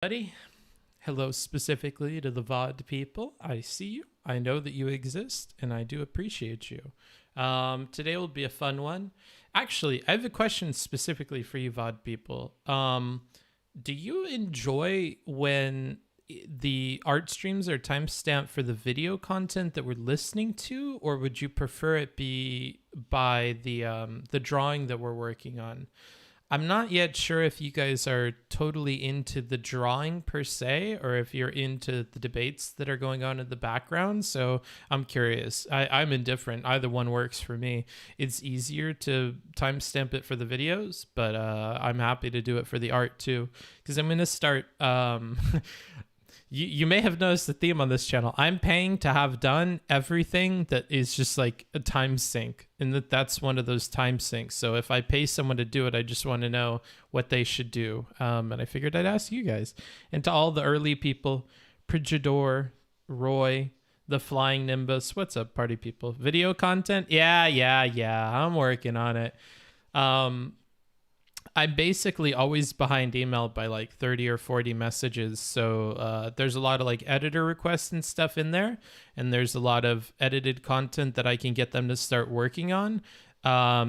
Buddy, hello specifically to the VOD people. I see you. I know that you exist, and I do appreciate you. Today will be a fun one. Actually, I have a question specifically for you VOD people. Do you enjoy when the art streams are timestamped for the video content that we're listening to, or would you prefer it be by the drawing that we're working on? I'm not yet sure if you guys are totally into the drawing per se, or if you're into the debates that are going on in the background. So I'm curious. I'm indifferent. Either one works for me. It's easier to timestamp it for the videos, but I'm happy to do it for the art too. Because I'm going to start... You may have noticed the theme on this channel. I'm paying to have done everything that is just like a time sink, and that's one of those time sinks. So if I pay someone to do it, I just want to know what they should do. And I figured I'd ask you guys. And to all the early people, Prigidor, Roy, the Flying Nimbus, what's up, party people? Video content? Yeah, I'm working on it. I'm basically always behind email by like 30 or 40 messages. So there's a lot of like editor requests and stuff in there. And there's a lot of edited content that I can get them to start working on.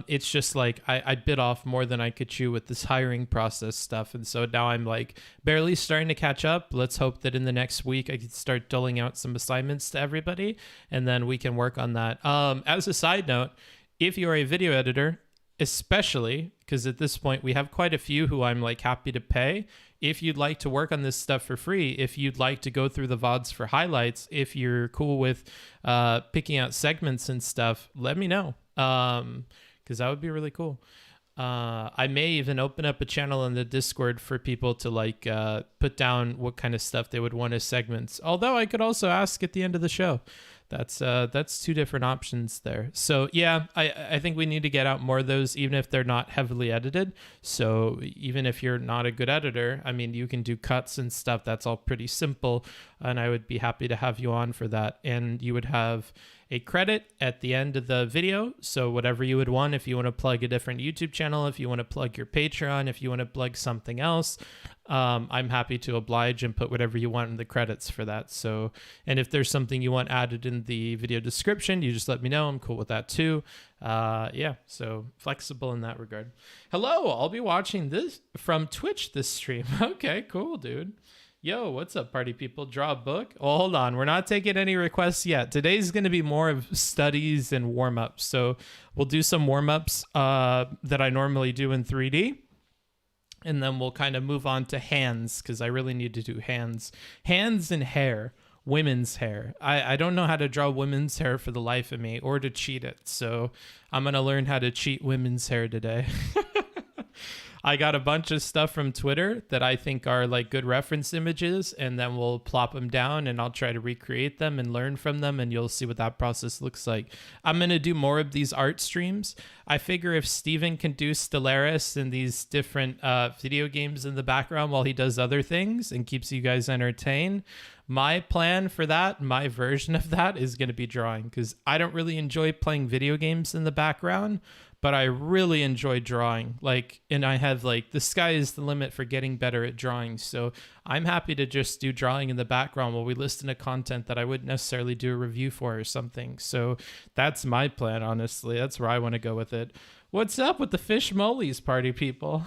It's just like I bit off more than I could chew with this hiring process stuff. And so now I'm like barely starting to catch up. Let's hope that in the next week I can start doling out some assignments to everybody. And then we can work on that. As a side note, if you're a video editor, especially because at this point we have quite a few who I'm like happy to pay. If you'd like to work on this stuff for free, if you'd like to go through the VODs for highlights, if you're cool with picking out segments and stuff, let me know, because that would be really cool. I may even open up a channel in the Discord for people to like put down what kind of stuff they would want as segments. Although I could also ask at the end of the show. That's two different options there. So yeah, I think we need to get out more of those, even if they're not heavily edited. So even if you're not a good editor, I mean, you can do cuts and stuff. That's all pretty simple. And I would be happy to have you on for that. And you would have a credit at the end of the video. So whatever you would want, if you want to plug a different YouTube channel, if you want to plug your Patreon, if you want to plug something else, I'm happy to oblige and put whatever you want in the credits for that. So, and if there's something you want added in the video description, you just let me know. I'm cool with that too. Yeah, so flexible in that regard. Hello, I'll be watching this from Twitch this stream. Okay, cool, dude. Yo, what's up, party people? Draw a book? Oh, hold on. We're not taking any requests yet. Today's going to be more of studies and warm-ups. So we'll do some warm-ups that I normally do in 3D. And then we'll kind of move on to hands, because I really need to do hands. Hands and hair. Women's hair. I don't know how to draw women's hair for the life of me, or to cheat it. So I'm going to learn how to cheat women's hair today. I got a bunch of stuff from Twitter that I think are like good reference images, and then we'll plop them down and I'll try to recreate them and learn from them, and you'll see what that process looks like. I'm going to do more of these art streams. I figure if Steven can do Stellaris and these different video games in the background while he does other things and keeps you guys entertained, my plan for that, my version of that, is going to be drawing, because I don't really enjoy playing video games in the background, but I really enjoy drawing. Like, and I have like, the sky is the limit for getting better at drawing. So I'm happy to just do drawing in the background while we listen to content that I wouldn't necessarily do a review for or something. So that's my plan, honestly. That's where I want to go with it. What's up with the fish molies, party people?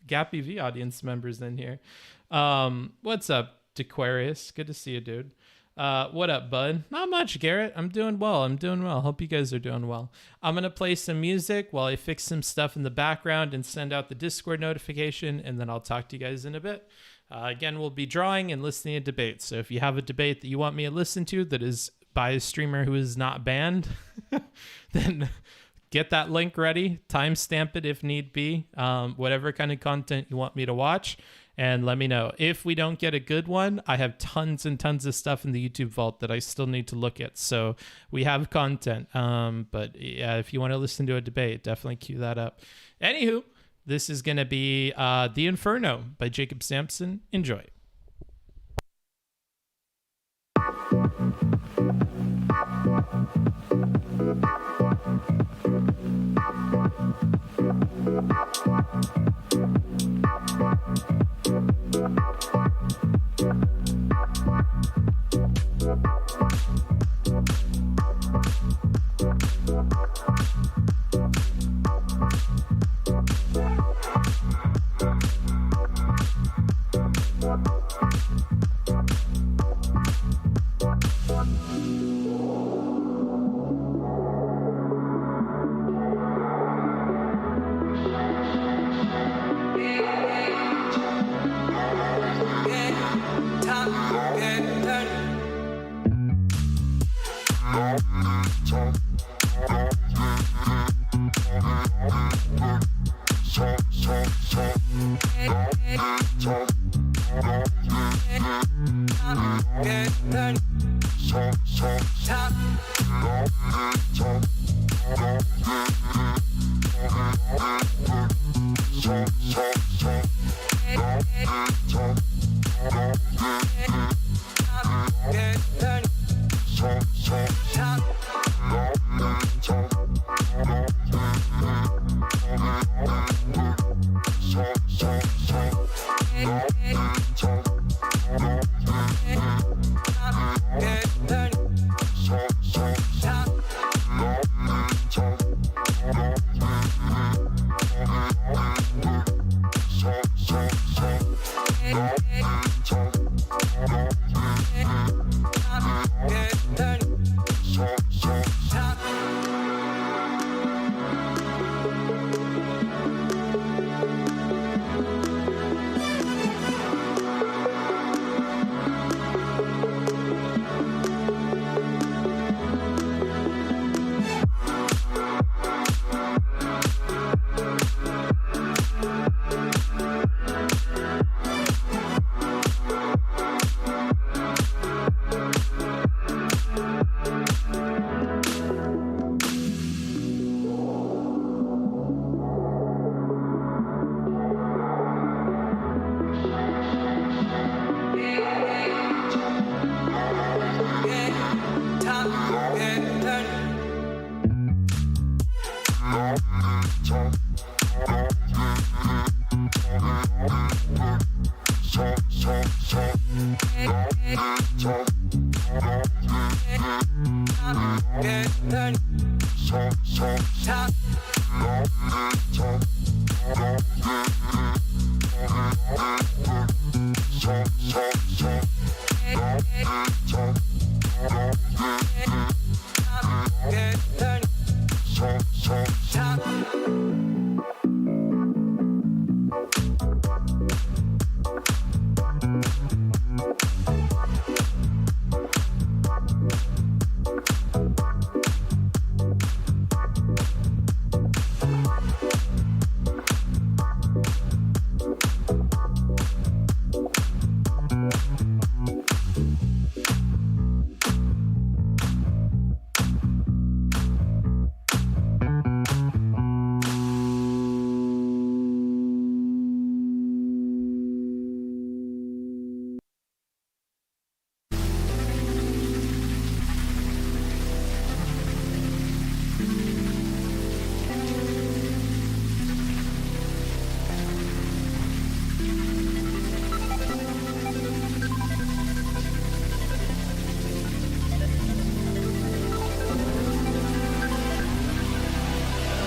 Gappy V audience members in here. What's up, Dequarius? Good to see you, dude. What up, bud? Not much, Garrett. I'm doing well. Hope you guys are doing well. I'm going to play some music while I fix some stuff in the background and send out the Discord notification, and then I'll talk to you guys in a bit. Again, we'll be drawing and listening to debates. So if you have a debate that you want me to listen to that is by a streamer who is not banned, then get that link ready. Timestamp it if need be. Whatever kind of content you want me to watch. And let me know. If we don't get a good one, I have tons and tons of stuff in the YouTube vault that I still need to look at. So we have content. But yeah, if you want to listen to a debate, definitely cue that up. Anywho, this is going to be The Inferno by Jacob Sampson. Enjoy.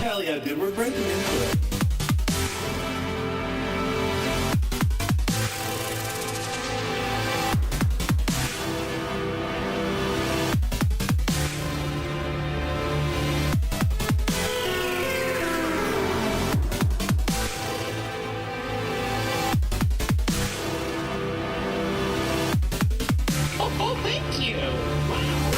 Hell yeah, dude, we're breaking into it. Oh, thank you. Wow.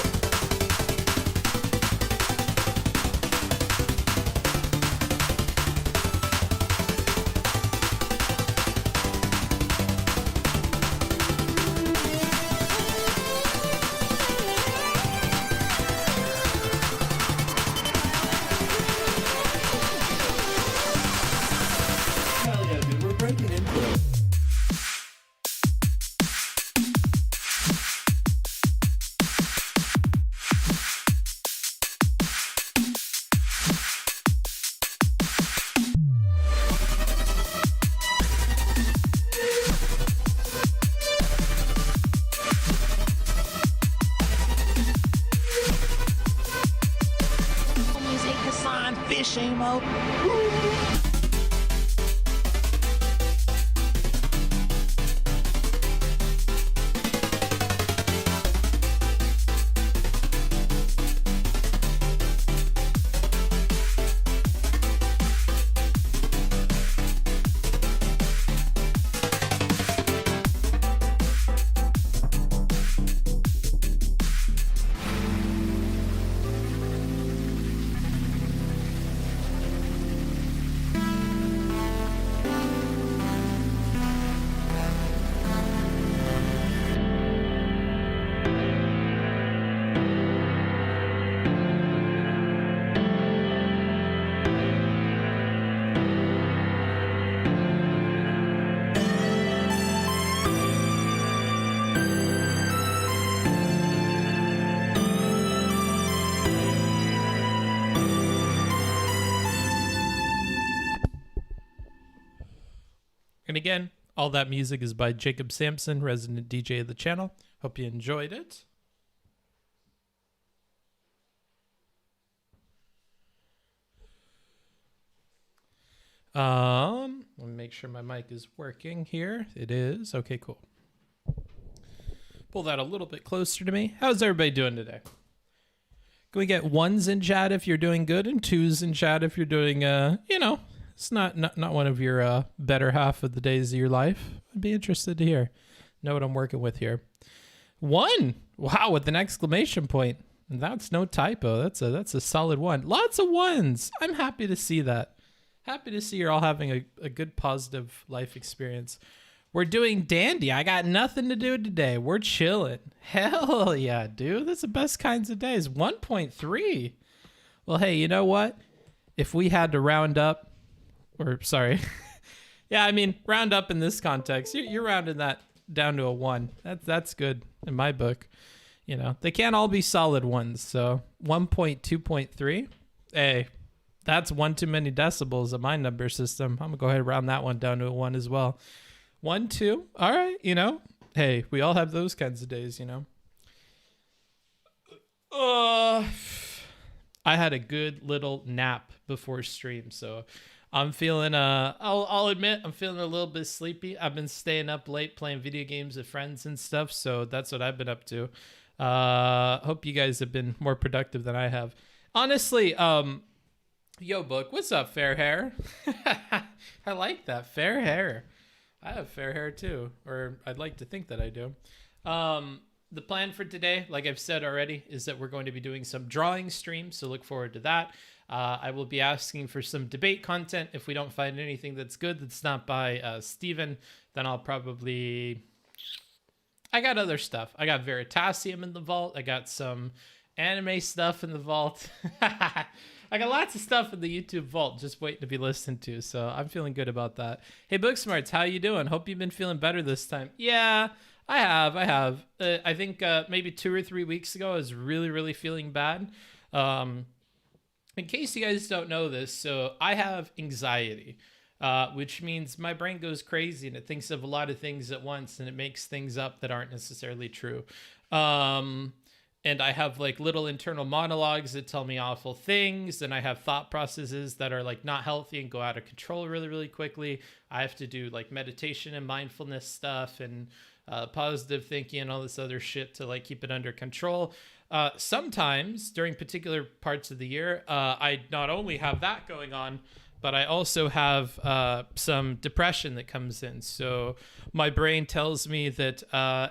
shame out. And again, all that music is by Jacob Sampson, resident DJ of the channel. Hope you enjoyed it. Let me make sure my mic is working here. It is. Okay, cool. Pull that a little bit closer to me. How's everybody doing today? Can we get ones in chat if you're doing good and twos in chat if you're doing, it's not one of your better half of the days of your life. I'd be interested to know what I'm working with here. One. Wow, with an exclamation point. That's no typo. That's a solid one. Lots of ones. I'm happy to see that. Happy to see you're all having a good positive life experience. We're doing dandy. I got nothing to do today. We're chilling. Hell yeah, dude. That's the best kinds of days. 1.3. Well, hey, you know what? If we had to round up, yeah, I mean, round up in this context, you're rounding that down to a 1. That's good in my book. You know, they can't all be solid ones. So 1.2.3. Hey, that's one too many decibels in my number system. I'm gonna go ahead and round that one down to a 1 as well. 1, 2. All right, hey, we all have those kinds of days, I had a good little nap before stream, so I'm feeling I'll admit I'm feeling a little bit sleepy. I've been staying up late playing video games with friends and stuff, so that's what I've been up to. Hope you guys have been more productive than I have. Honestly, yo, Book, what's up, fair hair? I like that, fair hair. I have fair hair too, or I'd like to think that I do. The plan for today, like I've said already, is that we're going to be doing some drawing streams, so look forward to that. I will be asking for some debate content. If we don't find anything that's good that's not by Steven, then I'll probably... I got other stuff. I got Veritasium in the vault. I got some anime stuff in the vault. I got lots of stuff in the YouTube vault just waiting to be listened to, so I'm feeling good about that. Hey, Booksmarts, how you doing? Hope you've been feeling better this time. Yeah, I have. I think maybe 2 or 3 weeks ago, I was really, really feeling bad. In case you guys don't know this, so I have anxiety, which means my brain goes crazy and it thinks of a lot of things at once and it makes things up that aren't necessarily true. And I have like little internal monologues that tell me awful things. And I have thought processes that are like not healthy and go out of control really, really quickly. I have to do like meditation and mindfulness stuff and positive thinking and all this other shit to like keep it under control. Sometimes during particular parts of the year, I not only have that going on, but I also have some depression that comes in. So my brain tells me that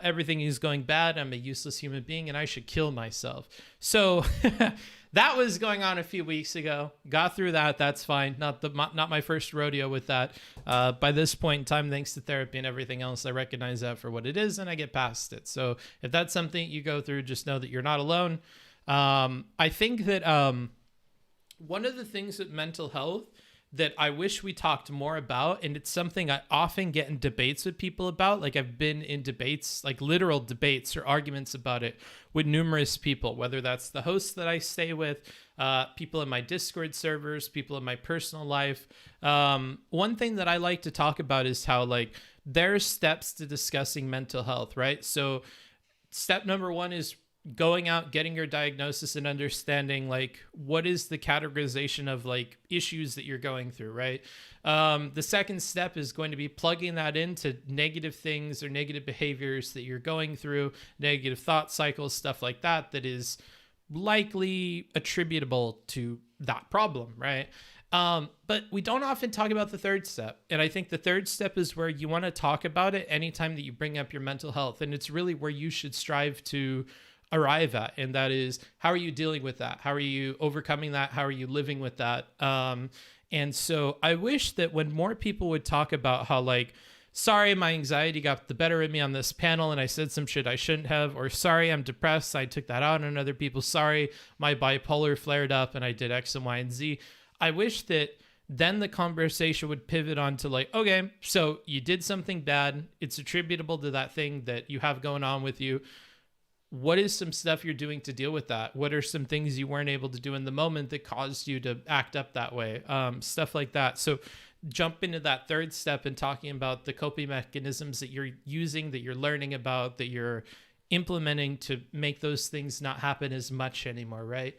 everything is going bad. I'm a useless human being and I should kill myself. So that was going on a few weeks ago. Got through that. That's fine. Not my first rodeo with that. By this point in time, thanks to therapy and everything else, I recognize that for what it is and I get past it. So if that's something you go through, just know that you're not alone. I think that one of the things with mental health that I wish we talked more about, and it's something I often get in debates with people about. Like I've been in debates, like literal debates or arguments about it with numerous people, whether that's the hosts that I stay with, people in my Discord servers, people in my personal life. One thing that I like to talk about is how like there's steps to discussing mental health, right? So step number 1 is going out, getting your diagnosis and understanding like what is the categorization of like issues that you're going through, right? The second step is going to be plugging that into negative things or negative behaviors that you're going through, negative thought cycles, stuff like that, that is likely attributable to that problem, right? But we don't often talk about the third step. And I think the third step is where you want to talk about it anytime that you bring up your mental health. And it's really where you should strive to arrive at. And that is, how are you dealing with that? How are you overcoming that? How are you living with that? And so I wish that when more people would talk about how like, sorry, my anxiety got the better of me on this panel and I said some shit I shouldn't have, or sorry, I'm depressed, I took that out on other people. Sorry, my bipolar flared up and I did X and Y and Z. I wish that then the conversation would pivot on to like, okay, so you did something bad. It's attributable to that thing that you have going on with you. What is some stuff you're doing to deal with that? What are some things you weren't able to do in the moment that caused you to act up that way? Stuff like that. So jump into that third step and talking about the coping mechanisms that you're using, that you're learning about, that you're implementing to make those things not happen as much anymore, right?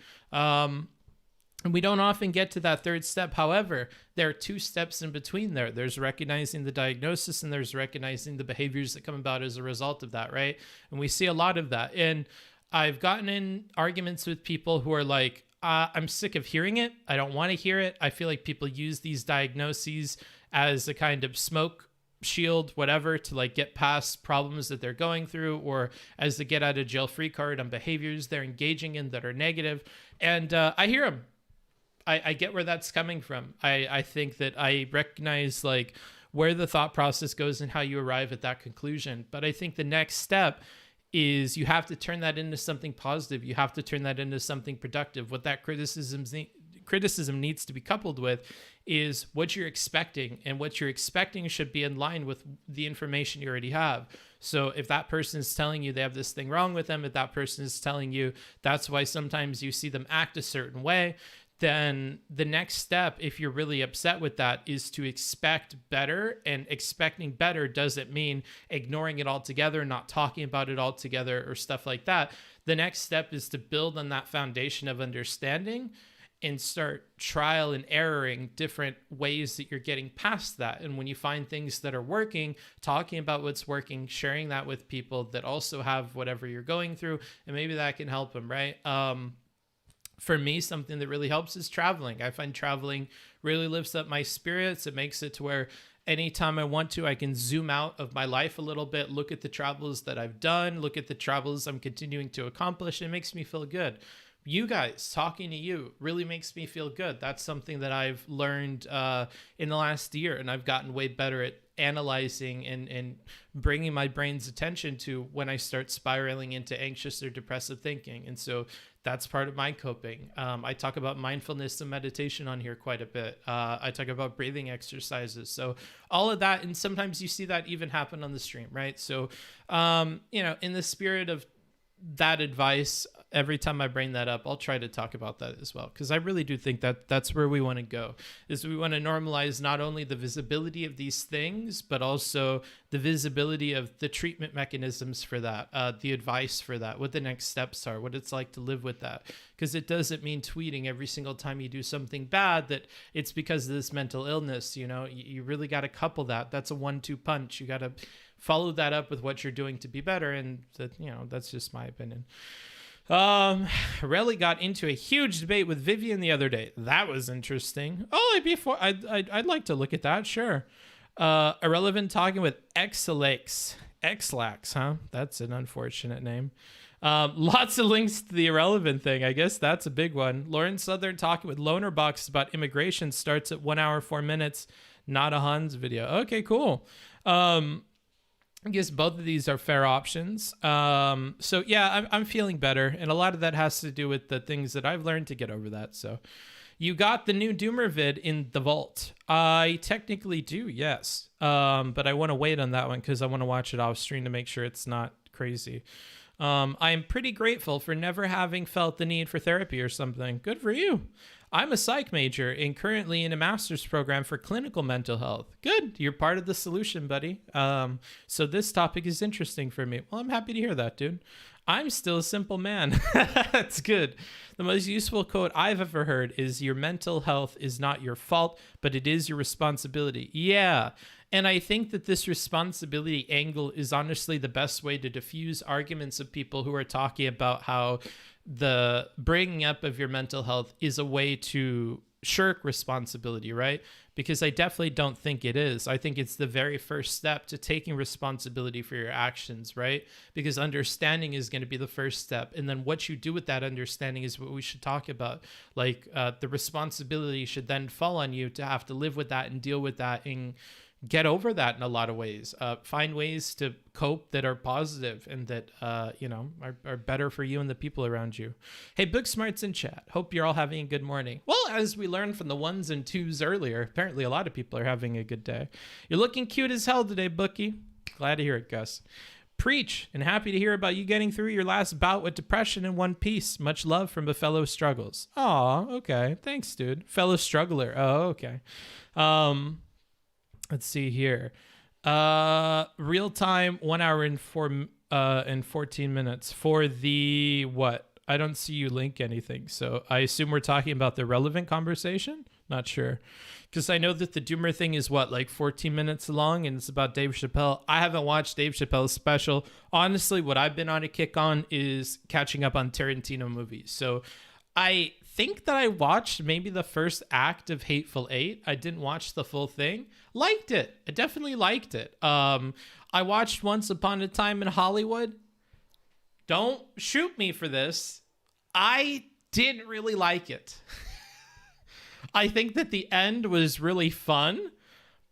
And we don't often get to that third step. However, there are two steps in between there. There's recognizing the diagnosis and there's recognizing the behaviors that come about as a result of that, right? And we see a lot of that. And I've gotten in arguments with people who are like, I'm sick of hearing it. I don't want to hear it. I feel like people use these diagnoses as a kind of smoke shield, whatever, to like get past problems that they're going through, or as the get out of jail free card on behaviors they're engaging in that are negative. And I hear them. I get where that's coming from. I think that I recognize like where the thought process goes and how you arrive at that conclusion. But I think the next step is you have to turn that into something positive. You have to turn that into something productive. What that criticism needs to be coupled with is what you're expecting, and what you're expecting should be in line with the information you already have. So if that person is telling you they have this thing wrong with them, if that person is telling you that's why sometimes you see them act a certain way, then the next step, if you're really upset with that, is to expect better. And expecting better doesn't mean ignoring it altogether, not talking about it altogether or stuff like that. The next step is to build on that foundation of understanding and start trial and erroring different ways that you're getting past that. And when you find things that are working, talking about what's working, sharing that with people that also have whatever you're going through, and maybe that can help them, right? For me, something that really helps is traveling. I find traveling really lifts up my spirits. It makes it to where anytime I want to, I can zoom out of my life a little bit, look at the travels that I've done, look at the travels I'm continuing to accomplish. It makes me feel good. You guys, talking to you really makes me feel good. That's something that I've learned in the last year, and I've gotten way better at analyzing and bringing my brain's attention to when I start spiraling into anxious or depressive thinking. And so that's part of my coping. I talk about mindfulness and meditation on here quite a bit. I talk about breathing exercises. So all of that, and sometimes you see that even happen on the stream, right? So, in the spirit of that advice, every time I bring that up, I'll try to talk about that as well, because I really do think that that's where we want to go, is we want to normalize not only the visibility of these things, but also the visibility of the treatment mechanisms for that, the advice for that, what the next steps are, what it's like to live with that. Because it doesn't mean tweeting every single time you do something bad that it's because of this mental illness. You really got to couple that. That's a 1-2 punch. You got to follow that up with what you're doing to be better. And that's just my opinion. Relly got into a huge debate with Vivian the other day. That was interesting. I'd like to look at that. Sure. Ahrelevant talking with Xlax, huh? That's an unfortunate name. Lots of links to the Ahrelevant thing. I guess that's a big one. Lauren Southern talking with Lonerbox about immigration starts at 1 hour, 4 minutes. Not a Hans video. Okay, cool. I guess both of these are fair options. So yeah, I'm feeling better. And a lot of that has to do with the things that I've learned to get over that. So you got the new Doomer vid in the vault. I technically do, yes. But I want to wait on that one because I want to watch it off stream to make sure it's not crazy. I'm pretty grateful for never having felt the need for therapy or something. Good for you. I'm a psych major and currently in a master's program for clinical mental health. Good. You're part of the solution, buddy. So this topic is interesting for me. Well, I'm happy to hear that, dude. I'm still a simple man. That's good. The most useful quote I've ever heard is your mental health is not your fault, but it is your responsibility. Yeah. And I think that this responsibility angle is honestly the best way to diffuse arguments of people who are talking about how the bringing up of your mental health is a way to shirk responsibility, right? Because I definitely don't think it is. I think it's the very first step to taking responsibility for your actions, right? Because understanding is going to be the first step. And then what you do with that understanding is what we should talk about. Like the responsibility should then fall on you to have to live with that and deal with that and get over that in a lot of ways. Find ways to cope that are positive and that, are better for you and the people around you. Hey, Booksmarts in chat. Hope you're all having a good morning. Well, as we learned from the 1s and 2s earlier, apparently a lot of people are having a good day. You're looking cute as hell today, Bookie. Glad to hear it, Gus. Preach, and happy to hear about you getting through your last bout with depression in one piece. Much love from a fellow struggles. Aw, okay. Thanks, dude. Fellow struggler. Oh, okay. Let's see here. Real time, 1 hour and 14 minutes for the what? I don't see you link anything. So I assume we're talking about the relevant conversation. Not sure. Because I know that the Doomer thing is what, like 14 minutes long, and it's about Dave Chappelle. I haven't watched Dave Chappelle's special. Honestly, what I've been on a kick on is catching up on Tarantino movies. So I think that I watched maybe the first act of Hateful Eight. I didn't watch the full thing. Liked it. I definitely liked it. I watched Once Upon a Time in Hollywood. Don't shoot me for this. I didn't really like it. I think that the end was really fun,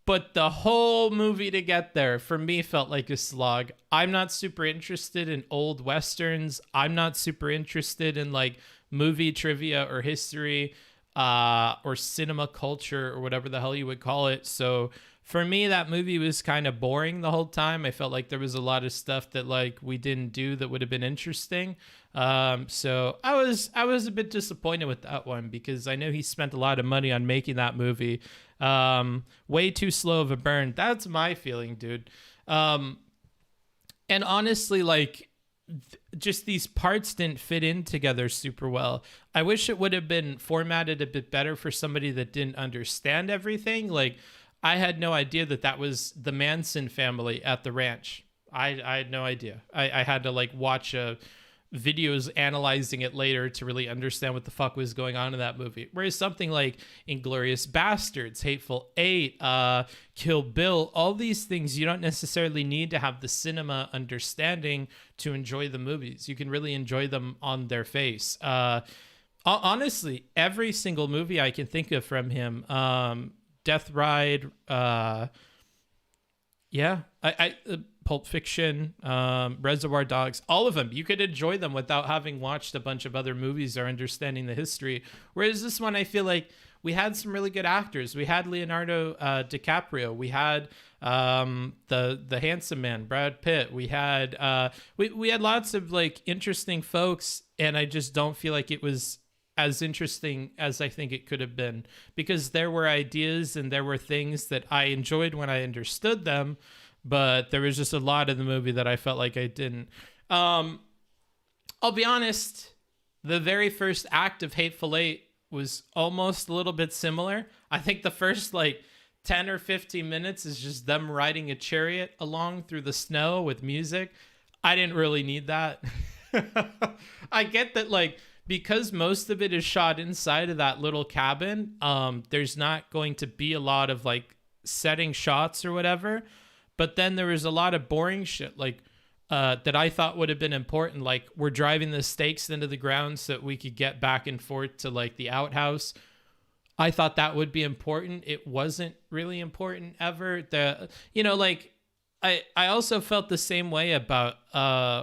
but the whole movie to get there for me felt like a slog. I'm not super interested in old Westerns. I'm not super interested in like movie trivia or history or cinema culture or whatever the hell you would call it. So for me, that movie was kind of boring the whole time. I felt like there was a lot of stuff that like we didn't do that would have been interesting. So I was a bit disappointed with that one because I know he spent a lot of money on making that movie. Way too slow of a burn. That's my feeling, dude. And honestly, like just these parts didn't fit in together super well. I wish it would have been formatted a bit better for somebody that didn't understand everything. Like I had no idea that was the Manson family at the ranch. I had no idea. I had to like watch videos analyzing it later to really understand what the fuck was going on in that movie. Whereas something like Inglourious Bastards, Hateful Eight, Kill Bill, all these things, you don't necessarily need to have the cinema understanding to enjoy the movies. You can really enjoy them on their face. Honestly, every single movie I can think of from him, Death Ride, Pulp Fiction, Reservoir Dogs, all of them. You could enjoy them without having watched a bunch of other movies or understanding the history. Whereas this one, I feel like we had some really good actors. We had Leonardo DiCaprio. We had the handsome man, Brad Pitt. We had we had lots of like interesting folks, and I just don't feel like it was as interesting as I think it could have been, because there were ideas and there were things that I enjoyed when I understood them, but there was just a lot of the movie that I felt like I didn't. I'll be honest, the very first act of Hateful Eight was almost a little bit similar. I think the first like 10 or 15 minutes is just them riding a chariot along through the snow with music. I didn't really need that. I get that, like, because most of it is shot inside of that little cabin, there's not going to be a lot of like setting shots or whatever. But then there was a lot of boring shit like that I thought would have been important. Like we're driving the stakes into the ground so that we could get back and forth to like the outhouse. I thought that would be important. It wasn't really important ever. I also felt the same way about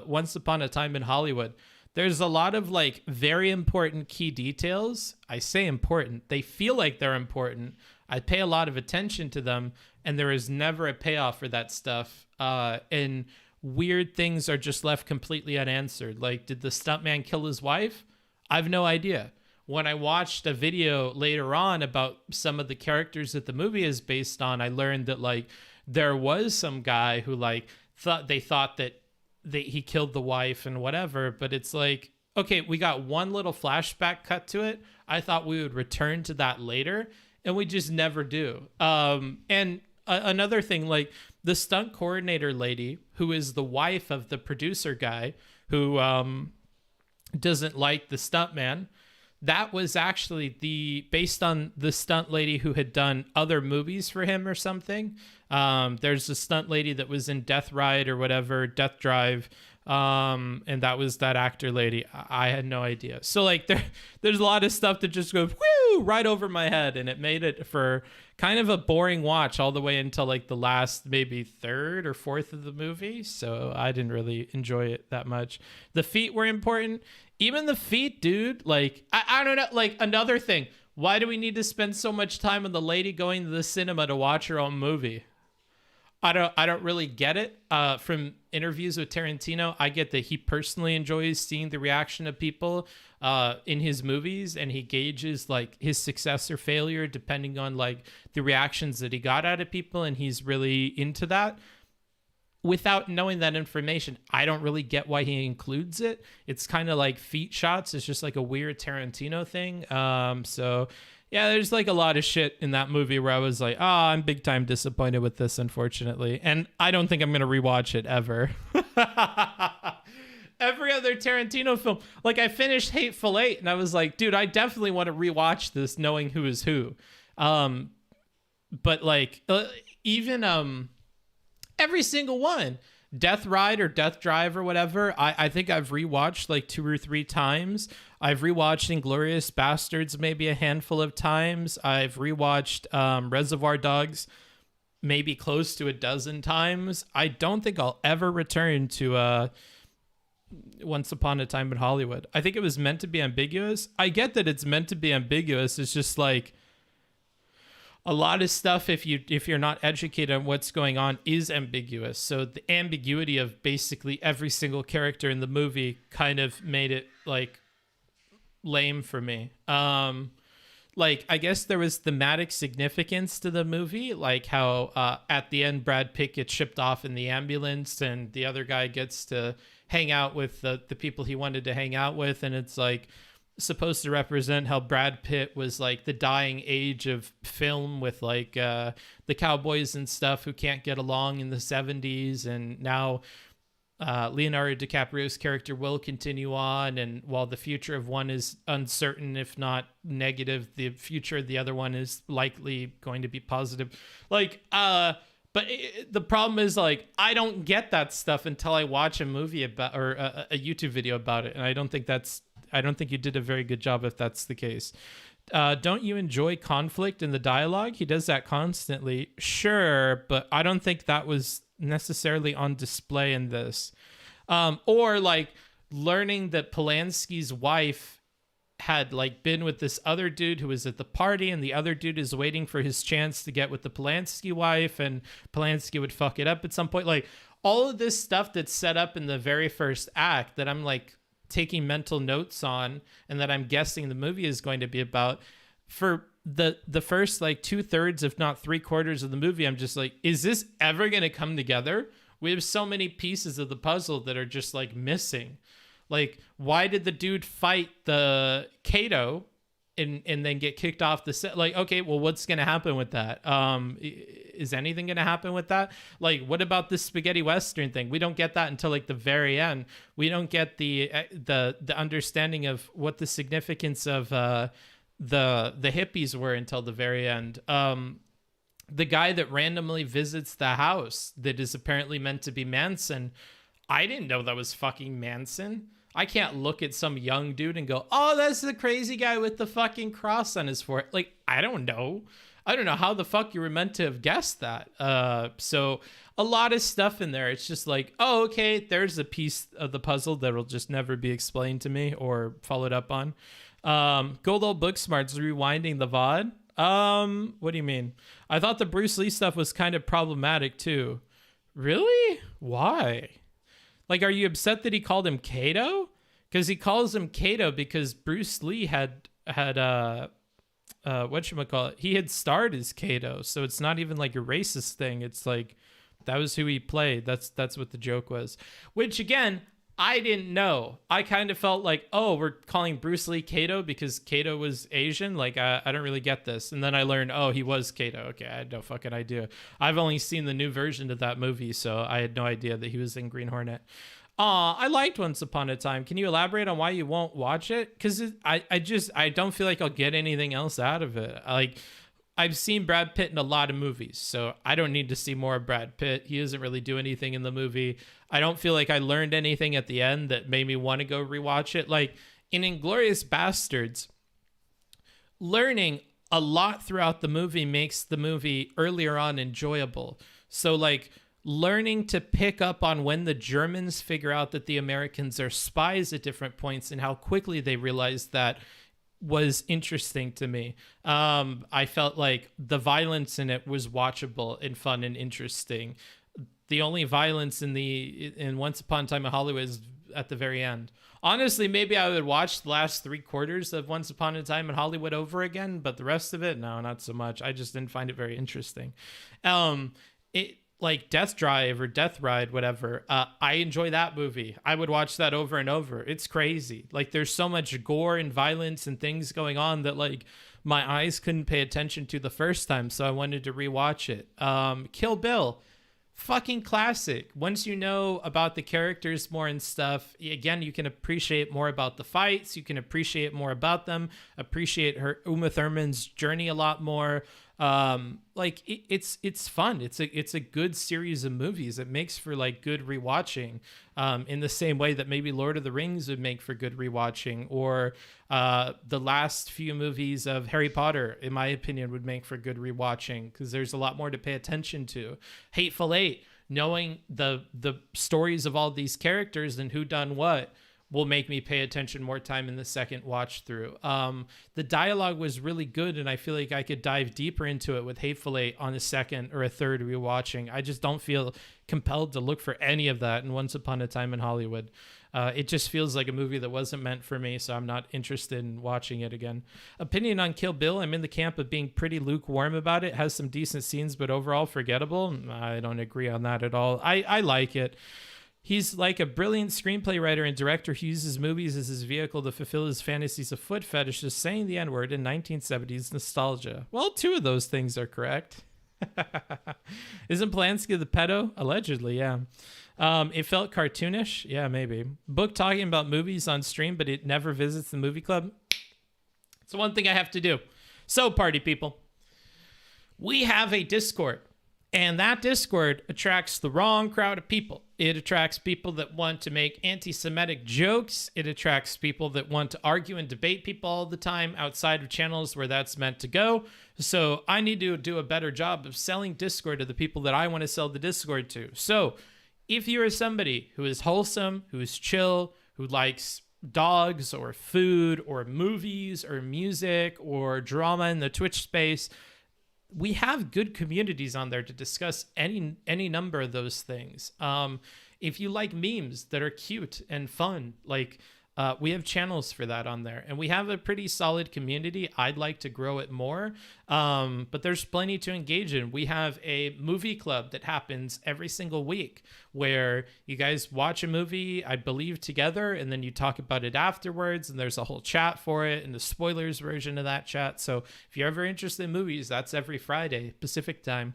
Once Upon a Time in Hollywood. There's a lot of like very important key details. I say important. They feel like they're important. I pay a lot of attention to them, and there is never a payoff for that stuff. And weird things are just left completely unanswered. Like, did the stuntman kill his wife? I have no idea. When I watched a video later on about some of the characters that the movie is based on, I learned that like there was some guy who like thought that he killed the wife and whatever, but it's like, okay, we got one little flashback cut to it. I thought we would return to that later, and we just never do. Another thing, like the stunt coordinator lady, who is the wife of the producer guy who doesn't like the stuntman, that was actually based on the stunt lady who had done other movies for him or something. There's a stunt lady that was in Death Ride or whatever, Death Drive. And that was that actor lady. I had no idea. So like there's a lot of stuff that just goes whoo right over my head, and it made it for kind of a boring watch all the way until like the last maybe third or fourth of the movie. So I didn't really enjoy it that much. The feet were important. Even the feet, dude. Like I don't know. Like another thing. Why do we need to spend so much time on the lady going to the cinema to watch her own movie? I don't really get it. From interviews with Tarantino, I get that he personally enjoys seeing the reaction of people in his movies, and he gauges like his success or failure depending on like the reactions that he got out of people, and he's really into that. Without knowing that information, I don't really get why he includes it. It's kind of like feet shots. It's just like a weird Tarantino thing. So yeah, there's like a lot of shit in that movie where I was like, I'm big time disappointed with this, unfortunately. And I don't think I'm going to rewatch it ever. Every other Tarantino film, like I finished Hateful Eight and I was like, dude, I definitely want to rewatch this knowing who is who. But like even every single one, Death Ride or Death Drive or whatever, I think I've rewatched like 2 or 3 times. I've rewatched Inglourious Bastards maybe a handful of times. I've rewatched Reservoir Dogs maybe close to a dozen times. I don't think I'll ever return to Once Upon a Time in Hollywood. I think it was meant to be ambiguous. I get that it's meant to be ambiguous. It's just like a lot of stuff, if you're not educated on what's going on, is ambiguous. So the ambiguity of basically every single character in the movie kind of made it like lame for me. Like I guess there was thematic significance to the movie, like how at the end Brad Pitt gets shipped off in the ambulance and the other guy gets to hang out with the people he wanted to hang out with, and it's like supposed to represent how Brad Pitt was like the dying age of film with like the cowboys and stuff who can't get along in the 70s, and now Leonardo DiCaprio's character will continue on, and while the future of one is uncertain if not negative, the future of the other one is likely going to be positive. Like but the problem is like I don't get that stuff until I watch a movie about or a YouTube video about it, and I don't think you did a very good job if that's the case. Don't you enjoy conflict in the dialogue? He does that constantly. Sure, but I don't think that was necessarily on display in this. Or like learning that Polanski's wife had like been with this other dude who was at the party, and the other dude is waiting for his chance to get with the Polanski wife, and Polanski would fuck it up at some point. Like all of this stuff that's set up in the very first act that I'm like taking mental notes on, and that I'm guessing the movie is going to be about, for the first like 2/3 if not 3/4 of the movie, I'm just like, is this ever going to come together? We have so many pieces of the puzzle that are just like missing. Like, why did the dude fight the Kato and then get kicked off the set? Like, okay, well, what's going to happen with that? Is anything going to happen with that? Like, what about this spaghetti Western thing? We don't get that until like the very end. We don't get the understanding of what the significance of the hippies were until the very end. The guy that randomly visits the house that is apparently meant to be Manson, I didn't know that was fucking Manson. I can't look at some young dude and go, oh, that's the crazy guy with the fucking cross on his forehead. Like, I don't know how the fuck you were meant to have guessed that. So a lot of stuff in there. It's just like, oh, okay, there's a piece of the puzzle that will just never be explained to me or followed up on. Gold old Booksmarts rewinding the VOD. What do you mean? I thought the Bruce Lee stuff was kind of problematic too. Really? Why? Like, are you upset that he called him Kato? Because he calls him Kato because Bruce Lee had whatchamacallit, he had starred as Kato, so it's not even like a racist thing. It's like that was who he played. That's what the joke was. Which again, I didn't know. I kind of felt like, oh, we're calling Bruce Lee Kato because Kato was Asian. Like, I don't really get this. And then I learned, oh, he was Kato. Okay, I had no fucking idea. I've only seen the new version of that movie, so I had no idea that he was in Green Hornet. I liked Once Upon a Time. Can you elaborate on why you won't watch it? Because I don't feel like I'll get anything else out of it. Like, I've seen Brad Pitt in a lot of movies, so I don't need to see more of Brad Pitt. He doesn't really do anything in the movie. I don't feel like I learned anything at the end that made me want to go rewatch it. Like in Inglourious Bastards, learning a lot throughout the movie makes the movie earlier on enjoyable. So like learning to pick up on when the Germans figure out that the Americans are spies at different points and how quickly they realize that was interesting to me. I felt like the violence in it was watchable and fun and interesting. The only violence in Once Upon a Time in Hollywood is at the very end. Honestly, maybe I would watch the last 3/4 of Once Upon a Time in Hollywood over again, but the rest of it, no, not so much. I just didn't find it very interesting. It like Death Drive or Death Ride, whatever. I enjoy that movie. I would watch that over and over. It's crazy. Like there's so much gore and violence and things going on that like my eyes couldn't pay attention to the first time, so I wanted to rewatch it. Kill Bill. Fucking classic. Once you know about the characters more and stuff, again, you can appreciate more about the fights. You can appreciate more about them. Appreciate her Uma Thurman's journey a lot more. It's fun. It's a good series of movies. It makes for like good rewatching. In the same way that maybe Lord of the Rings would make for good rewatching, or the last few movies of Harry Potter, in my opinion, would make for good rewatching because there's a lot more to pay attention to. Hateful Eight, knowing the stories of all these characters and who done what will make me pay attention more time in the second watch through. The dialogue was really good, and I feel like I could dive deeper into it with Hateful Eight on a second or a third rewatching. I just don't feel compelled to look for any of that in Once Upon a Time in Hollywood. It just feels like a movie that wasn't meant for me, so I'm not interested in watching it again. Opinion on Kill Bill, I'm in the camp of being pretty lukewarm about it. It has some decent scenes, but overall forgettable. I don't agree on that at all. I like it. He's like a brilliant screenplay writer and director who uses movies as his vehicle to fulfill his fantasies of foot fetishes, saying the N-word in 1970s nostalgia. Well, two of those things are correct. Isn't Polanski the pedo? Allegedly, yeah. It felt cartoonish. Yeah, maybe. Book talking about movies on stream, but it never visits the movie club. It's the one thing I have to do. So, party people, we have a Discord. And that Discord attracts the wrong crowd of people. It attracts people that want to make anti-Semitic jokes. It attracts people that want to argue and debate people all the time outside of channels where that's meant to go. So I need to do a better job of selling Discord to the people that I want to sell the Discord to. So if you are somebody who is wholesome, who is chill, who likes dogs or food or movies or music or drama in the Twitch space, we have good communities on there to discuss any number of those things. If you like memes that are cute and fun, like we have channels for that on there, and we have a pretty solid community. I'd like to grow it more, but there's plenty to engage in. We have a movie club that happens every single week where you guys watch a movie, I believe, together, and then you talk about it afterwards, and there's a whole chat for it and the spoilers version of that chat. So if you're ever interested in movies, that's every Friday Pacific time.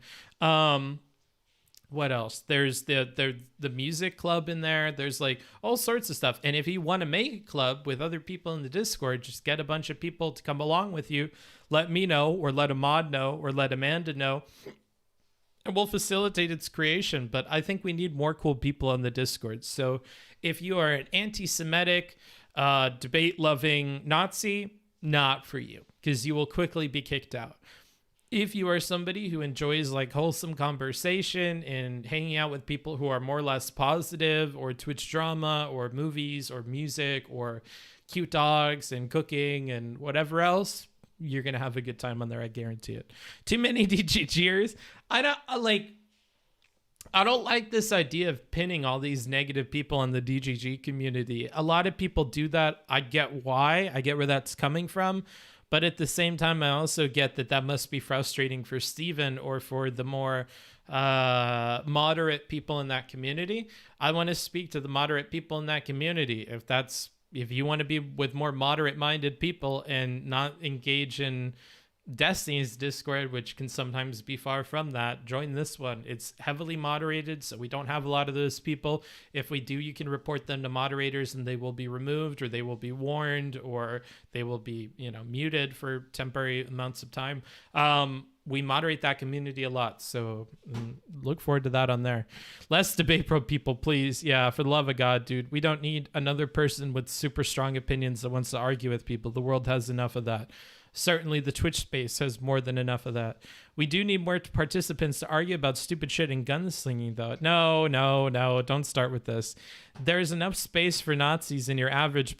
What else? There's the music club in there. There's like all sorts of stuff. And if you want to make a club with other people in the Discord, just get a bunch of people to come along with you. Let me know, or let a mod know, or let Amanda know, and we'll facilitate its creation. But I think we need more cool people on the Discord. So if you are an anti-Semitic, debate-loving Nazi, not for you, because you will quickly be kicked out. If you are somebody who enjoys like wholesome conversation and hanging out with people who are more or less positive, or Twitch drama or movies or music or cute dogs and cooking and whatever else, you're going to have a good time on there. I guarantee it. Too many DGGers. I don't like this idea of pinning all these negative people on the DGG community. A lot of people do that. I get why. I get where that's coming from. But at the same time, I also get that must be frustrating for Steven or for the more moderate people in that community. I want to speak to the moderate people in that community. If you want to be with more moderate minded people and not engage in Destiny's Discord, which can sometimes be far from that, join this one. It's heavily moderated, so we don't have a lot of those people. If we do, you can report them to moderators and they will be removed, or they will be warned, or they will be, muted for temporary amounts of time. We moderate that community a lot, so look forward to that on there. Less debate pro people, please. Yeah, for the love of God, dude. We don't need another person with super strong opinions that wants to argue with people. The world has enough of that. Certainly the Twitch space has more than enough of that. We do need more participants to argue about stupid shit and gunslinging, though. No, don't start with this. There's enough space for Nazis in your average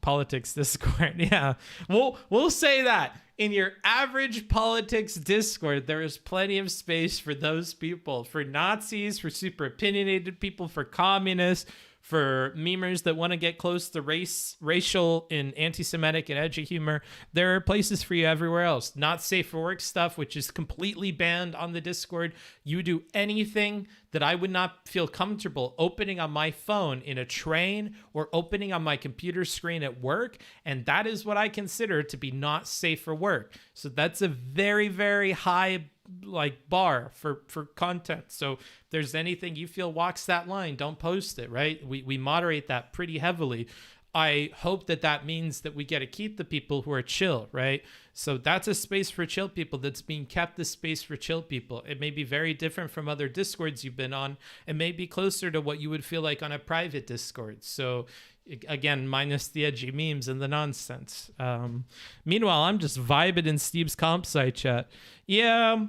politics Discord. Yeah, we'll say that. In your average politics Discord, there is plenty of space for those people. For Nazis, for super opinionated people, for communists, for memers that want to get close to racial and anti-Semitic and edgy humor. There are places for you everywhere else. Not safe for work stuff, which is completely banned on the Discord. You do anything that I would not feel comfortable opening on my phone in a train or opening on my computer screen at work, and that is what I consider to be not safe for work. So that's a very, very high bar for content. So if there's anything you feel walks that line, don't post it, right? We moderate that pretty heavily. I hope that means that we get to keep the people who are chill, right? So that's a space for chill people that's being kept, the space for chill people. It may be very different from other Discords you've been on. It may be closer to what you would feel like on a private Discord. So again, minus the edgy memes and the nonsense. Meanwhile, I'm just vibing in Steve's comp site chat. Yeah,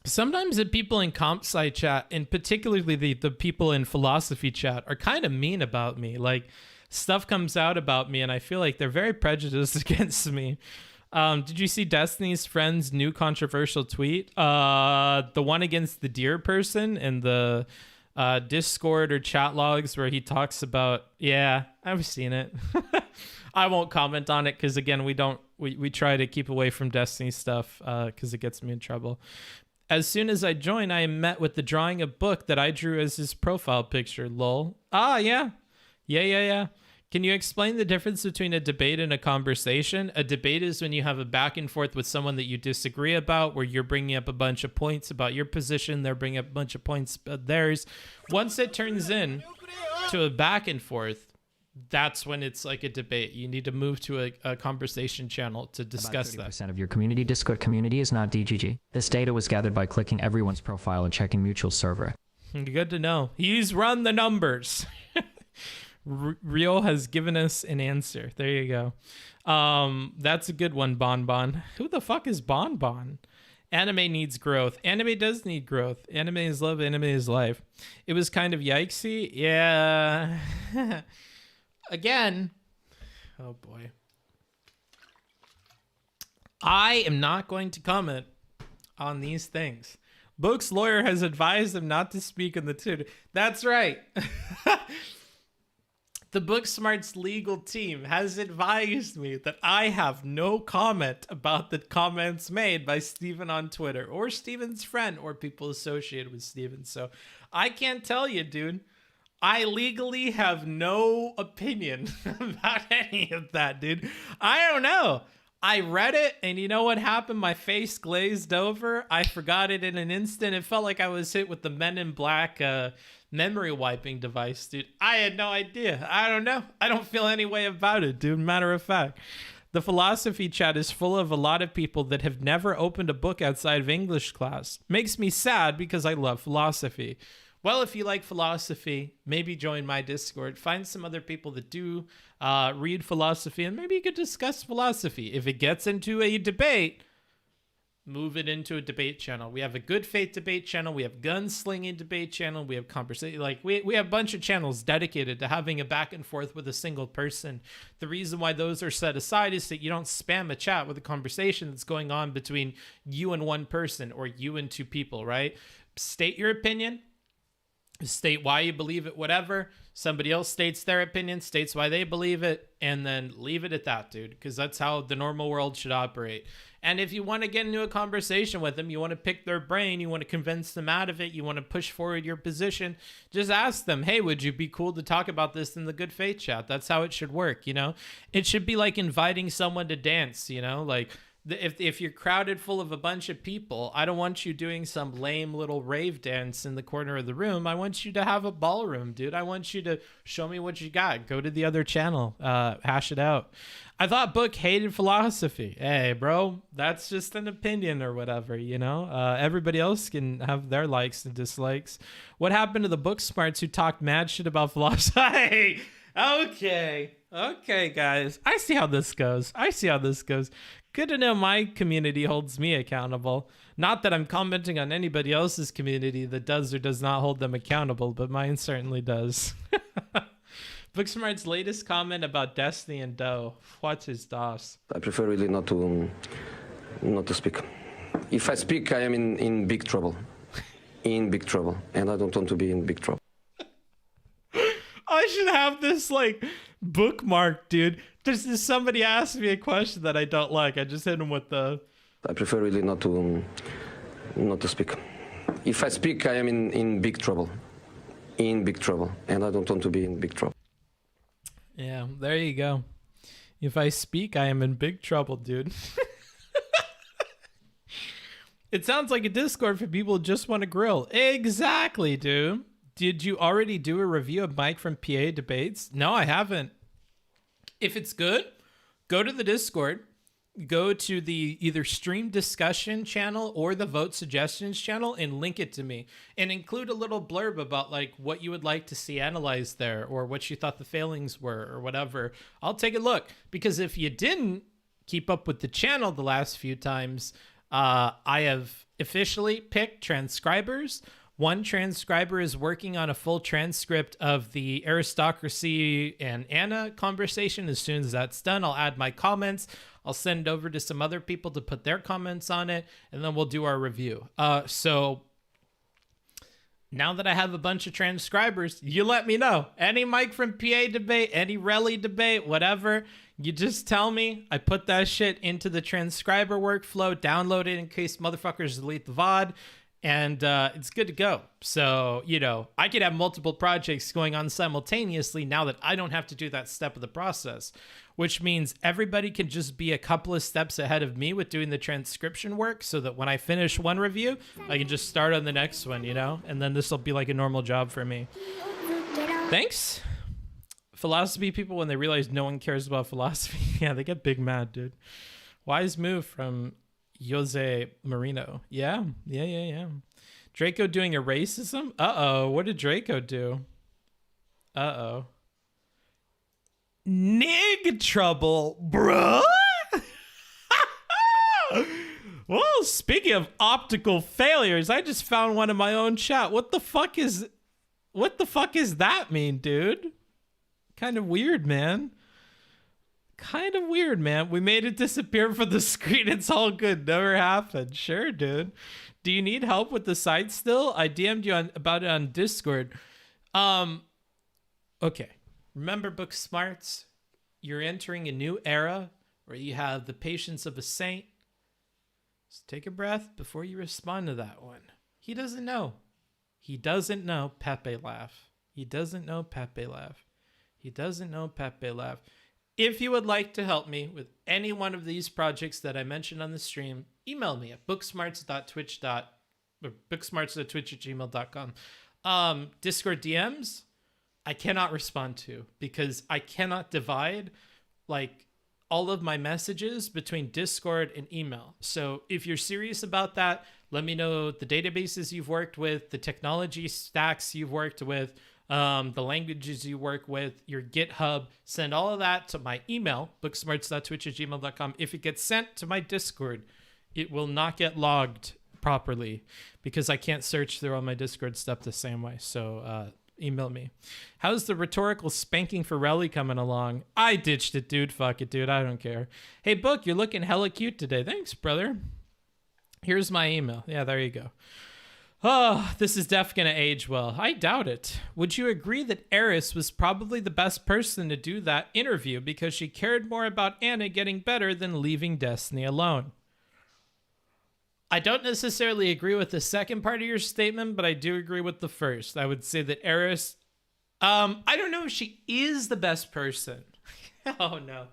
sometimes the people in comp site chat, and particularly the people in philosophy chat, are kind of mean about me. Like, stuff comes out about me and I feel like they're very prejudiced against me. Did you see Destiny's friend's new controversial tweet? The one against the deer person in the Discord or chat logs where he talks about, yeah, I've seen it. I won't comment on it because, again, we try to keep away from Destiny stuff because it gets me in trouble. As soon as I join, I am met with the drawing a book that I drew as his profile picture. Lol. Ah, yeah. Yeah. Can you explain the difference between a debate and a conversation? A debate is when you have a back and forth with someone that you disagree about, where you're bringing up a bunch of points about your position, they're bringing up a bunch of points about theirs. Once it turns in to a back and forth, that's when it's like a debate. You need to move to a conversation channel to discuss that. About 30% of your community Discord community is not DGG. This data was gathered by clicking everyone's profile and checking mutual server. Good to know. He's run the numbers. Rio has given us an answer. There you go. That's a good one, Bon. Who the fuck is Bon? Anime needs growth. Anime does need growth. Anime is love. Anime is life. It was kind of yikesy. Yeah. Again. Oh boy. I am not going to comment on these things. Book's lawyer has advised him not to speak on the Twitter. That's right. The Booksmarts legal team has advised me that I have no comment about the comments made by Steven on Twitter or Steven's friend or people associated with Steven. So I can't tell you, dude. I legally have no opinion about any of that, dude. I don't know. I read it, and you know what happened? My face glazed over. I forgot it in an instant. It felt like I was hit with the Men in Black memory wiping device, dude. I had no idea. I don't know. I don't feel any way about it, dude. Matter of fact, the philosophy chat is full of a lot of people that have never opened a book outside of English class. Makes me sad because I love philosophy. Well, if you like philosophy, maybe join my Discord. Find some other people that do read philosophy, and maybe you could discuss philosophy. If it gets into a debate, move it into a debate channel. We have a good faith debate channel. We have gunslinging debate channel. We have conversation. Like we have a bunch of channels dedicated to having a back and forth with a single person. The reason why those are set aside is that you don't spam a chat with a conversation that's going on between you and one person or you and two people, right? State your opinion. state why you believe it, whatever. Somebody else states their opinion, states why they believe it, and then leave it at that, dude, because that's how the normal world should operate. And if you want to get into a conversation with them, you want to pick their brain, you want to convince them out of it, you want to push forward your position, just ask them, hey, would you be cool to talk about this in the good faith chat? That's how it should work, you know? It should be like inviting someone to dance, you know? Like, if you're crowded full of a bunch of people, I don't want you doing some lame little rave dance in the corner of the room. I want you to have a ballroom, dude. I want you to show me what you got. Go to the other channel, hash it out. I thought Book hated philosophy. Hey, bro, that's just an opinion or whatever, you know? Everybody else can have their likes and dislikes. What happened to the Booksmarts who talked mad shit about philosophy? Okay, guys. I see how this goes. Good to know my community holds me accountable. Not that I'm commenting on anybody else's community that does or does not hold them accountable, but mine certainly does. Booksmart's latest comment about Destiny and Doe. What is das? I prefer really not to speak. If I speak, I am in big trouble. In big trouble. And I don't want to be in big trouble. I should have this like bookmark, dude. There's somebody asked me a question that I don't like. I just hit him with the. I prefer really not to speak. If I speak, I am in big trouble. In big trouble. And I don't want to be in big trouble. Yeah, there you go. If I speak, I am in big trouble, dude. It sounds like a Discord for people who just want to grill. Exactly, dude. Did you already do a review of Mike from PA Debates? No, I haven't. If it's good, go to the Discord, go to the either stream discussion channel or the vote suggestions channel and link it to me and include a little blurb about like what you would like to see analyzed there or what you thought the failings were or whatever. I'll take a look, because if you didn't keep up with the channel the last few times, I have officially picked transcribers. One transcriber is working on a full transcript of the aristocracy and Anna conversation. As soon as that's done, I'll add my comments. I'll send it over to some other people to put their comments on it, and then we'll do our review. So now that I have a bunch of transcribers, you let me know. Any Mike from PA debate, any Relly debate, whatever, you just tell me. I put that shit into the transcriber workflow, download it in case motherfuckers delete the VOD, and it's good to go. So, you know, I could have multiple projects going on simultaneously now that I don't have to do that step of the process, which means everybody can just be a couple of steps ahead of me with doing the transcription work, so that when I finish one review, I can just start on the next one, you know? And then this will be like a normal job for me. Thanks. Philosophy people, when they realize no one cares about philosophy, yeah, they get big mad, dude. Wise move from Jose Marino. Yeah. Draco doing a racism? Uh-oh. What did Draco do? Uh-oh. Nig trouble, bro. Well, speaking of optical failures, I just found one in my own chat. What the fuck is that mean, dude? Kind of weird, man. We made it disappear from the screen. It's all good. Never happened. Sure, dude. Do you need help with the site still? I DM'd you about it on Discord. Okay. Remember, Booksmarts, you're entering a new era where you have the patience of a saint. Just take a breath before you respond to that one. He doesn't know. Pepe laugh. He doesn't know Pepe laugh. If you would like to help me with any one of these projects that I mentioned on the stream, email me at booksmarts.twitch@gmail.com. Discord DMs, I cannot respond to, because I cannot divide like all of my messages between Discord and email. So if you're serious about that, let me know the databases you've worked with, the technology stacks you've worked with, the languages you work with, your GitHub. Send all of that to my email, booksmarts.twitch@gmail.com. If it gets sent to my Discord, it will not get logged properly because I can't search through all my Discord stuff the same way. So email me. How's the rhetorical spanking for Relly coming along? I ditched it, dude. Fuck it, dude. I don't care. Hey, Book, you're looking hella cute today. Thanks, brother. Here's my email. Yeah, there you go. Oh, this is def gonna age well. I doubt it. Would you agree that Eris was probably the best person to do that interview because she cared more about Anna getting better than leaving Destiny alone? I don't necessarily agree with the second part of your statement, but I do agree with the first. I would say that Eris, I don't know if she is the best person. Oh no.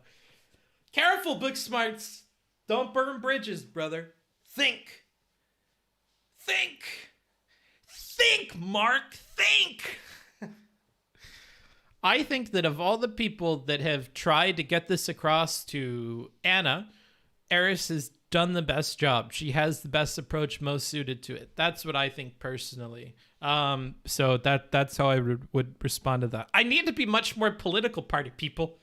Careful, Booksmarts. Don't burn bridges, brother. Think. Think, Mark, think. I think that of all the people that have tried to get this across to Anna, Eris has done the best job. She has the best approach, most suited to it. That's what I think personally. So that's how I would respond to that. I need to be much more political, party people.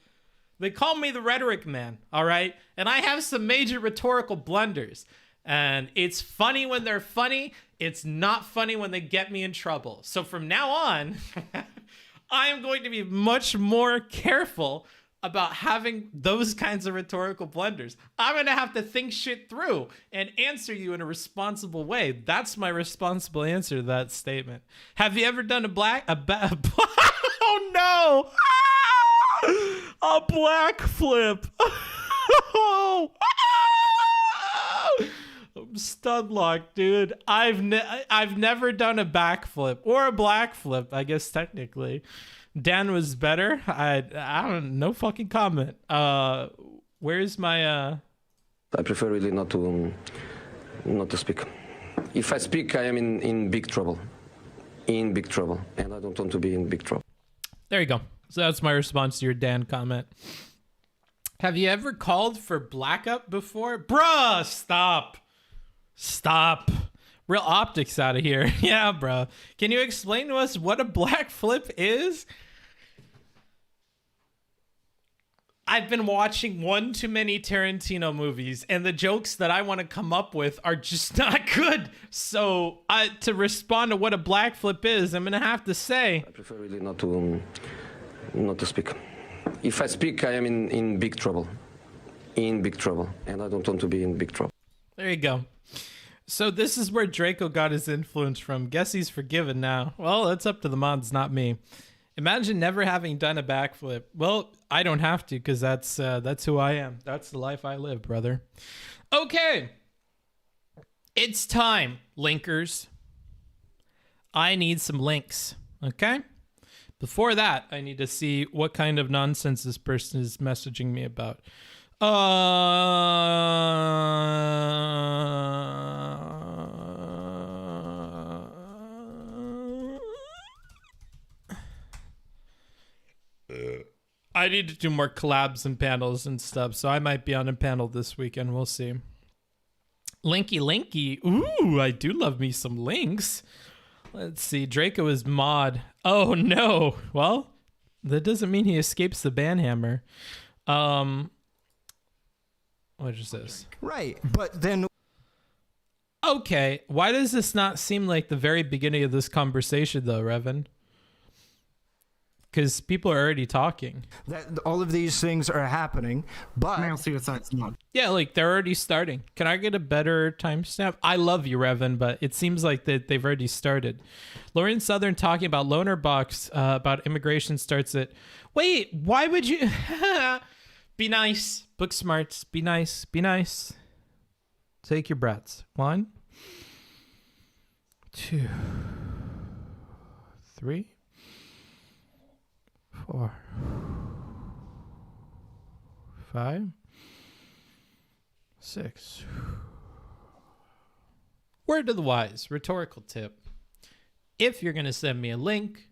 They call me the rhetoric man, all right? And I have some major rhetorical blunders. And it's funny when they're funny. It's not funny when they get me in trouble. So from now on, I am going to be much more careful about having those kinds of rhetorical blunders. I'm going to have to think shit through and answer you in a responsible way. That's my responsible answer to that statement. Have you ever done oh no! A black flip. I'm stud locked, dude. I've never done a backflip or a black flip, I guess technically. Dan was better. I don't no fucking comment. Where's my I prefer really not to speak. If I speak, I am in big trouble. In big trouble, and I don't want to be in big trouble. There you go. So that's my response to your Dan comment. Have you ever called for blackup before? Bruh, stop. Real optics out of here. Yeah, bro. Can you explain to us what a black flip is? I've been watching one too many Tarantino movies, and the jokes that I want to come up with are just not good. So to respond to what a black flip is, I'm going to have to say... I prefer really not to speak. If I speak, I am in big trouble. In big trouble. And I don't want to be in big trouble. There you go. So this is where Draco got his influence from. Guess he's forgiven now. Well, that's up to the mods, not me. Imagine never having done a backflip. Well, I don't have to because that's who I am. That's the life I live, brother. Okay. It's time, linkers. I need some links, okay? Before that, I need to see what kind of nonsense this person is messaging me about. I need to do more collabs and panels and stuff, so I might be on a panel this weekend. We'll see. Linky. Ooh, I do love me some links. Let's see. Draco is mod. Oh, no. Well, that doesn't mean he escapes the banhammer. What is this? Right, but then... Okay, why does this not seem like the very beginning of this conversation, though, Revan? Because people are already talking. That all of these things are happening, but... I'll see what side's not. Yeah, like, they're already starting. Can I get a better timestamp? I love you, Revan, but it seems like that they've already started. Lauren Southern talking about Loner Box, about immigration starts at... Wait, why would you... Be nice. Booksmarts. Be nice. Be nice. Take your breaths. 1, 2, 3, 4, 5, 6. Word to the wise, rhetorical tip. If you're going to send me a link,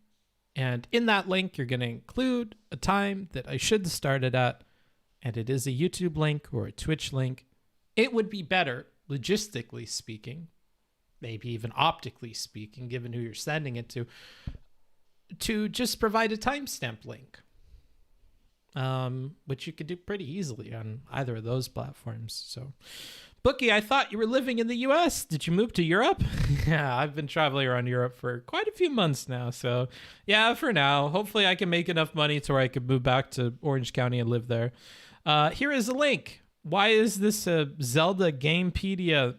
and in that link you're going to include a time that I should start it at, and it is a YouTube link or a Twitch link, it would be better, logistically speaking, maybe even optically speaking, given who you're sending it to just provide a timestamp link, which you could do pretty easily on either of those platforms. So, Bookie, I thought you were living in the US. Did you move to Europe? Yeah, I've been traveling around Europe for quite a few months now. So, yeah, for now, hopefully I can make enough money to where I could move back to Orange County and live there. Here is a link. Why is this a Zelda Gamepedia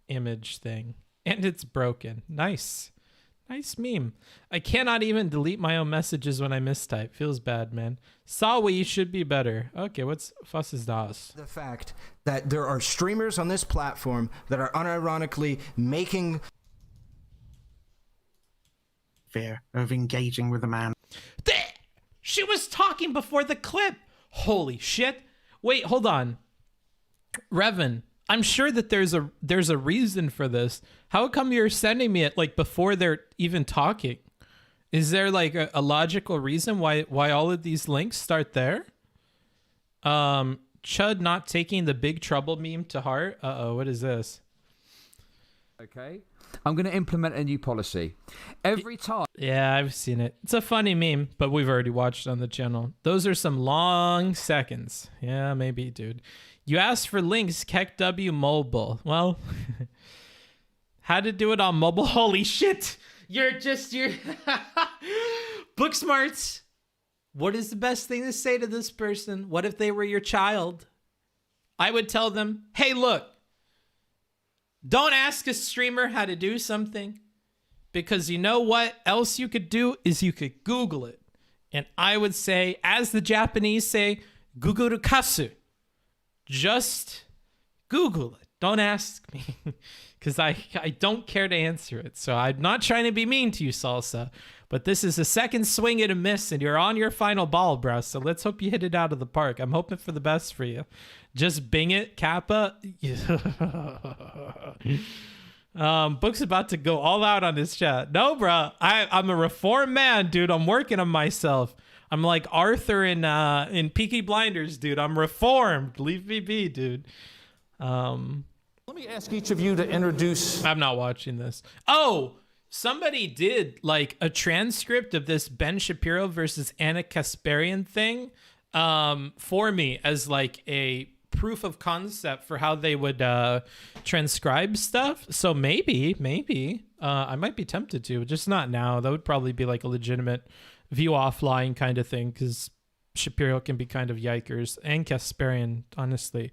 image thing? And it's broken. Nice. Nice meme. I cannot even delete my own messages when I mistype. Feels bad, man. Sawi should be better. Okay, what's fuss is das? The fact that there are streamers on this platform that are unironically making fear of engaging with a man. She was talking before the clip. Holy shit. Wait, hold on. Revan, I'm sure that there's a reason for this. How come you're sending me it like before they're even talking? Is there like a logical reason why all of these links start there? Chud not taking the Big Trouble meme to heart. Uh-oh, what is this? Okay. I'm going to implement a new policy. Every time. Yeah, I've seen it. It's a funny meme, but we've already watched it on the channel. Those are some long seconds. Yeah, maybe, dude. You asked for links, KEKW mobile. Well, how to do it on mobile? Holy shit. You're Booksmarts. What is the best thing to say to this person? What if they were your child? I would tell them, hey, look, don't ask a streamer how to do something, because you know what else you could do is you could Google it. And I would say, as the Japanese say, Guguru kasu. Just Google it. Don't ask me, because I don't care to answer it. So I'm not trying to be mean to you, Salsa, but this is a second swing and a miss, and you're on your final ball, bro. So let's hope you hit it out of the park. I'm hoping for the best for you. Just bing it, Kappa. Book's about to go all out on this chat. No, bro. I'm a reformed man, dude. I'm working on myself. I'm like Arthur in Peaky Blinders, dude. I'm reformed. Leave me be, dude. Let me ask each of you to introduce. I'm not watching this. Oh, somebody did like a transcript of this Ben Shapiro versus Anna Kasparian thing for me as like a proof of concept for how they would transcribe stuff. So maybe I might be tempted to, just not now. That would probably be like a legitimate view offline kind of thing, because Shapiro can be kind of yikers, and Kasparian, honestly.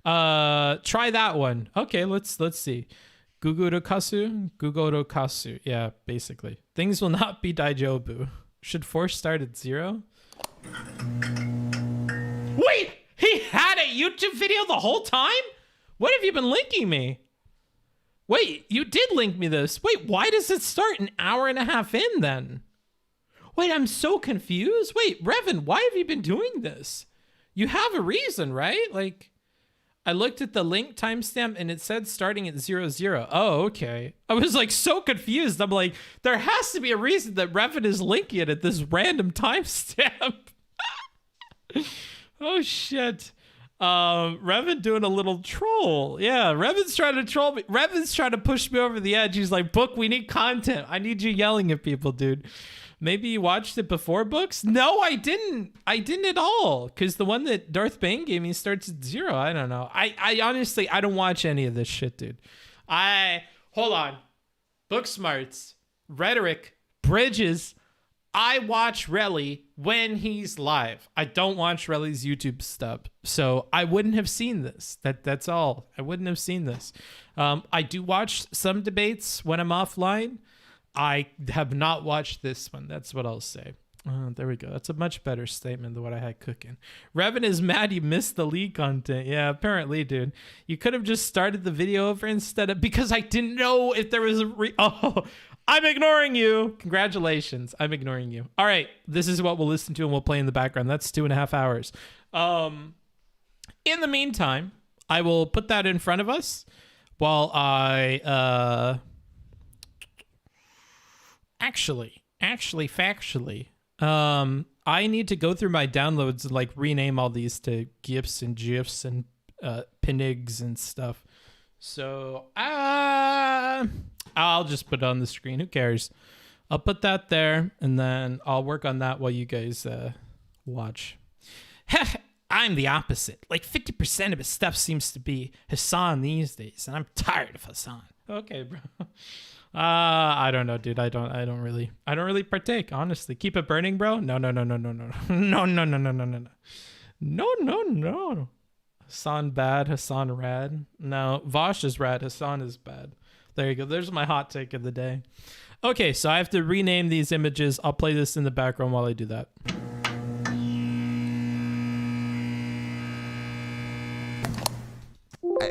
Try that one. Okay, let's see. Guguru kasu. Yeah, basically. Things will not be daijobu. Should force start at 0? Wait! He had a YouTube video the whole time? What have you been linking me? Wait, you did link me this. Wait, why does it start an hour and a half in then? Wait, I'm so confused. Wait, Revan, why have you been doing this? You have a reason, right? Like, I looked at the link timestamp and it said starting at 00. Oh, okay. I was like so confused. I'm like, there has to be a reason that Revan is linking it at this random timestamp. Oh, shit. Revan doing a little troll. Yeah, Revan's trying to troll me. Revan's trying to push me over the edge. He's like, Book, we need content. I need you yelling at people, dude. Maybe you watched it before, Books? No, I didn't. I didn't at all. Because the one that Darth Bane gave me starts at 0. I don't know. I honestly, I don't watch any of this shit, dude. Hold on. Booksmarts, Rhetoric, Bridges. I watch Relly when he's live. I don't watch Relly's YouTube stuff. So I wouldn't have seen this. That's all. I wouldn't have seen this. I do watch some debates when I'm offline. I have not watched this one. That's what I'll say. There we go. That's a much better statement than what I had cooking. Revan is mad you missed the lead content. Yeah, apparently, dude. You could have just started the video over instead of... Because I didn't know if there was a... Oh, I'm ignoring you. Congratulations. I'm ignoring you. All right. This is what we'll listen to and we'll play in the background. That's 2.5 hours. In the meantime, I will put that in front of us while I... Actually, factually, I need to go through my downloads and like rename all these to GIFs and GIFs and pinigs and stuff. So I'll just put it on the screen. Who cares? I'll put that there and then I'll work on that while you guys watch. I'm the opposite. Like 50% of his stuff seems to be Hassan these days, and I'm tired of Hassan. Okay, bro. I don't know, dude. I don't really partake, honestly. Keep it burning, bro. No. Hassan bad, Hassan rad. No, Vosh is rad, Hassan is bad. There you go. There's my hot take of the day. Okay, so I have to rename these images. I'll play this in the background while I do that.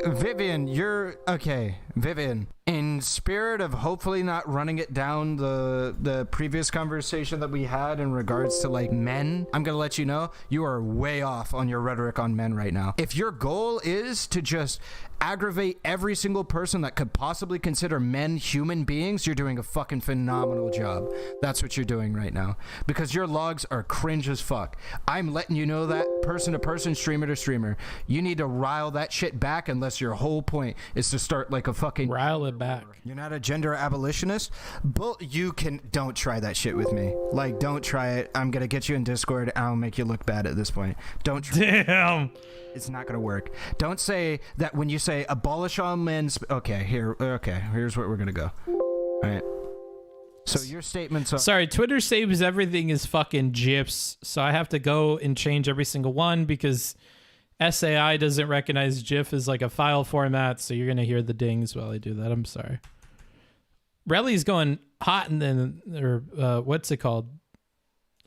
Vivian, you're okay. Vivian, in spirit of hopefully not running it down the previous conversation that we had in regards to like men, I'm gonna let you know you are way off on your rhetoric on men right now. If your goal is to just aggravate every single person that could possibly consider men human beings, you're doing a fucking phenomenal job. That's what you're doing right now, because your logs are cringe as fuck. I'm letting you know that, person to person, streamer to streamer. You need to rile that shit back, unless your whole point is to start like a fucking rile it back. You're not a gender abolitionist, but you can. Don't try that shit with me. Like, don't try it. I'm gonna get you in Discord. I'll make you look bad at this point. Don't try. Damn. It's not gonna work. Don't say that when you say abolish all men. Okay, here's where we're gonna go. All right. So your statements are... Sorry, Twitter saves everything is fucking GIFs, so I have to go and change every single one because SAI doesn't recognize GIF as like a file format, so you're gonna hear the dings while I do that. I'm sorry. Relly's going hot in the, or what's it called?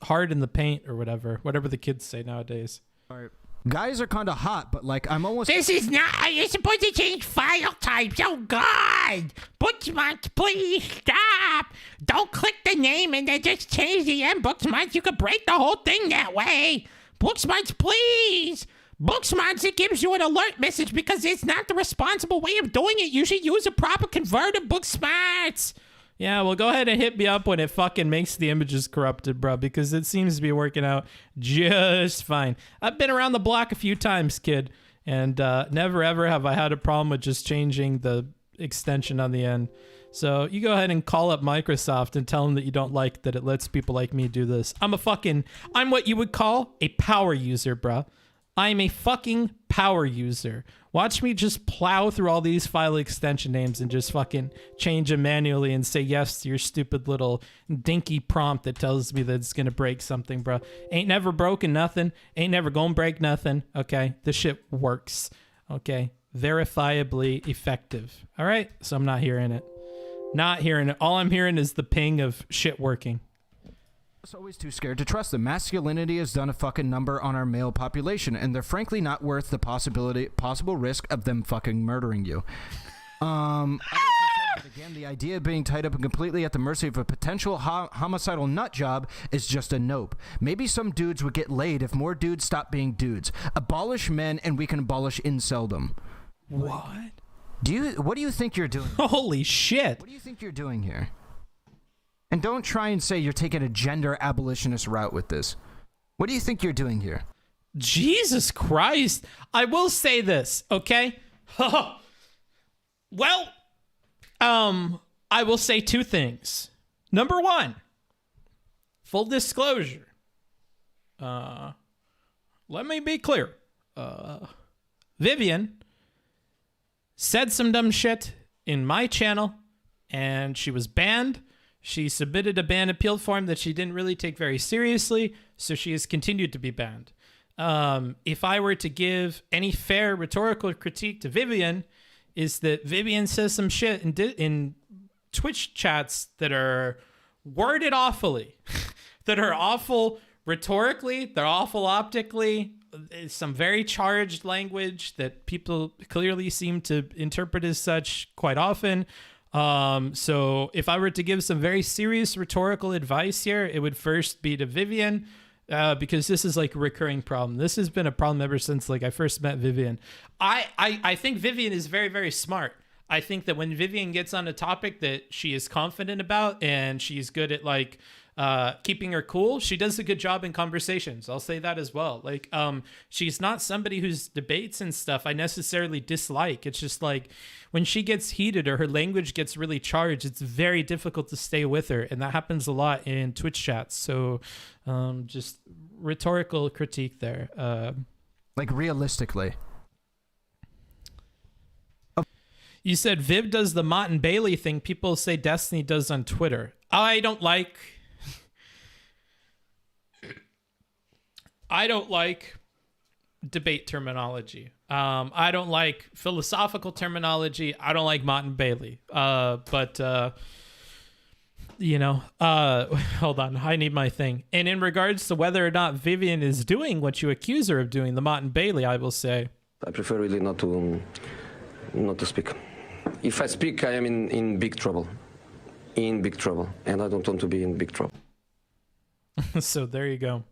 Hard in the paint or whatever the kids say nowadays. All right. Guys are kind of hot, but like I'm almost... This is not... You're supposed to change file types. Oh, God. Booksmarts, please stop. Don't click the name and then just change the end. Booksmarts, you could break the whole thing that way. Booksmarts, please. Booksmarts, it gives you an alert message because it's not the responsible way of doing it. You should use a proper converter, Booksmarts. Yeah, well, go ahead and hit me up when it fucking makes the images corrupted, bro, because it seems to be working out just fine. I've been around the block a few times, kid, and never ever have I had a problem with just changing the extension on the end. So you go ahead and call up Microsoft and tell them that you don't like that it lets people like me do this. I'm what you would call a power user, bro. I'm a fucking power user. Watch me just plow through all these file extension names and just fucking change them manually and say yes to your stupid little dinky prompt that tells me that it's gonna break something, bro. Ain't never broken nothing. Ain't never gonna break nothing. Okay, this shit works. Okay, verifiably effective. All right, so I'm not hearing it. Not hearing it. All I'm hearing is the ping of shit working. Always too scared to trust them. Masculinity has done a fucking number on our male population, and they're frankly not worth the possible risk of them fucking murdering you. I like to say, but again, the idea of being tied up and completely at the mercy of a potential homicidal nut job is just a nope. Maybe some dudes would get laid if more dudes stopped being dudes. Abolish men, and we can abolish inceldom. What? What do you think you're doing? Holy shit! What do you think you're doing here? And don't try and say you're taking a gender abolitionist route with this. What do you think you're doing here? Jesus Christ. I will say this, okay? Well, I will say two things. Number one, full disclosure. Let me be clear. Vivian said some dumb shit in my channel, and she was banned. She submitted a ban appeal form that she didn't really take very seriously, so she has continued to be banned. If I were to give any fair rhetorical critique to Vivian, is that Vivian says some shit in Twitch chats that are worded awfully, that are awful rhetorically, they're awful optically, some very charged language that people clearly seem to interpret as such quite often. So if I were to give some very serious rhetorical advice here, it would first be to Vivian, because this is like a recurring problem. This has been a problem ever since like I first met Vivian. I think Vivian is very, very smart. I think that when Vivian gets on a topic that she is confident about and she's good at like keeping her cool, she does a good job in conversations. I'll say that as well. Like she's not somebody whose debates and stuff I necessarily dislike. It's just like when she gets heated or her language gets really charged, it's very difficult to stay with her, and that happens a lot in Twitch chats. So just rhetorical critique there. Like realistically. You said Viv does the Mott and Bailey thing people say Destiny does on Twitter. I don't like debate terminology. I don't like philosophical terminology. I don't like Mott and Bailey. Hold on. I need my thing. And in regards to whether or not Vivian is doing what you accuse her of doing, the Mott and Bailey, I will say, I prefer really not to speak. If I speak, I am in big trouble. In big trouble. And I don't want to be in big trouble. So there you go.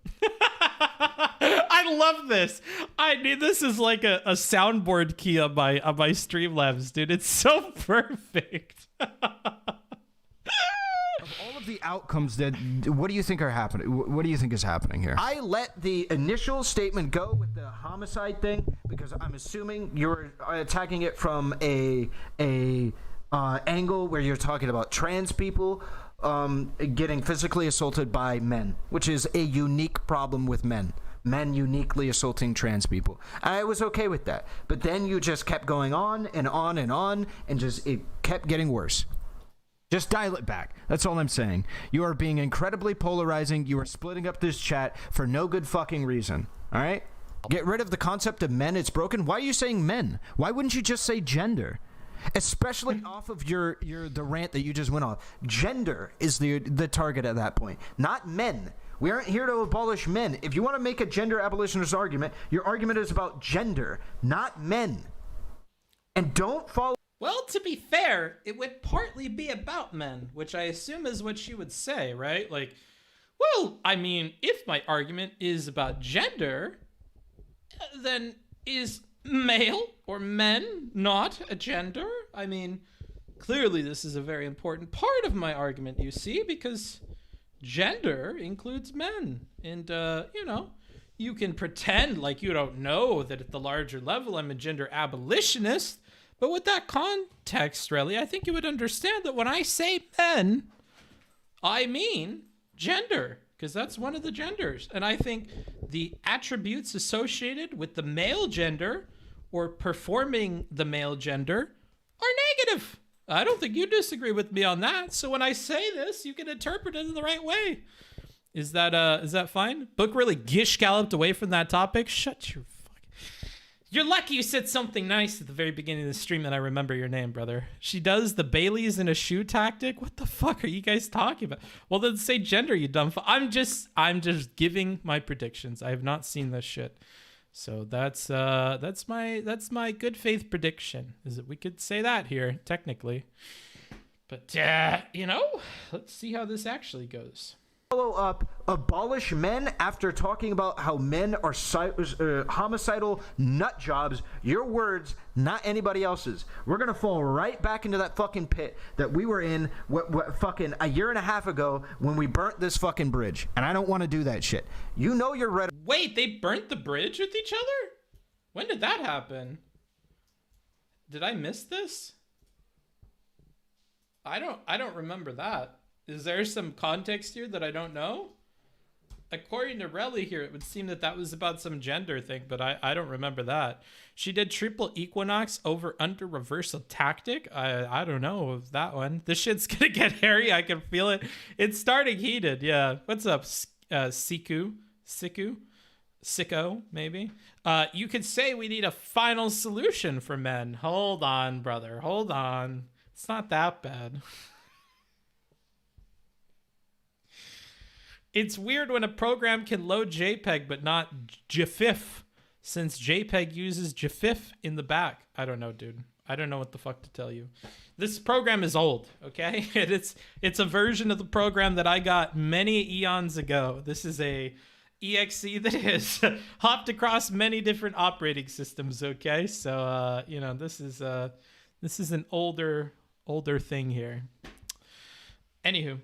I love this. This is like a soundboard key on my Streamlabs, dude. It's so perfect. Of all of the outcomes, that what do you think are happening? What do you think is happening here? I let the initial statement go with the homicide thing because I'm assuming you're attacking it from a angle where you're talking about trans people getting physically assaulted by men, which is a unique problem with men uniquely assaulting trans people. I was okay with that, but then you just kept going on and on and on, and just it kept getting worse. Just dial it back. That's all I'm saying. You are being incredibly polarizing. You are splitting up this chat for no good fucking reason. All right? Get rid of the concept of men. It's broken. Why are you saying men? Why wouldn't you just say gender? Especially off of the rant that you just went off. Gender is the target at that point, not men. We aren't here to abolish men. If you want to make a gender abolitionist argument, your argument is about gender, not men. And don't follow. Well, to be fair, it would partly be about men, which I assume is what she would say, right? Like, well, I mean, if my argument is about gender, then is male or men not a gender? I mean, clearly this is a very important part of my argument, you see, because gender includes men. And, you can pretend like you don't know that at the larger level I'm a gender abolitionist. But with that context, really, I think you would understand that when I say men, I mean gender, because that's one of the genders. And I think the attributes associated with the male gender or performing the male gender are negative. I don't think you disagree with me on that. So when I say this, you can interpret it in the right way. Is that fine? Book really gish galloped away from that topic. Shut your You're lucky you said something nice at the very beginning of the stream that I remember your name, brother. She does the Baileys in a shoe tactic. What the fuck are you guys talking about? Well, then say gender, you dumb fuck. I'm just giving my predictions. I have not seen this shit. So that's my good faith prediction. Is that we could say that here technically. But let's see how this actually goes. Follow up, abolish men after talking about how men are homicidal nut jobs. Your words, not anybody else's. We're gonna fall right back into that fucking pit that we were in what fucking a year and a half ago when we burnt this fucking bridge. And I don't want to do that shit. You know you're ready. Wait, they burnt the bridge with each other? When did that happen? Did I miss this? I don't remember that. Is there some context here that I don't know? According to Relly here, it would seem that was about some gender thing, but I don't remember that. She did triple equinox over under reversal tactic. I don't know of that one. This shit's gonna get hairy. I can feel it. It's starting heated. Yeah. What's up, Sicko, maybe? You could say we need a final solution for men. Hold on, brother. Hold on. It's not that bad. It's weird when a program can load JPEG but not GIF, since JPEG uses GIF in the back. I don't know, dude. I don't know what the fuck to tell you. This program is old, okay? It's a version of the program that I got many eons ago. This is a exe that has hopped across many different operating systems, okay? So, this is an older thing here. Anywho.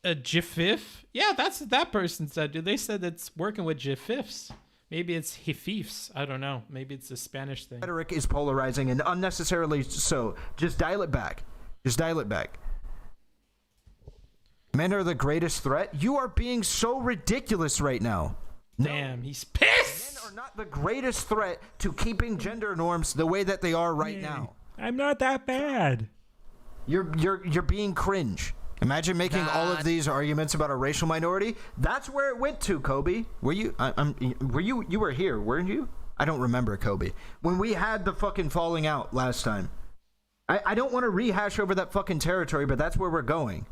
A GIF? Yeah, that's what that person said, dude. They said it's working with GIFs. Maybe it's hififs. I don't know. Maybe it's a Spanish thing. Rhetoric is polarizing and unnecessarily so. Just dial it back. Just dial it back. Men are the greatest threat? You are being so ridiculous right now. Damn, he's pissed! Men are not the greatest threat to keeping gender norms the way that they are right now. I'm not that bad. You're being cringe. Imagine making all of these arguments about a racial minority. That's where it went to, Kobe. Were you? You were here, weren't you? I don't remember, Kobe. When we had the fucking falling out last time. I don't want to rehash over that fucking territory, but that's where we're going.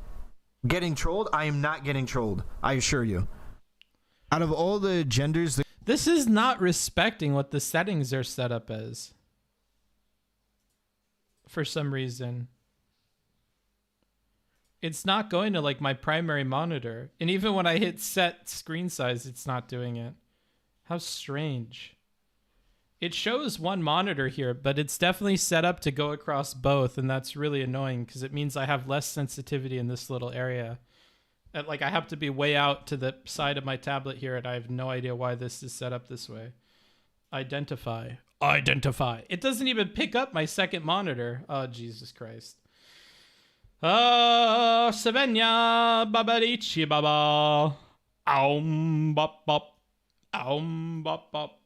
Getting trolled? I am not getting trolled. I assure you. Out of all the genders... This is not respecting what the settings are set up as. For some reason. It's not going to like my primary monitor. And even when I hit set screen size, it's not doing it. How strange. It shows one monitor here, but it's definitely set up to go across both, and that's really annoying because it means I have less sensitivity in this little area. Like, I have to be way out to the side of my tablet here, and I have no idea why this is set up this way. Identify. It doesn't even pick up my second monitor. Oh, Jesus Christ. Oh, Savenya, Babarichi Baba. Aum, bop, bop. Aum, bop, bop.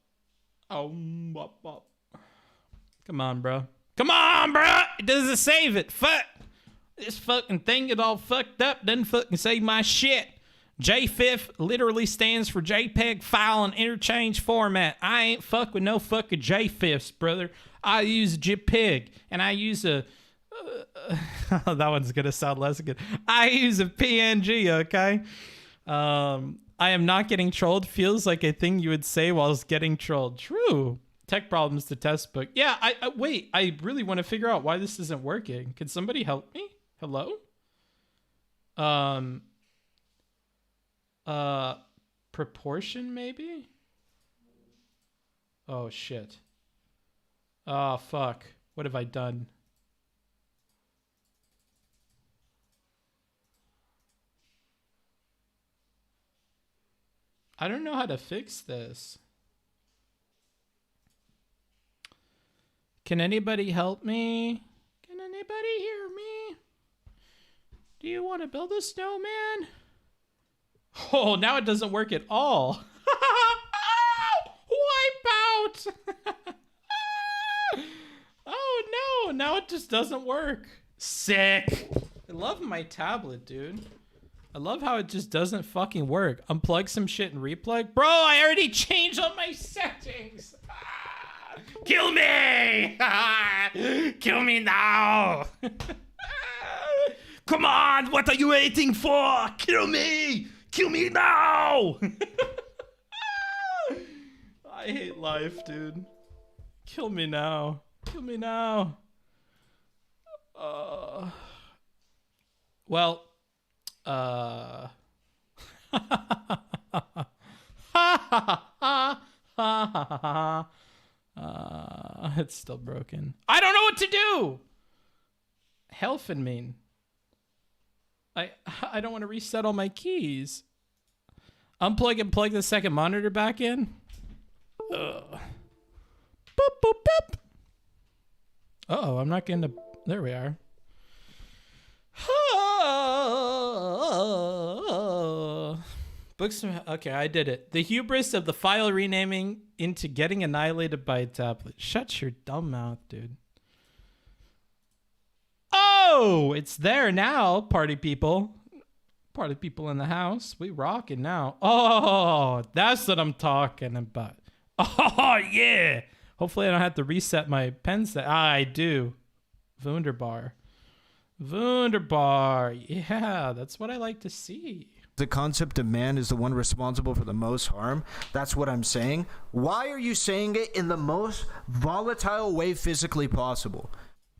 Come on, bro. Come on, bro. It doesn't save it. Fuck. This fucking thing is all fucked up. Doesn't fucking save my shit. JFIF literally stands for JPEG File and Interchange Format. I ain't fuck with no fucking JFIFs, brother. I use JPEG, and I use a... that one's gonna sound less good. I use a PNG, okay? I am not getting trolled feels like a thing you would say whilst getting trolled. True. Tech problems to test book. Yeah, wait, I really want to figure out why this isn't working. Can somebody help me? Hello? Proportion maybe? Oh shit. Oh fuck. What have I done? I don't know how to fix this. Can anybody help me? Can anybody hear me? Do you want to build a snowman? Oh, now it doesn't work at all. Wipe out. Oh no, now it just doesn't work. Sick. I love my tablet, dude. I love how it just doesn't fucking work. Unplug some shit and replug. Bro, I already changed all my settings. Kill me! Kill me now! Come on, what are you waiting for? Kill me! Kill me now! I hate life, dude. Kill me now. Kill me now. Well... it's still broken. I don't know what to do. Helfen I don't want to reset all my keys. Unplug and plug the second monitor back in. Boop boop boop. Uh-oh, I'm not getting to... There we are. Books. Okay, I did it. The hubris of the file renaming into getting annihilated by a tablet. Shut your dumb mouth, dude. Oh, it's there now, party people. Party people in the house. We rocking now. Oh, that's what I'm talking about. Oh, yeah. Hopefully I don't have to reset my pen set. I do. Wunderbar. Wunderbar. Yeah, that's what I like to see. The concept of man is the one responsible for the most harm. That's what I'm saying. Why are you saying it in the most volatile way physically possible?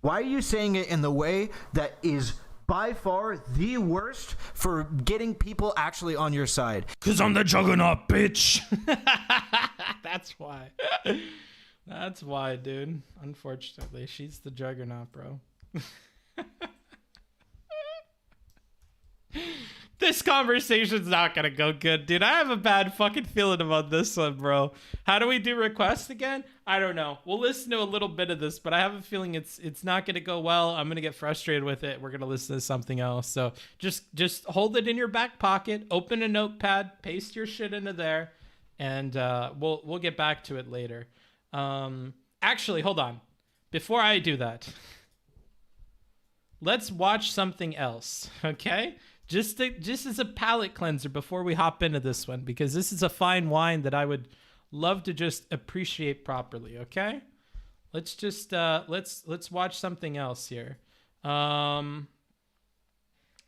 Why are you saying it in the way that is by far the worst for getting people actually on your side? 'Cause I'm the juggernaut, bitch. That's why. That's why, dude. Unfortunately, she's the juggernaut, bro. This conversation's not gonna go good, dude. I have a bad fucking feeling about this one, bro. How do we do requests again? I don't know. We'll listen to a little bit of this, but I have a feeling it's not gonna go well. I'm gonna get frustrated with it. We're gonna listen to something else. So just hold it in your back pocket, open a notepad, paste your shit into there, and we'll get back to it later. Actually, hold on. Before I do that, let's watch something else, okay? Just as a palate cleanser before we hop into this one, because this is a fine wine that I would love to just appreciate properly. Okay, let's just let's watch something else here.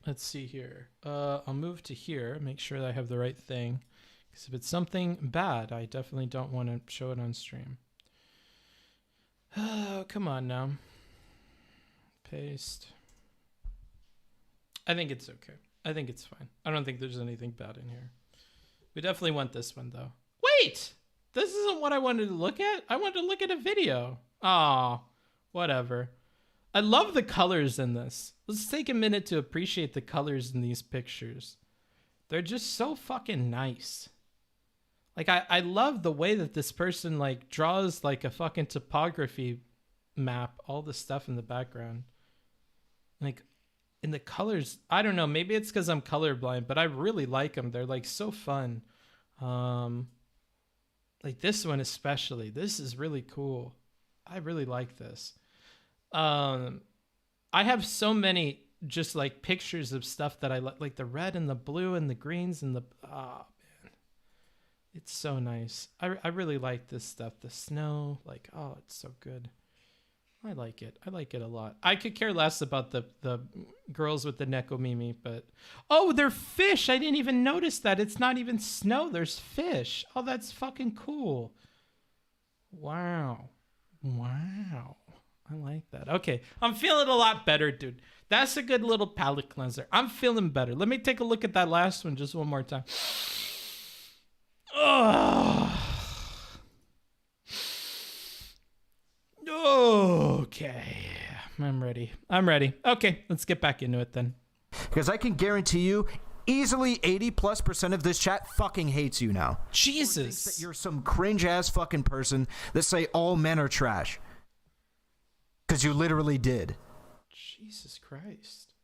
Let's see here. I'll move to here. Make sure that I have the right thing, because if it's something bad, I definitely don't want to show it on stream. Oh, come on now. Paste. I think it's okay. I think it's fine. I don't think there's anything bad in here. We definitely want this one, though. Wait! This isn't what I wanted to look at. I wanted to look at a video. Aw, whatever. I love the colors in this. Let's take a minute to appreciate the colors in these pictures. They're just so fucking nice. Like, I love the way that this person, like, draws, like, a fucking topography map. All the stuff in the background. Like, in the colors, I don't know. Maybe it's because I'm colorblind, but I really like them. They're, like, so fun. Like, this one especially. This is really cool. I really like this. I have so many just, like, pictures of stuff that I like the red and the blue and the greens and the... man. It's so nice. I really like this stuff. The snow, like, oh, it's so good. I like it. I like it a lot. I could care less about the girls with the Nekomimi, but... Oh, they're fish! I didn't even notice that. It's not even snow. There's fish. Oh, that's fucking cool. Wow. Wow. I like that. Okay, I'm feeling a lot better, dude. That's a good little palate cleanser. I'm feeling better. Let me take a look at that last one just one more time. Oh. Okay. I'm ready. Okay, let's get back into it then. Because I can guarantee you, easily 80+% of this chat fucking hates you now. Jesus. That you're some cringe-ass fucking person that say all men are trash. Because you literally did. Jesus Christ.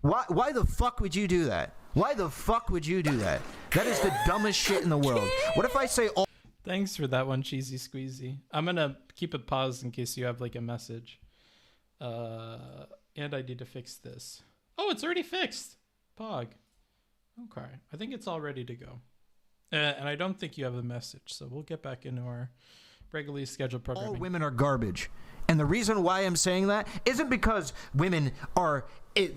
Why the fuck would you do that? Why the fuck would you do that? That is the dumbest shit in the world. What if I say all... Thanks for that one, Cheesy Squeezy. I'm going to keep it paused in case you have, like, a message. And I need to fix this. Oh, it's already fixed. Pog. Okay. I think it's all ready to go. And I don't think you have a message, so we'll get back into our regularly scheduled programming. All women are garbage. And the reason why I'm saying that isn't because women are...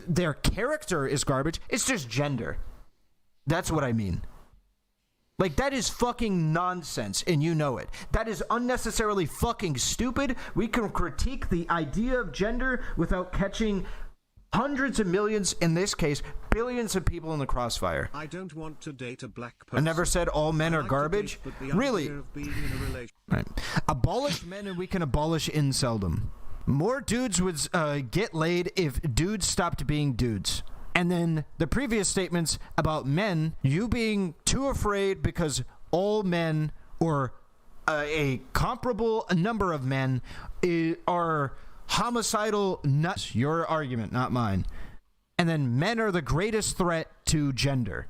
their character is garbage. It's just gender. That's what I mean. Like, that is fucking nonsense, and you know it. That is unnecessarily fucking stupid. We can critique the idea of gender without catching hundreds of millions, in this case, billions of people in the crossfire. I don't want to date a black person. I never said all men are garbage. Really? Right. Abolish men and we can abolish inceldom. More dudes would get laid if dudes stopped being dudes. And then the previous statements about men, you being too afraid because all men, or a comparable number of men, are homicidal nuts. Your argument, not mine. And then men are the greatest threat to gender.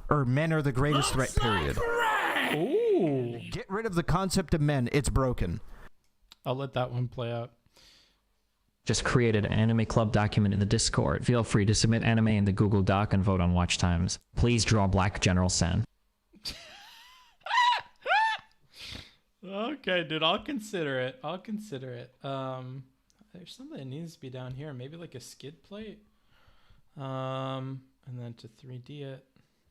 Or men are the greatest threat, period. Ooh. Get rid of the concept of men. It's broken. I'll let that one play out. Just created an anime club document in the Discord. Feel free to submit anime in the Google Doc and vote on watch times. Please draw Black General Sen. Okay, dude, I'll consider it. There's something that needs to be down here. Maybe like a skid plate. And then to 3D it.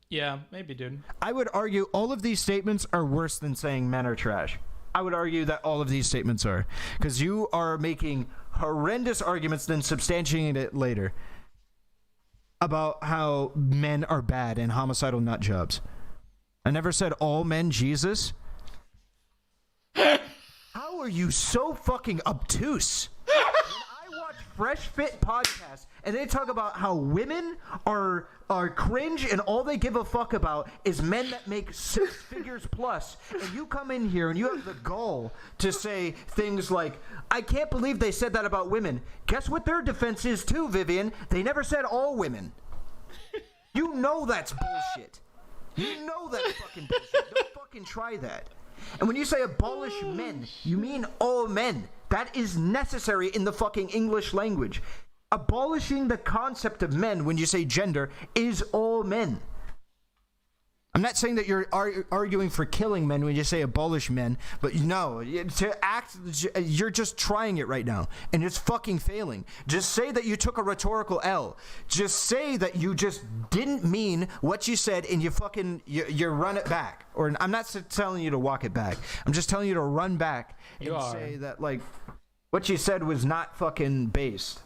Yeah, maybe, dude. I would argue all of these statements are worse than saying men are trash. I would argue that all of these statements are. Because you are making horrendous arguments, then substantiating it later about how men are bad and homicidal nut jobs. I never said all men Jesus. How are you so fucking obtuse? When I watch Fresh Fit podcasts and they talk about how women are cringe and all they give a fuck about is men that make 6 figures plus, and you come in here and you have the gall to say things like, I can't believe they said that about women. Guess what their defense is too, Vivian? They never said all women. You know that's bullshit. You know that's fucking bullshit. Don't fucking try that. And when you say abolish men, you mean all men. That is necessary in the fucking English language. Abolishing the concept of men when you say gender is all men. I'm not saying that you're arguing for killing men when you say abolish men, but no, you're just trying it right now, and it's fucking failing. Just say that you took a rhetorical L. Just say that you just didn't mean what you said, and you run it back. Or I'm not telling you to walk it back. I'm just telling you to run back and say that, like, what you said was not fucking based.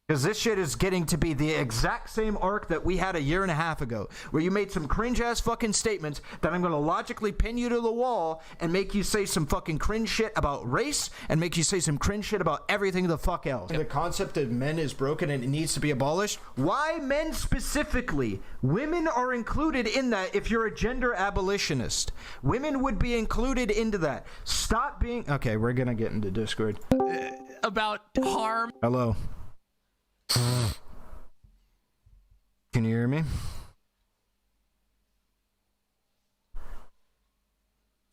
Because this shit is getting to be the exact same arc that we had a year and a half ago, where you made some cringe-ass fucking statements that I'm going to logically pin you to the wall and make you say some fucking cringe shit about race and make you say some cringe shit about everything the fuck else. The concept of men is broken and it needs to be abolished. Why men specifically? Women are included in that if you're a gender abolitionist. Women would be included into that. Stop being... Okay, we're going to get into Discord. About harm. Hello. Can you hear me?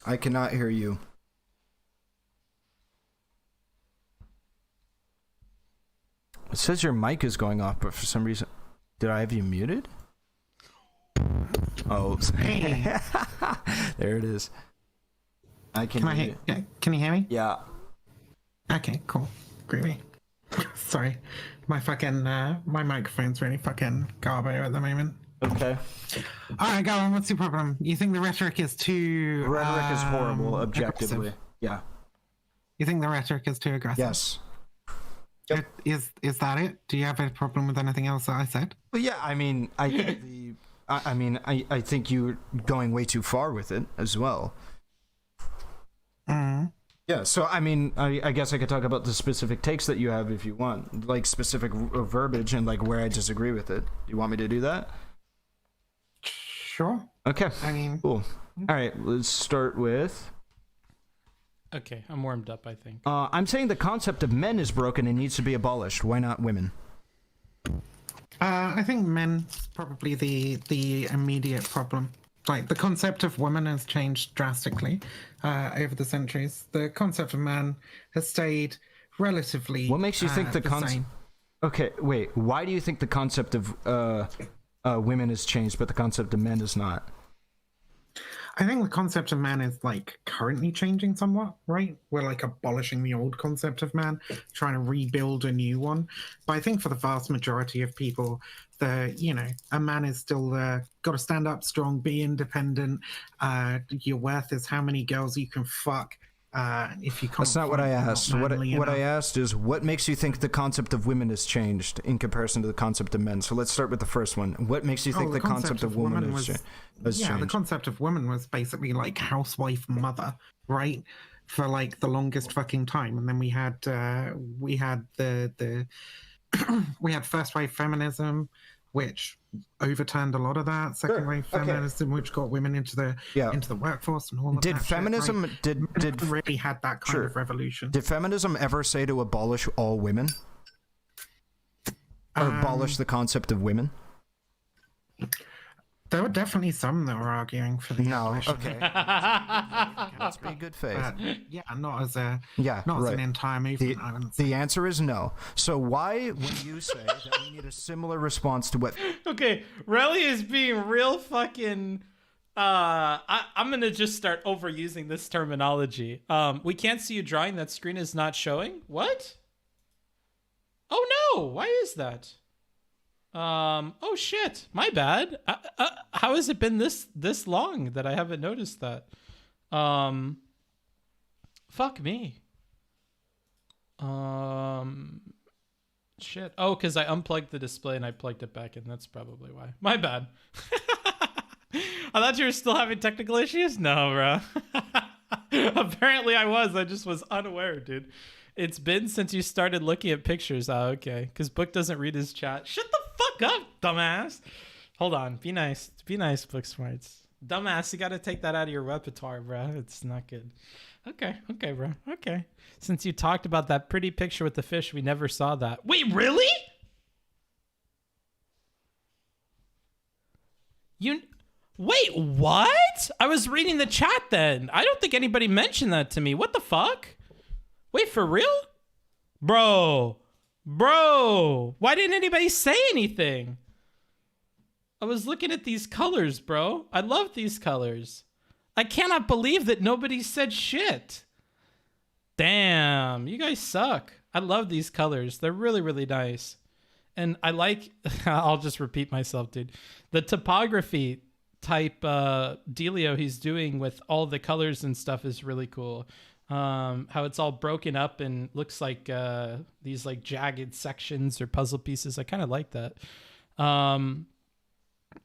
I cannot hear you. It says your mic is going off, but for some reason... Did I have you muted? Oh. There it is. Can you hear me? Yeah. Okay, cool. Groovy. Sorry. My fucking, my microphone's really fucking garbo at the moment. Okay. Alright, go on. What's your problem? You think the rhetoric is too... Rhetoric is horrible, objectively. Aggressive. Yeah. You think the rhetoric is too aggressive? Yes. Is that it? Do you have a problem with anything else that I said? Well, yeah, I mean, I think you're going way too far with it as well. Mm-hmm. Yeah, so I mean, I guess I could talk about the specific takes that you have if you want, like specific verbiage and like where I disagree with it. You want me to do that? Sure. Okay. I mean, cool. All right, let's start with... Okay, I'm warmed up, I think. I'm saying the concept of men is broken and needs to be abolished. Why not women? I think men probably the immediate problem. Like, the concept of women has changed drastically over the centuries. The concept of man has stayed relatively... What makes you think the concept... same. Okay, wait. Why do you think the concept of women has changed, but the concept of men is not? I think the concept of man is, like, currently changing somewhat, right? We're, like, abolishing the old concept of man, trying to rebuild a new one. But I think for the vast majority of people, a man is still got to stand up strong, be independent. Your worth is how many girls you can fuck. If you can't. That's not what I asked. What I asked is, what makes you think the concept of women has changed in comparison to the concept of men? So let's start with the first one. What makes you think the concept of woman has changed? The concept of woman was basically like housewife, mother, right? For like the longest fucking time, and then we had the we had first wave feminism, which overturned a lot of that. Second wave feminism, which got women into the workforce and all of that. Did feminism shit, right? did really had that kind of revolution? Did feminism ever say to abolish all women, or abolish the concept of women? There were definitely some that were arguing for the abolition. Okay. Let's be good faith. Not as an entire movement. I wouldn't say. The answer is no. So why would you say that we need a similar response to what... Okay, Relly is being real fucking... I'm gonna just start overusing this terminology. We can't see you drawing. That screen is not showing. What? Oh no! Why is that? Oh shit, my bad. How has it been this long that I haven't noticed that? Fuck me. Shit. Oh, because I unplugged the display and I plugged it back in. That's probably why. My bad. I thought you were still having technical issues? No, bro. Apparently I was. I just was unaware, dude. It's been since you started looking at pictures. Oh, okay. Because Book doesn't read his chat. Shut the fuck up, dumbass. Hold on. Be nice. Be nice, Booksmarts. Dumbass, you gotta take that out of your repertoire, bro. It's not good. Okay, bro. Okay. Since you talked about that pretty picture with the fish, we never saw that. Wait, really? Wait, what? I was reading the chat then. I don't think anybody mentioned that to me. What the fuck? Wait, for real? Bro, why didn't anybody say anything? I was looking at these colors, bro. I love these colors. I cannot believe that nobody said shit. Damn, you guys suck. I love these colors. They're really, really nice. And I like, I'll just repeat myself, dude. The typography type dealio he's doing with all the colors and stuff is really cool. How it's all broken up and looks like these like jagged sections or puzzle pieces. I kind of like that. And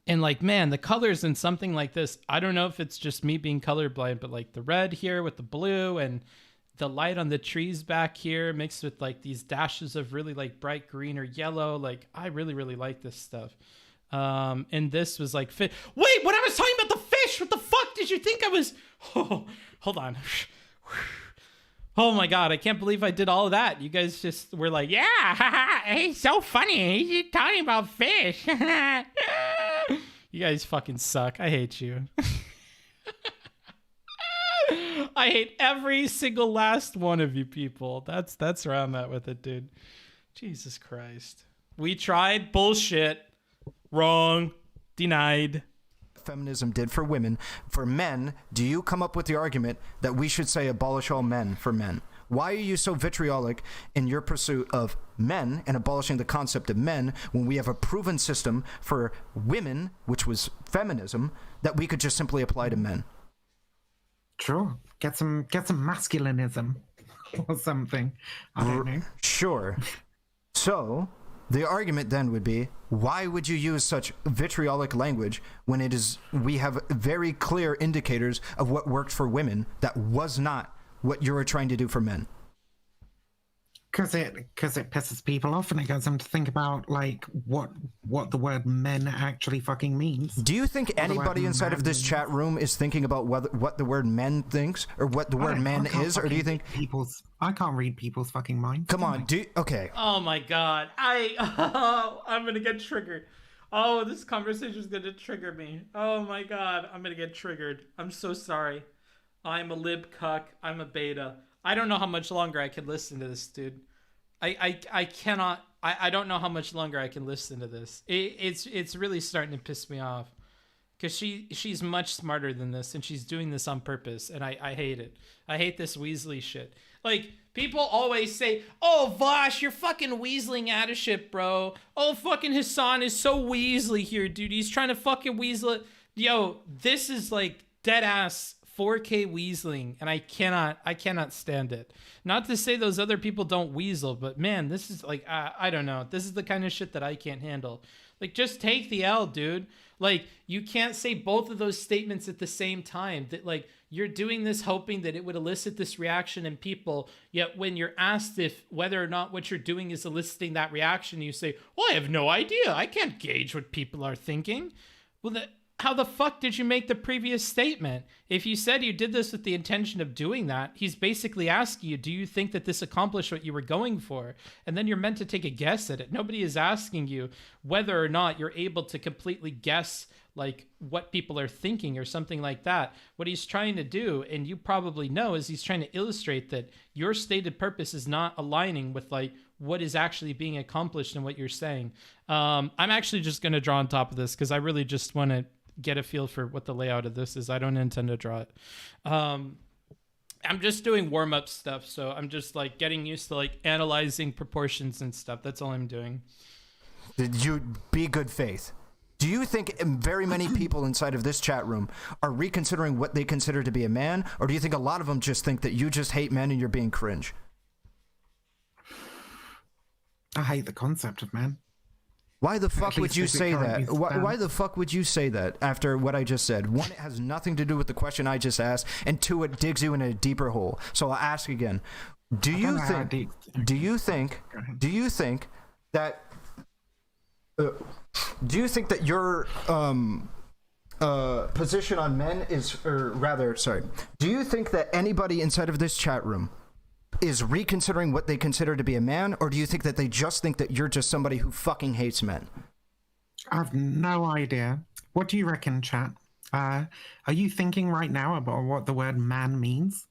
like, man, the colors in something like this, I don't know if it's just me being colorblind, but like the red here with the blue and the light on the trees back here mixed with like these dashes of really like bright green or yellow. Like, I really, really like this stuff. And this was like, wait, when I was talking about the fish, what the fuck did you think I was? Oh, hold on. Oh my God, I can't believe I did all of that. You guys just were like, yeah, he's so funny. He's talking about fish. You guys fucking suck. I hate you. I hate every single last one of you people. That's where I'm at with it, dude. Jesus Christ. We tried. Bullshit. Wrong. Denied. Feminism did for women. For men, do you come up with the argument that we should say abolish all men for men? Why are you so vitriolic in your pursuit of men and abolishing the concept of men when we have a proven system for women, which was feminism, that we could just simply apply to men? Sure. Get some masculinism or something. I don't know. Sure. So the argument then would be, why would you use such vitriolic language when we have very clear indicators of what worked for women that was not what you were trying to do for men? Because it pisses people off and it gets them to think about like what the word men actually fucking means. Do you think anybody inside of this chat room is thinking about what the word men thinks or what the word man is, or do you think I can't read people's fucking minds? Come on, okay. Oh my God, I'm gonna get triggered. Oh, this conversation is gonna trigger me. Oh my God, I'm gonna get triggered. I'm so sorry. I'm a lib cuck. I'm a beta. I don't know how much longer I can listen to this, dude. I cannot. I don't know how much longer I can listen to this. It's really starting to piss me off because she's much smarter than this and she's doing this on purpose, and I hate it. I hate this Weasley shit. Like, people always say, oh, Vosh, you're fucking weaseling out of shit, bro. Oh, fucking Hassan is so Weasley here, dude. He's trying to fucking weasel it. Yo, this is like dead ass 4K weaseling, and I cannot stand it. Not to say those other people don't weasel, but man, this is like, I don't know. This is the kind of shit that I can't handle. Like, just take the L, dude. Like, you can't say both of those statements at the same time. That, like, you're doing this hoping that it would elicit this reaction in people, yet when you're asked if whether or not what you're doing is eliciting that reaction, you say, well, I have no idea. I can't gauge what people are thinking. Well, how the fuck did you make the previous statement? If you said you did this with the intention of doing that, he's basically asking you, do you think that this accomplished what you were going for? And then you're meant to take a guess at it. Nobody is asking you whether or not you're able to completely guess like what people are thinking or something like that. What he's trying to do, and you probably know, is he's trying to illustrate that your stated purpose is not aligning with like what is actually being accomplished and what you're saying. I'm actually just going to draw on top of this because I really just want to get a feel for what the layout of this is. I don't intend to draw it. I'm just doing warm-up stuff, so I'm just like getting used to like analyzing proportions and stuff. That's all I'm doing. Did you be good faith? Do you think very many people inside of this chat room are reconsidering what they consider to be a man, or do you think a lot of them just think that you just hate men and you're being cringe? I hate the concept of man. Why the fuck would you say that? Why the fuck would you say that after what I just said? One, it has nothing to do with the question I just asked, and two, it digs you in a deeper hole. So I'll ask again. Do you think that your position on men is, or rather, sorry, do you think that anybody inside of this chat room is reconsidering what they consider to be a man, or do you think that they just think that you're just somebody who fucking hates men? I have no idea. What do you reckon, chat? Are you thinking right now about what the word man means?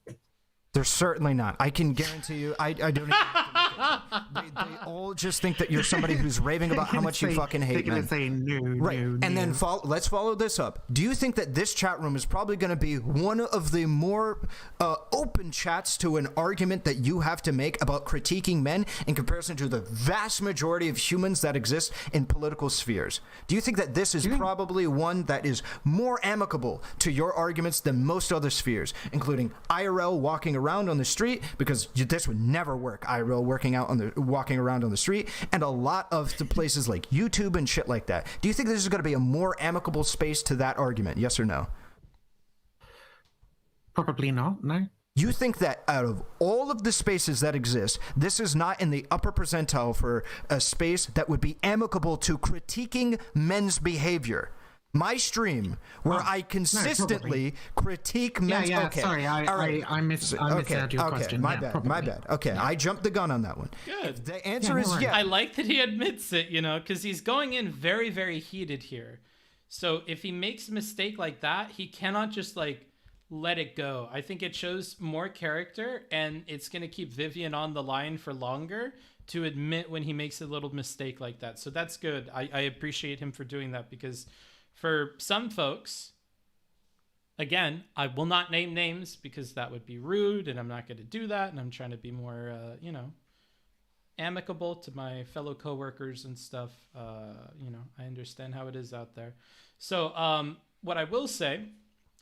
They're certainly not. I can guarantee you, I don't even have to make They all just think that you're somebody who's raving about how much you fucking hate men. Say no, Right, no, and no. then let's follow this up. Do you think that this chat room is probably going to be one of the more open chats to an argument that you have to make about critiquing men in comparison to the vast majority of humans that exist in political spheres? Do you think that this is probably one that is more amicable to your arguments than most other spheres, including IRL walking around on the street, because this would never work, IRL walking around on the street, and a lot of the places like YouTube and shit like that? Do you think this is going to be a more amicable space to that argument? Yes or no? Probably not, no. You think that out of all of the spaces that exist, this is not in the upper percentile for a space that would be amicable to critiquing men's behavior? My stream, where I consistently critique men's... Yeah, okay. sorry, I misheard your question. My bad. Okay, I jumped the gun on that one. Good. The answer is yes. I like that he admits it, because he's going in very, very heated here. So if he makes a mistake like that, he cannot just, let it go. I think it shows more character, and it's going to keep Vivian on the line for longer to admit when he makes a little mistake like that. So that's good. I appreciate him for doing that, because for some folks, again, I will not name names because that would be rude, and I'm not going to do that, and I'm trying to be more, amicable to my fellow coworkers and stuff. I understand how it is out there. So what I will say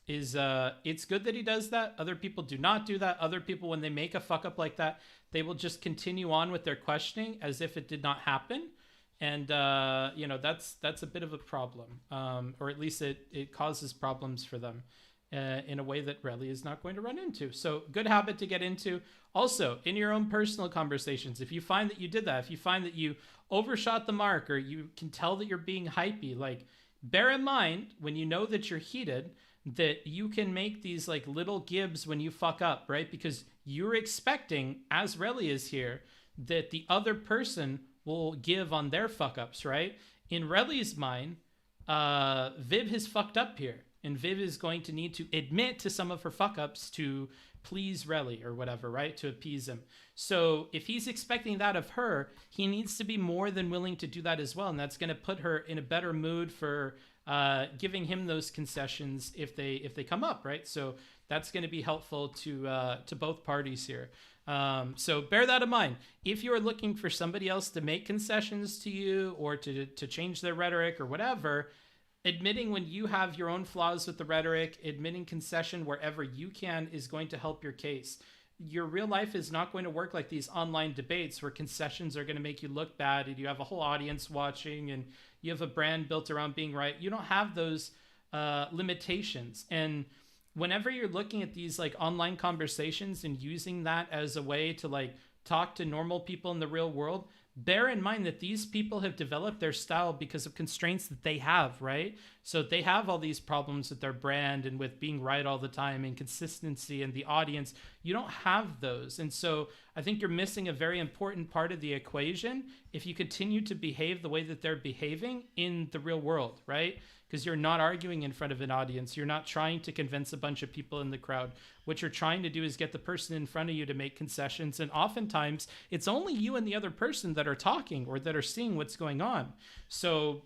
is it's good that he does that. Other people do not do that. Other people, when they make a fuck up like that, they will just continue on with their questioning as if it did not happen. And, that's a bit of a problem, or at least it causes problems for them in a way that Relly is not going to run into. So good habit to get into. Also, in your own personal conversations, if you find that you did that, if you find that you overshot the mark, or you can tell that you're being hypey, bear in mind when you know that you're heated, that you can make these little gibs when you fuck up, right? Because you're expecting, as Relly is here, that the other person will give on their fuck ups, right? In Relly's mind, Viv has fucked up here, and Viv is going to need to admit to some of her fuck ups to please Relly or whatever, right? To appease him. So if he's expecting that of her, he needs to be more than willing to do that as well, and that's going to put her in a better mood for giving him those concessions if they come up, right? So that's going to be helpful to both parties here. So bear that in mind. If you're looking for somebody else to make concessions to you, or to change their rhetoric or whatever, admitting when you have your own flaws with the rhetoric, admitting concession wherever you can is going to help your case. Your real life is not going to work like these online debates where concessions are going to make you look bad, and you have a whole audience watching, and you have a brand built around being right. You don't have those limitations. And whenever you're looking at these online conversations and using that as a way to talk to normal people in the real world, bear in mind that these people have developed their style because of constraints that they have, right? So they have all these problems with their brand and with being right all the time and consistency and the audience. You don't have those. And so I think you're missing a very important part of the equation if you continue to behave the way that they're behaving in the real world, right? Because you're not arguing in front of an audience. You're not trying to convince a bunch of people in the crowd. What you're trying to do is get the person in front of you to make concessions. And oftentimes it's only you and the other person that are talking or that are seeing what's going on. So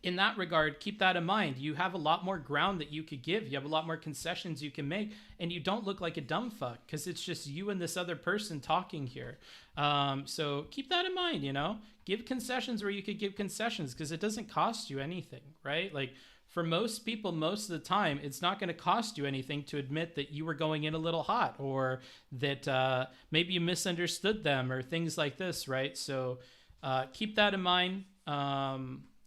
in that regard, keep that in mind. You have a lot more ground that you could give. You have a lot more concessions you can make, and you don't look like a dumb fuck because it's just you and this other person talking here. So keep that in mind, give concessions where you could give concessions because it doesn't cost you anything, right? For most people, most of the time, it's not going to cost you anything to admit that you were going in a little hot, or that maybe you misunderstood them, or things like this, right? So keep that in mind.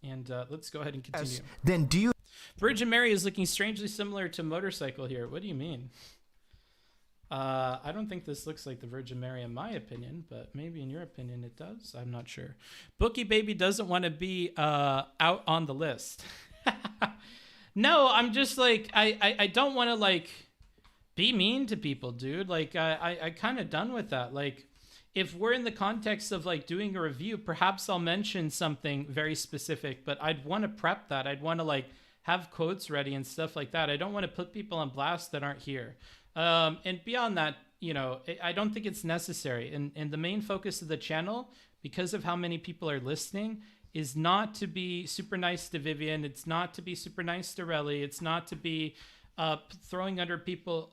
And let's go ahead and continue. Yes. Then do you... Virgin Mary is looking strangely similar to motorcycle here. What do you mean? I don't think this looks like the Virgin Mary in my opinion, but maybe in your opinion it does. I'm not sure. Bookie Baby doesn't want to be out on the list. No, I'm just I don't want to be mean to people, dude. I kind of done with that. If we're in the context of doing a review, perhaps I'll mention something very specific, but I'd want to prep that. I'd want to have quotes ready and stuff like that. I don't want to put people on blast that aren't here. And beyond that, I don't think it's necessary. And the main focus of the channel, because of how many people are listening, is not to be super nice to Vivian. It's not to be super nice to Relly. It's not to be throwing other people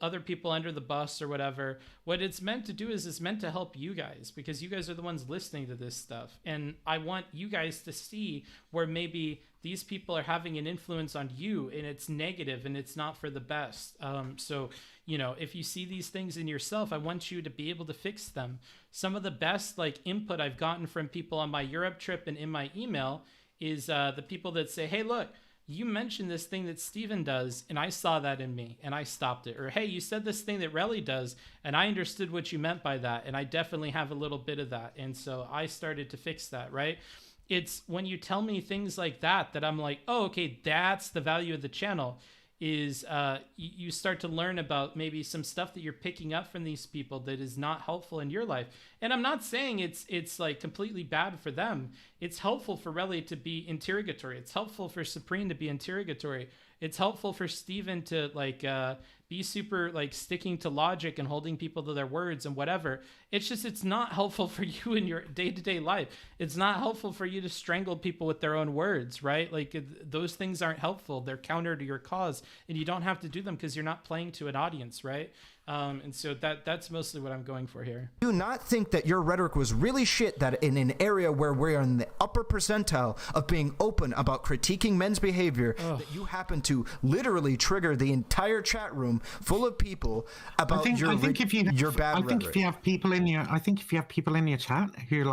under the bus or whatever. What it's meant to do is it's meant to help you guys, because you guys are the ones listening to this stuff. And I want you guys to see where maybe these people are having an influence on you and it's negative and it's not for the best. So, if you see these things in yourself, I want you to be able to fix them. Some of the best input I've gotten from people on my Europe trip and in my email is the people that say, hey, look, you mentioned this thing that Steven does, and I saw that in me, and I stopped it. Or, hey, you said this thing that Relly does, and I understood what you meant by that, and I definitely have a little bit of that. And so I started to fix that, right? It's when you tell me things like that I'm like, oh, okay, that's the value of the channel, is you start to learn about maybe some stuff that you're picking up from these people that is not helpful in your life. And I'm not saying it's completely bad for them. It's helpful for Relly to be interrogatory. It's helpful for Supreme to be interrogatory. It's helpful for Steven to be super sticking to logic and holding people to their words and whatever. It's just, it's not helpful for you in your day-to-day life. It's not helpful for you to strangle people with their own words, right? Those things aren't helpful. They're counter to your cause, and you don't have to do them because you're not playing to an audience, right? And so that's mostly what I'm going for here. Do not think that your rhetoric was really shit, that in an area where we're in the upper percentile of being open about critiquing men's behavior, that you happen to literally trigger the entire chat room full of people about your bad rhetoric. I think if you have people in your chat who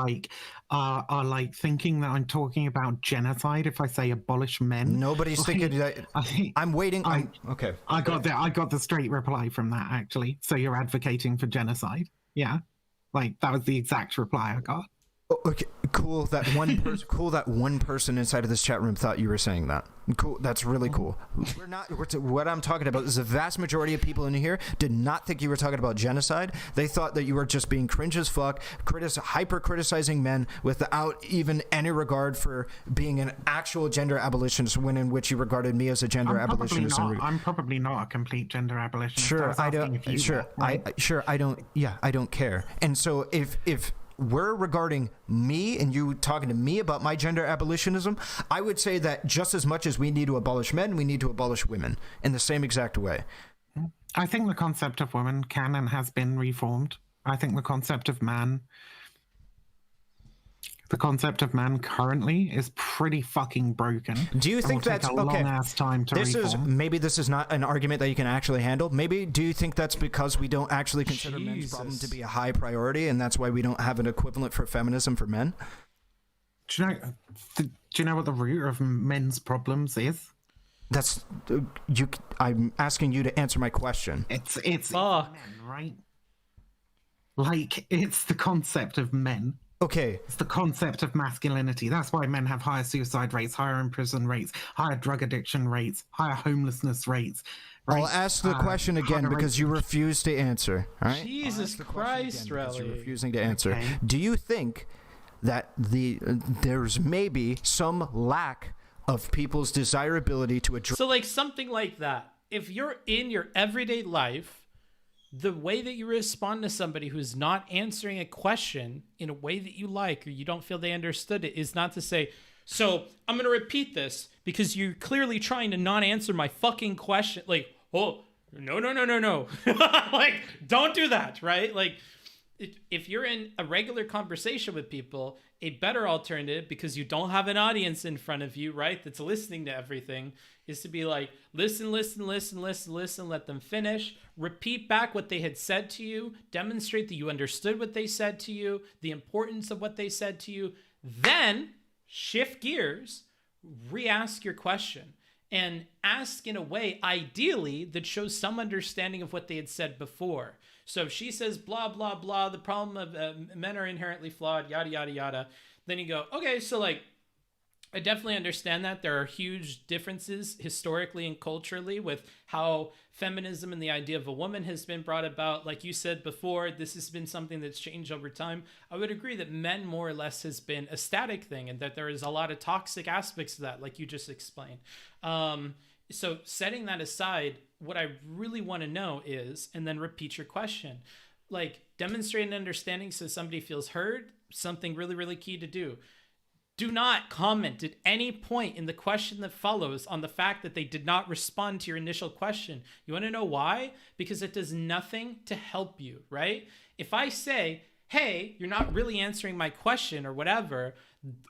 are thinking that I'm talking about genocide if I say abolish men. Nobody's thinking that. I'm waiting. Okay. I got the straight reply from that, actually. So you're advocating for genocide? Yeah. That was the exact reply I got. Okay, cool. That one person inside of this chat room thought you were saying that. Cool. That's really cool. What I'm talking about is the vast majority of people in here did not think you were talking about genocide. They thought that you were just being cringe as fuck, hyper criticizing men without even any regard for being an actual gender abolitionist, when in which you regarded me as a gender abolitionist. I'm probably not a complete gender abolitionist. Sure, I don't care. And so if we're regarding me and you talking to me about my gender abolitionism, I would say that just as much as we need to abolish men, we need to abolish women in the same exact way. I think the concept of woman can and has been reformed. I think the concept of man currently is pretty fucking broken. Do you think that's okay? Long ass time to reform. Maybe this is not an argument that you can actually handle. Maybe do you think that's because we don't actually consider men's problem to be a high priority, and that's why we don't have an equivalent for feminism for men? Do you know what the root of men's problems is? That's I'm asking you to answer my question. It's men, right? It's the concept of men. Okay. It's the concept of masculinity. That's why men have higher suicide rates, higher imprison rates, higher drug addiction rates, higher homelessness rates. Right? I'll ask the question again because you refuse to answer. All right? Jesus Christ, Relly. You're refusing to answer. Okay. Do you think that there's maybe some lack of people's desirability to address? So something like that. If you're in your everyday life, the way that you respond to somebody who's not answering a question in a way that you like, or you don't feel they understood it, is not to say, so I'm going to repeat this because you're clearly trying to not answer my fucking question. Oh, no. Don't do that, right? If you're in a regular conversation with people, a better alternative, because you don't have an audience in front of you, right, that's listening to everything, is to be listen, let them finish, repeat back what they had said to you, demonstrate that you understood what they said to you, the importance of what they said to you, then shift gears, re-ask your question, and ask in a way, ideally, that shows some understanding of what they had said before. So if she says, blah, blah, blah, the problem of men are inherently flawed, yada, yada, yada, then you go, okay, so I definitely understand that there are huge differences historically and culturally with how feminism and the idea of a woman has been brought about. Like you said before, this has been something that's changed over time. I would agree that men more or less has been a static thing, and that there is a lot of toxic aspects to that, like you just explained. So setting that aside, what I really want to know is, and then repeat your question, like demonstrate an understanding so somebody feels heard, something really, really key to do. Do not comment at any point in the question that follows on the fact that they did not respond to your initial question. You want to know why? Because it does nothing to help you, right? If I say, hey, you're not really answering my question or whatever,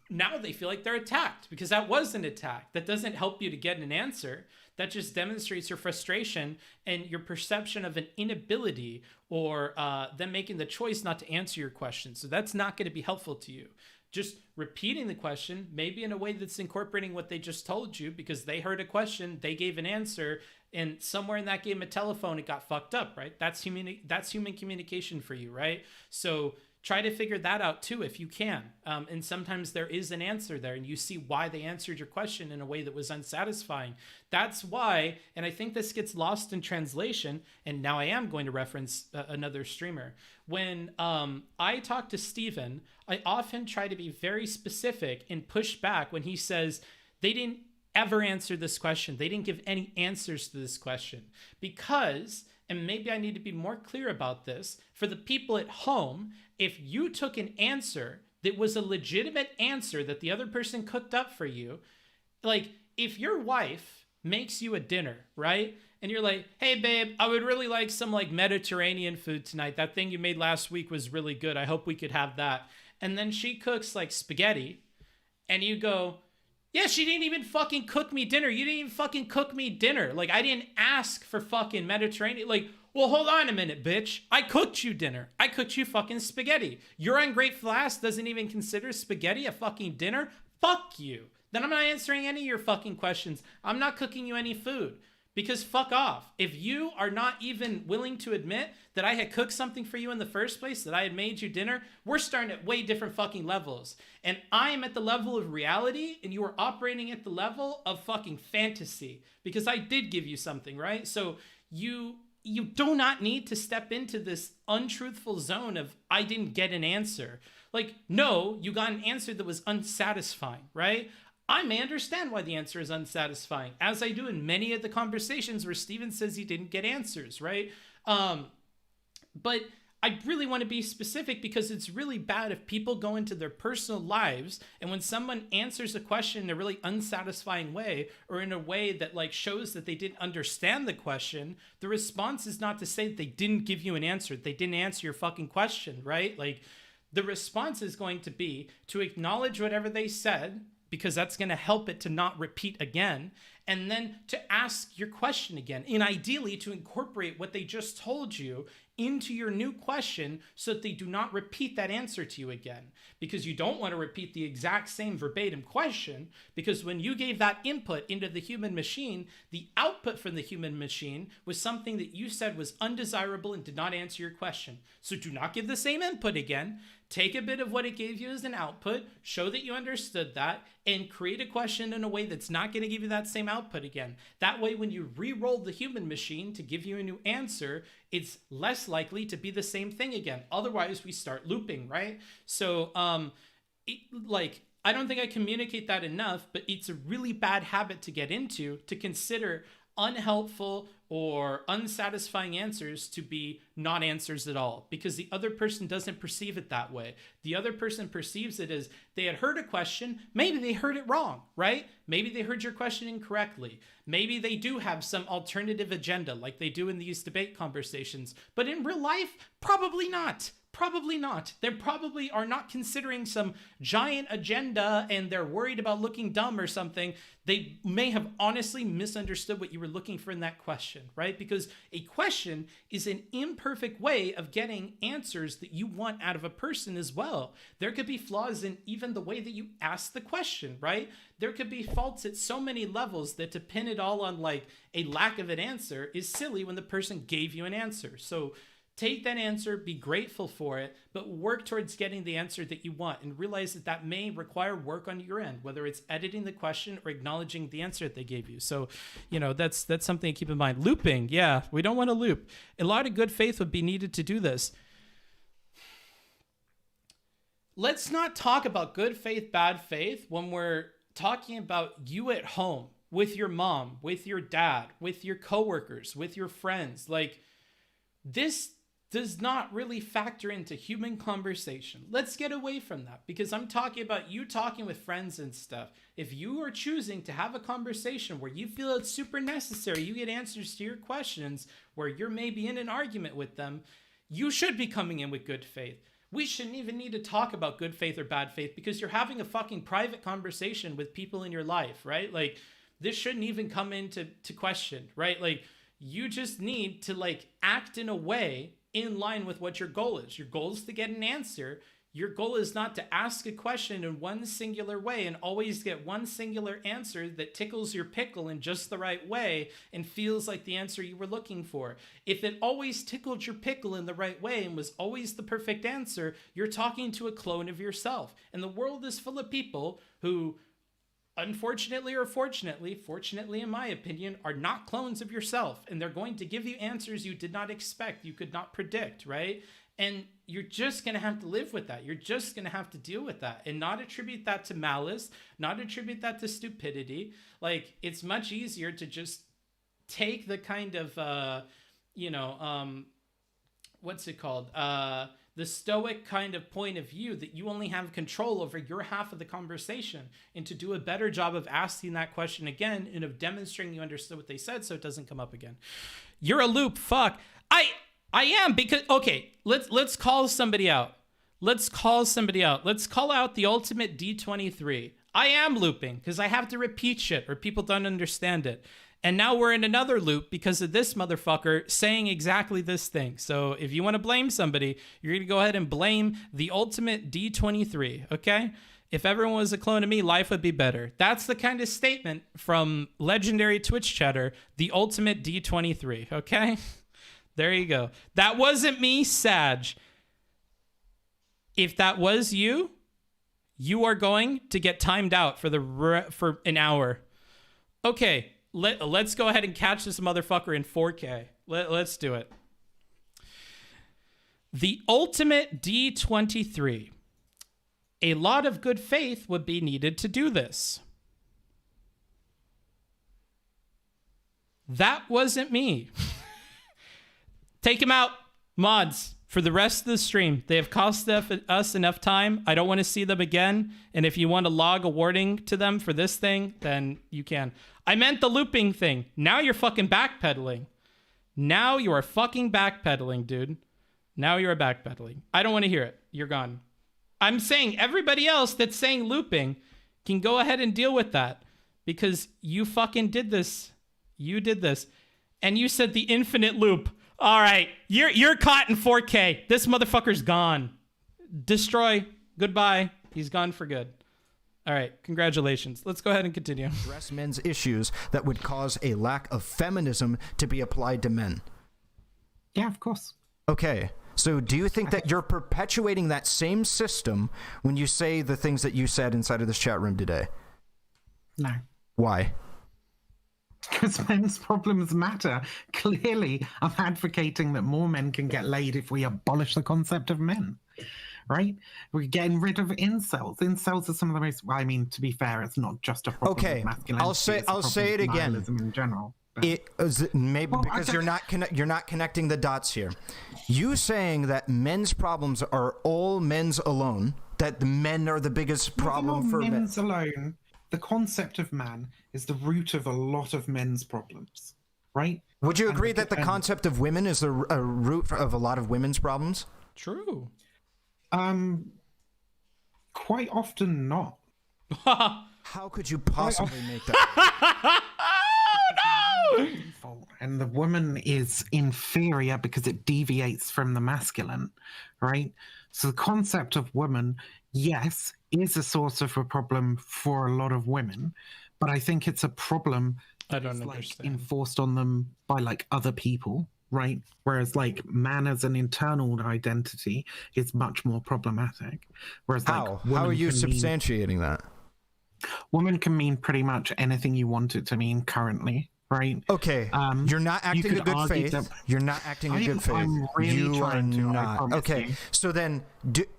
now they feel like they're attacked because that was an attack. That doesn't help you to get an answer. That just demonstrates your frustration and your perception of an inability or them making the choice not to answer your question. So that's not going to be helpful to you. Just repeating the question, maybe in a way that's incorporating what they just told you because they heard a question, they gave an answer, and somewhere in that game of telephone, it got fucked up, right? That's human communication for you, right? So try to figure that out too if you can. And sometimes there is an answer there and you see why they answered your question in a way that was unsatisfying. That's why, and I think this gets lost in translation, and now I am going to reference another streamer. When I talk to Steven, I often try to be very specific and push back when he says they didn't ever answer this question. They didn't give any answers to this question because, and maybe I need to be more clear about this, for the people at home, if you took an answer that was a legitimate answer that the other person cooked up for you, like if your wife makes you a dinner, right? And you're like, hey babe, I would really like some like Mediterranean food tonight. That thing you made last week was really good. I hope we could have that. And then she cooks like spaghetti and you go, yeah, she didn't even fucking cook me dinner. You didn't even fucking cook me dinner. Like I didn't ask for fucking Mediterranean. Like, well, hold on a minute, bitch. I cooked you dinner. I cooked you fucking spaghetti. Your ungrateful ass doesn't even consider spaghetti a fucking dinner? Fuck you. Then I'm not answering any of your fucking questions. I'm not cooking you any food. Because fuck off. If you are not even willing to admit that I had cooked something for you in the first place, that I had made you dinner, we're starting at way different fucking levels. And I am at the level of reality and you are operating at the level of fucking fantasy. Because I did give you something, right? So you do not need to step into this untruthful zone of I didn't get an answer. Like, no, you got an answer that was unsatisfying, right? I may understand why the answer is unsatisfying, as I do in many of the conversations where Steven says he didn't get answers, right? But I really want to be specific because it's really bad if people go into their personal lives and when someone answers a question in a really unsatisfying way or in a way that like shows that they didn't understand the question, the response is not to say that they didn't give you an answer. They didn't answer your fucking question, right? Like the response is going to be to acknowledge whatever they said, because that's going to help it to not repeat again, and then to ask your question again, and ideally to incorporate what they just told you into your new question so that they do not repeat that answer to you again, because you don't want to repeat the exact same verbatim question, because when you gave that input into the human machine, the output from the human machine was something that you said was undesirable and did not answer your question. So do not give the same input again. Take a bit of what it gave you as an output, show that you understood that, and create a question in a way that's not going to give you that same output again. That way, when you re-roll the human machine to give you a new answer, it's less likely to be the same thing again. Otherwise, we start looping, right? So, I don't think I communicate that enough, but it's a really bad habit to get into, to consider unhelpful or unsatisfying answers to be not answers at all, because the other person doesn't perceive it that way. The other person perceives it as they had heard a question, maybe they heard it wrong, right? Maybe they heard your question incorrectly. Maybe they do have some alternative agenda like they do in these debate conversations, but in real life, probably not. Probably not. They probably are not considering some giant agenda and they're worried about looking dumb or something. They may have honestly misunderstood what you were looking for in that question, right? Because a question is an imperfect way of getting answers that you want out of a person as well. There could be flaws in even the way that you ask the question, right? There could be faults at so many levels that to pin it all on like a lack of an answer is silly when the person gave you an answer. So take that answer, be grateful for it, but work towards getting the answer that you want and realize that that may require work on your end, whether it's editing the question or acknowledging the answer that they gave you. So, that's something to keep in mind. Looping, yeah, we don't want to loop. A lot of good faith would be needed to do this. Let's not talk about good faith, bad faith when we're talking about you at home, with your mom, with your dad, with your coworkers, with your friends. Like, this does not really factor into human conversation. Let's get away from that, because I'm talking about you talking with friends and stuff. If you are choosing to have a conversation where you feel it's super necessary, you get answers to your questions, where you're maybe in an argument with them, you should be coming in with good faith. We shouldn't even need to talk about good faith or bad faith, because you're having a fucking private conversation with people in your life, right? Like, this shouldn't even come into question, right? Like, you just need to like act in a way in line with what your goal is. Your goal is to get an answer. Your goal is not to ask a question in one singular way and always get one singular answer that tickles your pickle in just the right way and feels like the answer you were looking for. If it always tickled your pickle in the right way and was always the perfect answer, you're talking to a clone of yourself. And the world is full of people who, unfortunately or fortunately in my opinion, are not clones of yourself, and they're going to give you answers you did not expect, you could not predict, right? And you're just going to have to live with that. You're just going to have to deal with that and not attribute that to malice, not attribute that to stupidity. Like, it's much easier to just take the kind of, what's it called? The stoic kind of point of view that you only have control over your half of the conversation, and to do a better job of asking that question again and of demonstrating you understood what they said so it doesn't come up again. You're a loop, fuck. I am, because, okay, let's call somebody out. Let's call out the ultimate D23. I am looping because I have to repeat shit or people don't understand it. And now we're in another loop because of this motherfucker saying exactly this thing. So if you want to blame somebody, you're going to go ahead and blame the ultimate D23, okay? If everyone was a clone of me, life would be better. That's the kind of statement from legendary Twitch chatter, the ultimate D23, okay? There you go. That wasn't me, Sag. If that was you, you are going to get timed out for an hour. Okay. Let's go ahead and catch this motherfucker in 4K. Let's do it. The ultimate D23. A lot of good faith would be needed to do this. That wasn't me. Take him out, mods, for the rest of the stream. They have cost us enough time. I don't want to see them again. And if you want to log a warning to them for this thing, then you can. I meant the looping thing. Now you're fucking backpedaling. Now you are fucking backpedaling, dude. Now you are backpedaling. I don't want to hear it. You're gone. I'm saying everybody else that's saying looping can go ahead and deal with that, because you fucking did this. You did this. And you said the infinite loop. All right, you're caught in 4K. This motherfucker's gone. Destroy. Goodbye. He's gone for good. All right, congratulations. Let's go ahead and continue. Address men's issues that would cause a lack of feminism to be applied to men. Yeah, of course. Okay, so do you think that you're perpetuating that same system when you say the things that you said inside of this chat room today? No. Why? Because men's problems matter. Clearly, I'm advocating that more men can get laid if we abolish the concept of men, right? We're getting rid of incels. Incels are some of the most, well, I mean, to be fair, it's not just a problem okay. of masculinity. I'll say it again. In general. It is maybe because you're not connecting the dots here. You saying that men's problems are all men's alone, that the men are the biggest problem for men's alone. The concept of man is the root of a lot of men's problems, right? Would you agree that the concept of women is a root of a lot of women's problems? True. Quite often not. How could you possibly make that? Oh, no! And the woman is inferior because it deviates from the masculine, right? So the concept of woman, yes, is a source of a problem for a lot of women, but I think it's a problem I don't that's understand. enforced on them by like other people, right? Whereas like man as an internal identity is much more problematic. Whereas how are you substantiating that? Woman can mean pretty much anything you want it to mean currently. Right. Okay. You're not acting in good faith. You're not acting in good faith. I'm really you trying are to. not. Okay. So then,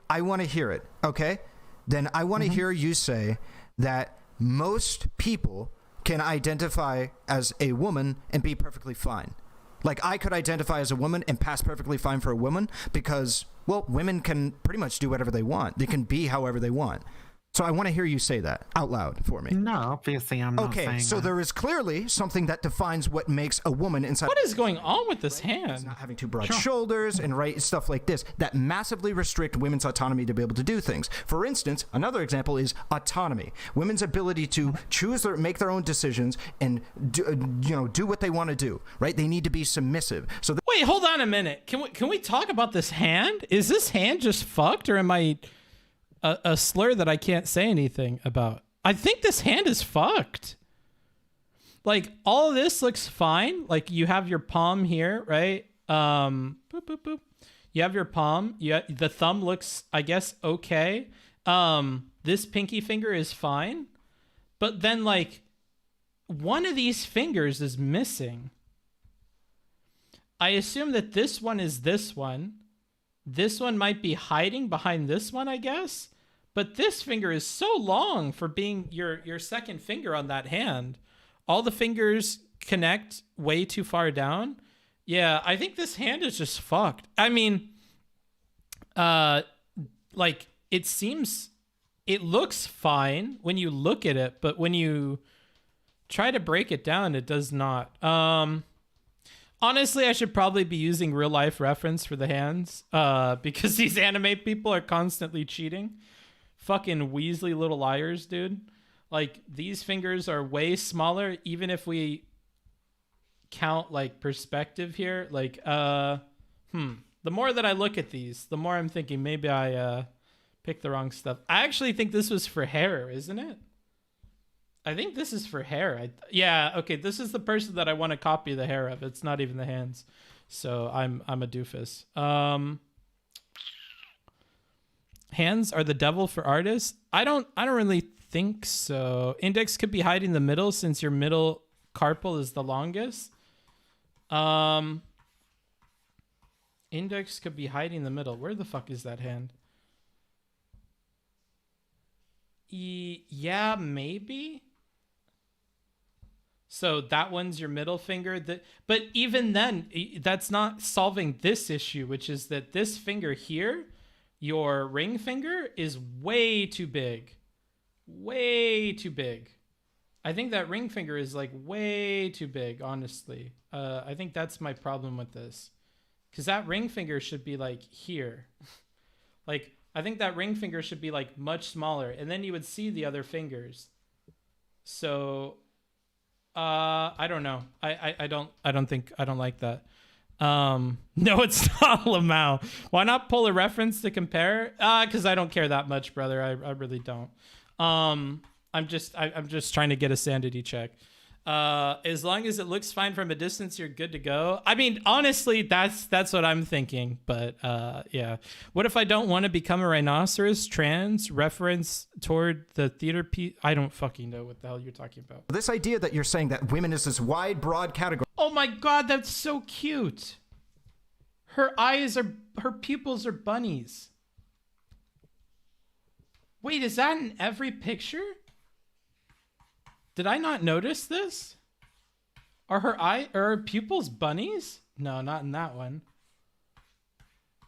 I want to hear it. Okay. Then I want to hear you say that most people can identify as a woman and be perfectly fine. Like, I could identify as a woman and pass perfectly fine for a woman because, well, women can pretty much do whatever they want. They can be however they want. So I want to hear you say that out loud for me. No, obviously I'm not saying Okay, so that. there is clearly something that defines what makes a woman inside. What is going on with this hand? Not having too broad shoulders and stuff like this that massively restrict women's autonomy to be able to do things. For instance, another example is autonomy. Women's ability to choose or make their own decisions and do what they want to do. Right? They need to be submissive. So wait, hold on a minute. Can we talk about this hand? Is this hand just fucked, or am I a slur that I can't say anything about? I think this hand is fucked. Like, all of this looks fine. Like, you have your palm here, right? Boop, boop, boop. You have your palm. The thumb looks, I guess, okay. This pinky finger is fine. But then, like, one of these fingers is missing. I assume that this one is this one. This one might be hiding behind this one, I guess. But this finger is so long for being your second finger on that hand. All the fingers connect way too far down. Yeah, I think this hand is just fucked. I mean, like, it looks fine when you look at it, but when you try to break it down, it does not. Honestly, I should probably be using real life reference for the hands, because these anime people are constantly cheating. Fucking Weasley little liars, dude. Like, these fingers are way smaller, even if we count, like, perspective here. Like, the more that I look at these, the more I'm thinking maybe I picked the wrong stuff. I actually think this was for hair, isn't it? I think this is for hair. Yeah, okay, this is the person that I want to copy the hair of. It's not even the hands. So I'm a doofus. Hands are the devil for artists? I don't really think so. Index could be hiding the middle since your middle carpal is the longest. Index could be hiding the middle. Where the fuck is that hand? Yeah, maybe. So that one's your middle finger. But even then, that's not solving this issue, which is that this finger here, your ring finger, is way too big. Way too big. I think that ring finger is like way too big, honestly. I think that's my problem with this. Because that ring finger should be like here. Like, I think that ring finger should be like much smaller, and then you would see the other fingers. So I don't know. I don't like that. No, it's not Lamau. Why not pull a reference to compare? Because I don't care that much, brother. I really don't. I'm just trying to get a sanity check. As long as it looks fine from a distance, you're good to go. I mean, honestly, that's what I'm thinking. But yeah. What if I don't want to become a rhinoceros? Trans reference toward the theater piece? I don't fucking know what the hell you're talking about. This idea that you're saying that women is this wide, broad category. Oh my god, that's so cute. Her pupils are bunnies. Wait, is that in every picture? Did I not notice this? Are her pupils bunnies? No, not in that one.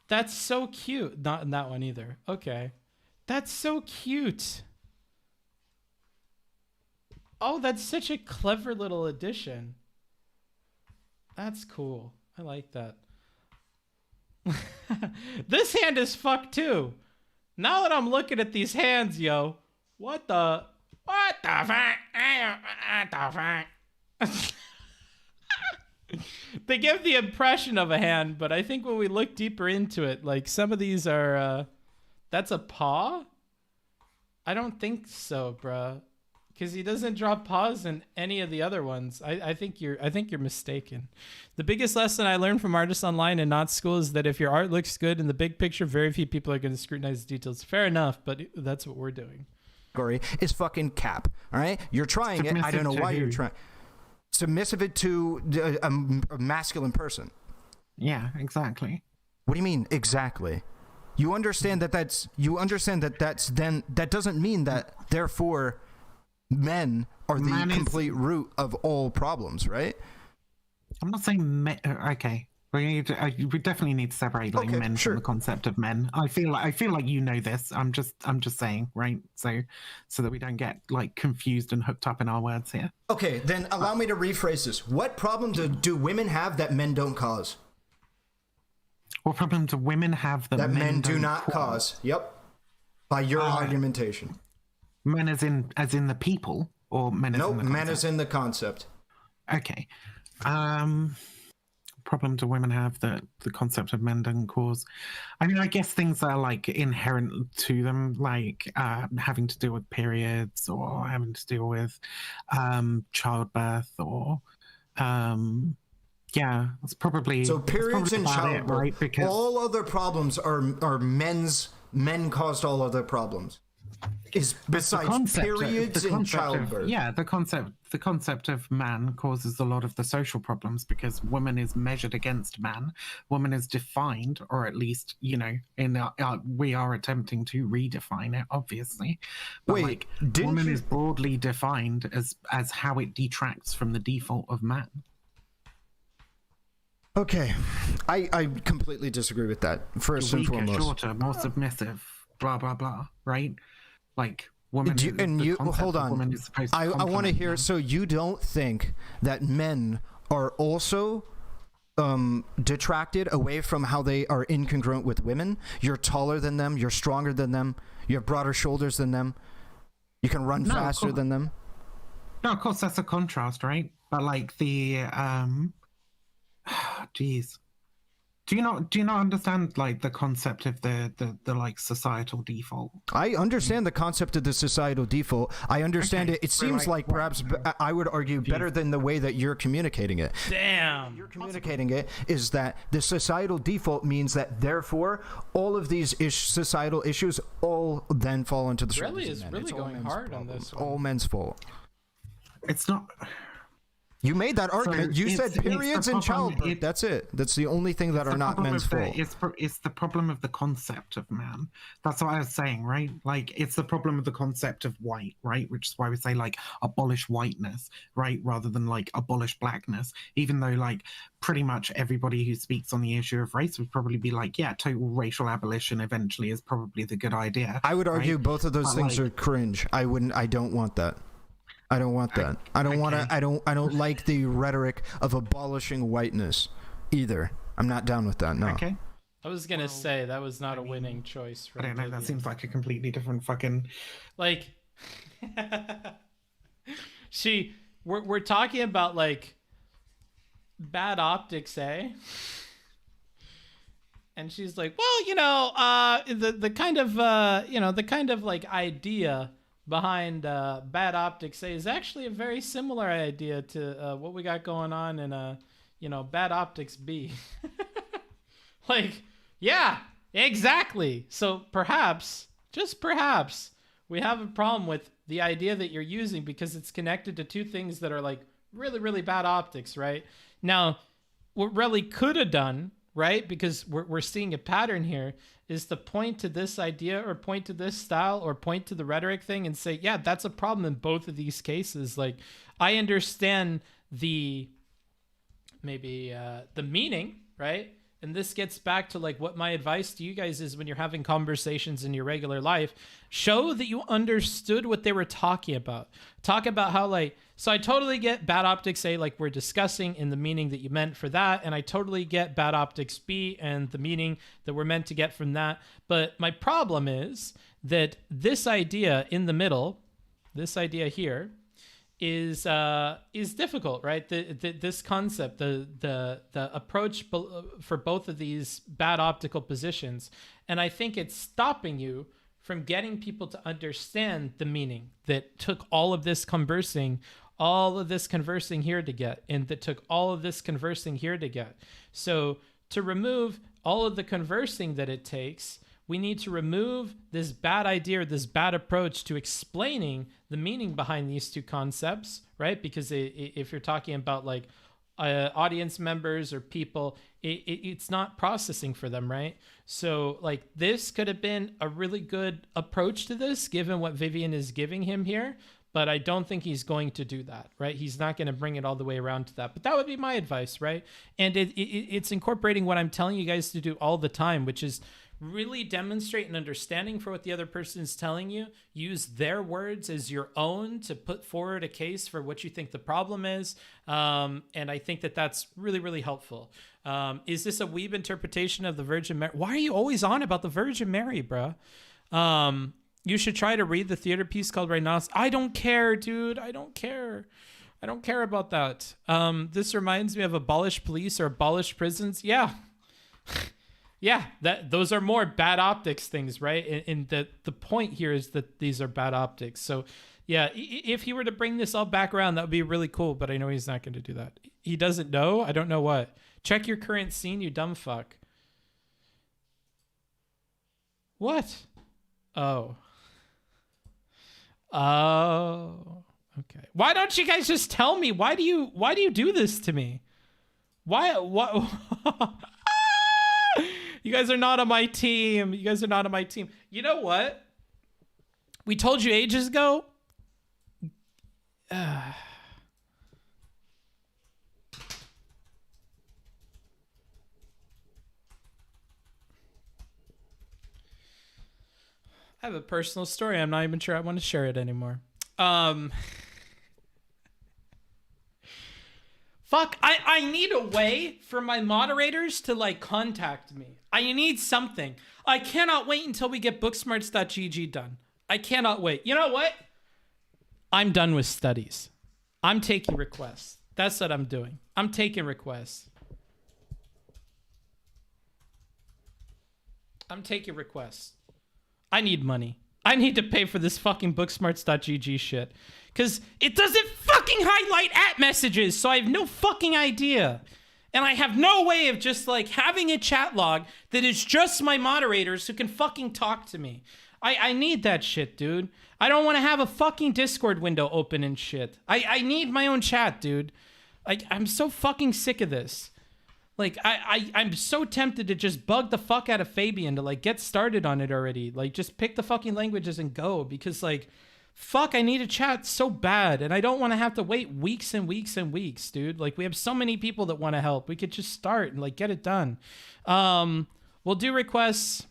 That's so cute. Not in that one either. Okay. That's so cute. Oh, that's such a clever little addition. That's cool. I like that. This hand is fucked too. Now that I'm looking at these hands, yo. What the fuck? They give the impression of a hand, but I think when we look deeper into it, like some of these are, that's a paw? I don't think so, bruh. Because he doesn't draw paws in any of the other ones. I think you're mistaken. The biggest lesson I learned from artists online and not school is that if your art looks good in the big picture, very few people are going to scrutinize the details. Fair enough, but that's what we're doing. Is fucking cap. All right, you're trying it. I don't know why you're trying. Submissive it to a masculine person. Yeah, exactly. What do you mean exactly? You understand that that's then that doesn't mean that therefore men are the Man is- complete root of all problems, right? I'm not saying okay. We definitely need to separate like Okay, men sure. from the concept of men. I feel like you know this. I'm just saying, right? So that we don't get like confused and hooked up in our words here. Okay, then allow me to rephrase this. What problem do women have that men don't cause? What problem do women have that men do don't not cause? Yep. By your argumentation. Men as in the people, or men as in the concept? Men as in the concept. Okay. Problem do women have that the concept of men doesn't cause? I mean, I guess things that are like inherent to them, like having to deal with periods or having to deal with childbirth or yeah, it's probably So periods and about it, childbirth, right? Because all other problems are men caused all other problems. Is besides periods and childbirth. The concept of man causes a lot of the social problems because woman is measured against man. Woman is defined, or at least, you know, we are attempting to redefine it, obviously. But Wait, woman is broadly defined as how it detracts from the default of man. Okay, I completely disagree with that. First and Weaker, foremost, shorter, more submissive, blah blah blah. Right? Like woman. Hold on. Woman is supposed to I want to complement hear. man. So you don't think that men are also detracted away from how they are incongruent with women? You're taller than them. You're stronger than them. You have broader shoulders than them. You can run faster than them. No, of course that's a contrast, right? But like the geez. Do you not understand like the concept of the like societal default? I understand the concept of the societal default. I understand Okay, it. It so, seems like, like perhaps I would argue better than the way that you're communicating it. Damn. You're communicating it is that the societal default means that therefore all of these societal issues all then fall into the shoulders Really of is men. really It's all going men's hard on problems. this one. All men's fault. It's not. You made that argument. You said periods and childbirth. That's it. That's the only thing that are not men's fault. It's the problem of the concept of man. That's what I was saying, right? Like, it's the problem of the concept of white, right? Which is why we say, like, abolish whiteness, right? Rather than, like, abolish blackness. Even though, like, pretty much everybody who speaks on the issue of race would probably be like, yeah, total racial abolition eventually is probably the good idea. I would argue right? both of those things are cringe. I don't want that. I don't want that. I don't want to. I don't like the rhetoric of abolishing whiteness either. I'm not down with that. No. Okay. I was gonna say that was not a winning choice. I don't know. That seems like a completely different fucking. Like, we're talking about like bad optics, eh? And she's like, well, you know, the kind of like idea behind bad optics A is actually a very similar idea to what we got going on in bad optics B. Like, yeah, exactly. So perhaps, just perhaps, we have a problem with the idea that you're using because it's connected to two things that are like really, really bad optics, right? Now, what Relly could have done, right, because we're seeing a pattern here, is to point to this idea or point to this style or point to the rhetoric thing and say, yeah, that's a problem in both of these cases. Like, I understand the meaning, right? And this gets back to like what my advice to you guys is when you're having conversations in your regular life. Show that you understood what they were talking about. Talk about how like, so I totally get bad optics A, like we're discussing, in the meaning that you meant for that. And I totally get bad optics B and the meaning that we're meant to get from that. But my problem is that this idea in the middle, this idea here, is difficult, right? This concept, the approach for both of these bad optical positions, and I think it's stopping you from getting people to understand the meaning that took all of this conversing here to get, and that took all of this conversing here to get. So to remove all of the conversing that it takes, we need to remove this bad idea or this bad approach to explaining the meaning behind these two concepts, right? Because if you're talking about like audience members or people, it's not processing for them, right? So like this could have been a really good approach to this, given what Vivian is giving him here. but I don't think he's going to do that, right? He's not going to bring it all the way around to that. But that would be my advice, right? And it's incorporating what I'm telling you guys to do all the time, which is really demonstrate an understanding for what the other person is telling you. Use their words as your own to put forward a case for what you think the problem is. And I think that that's really, really helpful. Is this a weeb interpretation of the Virgin Mary? Why are you always on about the Virgin Mary, bro? You should try to read the theater piece called Rhinoceros. I don't care, dude. I don't care. I don't care about that. This reminds me of abolish police or abolish prisons. Yeah. Yeah, those are more bad optics things, right? And the point here is that these are bad optics. So, yeah, if he were to bring this all back around, that would be really cool. But I know he's not going to do that. He doesn't know? I don't know what. Check your current scene, you dumb fuck. What? Oh. Oh. Okay. Why don't you guys just tell me? Why do you do this to me? Why? What? You guys are not on my team. You guys are not on my team. You know what? We told you ages ago. I have a personal story. I'm not even sure I want to share it anymore. Fuck, I need a way for my moderators to like contact me. I need something. I cannot wait until we get booksmarts.gg done. I cannot wait. You know what? I'm done with studies. I'm taking requests. That's what I'm doing. I'm taking requests. I'm taking requests. I need money. I need to pay for this fucking booksmarts.gg shit. Because it doesn't fucking highlight at messages, so I have no fucking idea. And I have no way of just like having a chat log that is just my moderators who can fucking talk to me. I need that shit, dude. I don't want to have a fucking Discord window open and shit. I need my own chat, dude. I'm so fucking sick of this. Like, I'm so tempted to just bug the fuck out of Fabian to like get started on it already. Like, just pick the fucking languages and go. Because like, fuck, I need a chat so bad. And I don't want to have to wait weeks and weeks and weeks, dude. Like, we have so many people that want to help. We could just start and like get it done. We'll do requests.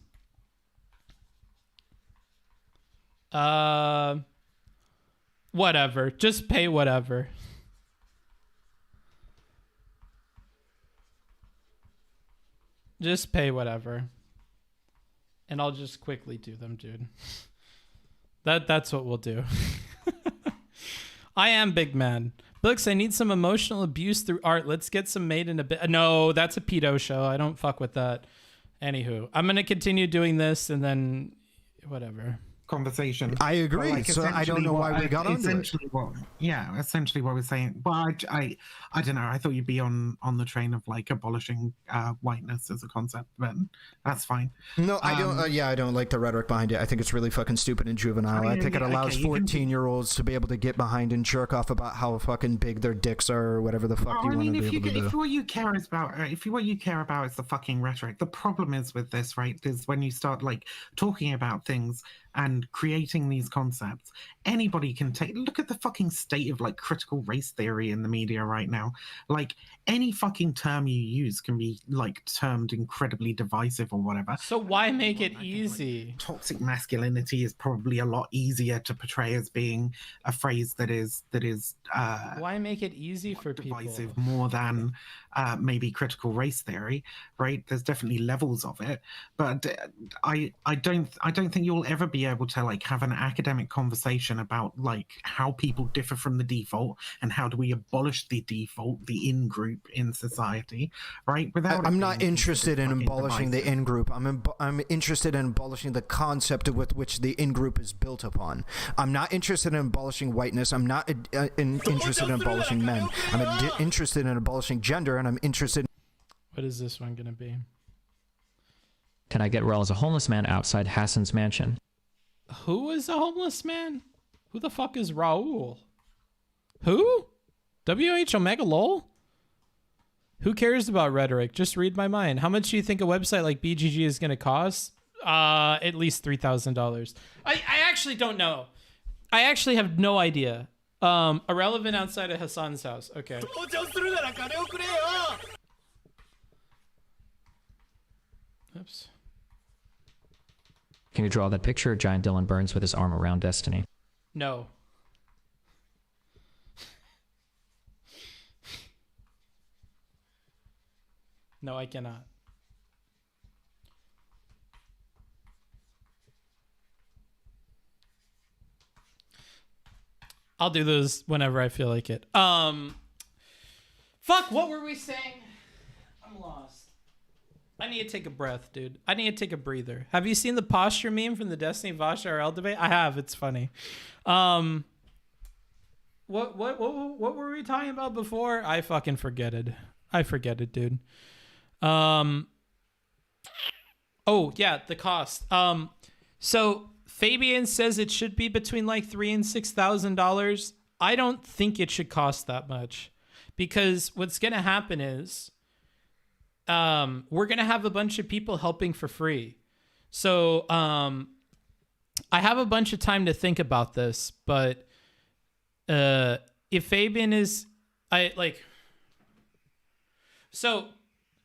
Whatever. Just pay whatever. Just pay whatever. And I'll just quickly do them, dude. That's what we'll do. I am big man. Books, I need some emotional abuse through art. Let's get some made in a bit. No, that's a pedo show. I don't fuck with that. Anywho, I'm going to continue doing this and then whatever. Conversation. I agree. Like, so I don't know why we got on essentially what essentially what we're saying. Well, I don't know. I thought you'd be on the train of like abolishing whiteness as a concept, but that's fine. No, I don't. I don't like the rhetoric behind it. I think it's really fucking stupid and juvenile. I think it allows 14-year-olds to be able to get behind and jerk off about how fucking big their dicks are or whatever the fuck you want to be able to do. If what you care is about, if what you care about is the fucking rhetoric, the problem is with this, right? Is when you start like talking about things and creating these concepts, anybody can look at the fucking state of like critical race theory in the media right now. Like any fucking term you use can be like termed incredibly divisive or whatever. So why make it easy? Like, toxic masculinity is probably a lot easier to portray as being a phrase that is why make it easy for divisive people more than maybe critical race theory, right? There's definitely levels of it, but I don't think you'll ever be able to like have an academic conversation about like how people differ from the default and how do we abolish the default, the in group in society, right? Without I'm not interested in abolishing the in group. I'm interested in abolishing the concept with which the in group is built upon. I'm not interested in abolishing whiteness. I'm not interested in abolishing men. I'm interested in abolishing gender, and I'm interested. What is this one gonna be? Can I get Raul as a homeless man outside Hassan's mansion? Who is a homeless man? Who the fuck is Raul? Who? WH Omega lol? Who cares about rhetoric? Just read my mind. How much do you think a website like BGG is going to cost? At least $3,000. I actually don't know. I actually have no idea. Ahrelevant outside of Hassan's house. Okay. Oops. Can you draw that picture of Giant Dylan Burns with his arm around Destiny? No. No, I cannot. I'll do those whenever I feel like it. Fuck, what were we saying? I'm lost. I need to take a breath, dude. I need to take a breather. Have you seen the posture meme from the Destiny Vasha RL debate? I have. It's funny. What were we talking about before? I fucking forget it. I forget it, dude. Oh yeah, the cost. So Fabian says it should be between like $3,000 and $6,000. I don't think it should cost that much, because what's gonna happen is, we're gonna have a bunch of people helping for free. So I have a bunch of time to think about this, but if Fabian is, so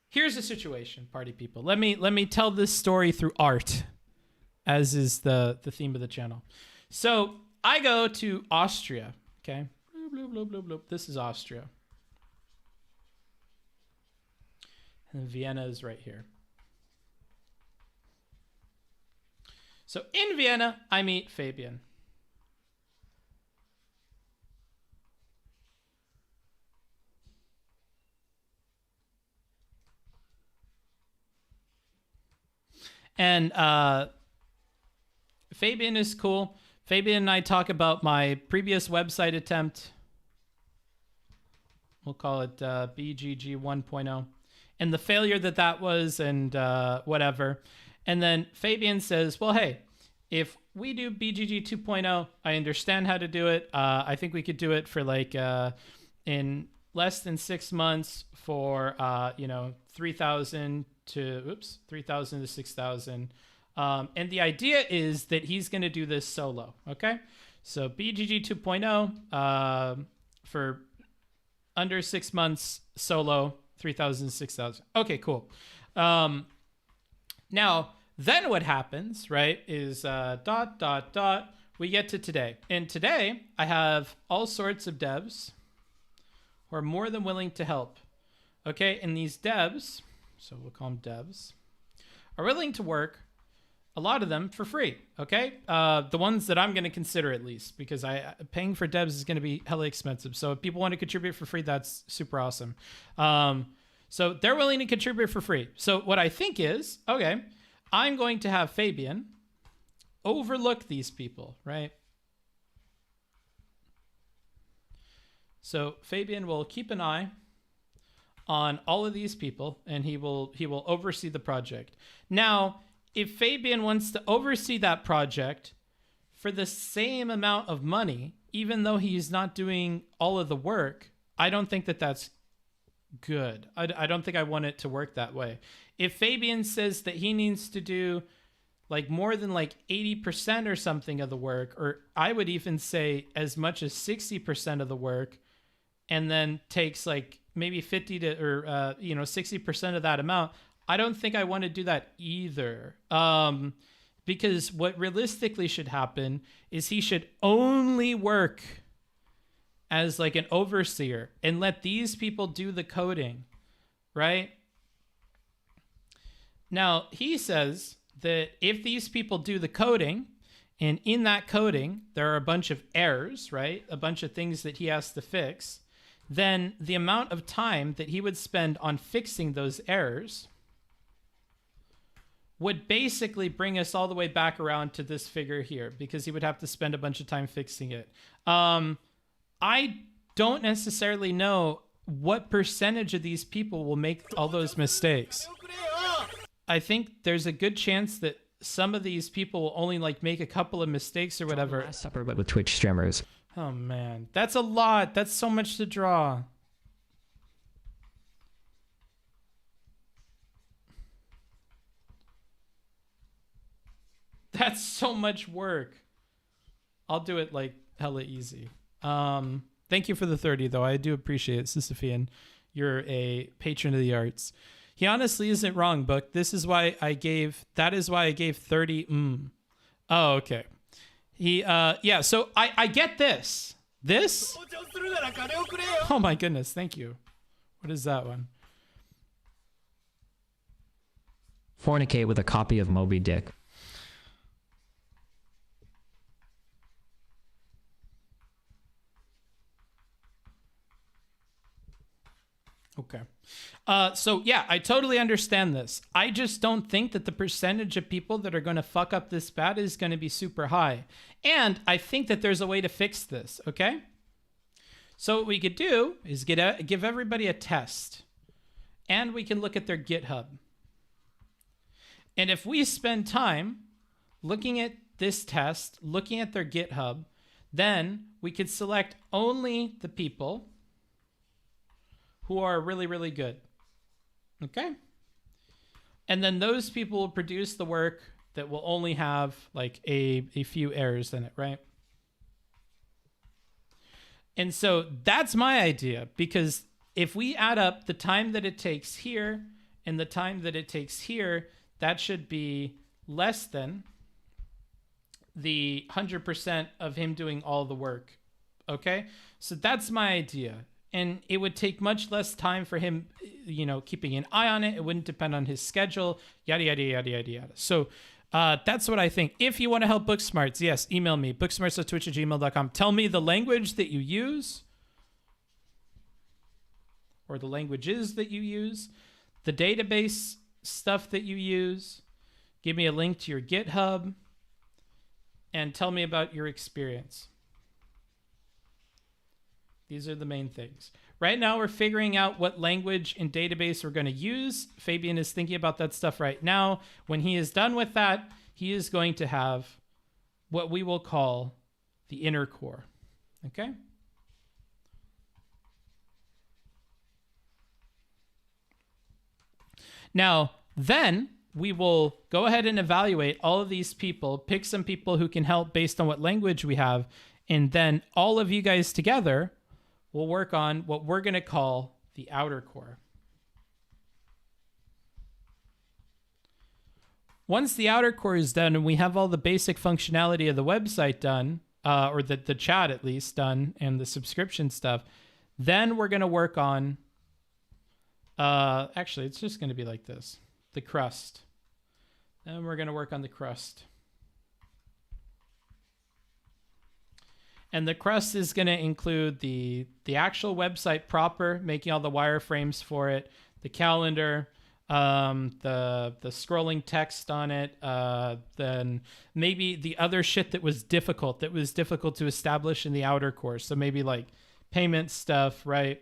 here's the situation, party people. Let me tell this story through art, as is the theme of the channel. So I go to Austria, okay? Bloop, bloop, bloop, bloop. This is Austria. And Vienna is right here. So in Vienna, I meet Fabian. And Fabian is cool. Fabian and I talk about my previous website attempt. We'll call it BGG 1.0. And the failure that was, and whatever. And then Fabian says, well, hey, if we do BGG 2.0, I understand how to do it. I think we could do it for like in less than 6 months for 3,000 to 6,000. And the idea is that he's going to do this solo. Okay. So BGG 2.0 for under 6 months solo, 3,000, 6,000. Okay, cool. Now, then what happens, right, is we get to today. And today, I have all sorts of devs who are more than willing to help. Okay, and these devs, so we'll call them devs, are willing to work, a lot of them, for free, okay? The ones that I'm going to consider, at least, because paying for devs is going to be hella expensive. So if people want to contribute for free, that's super awesome. So they're willing to contribute for free. So what I think is, okay, I'm going to have Fabian overlook these people, right? So Fabian will keep an eye on all of these people, and he will oversee the project. Now, if Fabian wants to oversee that project for the same amount of money, even though he's not doing all of the work, I don't think that that's good. I don't think I want it to work that way. If Fabian says that he needs to do like more than like 80% or something of the work, or I would even say as much as 60% of the work, and then takes like maybe 50 to, or 60% of that amount, I don't think I want to do that either. Because what realistically should happen is he should only work as like an overseer and let these people do the coding, right? Now, he says that if these people do the coding, and in that coding, there are a bunch of errors, right? A bunch of things that he has to fix, then the amount of time that he would spend on fixing those errors would basically bring us all the way back around to this figure here, because he would have to spend a bunch of time fixing it. I don't necessarily know what percentage of these people will make all those mistakes. I think there's a good chance that some of these people will only like make a couple of mistakes or whatever. Last Supper, but with Twitch streamers. Oh man, that's a lot. That's so much to draw. That's so much work. I'll do it like hella easy. Thank you for the 30 though. I do appreciate it, Sisyphean. You're a patron of the arts. He honestly isn't wrong, Book. That is why I gave 30. Oh, okay. Yeah, so I get this. This? Oh my goodness, thank you. What is that one? Fornicate with a copy of Moby Dick. Okay. So yeah, I totally understand this. I just don't think that the percentage of people that are going to fuck up this bad is going to be super high. And I think that there's a way to fix this, okay? So what we could do is give everybody a test. And we can look at their GitHub. And if we spend time looking at this test, looking at their GitHub, then we could select only the people who are really, really good. Okay? And then those people will produce the work that will only have like a few errors in it, right? And so that's my idea, because if we add up the time that it takes here and the time that it takes here, that should be less than the 100% of him doing all the work. Okay? So that's my idea. And it would take much less time for him, keeping an eye on it. It wouldn't depend on his schedule, yada, yada, yada, yada, yada. So that's what I think. If you want to help Booksmarts, yes, email me, booksmarts.twitch@gmail.com. Tell me the language that you use, or the languages that you use, the database stuff that you use. Give me a link to your GitHub, and tell me about your experience. These are the main things. Right now, we're figuring out what language and database we're going to use. Fabian is thinking about that stuff right now. When he is done with that, he is going to have what we will call the inner core. Okay? Now, then we will go ahead and evaluate all of these people, pick some people who can help based on what language we have, and then all of you guys together will work on what we're going to call the outer core. Once the outer core is done and we have all the basic functionality of the website done, or the chat at least done, and the subscription stuff, then we're going to work on, actually, it's just going to be like this, the crust. Then we're going to work on the crust. And the crust is going to include the actual website proper, making all the wireframes for it, the calendar, the scrolling text on it, then maybe the other shit that was difficult to establish in the outer core. So maybe like payment stuff, right?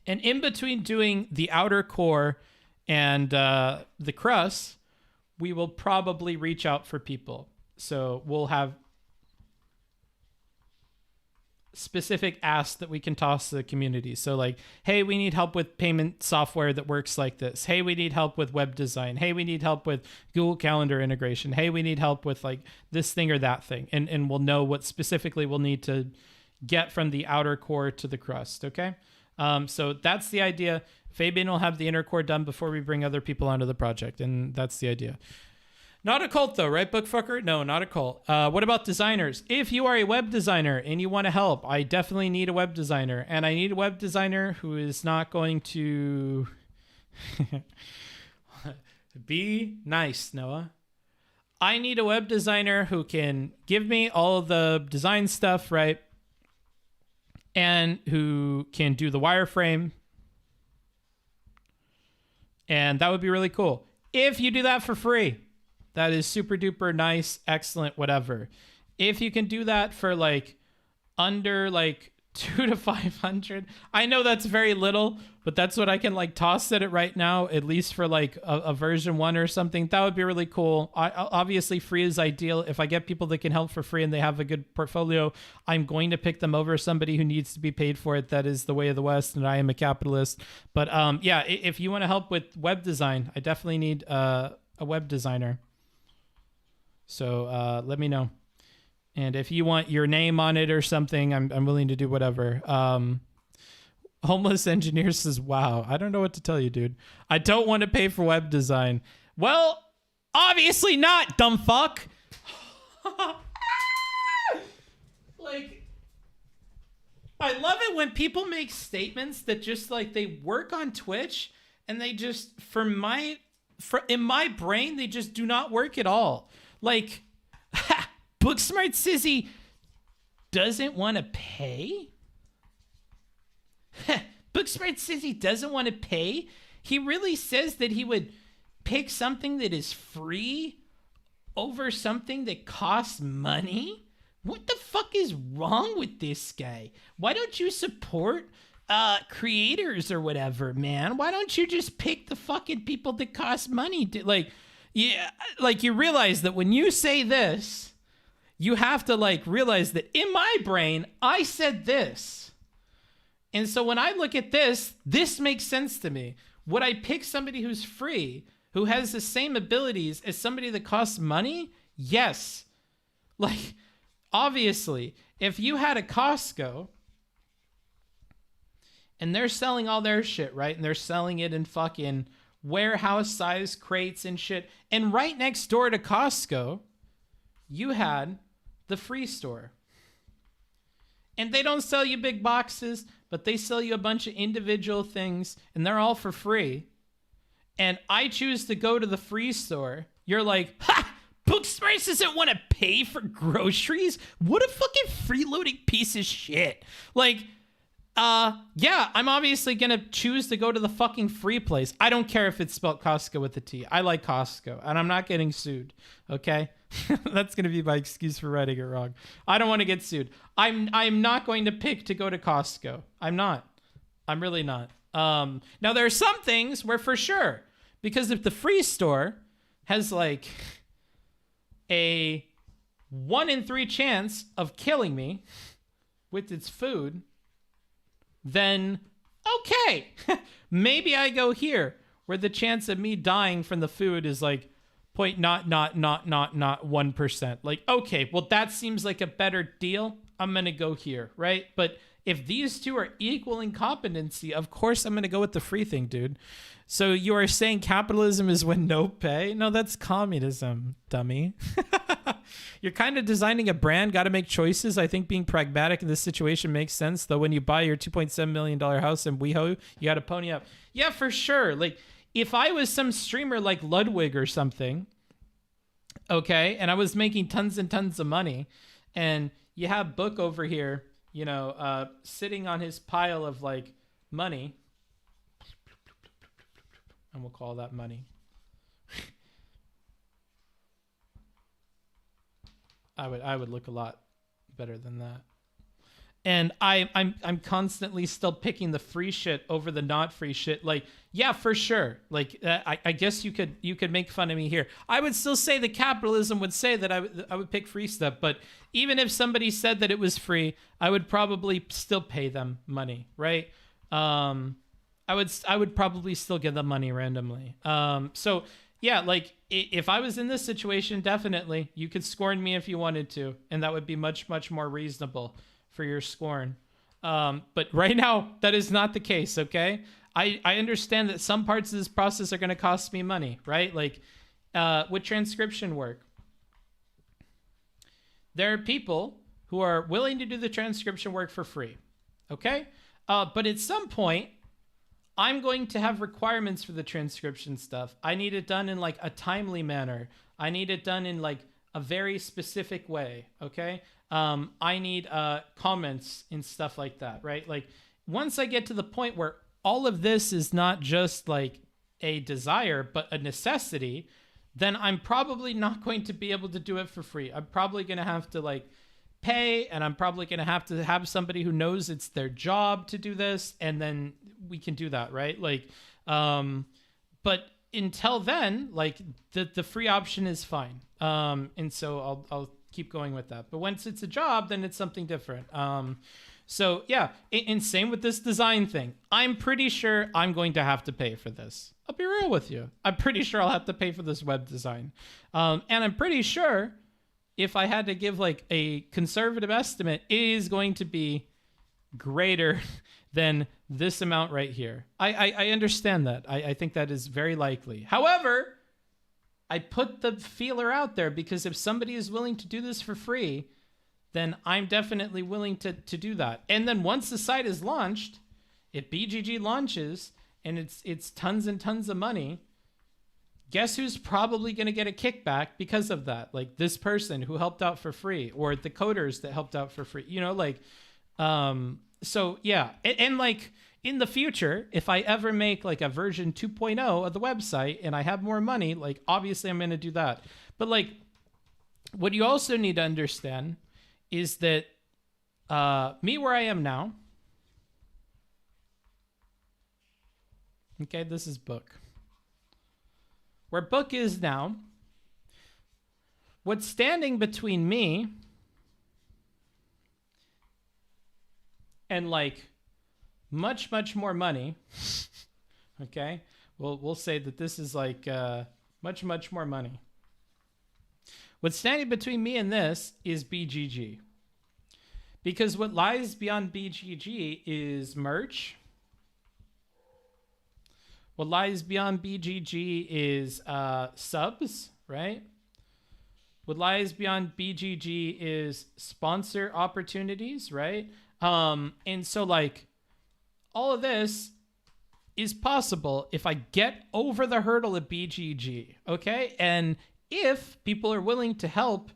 And in between doing the outer core and the crust, we will probably reach out for people. So we'll have specific asks that we can toss to the community. So like, hey, we need help with payment software that works like this. Hey, we need help with web design. Hey, we need help with Google Calendar integration. Hey, we need help with like this thing or that thing. And we'll know what specifically we'll need to get from the outer core to the crust. Okay. So that's the idea. Fabian will have the inner core done before we bring other people onto the project. And that's the idea. Not a cult though, right, Bookfucker? No, not a cult. What about designers? If you are a web designer and you want to help, I definitely need a web designer. And I need a web designer who is not going to be nice, Noah. I need a web designer who can give me all of the design stuff, right? And who can do the wireframe. And that would be really cool. If you do that for free. That is super duper nice, excellent, whatever. If you can do that for like under like 200 to 500, I know that's very little, but that's what I can like toss at it right now, at least for like a version 1 or something. That would be really cool. Obviously, free is ideal. If I get people that can help for free and they have a good portfolio, I'm going to pick them over somebody who needs to be paid for it. That is the way of the West, and I am a capitalist. But yeah, if you want to help with web design, I definitely need a web designer. So let me know. And if you want your name on it or something, I'm willing to do whatever. Homeless Engineer says, wow, I don't know what to tell you, dude. I don't want to pay for web design. Well, obviously not, dumb fuck. Like, I love it when people make statements that just like they work on Twitch and they just, in my brain, they just do not work at all. Like, Booksmart says he doesn't want to pay? Booksmart says he doesn't want to pay? He really says that he would pick something that is free over something that costs money? What the fuck is wrong with this guy? Why don't you support creators or whatever, man? Why don't you just pick the fucking people that cost money? Like you realize that when you say this, you have to like realize that in my brain, I said this. And so when I look at this makes sense to me. Would I pick somebody who's free, who has the same abilities as somebody that costs money? Yes. Like, obviously, if you had a Costco and they're selling all their shit, right? And they're selling it in fucking warehouse size crates and shit. And right next door to Costco, you had the free store. And they don't sell you big boxes, but they sell you a bunch of individual things and they're all for free. And I choose to go to the free store. You're like, ha! Booksmarts doesn't want to pay for groceries? What a fucking freeloading piece of shit. Like, yeah, I'm obviously going to choose to go to the fucking free place. I don't care if it's spelled Costco with a T. I like Costco, and I'm not getting sued, okay? That's going to be my excuse for writing it wrong. I don't want to get sued. I'm not going to pick to go to Costco. I'm not. I'm really not. Now, there are some things where for sure, because if the free store has like a 1 in 3 chance of killing me with its food, then okay, maybe I go here where the chance of me dying from the food is like 0.1%. Like, okay, well, that seems like a better deal. I'm going to go here, right? But if these two are equal in competency, of course I'm going to go with the free thing, dude. So you are saying capitalism is when no pay? No, that's communism, dummy. You're kind of designing a brand, got to make choices. I think being pragmatic in this situation makes sense, though. When you buy your $2.7 million house in WeHo, you got to pony up. Yeah, for sure. Like, if I was some streamer like Ludwig or something, okay, and I was making tons and tons of money, and you have Book over here, you know, sitting on his pile of, like, money, and we'll call that money. I would look a lot better than that. And I'm constantly still picking the free shit over the not free shit. Like, yeah, for sure. Like, I guess you could make fun of me here. I would still say that capitalism would say that I would pick free stuff. But even if somebody said that it was free, I would probably still pay them money, right? I would probably still give them money randomly. So yeah, like if I was in this situation, definitely you could scorn me if you wanted to, and that would be much, much more reasonable for your scorn. But right now, that is not the case, okay? I understand that some parts of this process are going to cost me money, right? Like with transcription work. There are people who are willing to do the transcription work for free, okay? But at some point, I'm going to have requirements for the transcription stuff. I need it done in like a timely manner. I need it done in like a very specific way, okay? I need comments and stuff like that, right? Like once I get to the point where all of this is not just like a desire, but a necessity, then I'm probably not going to be able to do it for free. I'm probably going to have to like pay, and I'm probably going to have somebody who knows it's their job to do this, and then we can do that, right? Like, but until then, like the free option is fine. And so I'll keep going with that. But once it's a job, then it's something different. So yeah, and same with this design thing. I'm pretty sure I'm going to have to pay for this. I'll be real with you. I'm pretty sure I'll have to pay for this web design. And I'm pretty sure if I had to give like a conservative estimate, it is going to be greater than this amount right here. I understand that. I think that is very likely. However, I put the feeler out there because if somebody is willing to do this for free, then I'm definitely willing to do that. And then once the site is launched, if BGG launches and it's tons and tons of money, guess who's probably going to get a kickback because of that? Like this person who helped out for free, or the coders that helped out for free, you know, like, so yeah. And like in the future, if I ever make like a version 2.0 of the website and I have more money, like obviously I'm going to do that. But like what you also need to understand is that me where I am now, okay, this is Book. Where Book is now, what's standing between me and like much, much more money, okay? We'll say that this is like much, much more money. What's standing between me and this is BGG. Because what lies beyond BGG is merch. What lies beyond BGG is subs, right? What lies beyond BGG is sponsor opportunities, right? And so like all of this is possible if I get over the hurdle at BGG, okay? And if people are willing to help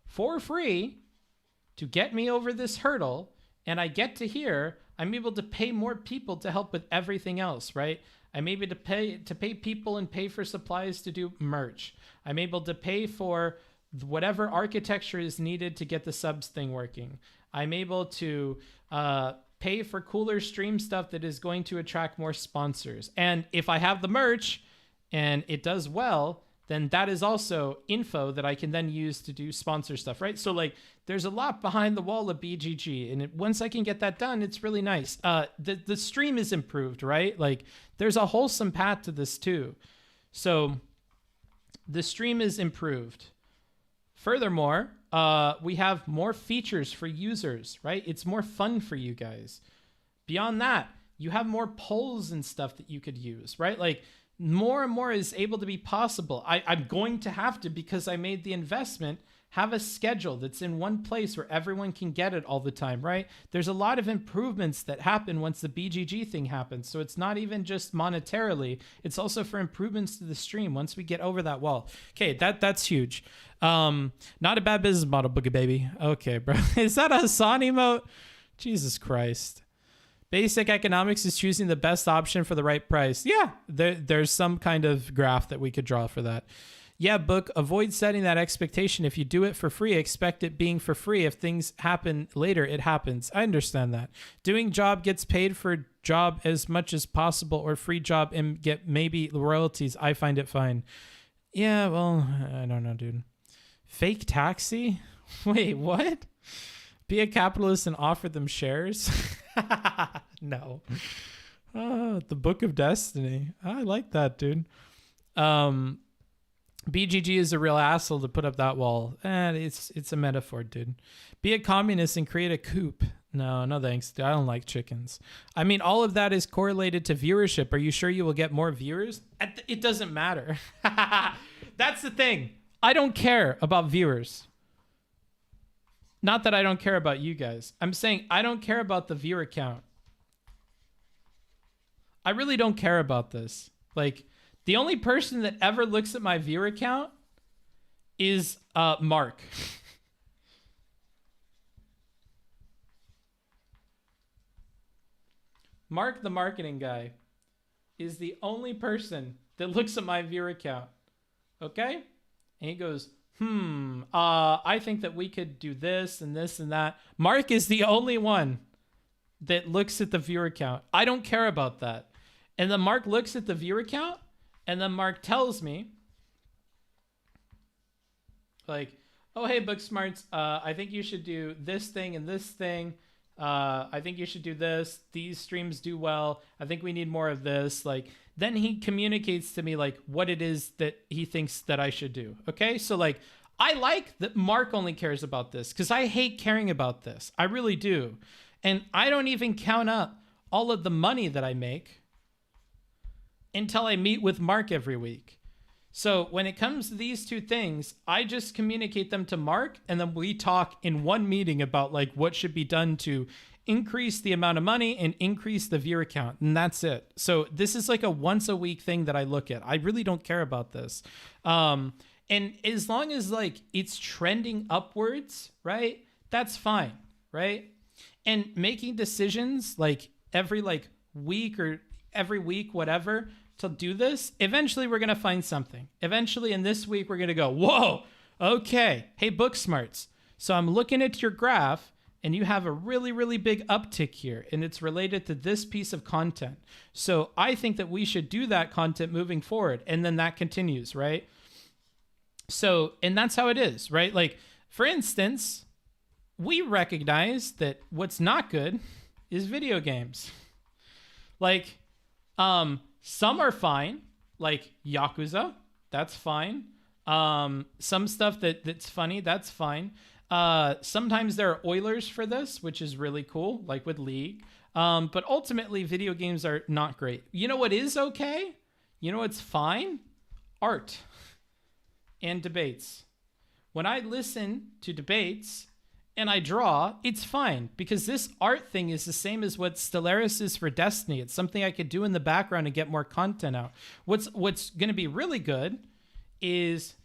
for free to get me over this hurdle and I get to here, I'm able to pay more people to help with everything else, right? I'm able to pay people and pay for supplies to do merch. I'm able to pay for whatever architecture is needed to get the subs thing working. I'm able to pay for cooler stream stuff that is going to attract more sponsors. And if I have the merch and it does well, then that is also info that I can then use to do sponsor stuff, right? So like there's a lot behind the wall of BGG, and once I can get that done, it's really nice. The stream is improved, right? Like there's a wholesome path to this too. So the stream is improved. Furthermore, we have more features for users, right? It's more fun for you guys. Beyond that, you have more polls and stuff that you could use, right? Like more and more is able to be possible. I'm going to have to, because I made the investment, have a schedule that's in one place where everyone can get it all the time, right? There's a lot of improvements that happen once the BGG thing happens. So it's not even just monetarily, it's also for improvements to the stream once we get over that wall. Okay, that's huge. Not a bad business model, Boogie Baby. Okay, bro. Is that a Hassan emote? Jesus Christ. Basic economics is choosing the best option for the right price. Yeah, there's some kind of graph that we could draw for that. Yeah, Book, avoid setting that expectation. If you do it for free, expect it being for free. If things happen later, it happens. I understand that. Doing job gets paid for job as much as possible, or free job and get maybe royalties. I find it fine. Yeah, well, I don't know, dude. Fake taxi? Wait, what? Be a capitalist and offer them shares? No. Oh, the Book of Destiny. I like that, dude. BGG is a real asshole to put up that wall. It's a metaphor, dude. Be a communist and create a coup. No thanks. I don't like chickens. I mean, all of that is correlated to viewership. Are you sure you will get more viewers? It doesn't matter. That's the thing. I don't care about viewers. Not that I don't care about you guys. I'm saying I don't care about the viewer count. I really don't care about this. Like, the only person that ever looks at my viewer count is Mark. Mark, the marketing guy, is the only person that looks at my viewer count. Okay? And he goes, I think that we could do this and this and that. Mark is the only one that looks at the viewer count. I don't care about that. And then Mark looks at the viewer count, and then Mark tells me, like, oh, hey, Booksmarts, I think you should do this thing and this thing. I think you should do this. These streams do well. I think we need more of this. Like, then he communicates to me, like, what it is that he thinks that I should do. Okay? So, like, I like that Mark only cares about this because I hate caring about this. I really do. And I don't even count up all of the money that I make until I meet with Mark every week. So when it comes to these two things, I just communicate them to Mark, and then we talk in one meeting about like what should be done to increase the amount of money and increase the viewer count. And that's it. So this is like a once a week thing that I look at. I really don't care about this. And as long as like it's trending upwards, right? That's fine, right? And making decisions like every like week or every week, whatever, to do this, eventually we're going to find something. Eventually in this week, we're going to go, whoa, okay. Hey, Booksmarts. So I'm looking at your graph and you have a really, really big uptick here and it's related to this piece of content. So I think that we should do that content moving forward. And then that continues, right? So, and that's how it is, right? Like, for instance, we recognize that what's not good is video games. Like, some are fine, like Yakuza, that's fine. Some stuff that's funny, that's fine. Sometimes there are Oilers for this, which is really cool, like with League. But ultimately, video games are not great. You know what is okay? You know what's fine? Art and debates. When I listen to debates and I draw, it's fine because this art thing is the same as what Stellaris is for Destiny. It's something I could do in the background and get more content out. What's going to be really good is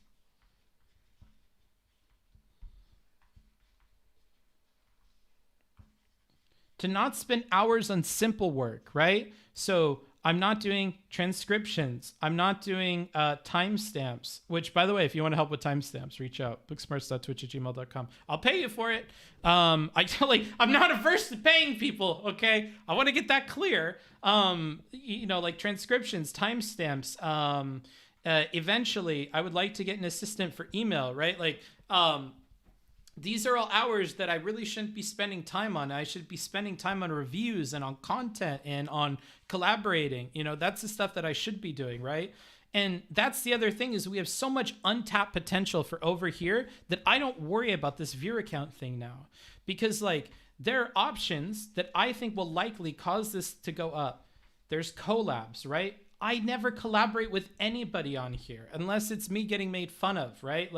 to not spend hours on simple work, right? So I'm not doing transcriptions. I'm not doing timestamps, which, by the way, if you want to help with timestamps, reach out, booksmarts.twitch@gmail.com. I'll I'm not averse to paying people, okay? I want to get that clear. Like transcriptions, timestamps. Eventually, I would like to get an assistant for email, right? These are all hours that I really shouldn't be spending time on. I should be spending time on reviews and on content and on collaborating. That's the stuff that I should be doing, right? And that's the other thing is we have so much untapped potential for over here that I don't worry about this viewer count thing now. Because there are options that I think will likely cause this to go up. There's collabs, right? I never collaborate with anybody on here unless it's me getting made fun of, right?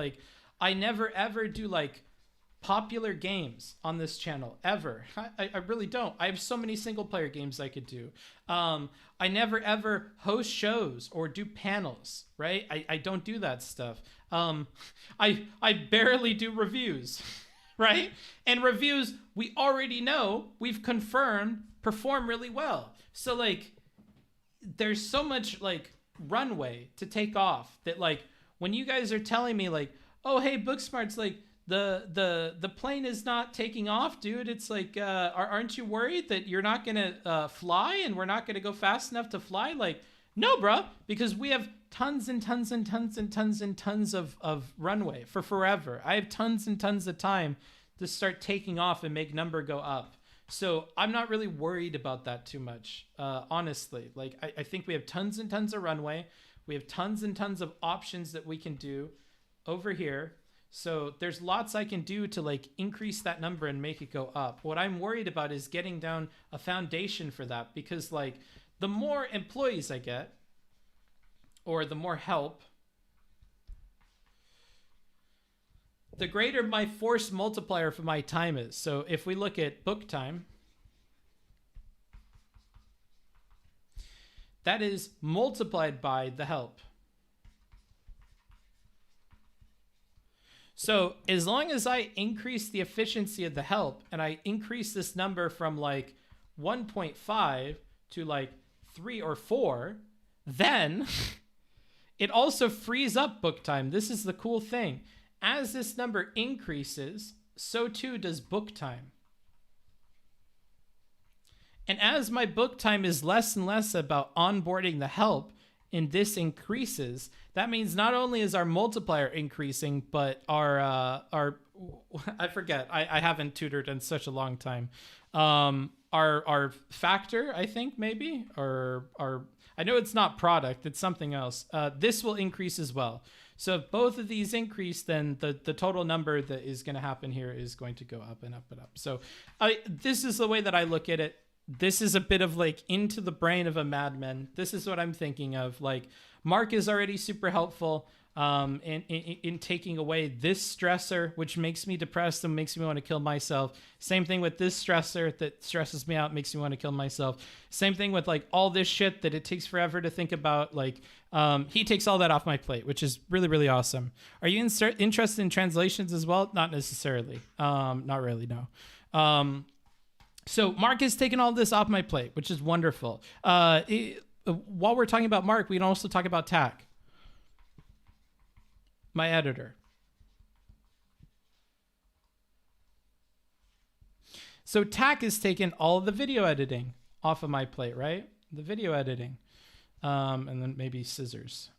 I never ever do popular games on this channel ever. I really don't. I have so many single player games I could do. I never ever host shows or do panels, right? I don't do that stuff. I barely do reviews, right? And reviews, we already know, we've confirmed, perform really well. So there's so much runway to take off that when you guys are telling me oh, hey, Booksmarts, the plane is not taking off, dude. It's aren't you worried that you're not gonna fly and we're not gonna go fast enough to fly? No, bro, because we have tons and tons and tons and tons and tons of runway for forever. I have tons and tons of time to start taking off and make number go up. So I'm not really worried about that too much, honestly. I think we have tons and tons of runway. We have tons and tons of options that we can do over here. So there's lots I can do to increase that number and make it go up. What I'm worried about is getting down a foundation for that, because the more employees I get or the more help, the greater my force multiplier for my time is. So if we look at book time, that is multiplied by the help. So as long as I increase the efficiency of the help and I increase this number from 1.5 to 3 or 4, then it also frees up book time. This is the cool thing. As this number increases, so too does book time. And as my book time is less and less about onboarding the help, and this increases, that means not only is our multiplier increasing, but our I forget, I haven't tutored in such a long time. Our factor, I think maybe, or I know it's not product, it's something else. This will increase as well. So if both of these increase, then the total number that is going to happen here is going to go up and up and up. So this is the way that I look at it. This is a bit of like into the brain of a madman. This is what I'm thinking of. Like, Mark is already super helpful in taking away this stressor, which makes me depressed and makes me want to kill myself. Same thing with this stressor that stresses me out, makes me want to kill myself. Same thing with like all this shit that it takes forever to think about. Like, he takes all that off my plate, which is really, really awesome. Are you interested in translations as well? Not necessarily. Not really, no. So Mark has taken all this off my plate, which is wonderful. While we're talking about Mark, we can also talk about Tack, my editor. So Tack has taken all of the video editing off of my plate, right? The video editing. And then maybe scissors.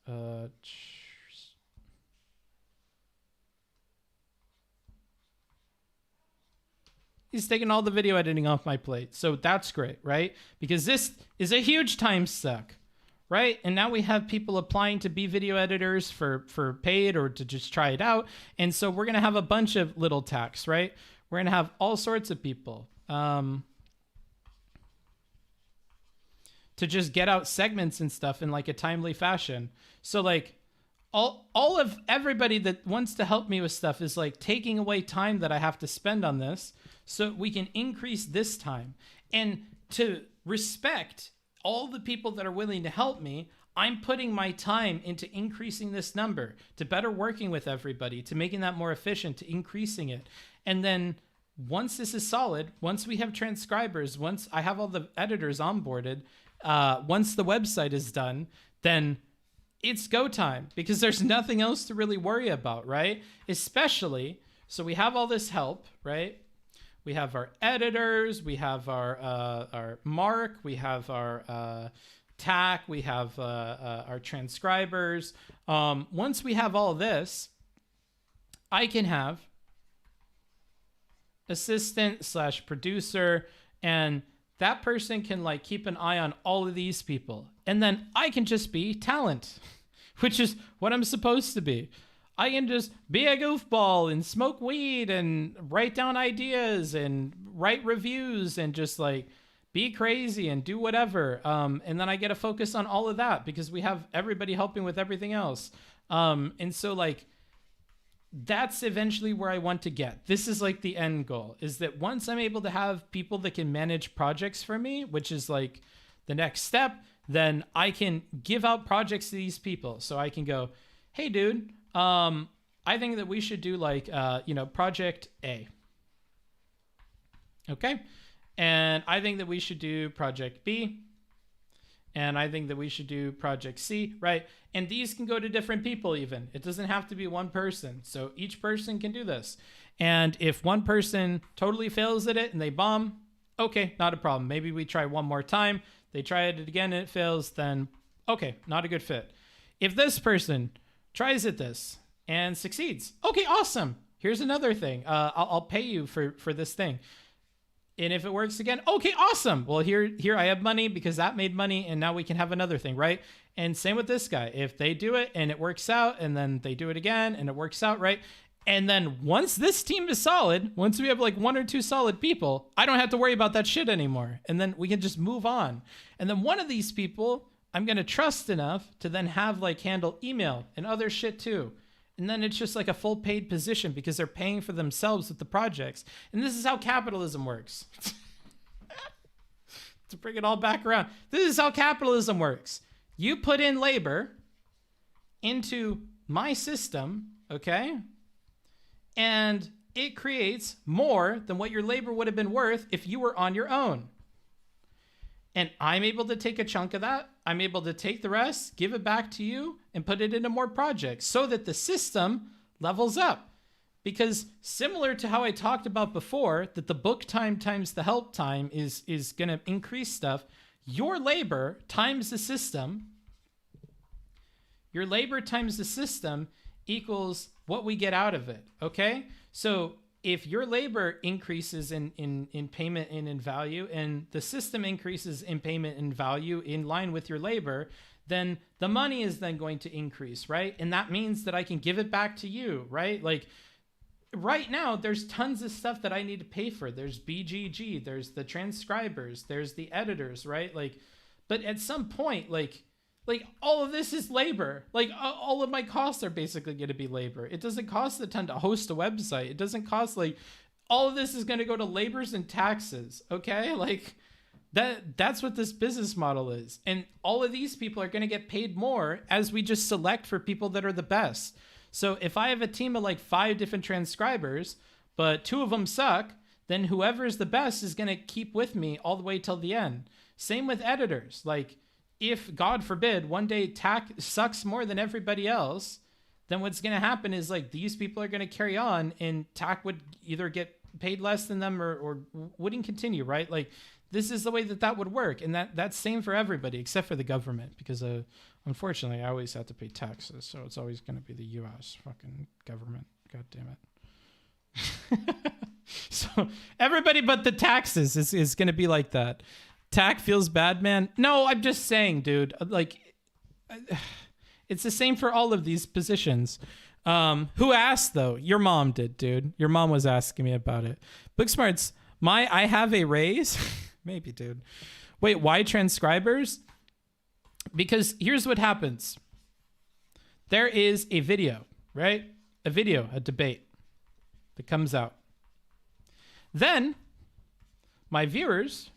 He's taking all the video editing off my plate. So that's great, right? Because this is a huge time suck, right? And now we have people applying to be video editors for paid or to just try it out. And so we're going to have a bunch of little Tacks, right? We're going to have all sorts of people to just get out segments and stuff in like a timely fashion. So like all of everybody that wants to help me with stuff is like taking away time that I have to spend on this, so we can increase this time. And to respect all the people that are willing to help me, I'm putting my time into increasing this number, to better working with everybody, to making that more efficient, to increasing it. And then once this is solid, once we have transcribers, once I have all the editors onboarded, once the website is done, then it's go time, because there's nothing else to really worry about, right? Especially, so we have all this help, right? We have our editors, we have our Mark, we have our Tack, we have our transcribers. Once we have all this, I can have assistant / producer, and that person can like keep an eye on all of these people. And then I can just be talent, which is what I'm supposed to be. I can just be a goofball and smoke weed and write down ideas and write reviews and just like be crazy and do whatever. And then I get to focus on all of that because we have everybody helping with everything else. And so like, that's eventually where I want to get. This is like the end goal, is that once I'm able to have people that can manage projects for me, which is like the next step, then I can give out projects to these people. So I can go, hey dude, I think that we should do like, project A. Okay. And I think that we should do project B. And I think that we should do project C, right? And these can go to different people even. It doesn't have to be one person. So each person can do this. And if one person totally fails at it and they bomb, okay, not a problem. Maybe we try one more time. They try it again and it fails, then okay, not a good fit. If this person tries at this and succeeds, okay, awesome. Here's another thing. I'll pay you for this thing. And if it works again, okay, awesome. Well, here I have money because that made money, and now we can have another thing, right? And same with this guy. If they do it and it works out, and then they do it again and it works out, right? And then once this team is solid, once we have like 1 or 2 solid people, I don't have to worry about that shit anymore. And then we can just move on. And then one of these people I'm going to trust enough to then have like handle email and other shit too. And then it's just like a full paid position because they're paying for themselves with the projects. And this is how capitalism works. To bring it all back around. This is how capitalism works. You put in labor into my system, okay? And it creates more than what your labor would have been worth if you were on your own. And I'm able to take a chunk of that. I'm able to take the rest, give it back to you, and put it into more projects so that the system levels up. Because similar to how I talked about before, that the book time times the help time is going to increase stuff, your labor times the system, equals what we get out of it, okay? So if your labor increases in payment and in value, and the system increases in payment and value in line with your labor, then the money is then going to increase, right? And that means that I can give it back to you, right? Like right now, there's tons of stuff that I need to pay for. There's BGG, there's the transcribers, there's the editors, right? Like, but at some point, like all of this is labor. Like all of my costs are basically going to be labor. It doesn't cost a ton to host a website. It doesn't cost like, all of this is going to go to labors and taxes. Okay. Like that's what this business model is. And all of these people are going to get paid more as we just select for people that are the best. So if I have a team of like 5 different transcribers, but 2 of them suck, then whoever is the best is going to keep with me all the way till the end. Same with editors. Like if, God forbid, one day TAC sucks more than everybody else, then what's going to happen is like these people are going to carry on and TAC would either get paid less than them or wouldn't continue, right? Like this is the way that would work. And that's same for everybody except for the government, because unfortunately I always have to pay taxes. So it's always going to be the US fucking government. God damn it. So everybody but the taxes is going to be like that. TAC feels bad, man. No, I'm just saying, dude, like it's the same for all of these positions. Who asked though? Your mom did, dude. Your mom was asking me about it. Booksmarts, I have a raise. Maybe, dude. Wait, why transcribers? Because here's what happens. There is a video, right? A debate that comes out. Then my viewers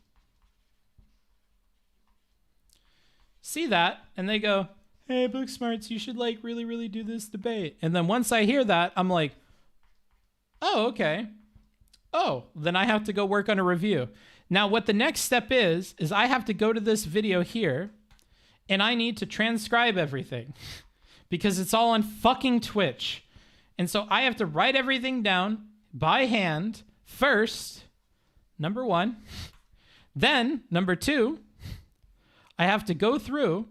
see that and they go, hey, Booksmarts, you should like really, really do this debate. And then once I hear that, I'm like, oh, okay. Oh, then I have to go work on a review. Now, what the next step is I have to go to this video here and I need to transcribe everything because it's all on fucking Twitch. And so I have to write everything down by hand first, number 1. Then, number 2, I have to go through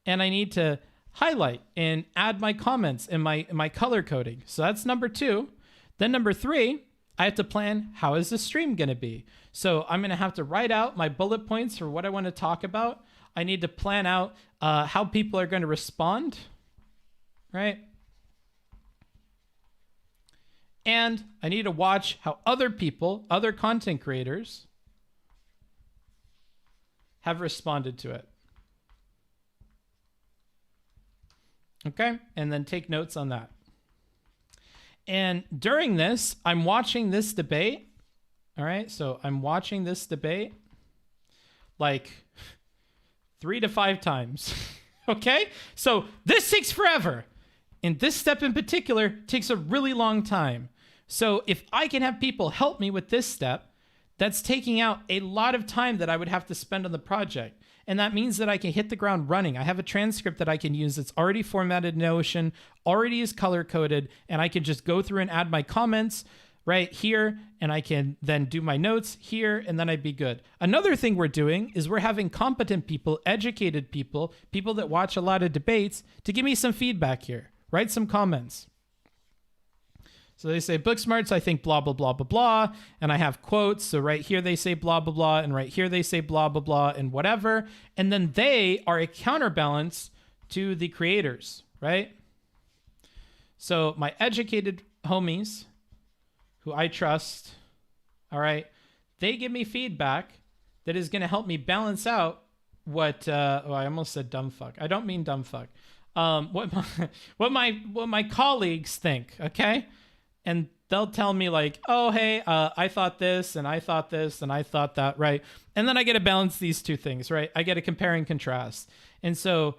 and I need to highlight and add my comments and my color coding. So that's number 2. Then number 3, I have to plan how is the stream going to be. So I'm going to have to write out my bullet points for what I want to talk about. I need to plan out how people are going to respond, right? And I need to watch how other people, other content creators, have responded to it. Okay, and then take notes on that. And during this, I'm watching this debate. All right, so I'm watching this debate like 3 to 5 times. Okay, so this takes forever. And this step in particular takes a really long time. So if I can have people help me with this step, that's taking out a lot of time that I would have to spend on the project. And that means that I can hit the ground running. I have a transcript that I can use that's already formatted in Notion, already is color coded, and I can just go through and add my comments right here, and I can then do my notes here, and then I'd be good. Another thing we're doing is we're having competent people, educated people, people that watch a lot of debates to give me some feedback here, write some comments. So they say, Booksmarts, I think blah, blah, blah, blah, blah. And I have quotes. So right here, they say blah, blah, blah. And right here, they say blah, blah, blah, and whatever. And then they are a counterbalance to the creators, right? So my educated homies, who I trust, all right, they give me feedback that is going to help me balance out what, I almost said dumb fuck. I don't mean dumb fuck. What my colleagues think, okay? And they'll tell me like, oh, hey, I thought this and I thought this and I thought that, right? And then I get to balance these two things, right? I get to compare and contrast. And so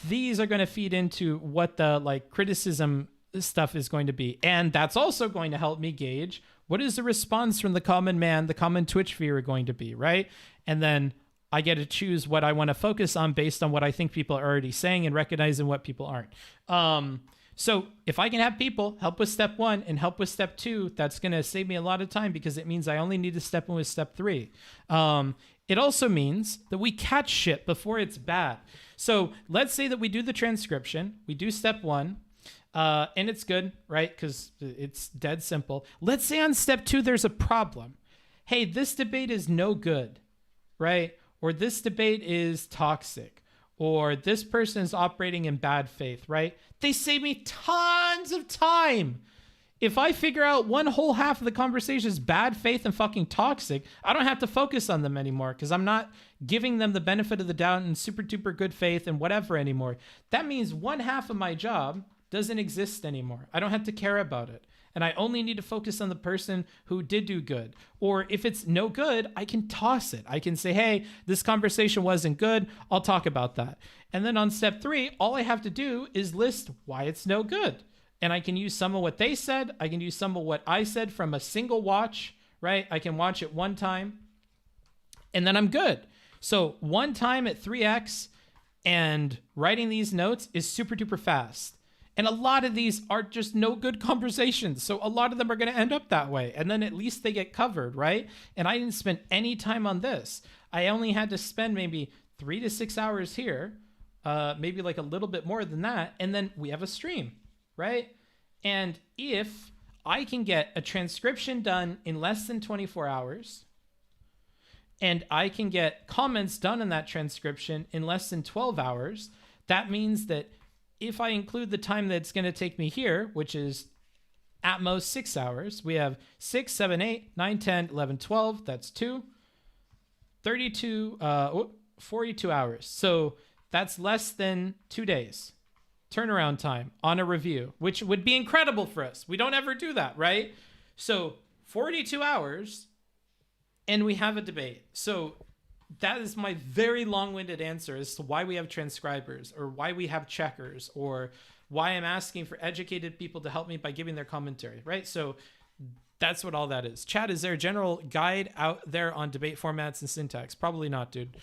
these are going to feed into what the like criticism stuff is going to be. And that's also going to help me gauge what is the response from the common man, the common Twitch viewer going to be, right? And then I get to choose what I want to focus on based on what I think people are already saying and recognizing what people aren't. So if I can have people help with step 1 and help with step 2, that's going to save me a lot of time because it means I only need to step in with step 3. It also means that we catch shit before it's bad. So let's say that we do the transcription, we do step 1, and it's good, right? Because it's dead simple. Let's say on step 2, there's a problem. Hey, this debate is no good, right? Or this debate is toxic. or this person is operating in bad faith, right? They save me tons of time. If I figure out one whole half of the conversation is bad faith and fucking toxic, I don't have to focus on them anymore because I'm not giving them the benefit of the doubt and super duper good faith and whatever anymore. That means one half of my job doesn't exist anymore. I don't have to care about it. And I only need to focus on the person who did do good. Or if it's no good, I can toss it. I can say, hey, this conversation wasn't good. I'll talk about that. And then on step 3, all I have to do is list why it's no good. And I can use some of what they said. I can use some of what I said from a single watch, right? I can watch it one time and then I'm good. So one time at 3x and writing these notes is super duper fast. And a lot of these are just no good conversations. So a lot of them are going to end up that way. And then at least they get covered, right? And I didn't spend any time on this. I only had to spend maybe 3 to 6 hours here, maybe like a little bit more than that. And then we have a stream, right? And if I can get a transcription done in less than 24 hours, and I can get comments done in that transcription in less than 12 hours, that means that if I include the time that it's going to take me here, which is at most 6 hours, we have 6, 7, 8, 9, 10, 11, 12. That's 42 hours. So that's less than 2 days turnaround time on a review, which would be incredible for us. We don't ever do that, right? So 42 hours and we have a debate. So that is my very long-winded answer as to why we have transcribers or why we have checkers or why I'm asking for educated people to help me by giving their commentary, right? So that's what all that is. Chad, is there a general guide out there on debate formats and syntax? Probably not, dude.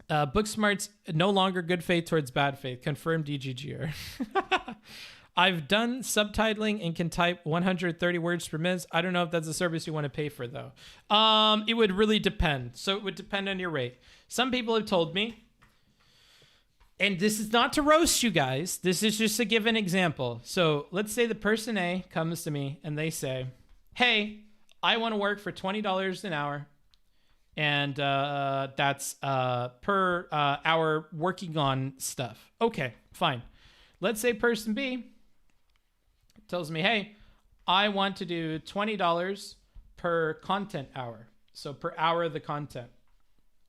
Booksmarts, no longer good faith towards bad faith. Confirmed DGGR. I've done subtitling and can type 130 words per minute. I don't know if that's a service you want to pay for, though. It would really depend. So it would depend on your rate. Some people have told me, and this is not to roast you guys. This is just to give an example. So let's say the person A comes to me and they say, hey, I want to work for $20 an hour. And that's per hour working on stuff. Okay, fine. Let's say person B tells me, hey, I want to do $20 per content hour. So per hour of the content.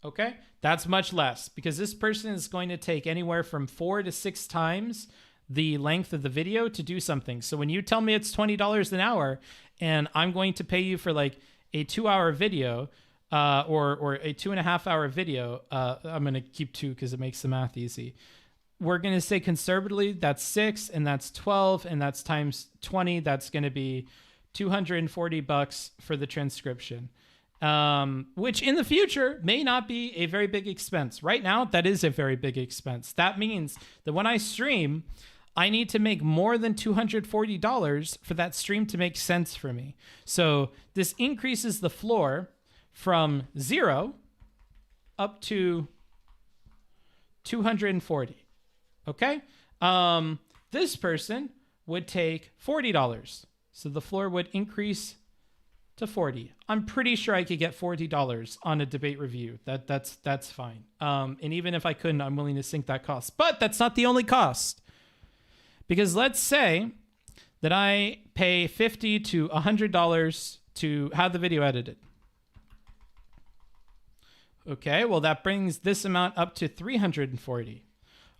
Okay, that's much less because this person is going to take anywhere from 4 to 6 times the length of the video to do something. So when you tell me it's $20 an hour and I'm going to pay you for like a 2-hour video, or a 2.5 hour video, I'm going to keep 2 because it makes the math easy. We're going to say conservatively, that's 6 and that's 12 and that's times 20. That's going to be $240 for the transcription, which in the future may not be a very big expense. Right now, that is a very big expense. That means that when I stream, I need to make more than $240 for that stream to make sense for me. So this increases the floor from 0 up to 240. Okay. This person would take $40. So the floor would increase to 40. I'm pretty sure I could get $40 on a debate review. That's fine. And even if I couldn't, I'm willing to sink that cost. But that's not the only cost. Because let's say that I pay $50 to $100 to have the video edited. Okay, well, that brings this amount up to 340.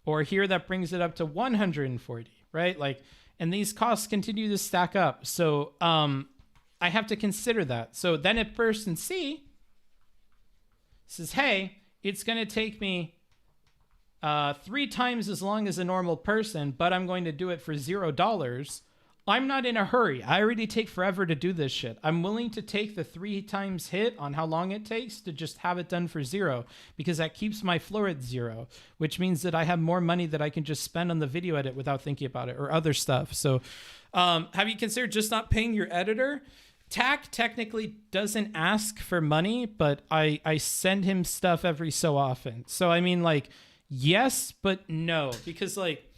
Or here, that brings it up to 140, right? Like, and these costs continue to stack up. So I have to consider that. So then if person C says, hey, it's going to take me 3 times as long as a normal person, but I'm going to do it for $0. I'm not in a hurry. I already take forever to do this shit. I'm willing to take the 3 times hit on how long it takes to just have it done for 0 because that keeps my floor at 0, which means that I have more money that I can just spend on the video edit without thinking about it or other stuff. So have you considered just not paying your editor? TAC technically doesn't ask for money, but I send him stuff every so often. So I mean, like, yes, but no, because like,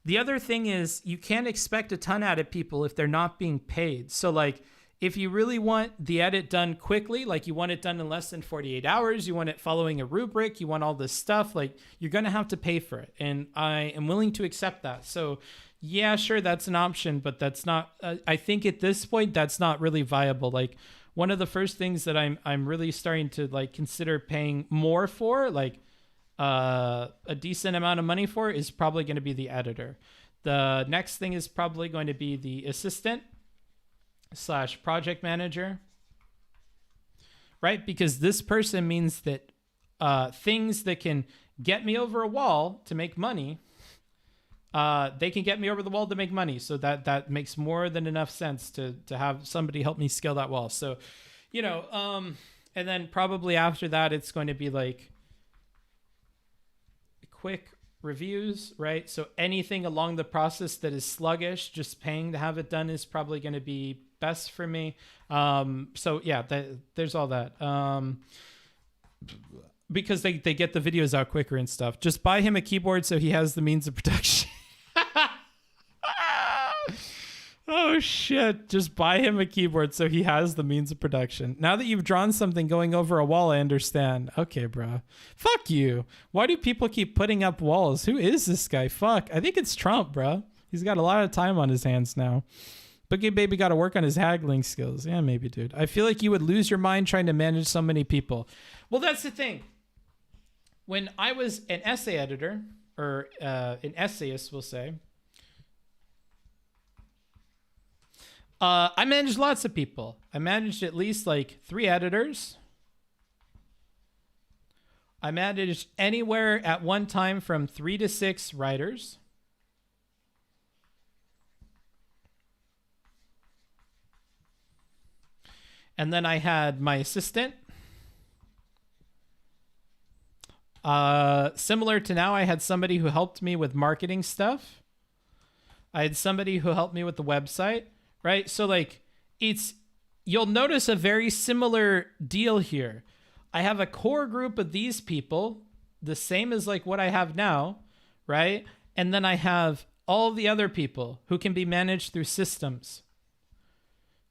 the other thing is you can't expect a ton out of people if they're not being paid. So like if you really want the edit done quickly, like you want it done in less than 48 hours, you want it following a rubric, you want all this stuff, like you're going to have to pay for it. And I am willing to accept that. So yeah, sure, that's an option, but that's not, I think at this point, that's not really viable. Like one of the first things that I'm really starting to like consider paying more for, like a decent amount of money for, is probably going to be the editor. The next thing is probably going to be the assistant / project manager, right? Because this person means that things that can get me over a wall to make money, they can get me over the wall to make money. So that makes more than enough sense to have somebody help me scale that wall. So, you know, and then probably after that, it's going to be like quick reviews, right? So anything along the process that is sluggish, just paying to have it done is probably going to be best for me. So yeah, there's all that. Because they get the videos out quicker and stuff. Just buy him a keyboard so he has the means of production. Oh shit, just buy him a keyboard so he has the means of production. Now that you've drawn something going over a wall, I understand. Okay, bro. Fuck you. Why do people keep putting up walls? Who is this guy? Fuck. I think it's Trump, bro. He's got a lot of time on his hands now. Boogie Baby got to work on his haggling skills. Yeah, maybe, dude. I feel like you would lose your mind trying to manage so many people. Well, that's the thing. When I was an essay editor, or an essayist, we'll say, I managed lots of people. I managed at least like 3 editors. I managed anywhere at one time from 3 to 6 writers. And then I had my assistant. Similar to now, I had somebody who helped me with marketing stuff. I had somebody who helped me with the website. Right? So like you'll notice a very similar deal here. I have a core group of these people, the same as like what I have now, right? And then I have all the other people who can be managed through systems.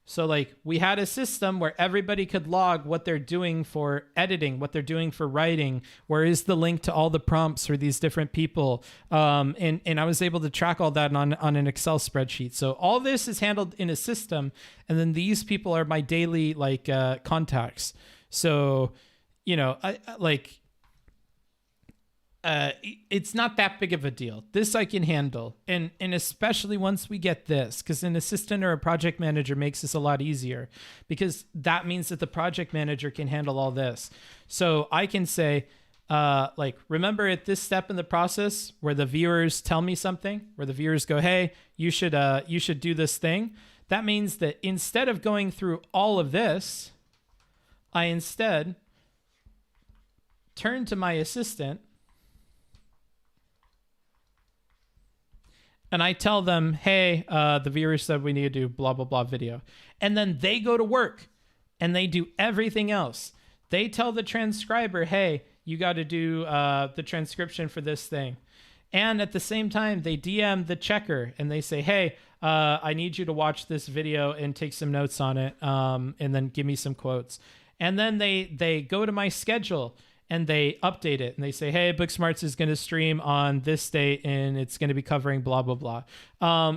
So like we had a system where everybody could log what they're doing for editing, what they're doing for writing, where is the link to all the prompts for these different people. And I was able to track all that on an Excel spreadsheet. So all this is handled in a system. And then these people are my daily like contacts. So, you know, it's not that big of a deal. This I can handle. And especially once we get this, because an assistant or a project manager makes this a lot easier, because that means that the project manager can handle all this. So I can say, like, remember at this step in the process where the viewers tell me something, where the viewers go, hey, you should do this thing. That means that instead of going through all of this, I instead turn to my assistant and I tell them, hey, the viewers said we need to do blah, blah, blah video. And then they go to work and they do everything else. They tell the transcriber, hey, you got to do the transcription for this thing. And at the same time, they DM the checker and they say, hey, I need you to watch this video and take some notes on it, and then give me some quotes. And then they go to my schedule and they update it and they say, hey, Booksmarts is going to stream on this date and it's going to be covering blah, blah, blah.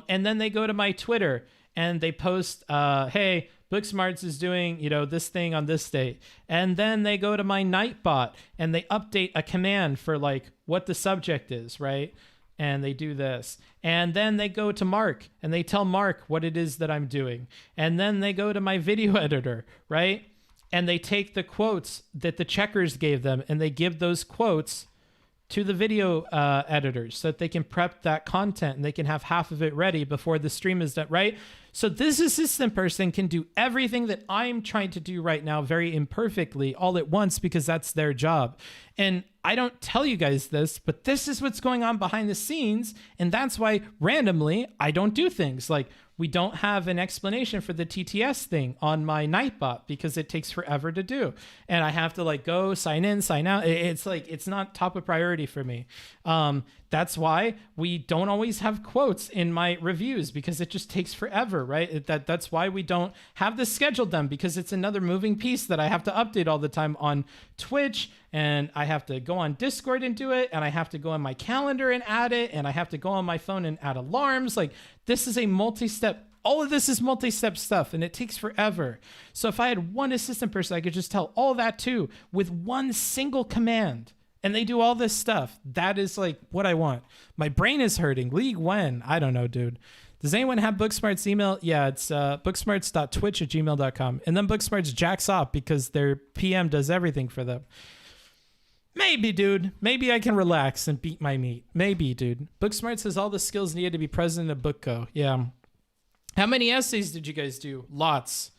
And then they go to my Twitter and they post, hey, Booksmarts is doing, you know, this thing on this date. And then they go to my Nightbot and they update a command for like what the subject is, right? And they do this. And then they go to Mark and they tell Mark what it is that I'm doing. And then they go to my video editor, right? And they take the quotes that the checkers gave them and they give those quotes to the video editors so that they can prep that content and they can have half of it ready before the stream is done, right? So this assistant person can do everything that I'm trying to do right now very imperfectly all at once because that's their job. And I don't tell you guys this, but this is what's going on behind the scenes. And that's why randomly I don't do things like we don't have an explanation for the TTS thing on my Nightbot because it takes forever to do. And I have to like go sign in, sign out. It's like, it's not top of priority for me. That That's why we don't always have quotes in my reviews, because it just takes forever, right? That's why we don't have this scheduled them, because it's another moving piece that I have to update all the time on Twitch, and I have to go on Discord and do it, and I have to go on my calendar and add it, and I have to go on my phone and add alarms. Like, this is a multi-step. All of this is multi-step stuff, and it takes forever. So if I had one assistant person, I could just tell all that to with one single command, and they do all this stuff. That is like what I want. My brain is hurting. League when? I don't know, dude. Does anyone have Booksmarts email? Yeah, it's booksmarts.twitch@gmail.com. And then Booksmarts jacks off because their PM does everything for them. Maybe, dude. Maybe I can relax and beat my meat. Maybe, dude. Booksmarts has all the skills needed to be president of BookCo. Yeah. How many essays did you guys do? Lots.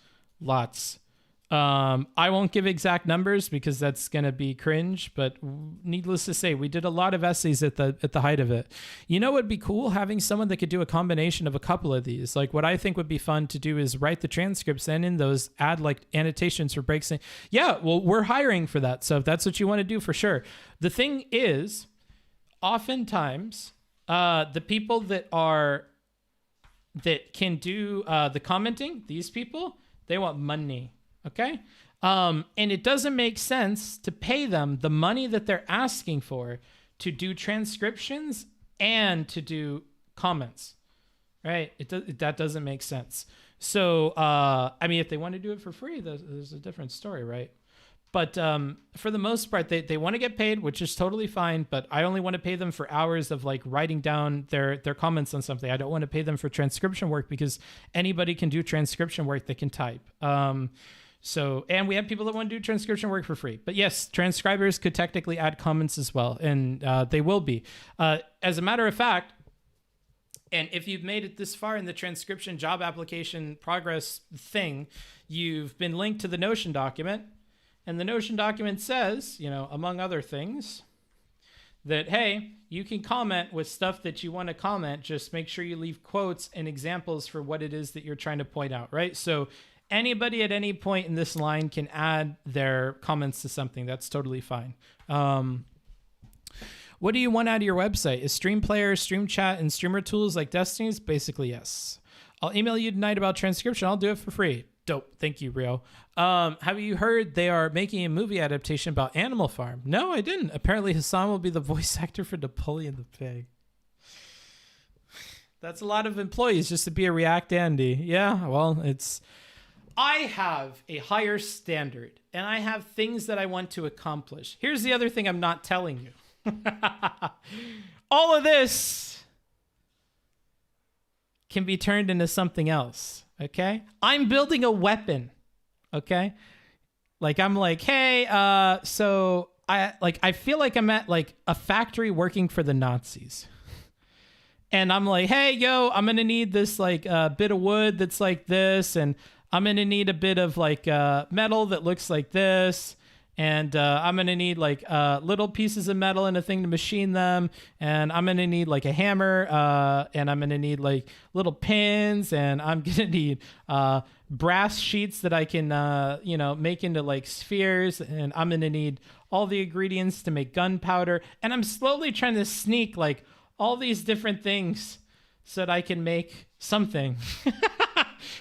I won't give exact numbers because that's going to be cringe, but needless to say, we did a lot of essays at the height of it. You know what would be cool? Having someone that could do a combination of a couple of these. Like, what I think would be fun to do is write the transcripts and in those add like annotations for breaks. Yeah, well, we're hiring for that. So if that's what you want to do, for sure. The thing is, oftentimes, the people that can do the commenting, these people, they want money. Okay. And it doesn't make sense to pay them the money that they're asking for to do transcriptions and to do comments, right? That doesn't make sense. So, I mean, if they want to do it for free, there's a different story, right? But for the most part, they want to get paid, which is totally fine. But I only want to pay them for hours of like writing down their comments on something. I don't want to pay them for transcription work, because anybody can do transcription work that can type. So, and we have people that want to do transcription work for free. But yes, transcribers could technically add comments as well, and they will be. As a matter of fact, and if you've made it this far in the transcription job application progress thing, you've been linked to the Notion document. And the Notion document says, you know, among other things, that, hey, you can comment with stuff that you want to comment. Just make sure you leave quotes and examples for what it is that you're trying to point out, right? So anybody at any point in this line can add their comments to something. That's totally fine. What do you want out of your website? Is Stream Player, Stream Chat, and streamer tools like Destiny's? Basically, yes. I'll email you tonight about transcription. I'll do it for free. Dope. Thank you, Rio. Have you heard they are making a movie adaptation about Animal Farm? No, I didn't. Apparently, Hassan will be the voice actor for Napoleon the Pig. That's a lot of employees just to be a React Andy. Yeah, well, I have a higher standard, and I have things that I want to accomplish. Here's the other thing I'm not telling you. All of this can be turned into something else. Okay, I'm building a weapon. Okay, like I'm like, hey, so I feel like I'm at like a factory working for the Nazis, and I'm like, hey, yo, I'm gonna need this like bit of wood that's like this, and I'm gonna need a bit of like metal that looks like this. And I'm going to need like little pieces of metal and a thing to machine them. And I'm going to need like a hammer. And I'm going to need like little pins. And I'm going to need brass sheets that I can, make into like spheres. And I'm going to need all the ingredients to make gunpowder. And I'm slowly trying to sneak like all these different things so that I can make something.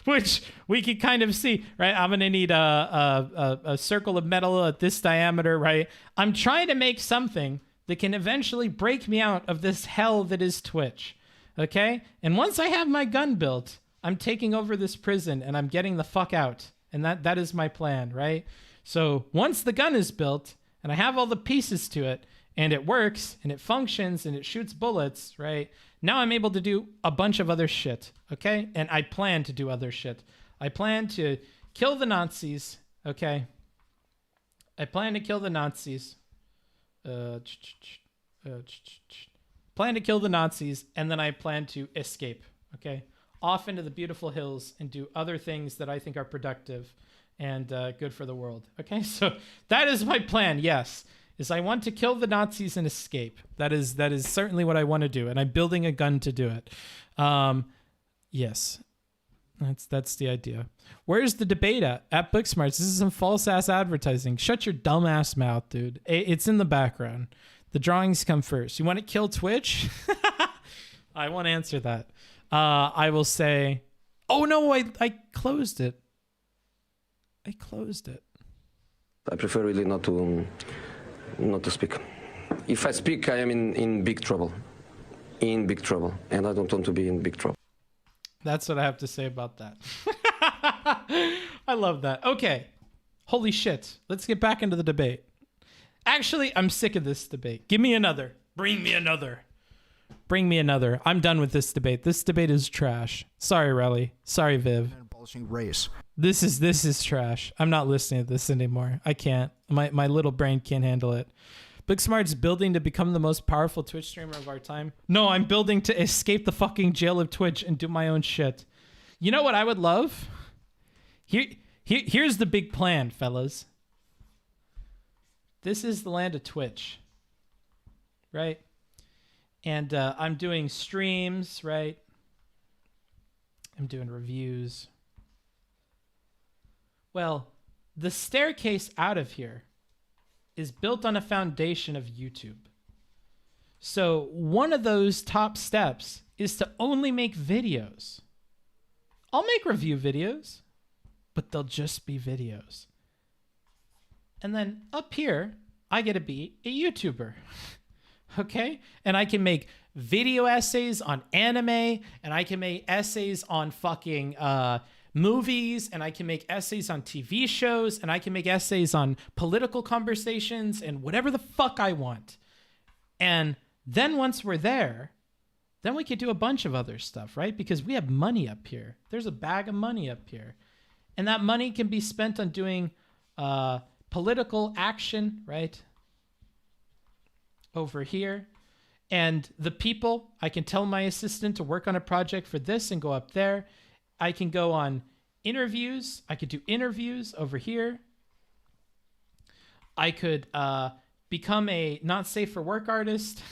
Which we can kind of see, right? I'm going to need a circle of metal at this diameter, right? I'm trying to make something that can eventually break me out of this hell that is Twitch, okay? And once I have my gun built, I'm taking over this prison and I'm getting the fuck out. And that is my plan, right? So once the gun is built and I have all the pieces to it and it works and it functions and it shoots bullets, right? Now I'm able to do a bunch of other shit, okay? And I plan to do other shit. I plan to kill the Nazis, okay? I plan to kill the Nazis. Plan to kill the Nazis, and then I plan to escape, okay? Off into the beautiful hills and do other things that I think are productive and good for the world, okay? So that is my plan, yes. Is I want to kill the Nazis and escape. That is certainly what I want to do, and I'm building a gun to do it. Yes, that's the idea. Where's the debate at Booksmarts? This is some false ass advertising. Shut your dumb ass mouth, dude. It's in the background. The drawings come first. You want to kill Twitch? I won't answer that. I will say, oh no, I closed it. I closed it. I prefer really not to speak. If I speak, I am in big trouble. In big trouble. And I don't want to be in big trouble. That's what I have to say about that. I love that. Okay. Holy shit. Let's get back into the debate. Actually, I'm sick of this debate. Give me another. Bring me another. Bring me another. I'm done with this debate. This debate is trash. Sorry, Relly. Sorry, Viv. Abolishing race. This is trash. I'm not listening to this anymore. I can't. My little brain can't handle it. Booksmart's building to become the most powerful Twitch streamer of our time. No, I'm building to escape the fucking jail of Twitch and do my own shit. You know what I would love? Here's the big plan, fellas. This is the land of Twitch, right? And I'm doing streams, right? I'm doing reviews. Well, the staircase out of here is built on a foundation of YouTube. So one of those top steps is to only make videos. I'll make review videos, but they'll just be videos. And then up here, I get to be a YouTuber. Okay? And I can make video essays on anime, and I can make essays on fucking movies, and I can make essays on TV shows, and I can make essays on political conversations and whatever the fuck I want. And then once we're there, then we could do a bunch of other stuff, right? Because we have money up here. There's a bag of money up here. And that money can be spent on doing political action, right? Over here. And the people, I can tell my assistant to work on a project for this and go up there. I can go on interviews. I could do interviews over here. I could become a not safe for work artist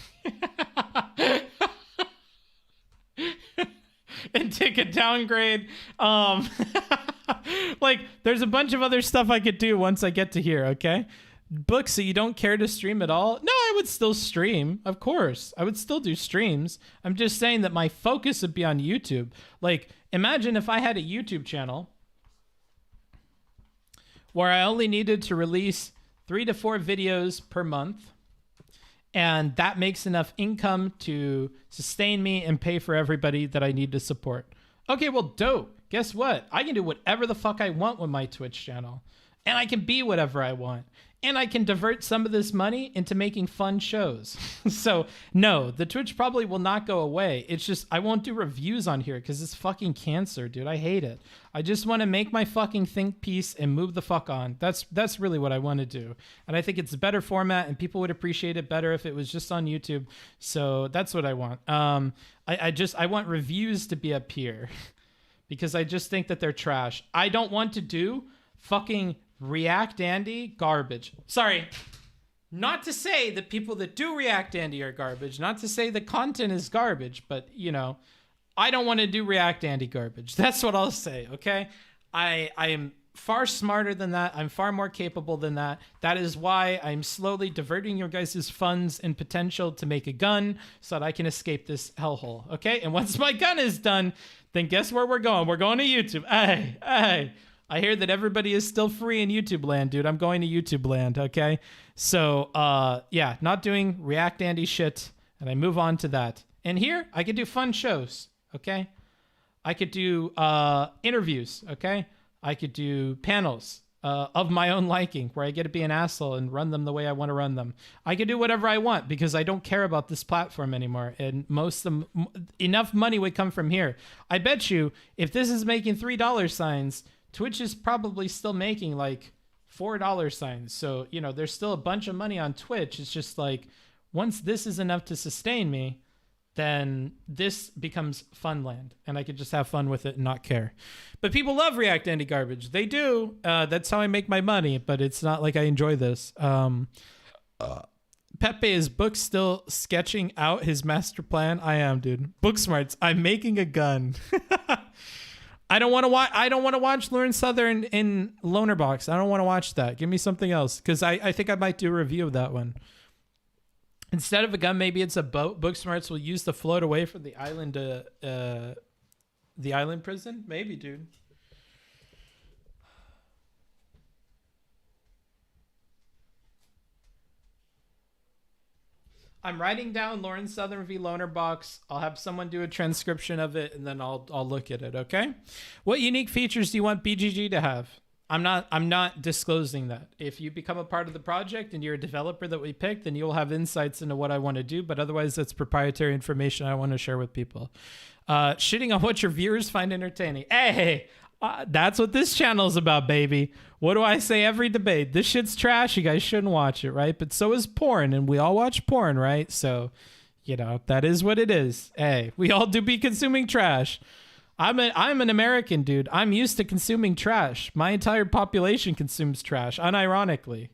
and take a downgrade. Like, there's a bunch of other stuff I could do once I get to here, okay? Book, so you don't care to stream at all? No, I would still stream. Of course. I would still do streams. I'm just saying that my focus would be on YouTube. Like, imagine if I had a YouTube channel where I only needed to release 3 to 4 videos per month, and that makes enough income to sustain me and pay for everybody that I need to support. Okay, well, dope. Guess what? I can do whatever the fuck I want with my Twitch channel, and I can be whatever I want. And I can divert some of this money into making fun shows. So, no, the Twitch probably will not go away. It's just, I won't do reviews on here because it's fucking cancer, dude. I hate it. I just want to make my fucking think piece and move the fuck on. That's really what I want to do. And I think it's a better format, and people would appreciate it better if it was just on YouTube. So that's what I want. I want reviews to be up here because I just think that they're trash. I don't want to do fucking React Andy garbage. Sorry, not to say that people that do React Andy are garbage, not to say the content is garbage, but you know, I don't want to do React Andy garbage. That's what I'll say, okay? I am far smarter than that. I'm far more capable than that. That is why I'm slowly diverting your guys' funds and potential to make a gun so that I can escape this hellhole, okay? And once my gun is done, then guess where we're going? We're going to YouTube. Hey. I hear that everybody is still free in YouTube land, dude. I'm going to YouTube land, okay? So, yeah, not doing React Andy shit, and I move on to that. And here, I could do fun shows, okay? I could do interviews, okay? I could do panels of my own liking where I get to be an asshole and run them the way I want to run them. I could do whatever I want because I don't care about this platform anymore, and enough money would come from here. I bet you, if this is making $3 signs, Twitch is probably still making like $4 signs. So, you know, there's still a bunch of money on Twitch. It's just like, once this is enough to sustain me, then this becomes fun land and I could just have fun with it and not care. But people love React Andy garbage. They do. That's how I make my money, but it's not like I enjoy this. Pepe, is Book still sketching out his master plan? I am, dude. Booksmarts, I'm making a gun. I don't want to watch Lauren Southern in Loner Box. I don't want to watch that. Give me something else, because I think I might do a review of that one. Instead of a gun, maybe it's a boat. Booksmarts will use to float away from the island prison. Maybe, dude. I'm writing down Lauren Southern v. Loner Box. I'll have someone do a transcription of it, and then I'll look at it. Okay. What unique features do you want BGG to have? I'm not disclosing that. If you become a part of the project and you're a developer that we picked, then you'll have insights into what I want to do. But otherwise, that's proprietary information I want to share with people. Shitting on what your viewers find entertaining. Hey, that's what this channel is about, baby. What do I say every debate? This shit's trash. You guys shouldn't watch it, right? But so is porn, and we all watch porn, right? So, you know, that is what it is. Hey, we all do be consuming trash. I'm an American, dude. I'm used to consuming trash. My entire population consumes trash, unironically.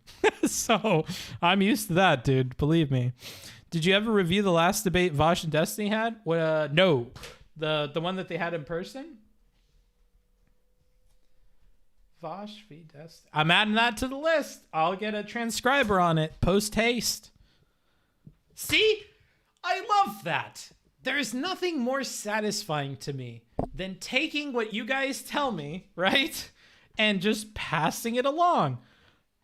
So I'm used to that, dude. Believe me. Did you ever review the last debate Vosh and Destiny had? No. The one that they had in person? Vosh v. Destiny. I'm adding that to the list. I'll get a transcriber on it. Post haste. See? I love that. There's nothing more satisfying to me than taking what you guys tell me, right? And just passing it along.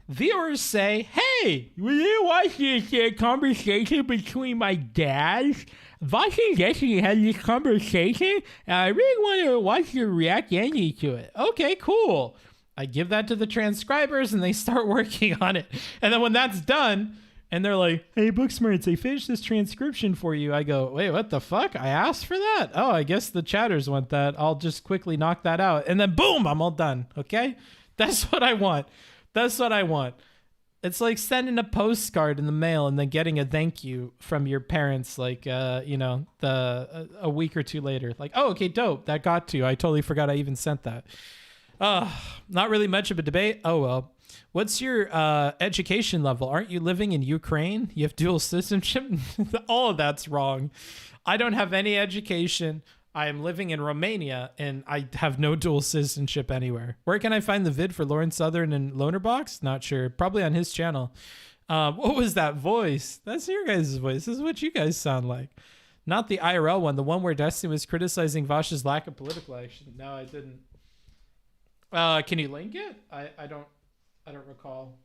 Viewers say, hey, will you watch this conversation between my dads? Vosh and Destiny had this conversation, and I really want to watch your react ending to it. Okay, cool. I give that to the transcribers, and they start working on it. And then when that's done, and they're like, hey, Booksmarts, I finished this transcription for you. I go, wait, what the fuck? I asked for that? Oh, I guess the chatters want that. I'll just quickly knock that out. And then boom, I'm all done. Okay? That's what I want. That's what I want. It's like sending a postcard in the mail and then getting a thank you from your parents, like, a week or two later. Like, oh, okay, dope. That got to you. I totally forgot I even sent that. Not really much of a debate. Oh, well. What's your education level? Aren't you living in Ukraine? You have dual citizenship? All of that's wrong. I don't have any education. I am living in Romania, and I have no dual citizenship anywhere. Where can I find the vid for Lauren Southern and Lonerbox? Not sure. Probably on his channel. What was that voice? That's your guys' voice. This is what you guys sound like. Not the IRL one. The one where Destiny was criticizing Vosh's lack of political action. No, I didn't. Can you link it? I don't recall.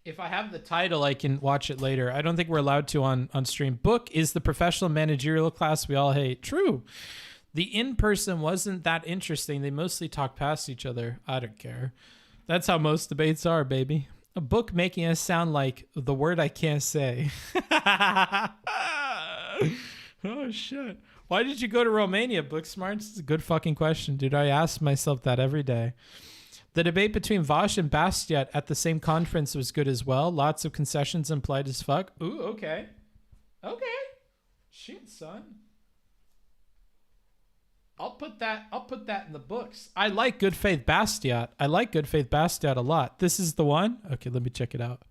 If I have the title, I can watch it later. I don't think we're allowed to on stream. Book is the professional managerial class we all hate. True. The in-person wasn't that interesting. They mostly talk past each other. I don't care. That's how most debates are, baby. A book making us sound like the word I can't say. Oh, shit. Why did you go to Romania, Booksmarts? It's a good fucking question, dude. I ask myself that every day. The debate between Vosh and Bastiat at the same conference was good as well. Lots of concessions and polite as fuck. Ooh, okay. Okay. Shit, son. I'll put that in the books. I like Good Faith Bastiat. I like Good Faith Bastiat a lot. This is the one? Okay, let me check it out.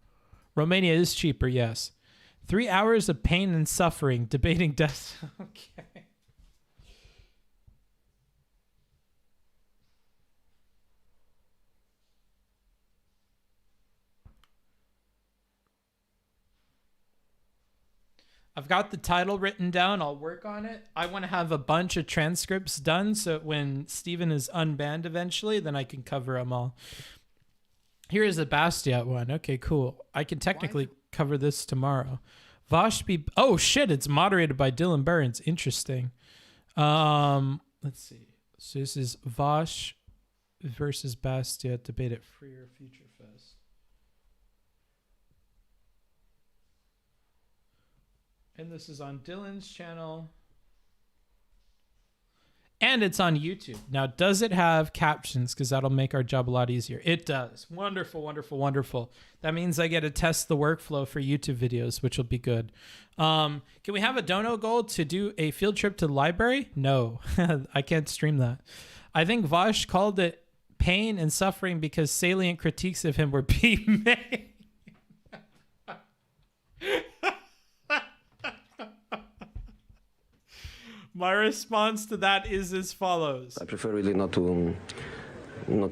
Romania is cheaper, yes. 3 hours of pain and suffering debating death. Okay. I've got the title written down. I'll work on it. I want to have a bunch of transcripts done so when Steven is unbanned eventually, then I can cover them all. Here is the Bastiat one. Okay, cool. I can technically cover this tomorrow. Vosh be... Oh, shit. It's moderated by Dylan Burns. Interesting. Let's see. So this is Vosh versus Bastiat debate at Freer Future Fest. And this is on Dylan's channel. And it's on YouTube. Now, does it have captions? Because that'll make our job a lot easier. It does. Wonderful, wonderful, wonderful. That means I get to test the workflow for YouTube videos, which will be good. Can we have a dono goal to do a field trip to the library? No, I can't stream that. I think Vosh called it pain and suffering because salient critiques of him were being made. My response to that is as follows. I prefer really not to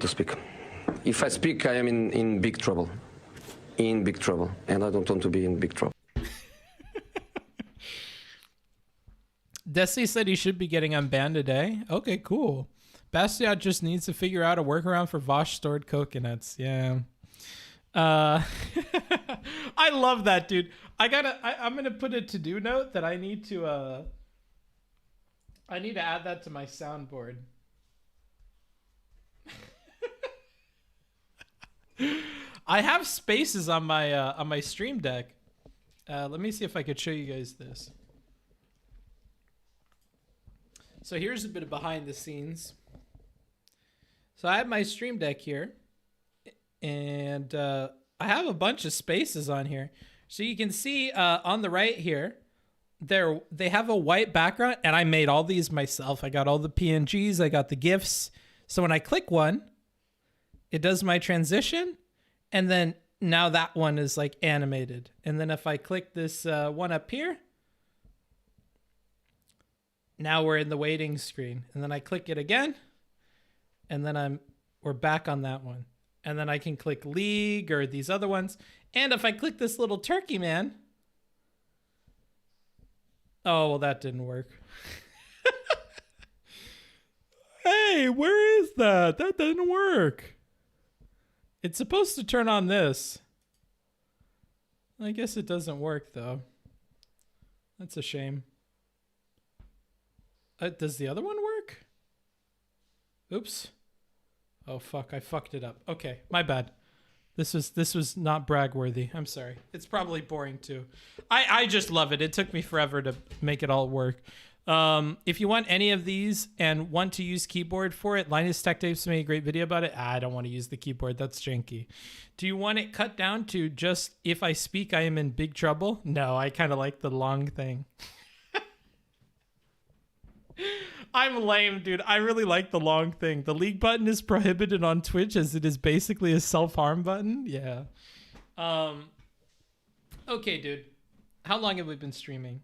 speak. If I speak, I am in big trouble. In big trouble. And I don't want to be in big trouble. Desi said he should be getting unbanned today. Okay, cool. Bastiat just needs to figure out a workaround for Vosh stored coconuts. Yeah. I love that, dude. I'm gonna put a to-do note that I need to add that to my soundboard. I have spaces on my stream deck. Let me see if I could show you guys this. So here's a bit of behind the scenes. So I have my stream deck here, and I have a bunch of spaces on here. So you can see on the right here, they have a white background, and I made all these myself. I got all the PNGs, I got the GIFs. So when I click one, it does my transition, and then now that one is like animated. And then if I click this one up here, now we're in the waiting screen. And then I click it again, and then we're back on that one. And then I can click League or these other ones. And if I click this little turkey man, oh, well, that didn't work. Hey, where is that? That didn't work. It's supposed to turn on this. I guess it doesn't work, though. That's a shame. Does the other one work? Oops. Oh, fuck. I fucked it up. Okay, my bad. This was not brag worthy. I'm sorry. It's probably boring, too. I just love it. It took me forever to make it all work. If you want any of these and want to use keyboard for it, Linus Tech Tapes made a great video about it. I don't want to use the keyboard. That's janky. Do you want it cut down to just if I speak, I am in big trouble? No, I kind of like the long thing. I'm lame, dude. I really like the long thing. The league button is prohibited on Twitch as it is basically a self-harm button. Yeah. Okay, dude. How long have we been streaming?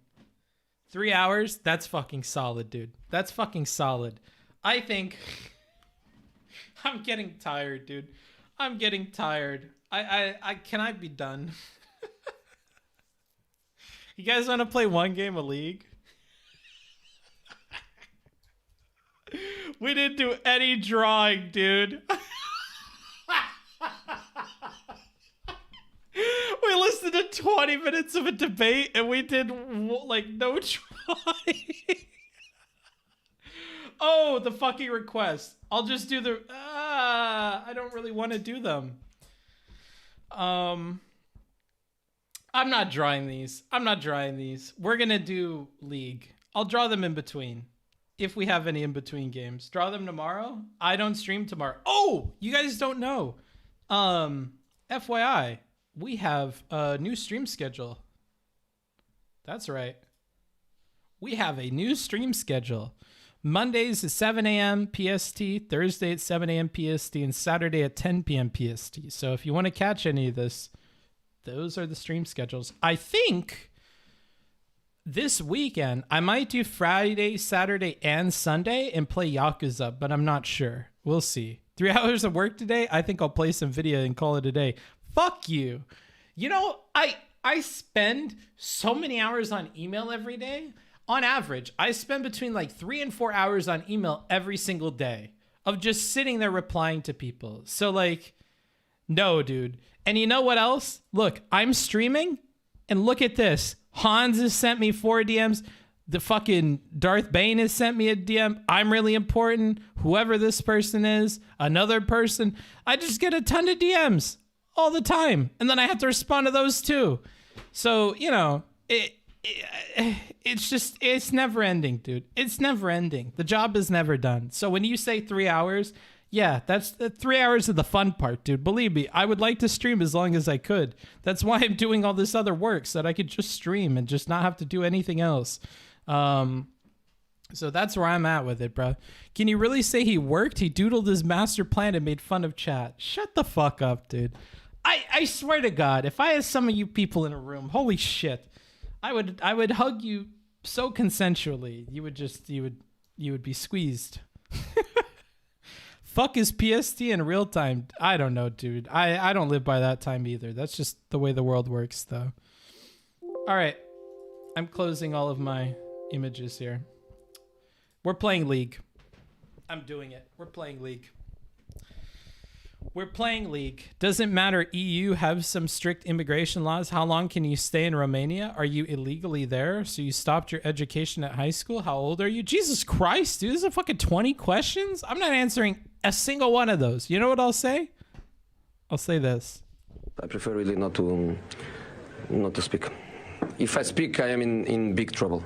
3 hours? That's fucking solid, dude. That's fucking solid. I think I'm getting tired, dude. I'm getting tired. Can I be done? You guys want to play one game of League? We didn't do any drawing, dude. We listened to 20 minutes of a debate and we did like no drawing. Oh, the fucking request. I'll just do the I don't really want to do them. I'm not drawing these. We're gonna do League. I'll draw them in between. If we have any in between games, draw them tomorrow. I don't stream tomorrow. Oh, you guys don't know. FYI, we have a new stream schedule. That's right. We have a new stream schedule. Mondays at 7 a.m. PST, Thursday at 7 a.m. PST, and Saturday at 10 p.m. PST. So if you want to catch any of this, those are the stream schedules. I think this weekend, I might do Friday, Saturday, and Sunday and play Yakuza, but I'm not sure. We'll see. 3 hours of work today. I think I'll play some video and call it a day. Fuck you. You know, I spend so many hours on email every day. On average, I spend between like 3 and 4 hours on email every single day of just sitting there replying to people. So like, no, dude. And you know what else? Look, I'm streaming and look at this. Hans has sent me 4 DMs. The fucking Darth Bane has sent me a DM. I'm really important. Whoever this person is, another person. I just get a ton of DMs all the time. And then I have to respond to those too. So, you know, it's never ending, dude. It's never ending. The job is never done. So when you say 3 hours, yeah, that's the 3 hours of the fun part, dude. Believe me, I would like to stream as long as I could. That's why I'm doing all this other work, so that I could just stream and just not have to do anything else. So that's where I'm at with it, bro. Can you really say he worked? He doodled his master plan and made fun of chat. Shut the fuck up, dude. I swear to God, if I had some of you people in a room, holy shit, I would hug you so consensually. You would be squeezed. Fuck is PST in real time? I don't know, dude. I don't live by that time either. That's just the way the world works, though. All right. I'm closing all of my images here. We're playing League. I'm doing it. We're playing League. We're playing League. Doesn't matter. EU have some strict immigration laws. How long can you stay in Romania? Are you illegally there? So you stopped your education at high school? How old are you? Jesus Christ, dude. This is a fucking 20 questions? I'm not answering a single one of those. You know what I'll say? I'll say this. I prefer really not to speak. If I speak, I am in big trouble.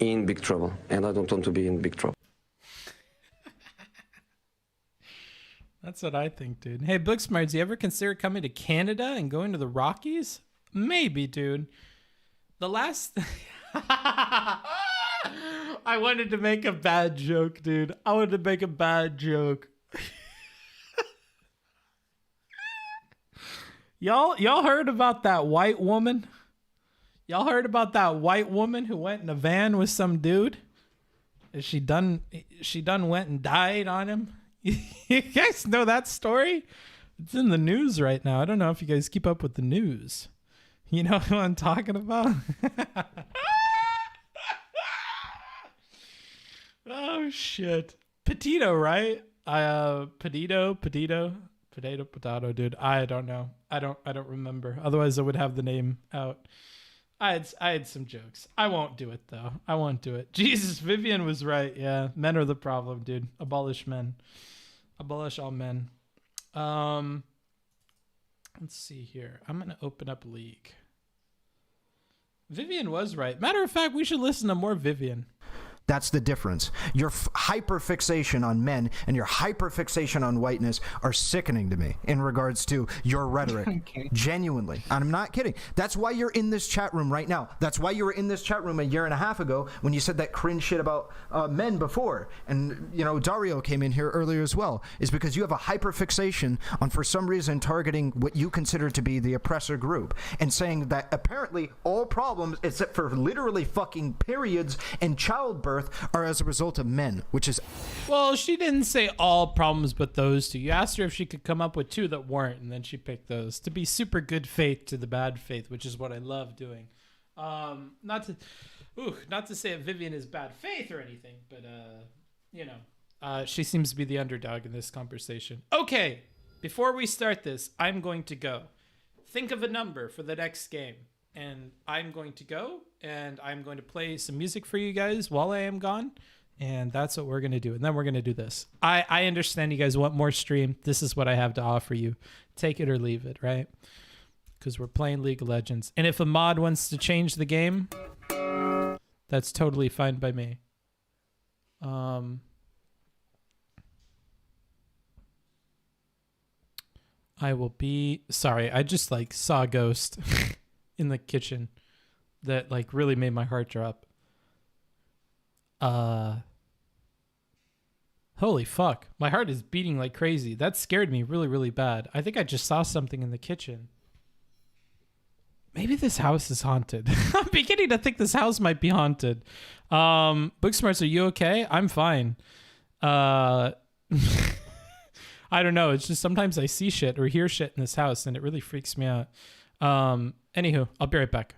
In big trouble. And I don't want to be in big trouble. That's what I think, dude. Hey, Booksmarts, you ever consider coming to Canada and going to the Rockies? Maybe, dude. The last... I wanted to make a bad joke, dude. I wanted to make a bad joke. Y'all heard about that white woman? Y'all heard about that white woman who went in a van with some dude? And she done went and died on him? You guys know that story? It's in the news right now. I don't know if you guys keep up with the news. You know who I'm talking about? Oh shit. Petito, right? Potato, dude. I don't know. I don't remember. Otherwise I would have the name out. I had some jokes. I won't do it though. I won't do it. Jesus, Vivian was right. Yeah, men are the problem, dude. Abolish men. Abolish all men. Let's see here. I'm gonna open up League. Vivian was right. Matter of fact, we should listen to more Vivian. That's the difference. Your hyperfixation on men and your hyperfixation on whiteness are sickening to me in regards to your rhetoric. Okay. Genuinely. And I'm not kidding. That's why you're in this chat room right now. That's why you were in this chat room a year and a half ago when you said that cringe shit about men before. And, you know, Dario came in here earlier as well. Is because you have a hyperfixation on, for some reason, targeting what you consider to be the oppressor group and saying that apparently all problems, except for literally fucking periods and childbirth, are as a result of men, which is... Well, she didn't say all problems but those two. You asked her if she could come up with two that weren't, and then she picked those to be super good faith to the bad faith, which is what I love doing. Not to say that Vivian is bad faith or anything, but you know, she seems to be the underdog in this conversation. Okay, before we start this, I'm going to go. Think of a number for the next game. And I'm going to go and I'm going to play some music for you guys while I am gone. And that's what we're going to do. And then we're going to do this. I understand you guys want more stream. This is what I have to offer you. Take it or leave it, right? Because we're playing League of Legends. And if a mod wants to change the game, that's totally fine by me. I will be... Sorry, I just like saw a ghost. In the kitchen that like really made my heart drop. Holy fuck. My heart is beating like crazy. That scared me really, really bad. I think I just saw something in the kitchen. Maybe this house is haunted. I'm beginning to think this house might be haunted. Booksmarts, are you okay? I'm fine. I don't know. It's just sometimes I see shit or hear shit in this house and it really freaks me out. Anywho, I'll be right back.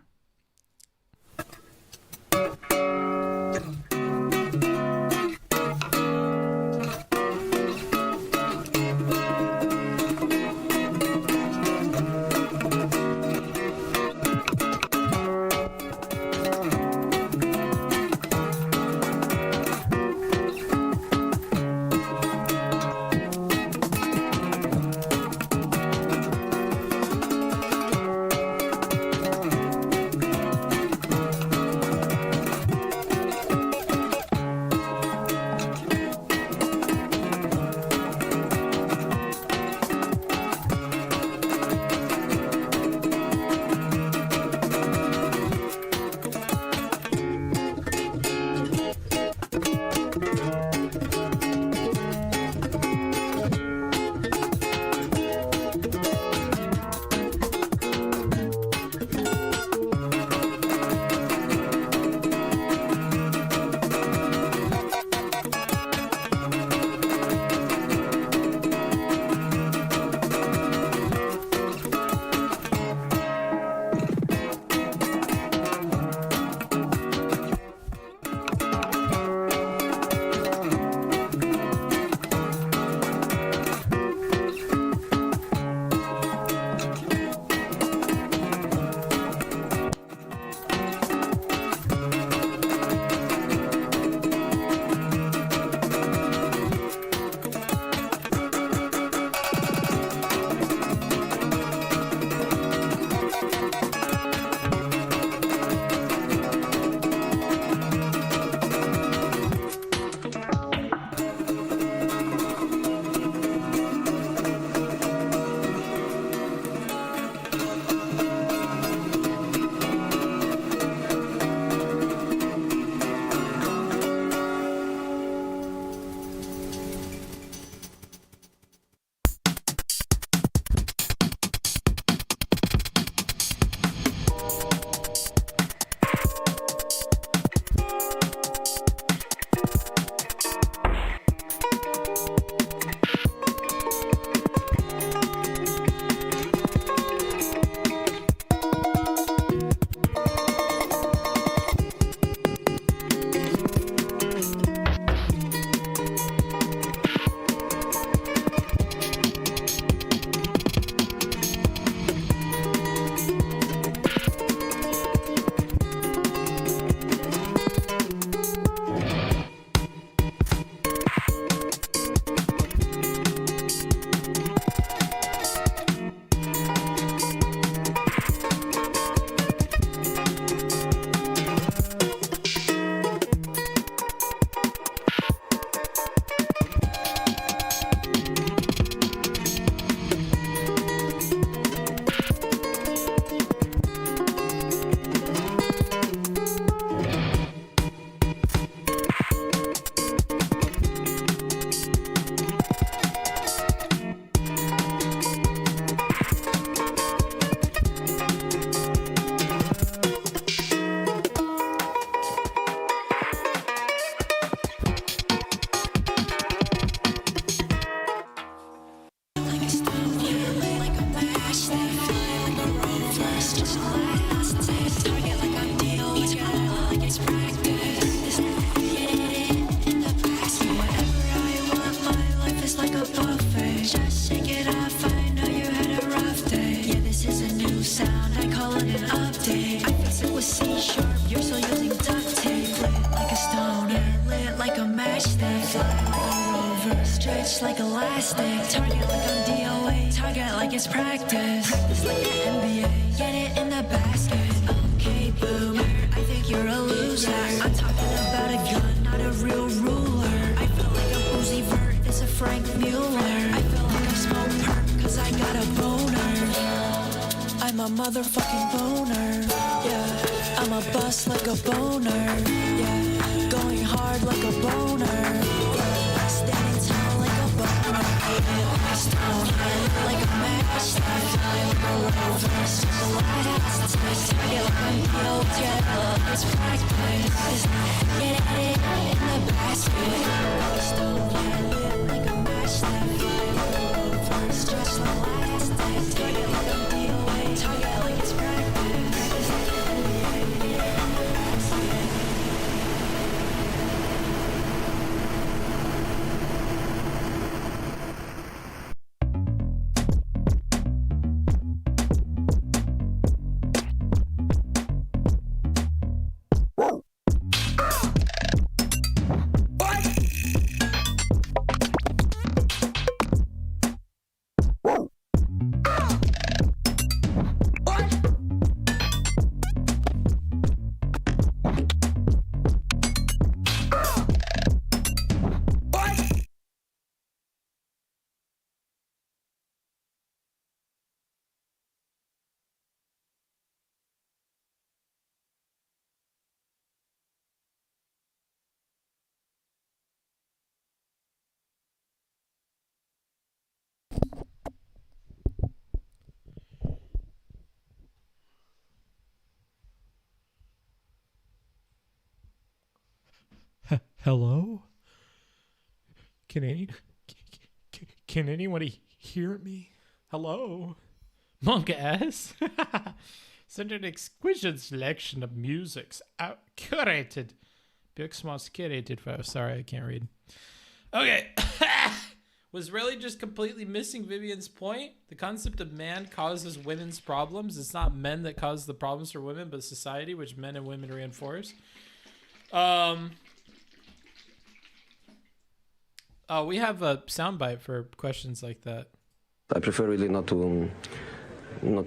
Like elastic, target like I'm DOA, target like it's practice. Practice like the NBA, get it in the basket. Okay, boomer, I think you're a loser. I'm talking about a gun, not a real ruler. I feel like a Uzi Vert, it's a Frank Mueller. I feel like I'm smoke perp, cause I got a boner. I'm a motherfucking boner, yeah. I'm a bust like a boner, yeah. Going hard like a boner, yeah. Standing tall like a boner, yeah. Stone like a match, like a rover, circle last, target like a heel, yeah. It's practice, get it in the basket. Stone like a match, like a rover, stretch like last, target like a DOA, target like it's practice. Hello? Can anybody hear me? Hello? Monk ass? Such an exquisite selection of musics curated. Booksmarts curated for. Sorry, I can't read. Okay. Was really just completely missing Vivian's point. The concept of man causes women's problems. It's not men that cause the problems for women, but society, which men and women reinforce. We have a soundbite for questions like that. I prefer really not to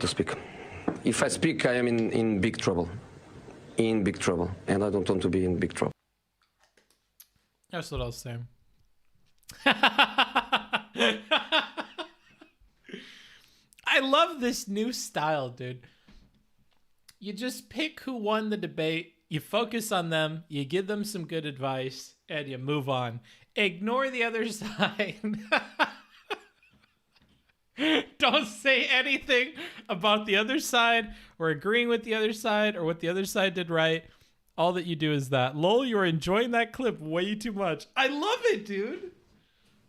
speak. If I speak, I am in big trouble. In big trouble. And I don't want to be in big trouble. That's what I was saying. I love this new style, dude. You just pick who won the debate, you focus on them, you give them some good advice, and you move on. Ignore the other side. Don't say anything about the other side or agreeing with the other side or what the other side did right. All that you do is that. Lol, you're enjoying that clip way too much. I love it, dude.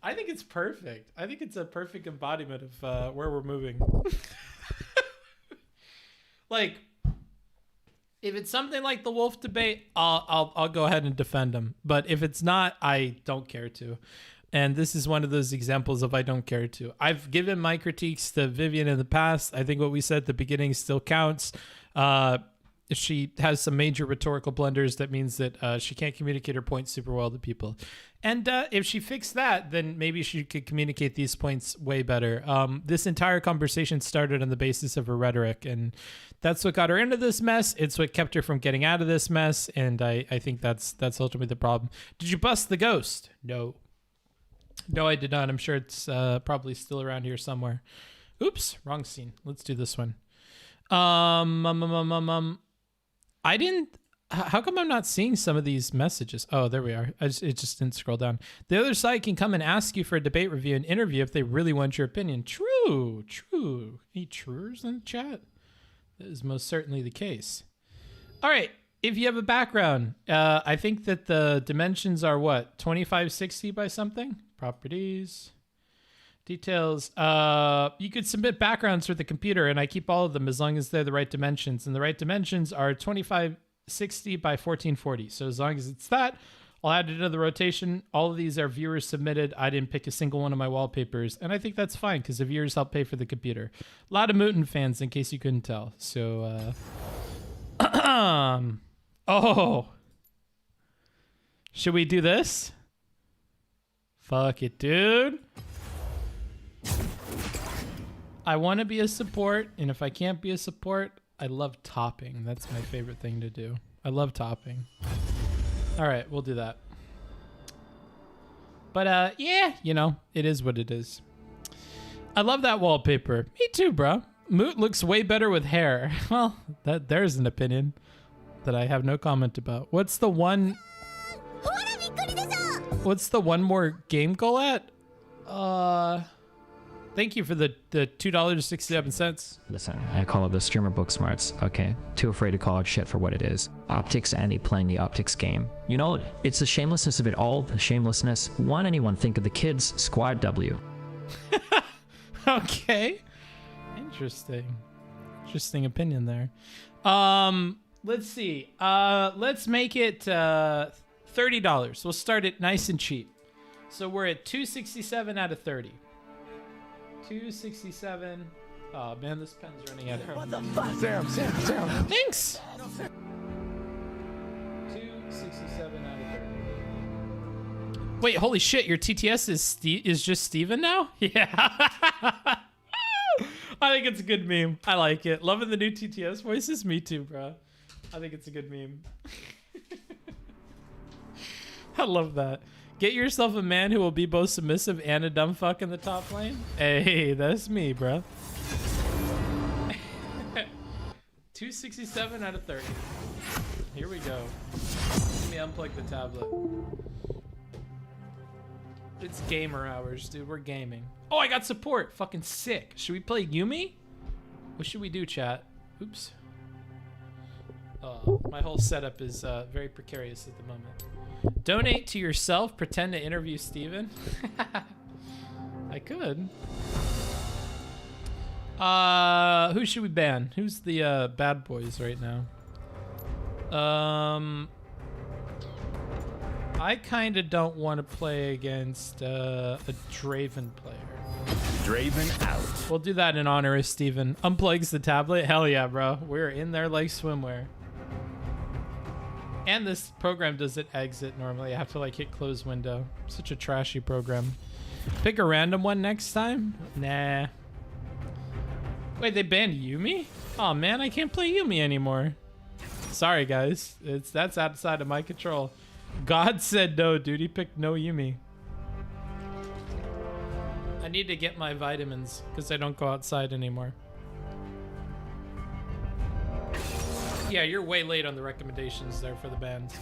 I think it's perfect. I think it's a perfect embodiment of where we're moving. Like, if it's something like the Wolf debate, I'll go ahead and defend him. But if it's not, I don't care to. And this is one of those examples of I don't care to. I've given my critiques to Vivian in the past. I think what we said at the beginning still counts. She has some major rhetorical blunders. That means that she can't communicate her points super well to people. And if she fixed that, then maybe she could communicate these points way better. This entire conversation started on the basis of her rhetoric, and that's what got her into this mess. It's what kept her from getting out of this mess, and I think that's ultimately the problem. Did you bust the ghost? No. No, I did not. I'm sure it's probably still around here somewhere. Oops, wrong scene. Let's do this one. I didn't. How come I'm not seeing some of these messages? Oh, there we are. It just didn't scroll down. The other side can come and ask you for a debate review and interview if they really want your opinion. True. Any truers in the chat? That is most certainly the case. All right. If you have a background, I think that the dimensions are what? 2560 by something? Properties. Details. You could submit backgrounds for the computer, and I keep all of them as long as they're the right dimensions. And the right dimensions are 2560 by 1440. So as long as it's that, I'll add it to the rotation. All of these are viewers submitted. I didn't pick a single one of my wallpapers, and I think that's fine because the viewers help pay for the computer. A lot of Mutant fans, in case you couldn't tell. So, oh, should we do this? Fuck it, dude. I want to be a support, and if I can't be a support, I love topping. That's my favorite thing to do. I love topping. All right, we'll do that. But yeah, you know, it is what it is. I love that wallpaper. Me too, bro. Moot looks way better with hair. Well, there's an opinion that I have no comment about. What's the one more game goal at? Thank you for the $2.67. Listen, I call it the streamer Booksmarts, okay? Too afraid to call it shit for what it is. Optics Andy playing the optics game. You know, it's the shamelessness of it all, the shamelessness. Won't anyone think of the kids, Squad W? Okay. Interesting opinion there. Let's see. Let's make it $30. We'll start it nice and cheap. So we're at 267 out of 30. 267. Oh man, this pen's running out of room. What the fuck? Sam. Thanks. 267 out of 30. Wait, holy shit! Your TTS is just Steven now? Yeah. I think it's a good meme. I like it. Loving the new TTS voices. Me too, bro. I think it's a good meme. I love that. Get yourself a man who will be both submissive and a dumb fuck in the top lane. Hey, that's me, bro. 267 out of 30. Here we go. Let me unplug the tablet. It's gamer hours, dude. We're gaming. Oh, I got support. Fucking sick. Should we play Yumi? What should we do, chat? Oops. My whole setup is very precarious at the moment. Donate to yourself. Pretend to interview Steven. I could. Who should we ban? Who's the bad boys right now? I kind of don't want to play against a Draven player. Draven out. We'll do that in honor of Steven. Unplugs the tablet. Hell yeah, bro. We're in there like swimwear. And this program doesn't exit normally. I have to like hit close window. Such a trashy program. Pick a random one next time? Nah. Wait, they banned Yumi? Oh man, I can't play Yumi anymore. Sorry guys. That's outside of my control. God said no, dude. He picked no Yumi. I need to get my vitamins because I don't go outside anymore. Yeah, you're way late on the recommendations there for the bands.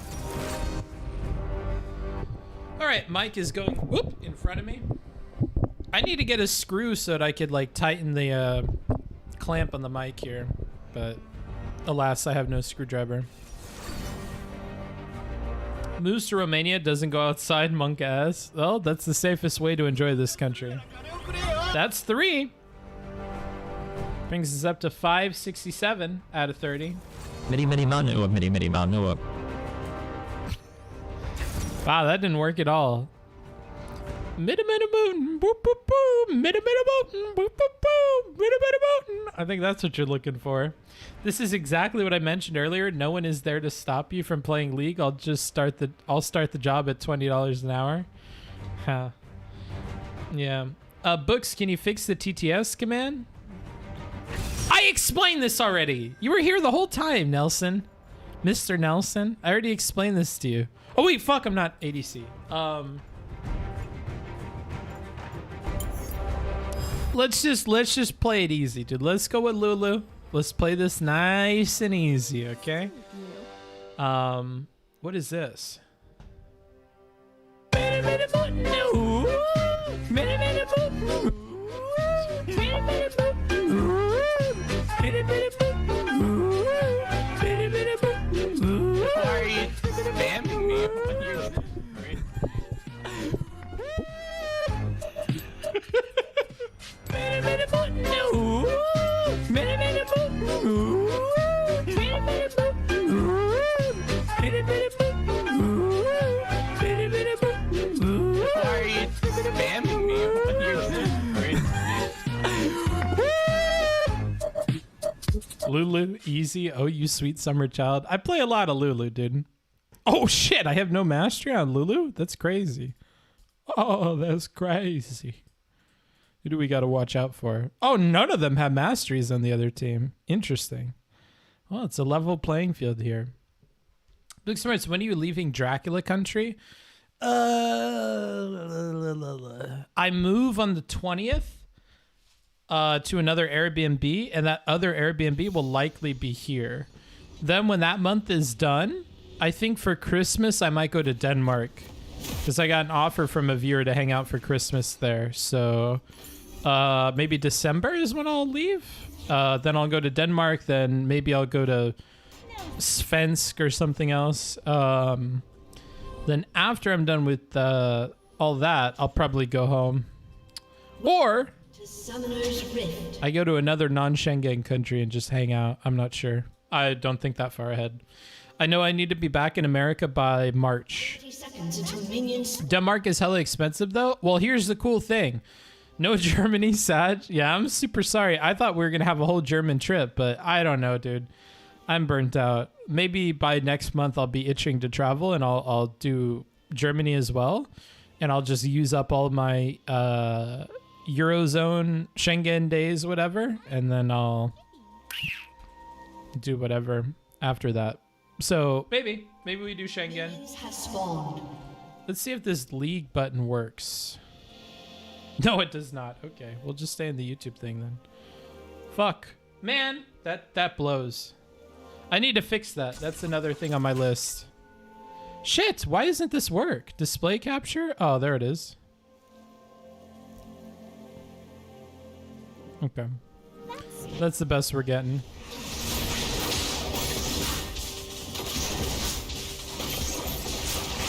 All right, Mike is going whoop in front of me. I need to get a screw so that I could like tighten the clamp on the mic here, but alas, I have no screwdriver. Moves to Romania, doesn't go outside, monk ass. Well, that's the safest way to enjoy this country. That's 3. Brings us up to 567 out of 30. Wow, that didn't work at all. I think that's what you're looking for. This is exactly what I mentioned earlier. No one is there to stop you from playing League. I'll start the job at $20 an hour. Huh. Yeah. Books, can you fix the TTS command? I explained this already. You were here the whole time, Nelson. Mr. Nelson. I already explained this to you. Oh wait, fuck, I'm not ADC. Let's just play it easy, dude. Let's go with Lulu. Let's play this nice and easy, okay? What is this? Are you spamming me when you're Lulu, easy. Oh, you sweet summer child. I play a lot of Lulu, dude. Oh, shit. I have no mastery on Lulu? That's crazy. Oh, that's crazy. Who do we got to watch out for? Oh, none of them have masteries on the other team. Interesting. Well, it's a level playing field here. Booksmarts, when are you leaving Dracula country? I move on the 20th to another Airbnb, and that other Airbnb will likely be here. Then when that month is done, I think for Christmas I might go to Denmark, because I got an offer from a viewer to hang out for Christmas there. So maybe December is when I'll leave. Then I'll go to Denmark. Then maybe I'll go to Svensk or something else. Then after I'm done with all that, I'll probably go home. Or I go to another non-Schengen country and just hang out. I'm not sure. I don't think that far ahead. I know I need to be back in America by March. Denmark is hella expensive though. Well, here's the cool thing. No Germany, sad. Yeah, I'm super sorry. I thought we were going to have a whole German trip, but I don't know, dude. I'm burnt out. Maybe by next month I'll be itching to travel, and I'll do Germany as well, and I'll just use up all my Eurozone Schengen days, whatever, and then I'll do whatever after that. So maybe we do Schengen. Let's see if this league button works. No, it does not. Okay, we'll just stay in the YouTube thing then. Fuck, man, that blows. I need to fix that. That's another thing on my list. Shit, why doesn't this work? Display capture? Oh, there it is. Okay. That's the best we're getting.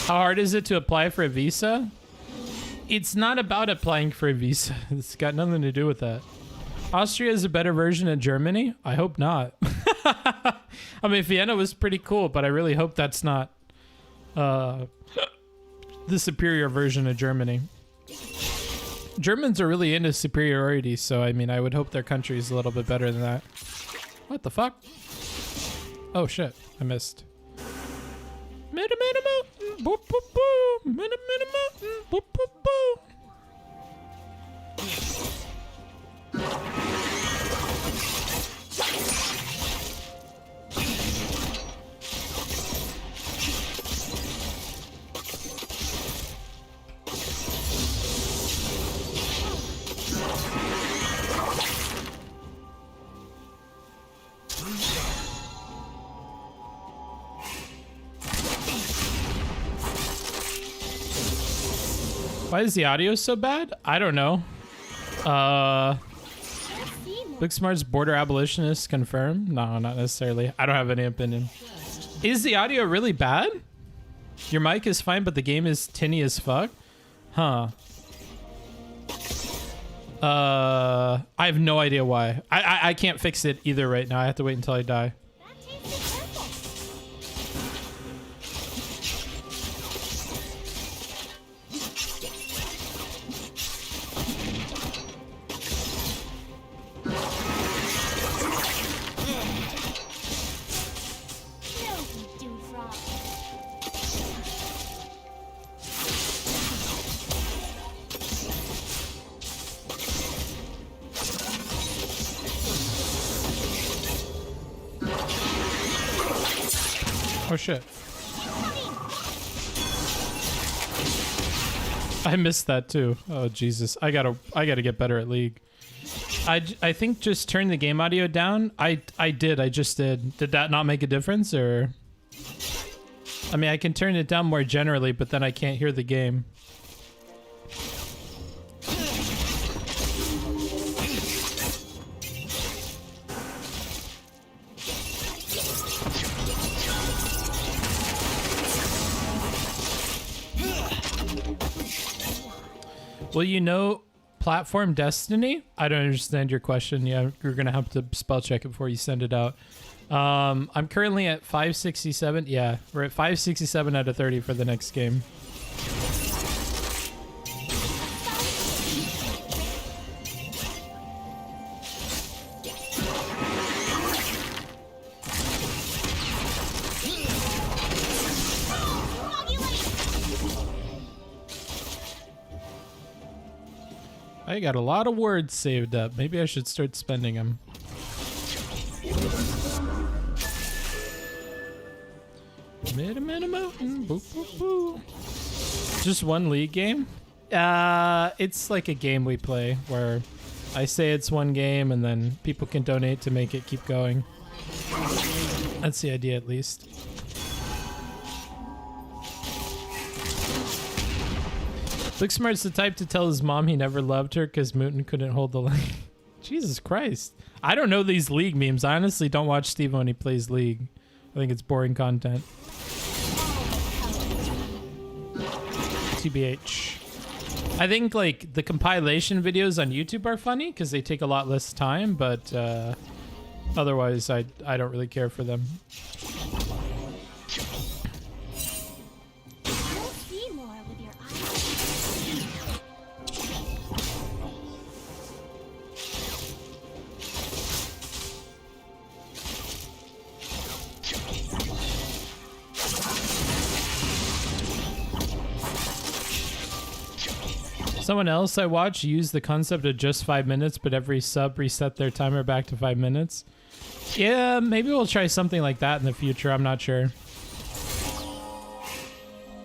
How hard is it to apply for a visa? It's not about applying for a visa. It's got nothing to do with that. Austria is a better version of Germany? I hope not. I mean, Vienna was pretty cool, but I really hope that's not the superior version of Germany. Germans are really into superiority, so I mean, I would hope their country is a little bit better than that. What the fuck? Oh shit, I missed. Why is the audio so bad? I don't know. Booksmarts border abolitionists confirmed? No, not necessarily. I don't have any opinion. Is the audio really bad? Your mic is fine, but the game is tinny as fuck? Huh. I have no idea why. I can't fix it either right now. I have to wait until I die. Oh shit. I missed that too. Oh Jesus. I gotta get better at League. I think just turn the game audio down. I just did. Did that not make a difference, or? I mean, I can turn it down more generally, but then I can't hear the game. Well, you know, platform Destiny? I don't understand your question. Yeah, you're going to have to spell check it before you send it out. I'm currently at 567. Yeah, we're at 567 out of 30 for the next game. I got a lot of words saved up. Maybe I should start spending them. Just one league game? It's like a game we play where I say it's one game and then people can donate to make it keep going. That's the idea, at least. Booksmart's the type to tell his mom he never loved her because Mooten couldn't hold the line. Jesus Christ. I don't know these League memes. I honestly don't watch Steve when he plays League. I think it's boring content. TBH. I think like the compilation videos on YouTube are funny because they take a lot less time, but otherwise I don't really care for them. Someone else I watch used the concept of just 5 minutes, but every sub reset their timer back to 5 minutes. Yeah, maybe we'll try something like that in the future. I'm not sure.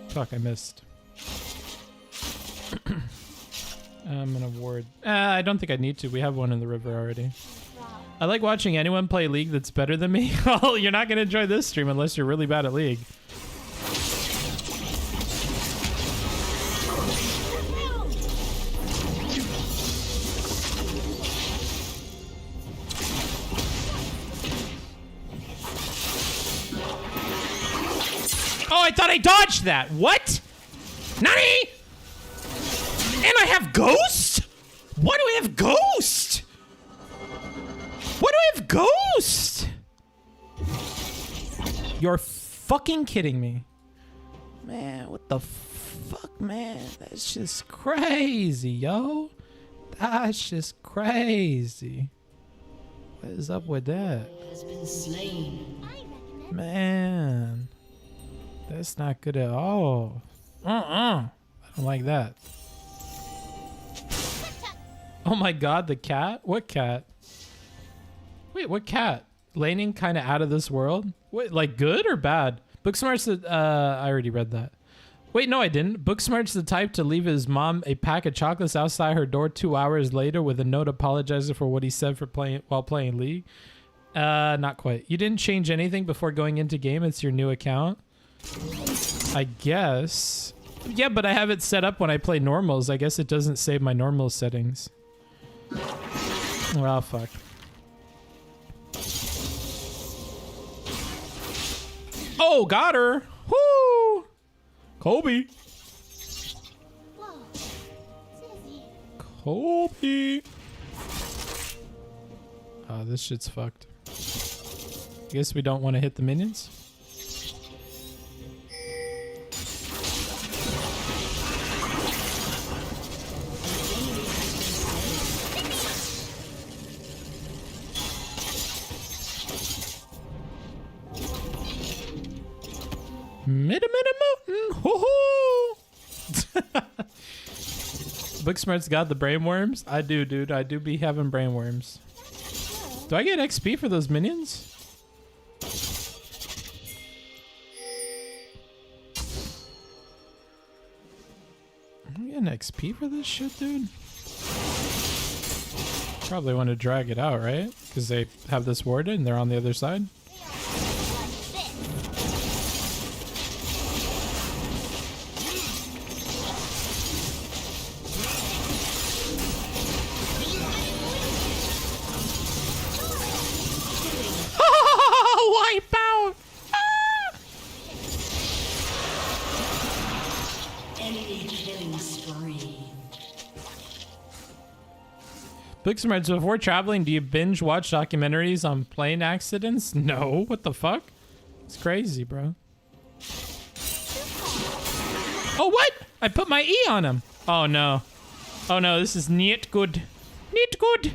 Fuck, I missed. I'm an award. I don't think I need to. We have one in the river already. I like watching anyone play League that's better than me. Well, you're not going to enjoy this stream unless you're really bad at League. Oh, I thought I dodged that. What? Nani? And I have Ghost? Why do I have Ghost? Why do I have Ghost? You're fucking kidding me. Man, what the fuck, man? That's just crazy, yo. That's just crazy. What is up with that? Has been slain. Man. That's not good at all. I don't like that. Oh my god, the cat? What cat? Wait, what cat? Laning kind of out of this world? Wait, like good or bad? Booksmart's I already read that. Wait, no I didn't. Booksmart's the type to leave his mom a pack of chocolates outside her door 2 hours later with a note apologizing for what he said for while playing League. Not quite. You didn't change anything before going into game. It's your new account. I guess. Yeah, but I have it set up when I play normals. I guess it doesn't save my normal settings. Well, fuck. Oh, got her. Woo! Kobe. Kobe. Oh, this shit's fucked. I guess we don't want to hit the minions. Mountain. Hoo-hoo! Booksmart's got the brainworms? I do, dude. I do be having brainworms. Do I get XP for those minions? I'm getting XP for this shit, dude. Probably want to drag it out, right? Because they have this warded and they're on the other side. Wipe out! Ah! Enemy killing spree. Booksmarts, before traveling, do you binge watch documentaries on plane accidents? No. What the fuck? It's crazy, bro. Oh, what? I put my E on him. Oh, no. Oh, no. This is not good. Not good.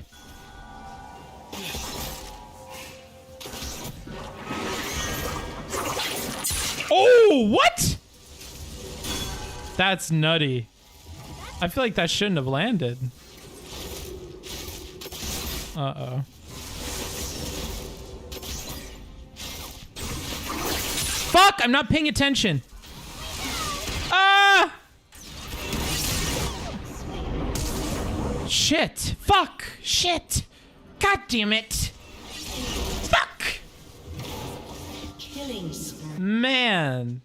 Oh, what? That's nutty. I feel like that shouldn't have landed. Uh-oh. Fuck! I'm not paying attention. Ah! Shit. Fuck. Shit. God damn it. Fuck. Man.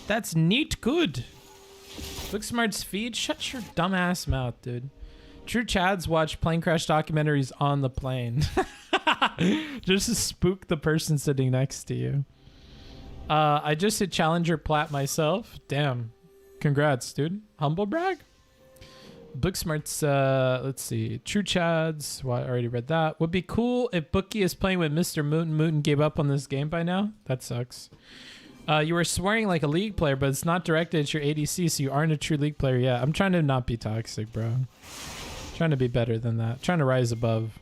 That's neat good. Booksmarts feed? Shut your dumbass mouth, dude. True Chads watch plane crash documentaries on the plane. Just to spook the person sitting next to you. I just hit Challenger Plat myself. Damn. Congrats, dude. Humble brag? Booksmarts, let's see. True Chads. Well, I already read that. Would be cool if Bookie is playing with Mr. Mooten. Mooten gave up on this game by now. That sucks. You were swearing like a League player, but it's not directed at your ADC, so you aren't a true League player yet. I'm trying to not be toxic, bro. Trying to be better than that. Trying to rise above.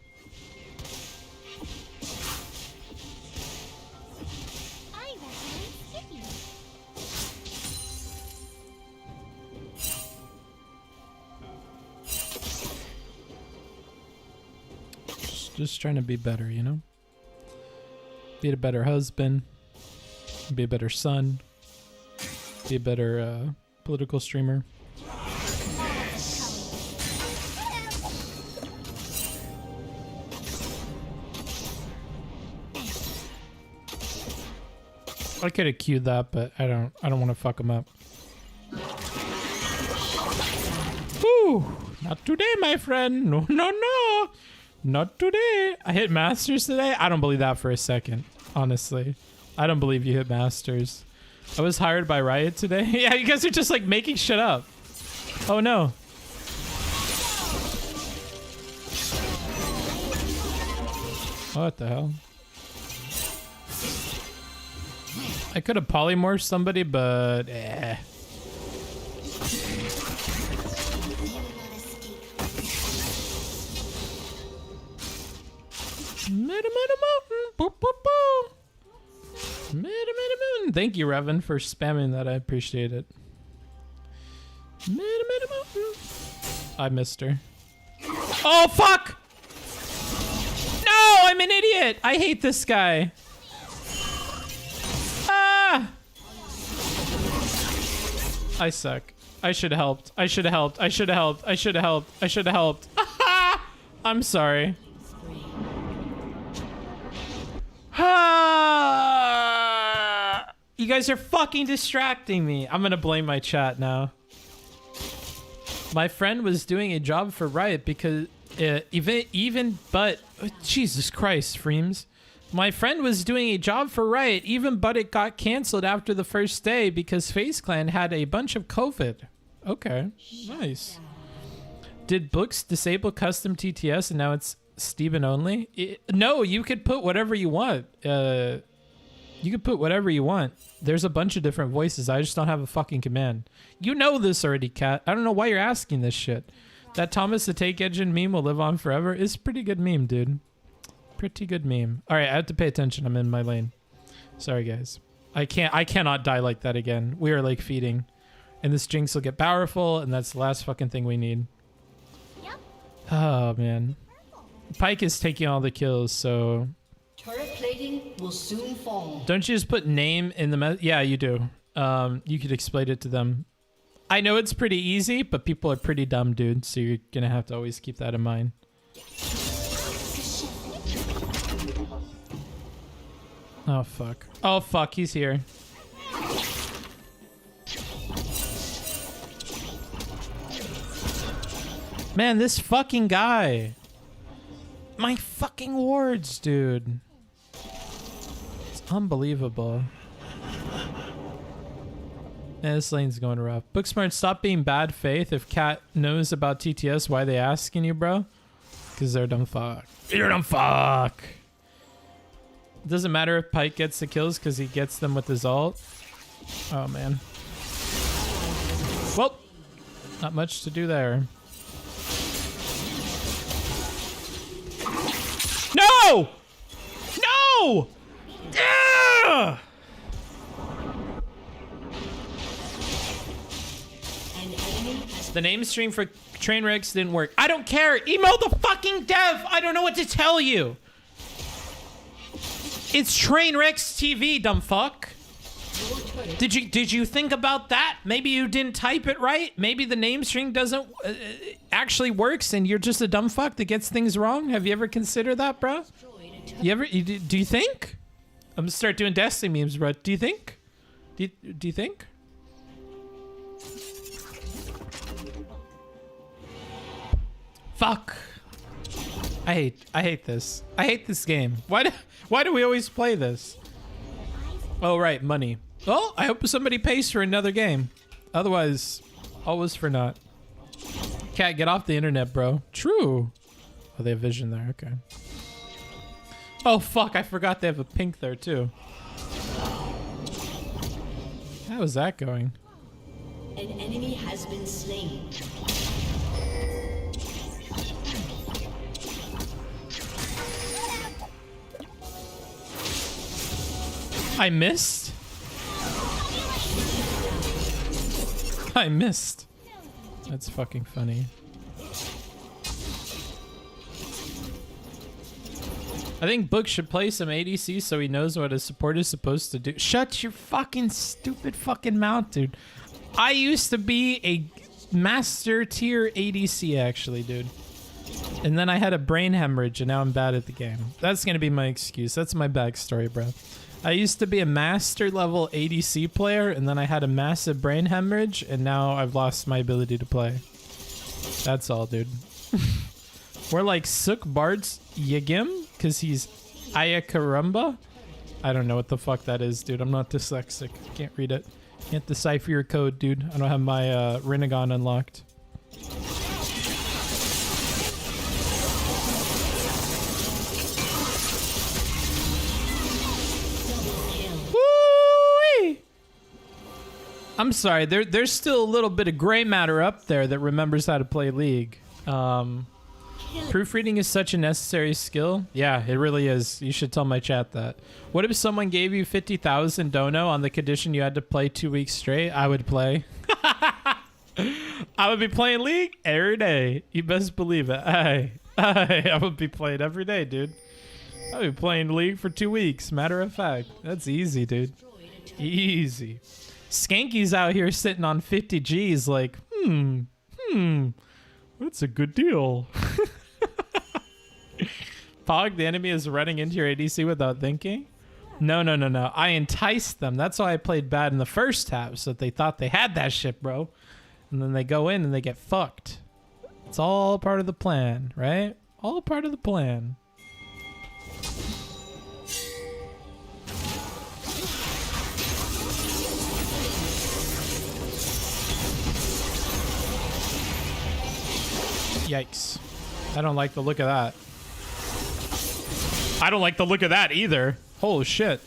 Just trying to be better, you know? Be a better husband. Be a better son. Be a better political streamer. I could have queued that, but I don't want to fuck him up. Whew, not today, my friend. No, no, no. Not today. I hit Masters today? I don't believe that for a second, honestly. I don't believe you hit Masters. I was hired by Riot today. Yeah, you guys are just like making shit up. Oh no. What the hell? I could have polymorphed somebody, but eh. Mountain. Thank you, Revan, for spamming that. I appreciate it. I missed her. Oh, fuck! No, I'm an idiot! I hate this guy. Ah! I suck. I should have helped. I should have helped. I should have helped. I should have helped. I should have helped. I'm sorry. You guys are fucking distracting me. I'm gonna blame my chat now. My friend was doing a job for Riot because Jesus Christ, Freems. My friend was doing a job for Riot but it got canceled after the first day because FaZe Clan had a bunch of COVID. Okay, nice. Did Books disable custom TTS and now it's Steven only? No, you could put whatever you want. You could put whatever you want. There's a bunch of different voices. I just don't have a fucking command. You know this already, Kat. I don't know why you're asking this shit. That Thomas the Tank Engine meme will live on forever is a pretty good meme, dude. Pretty good meme. All right, I have to pay attention. I'm in my lane. Sorry, guys. I cannot die like that again. We are like feeding. And this Jinx will get powerful, and that's the last fucking thing we need. Yep. Oh, man. Pyke is taking all the kills, so... Turret plating will soon fall. Don't you just put name in the yeah, you do. You could explain it to them. I know it's pretty easy, but people are pretty dumb, dude, so you're gonna have to always keep that in mind. Oh, fuck. Oh, fuck, he's here. Man, this fucking guy. My fucking wards, dude. It's unbelievable. Man, this lane's going rough. Booksmart, stop being bad faith. If Cat knows about TTS, why are they asking you, bro? Because they're dumb fuck. You're dumb fuck. It doesn't matter if Pyke gets the kills because he gets them with his ult. Oh, man. Well, not much to do there. No! No! Ugh! An enemy has The name stream for Trainwrecks didn't work. I don't care. Email the fucking dev. I don't know what to tell you. It's Trainwrecks TV, dumb fuck. Did you think about that? Maybe you didn't type it right. Maybe the name string doesn't actually works, and you're just a dumb fuck that gets things wrong. Have you ever considered that, bro? Do you think? I'm gonna start doing Destiny memes, bro. Do you think? Do you think? Fuck. I hate this. I hate this game. Why do we always play this? Oh right, money. Well, I hope somebody pays for another game. Otherwise, always for naught. Cat, get off the internet, bro. True. Oh, they have vision there. Okay. Oh fuck, I forgot they have a pink there too. How is that going? An enemy has been slain. I missed? I missed. That's fucking funny. I think Book should play some ADC so he knows what his support is supposed to do. Shut your fucking stupid fucking mouth, dude. I used to be a master tier ADC actually, dude. And then I had a brain hemorrhage and now I'm bad at the game. That's gonna be my excuse. That's my backstory, bro. I used to be a master level ADC player and then I had a massive brain hemorrhage and now I've lost my ability to play. That's all, dude. We're like Sook Bard's Yagim because he's Ayakarumba. I don't know what the fuck that is, dude. I'm not dyslexic. Can't read it. Can't decipher your code, dude. I don't have my Rinnegan unlocked. I'm sorry, there's still a little bit of gray matter up there that remembers how to play League. Proofreading is such a necessary skill. Yeah, it really is. You should tell my chat that. What if someone gave you 50,000 dono on the condition you had to play 2 weeks straight? I would play. I would be playing League every day. You best believe it. I would be playing every day, dude. I'd be playing League for 2 weeks. Matter of fact. That's easy, dude. Easy. Skanky's out here sitting on 50 G's like, that's a good deal. Pog, the enemy is running into your ADC without thinking? No. I enticed them. That's why I played bad in the first half, so that they thought they had that shit, bro. And then they go in and they get fucked. It's all part of the plan, right? All part of the plan. Yikes. I don't like the look of that. I don't like the look of that either. Holy shit.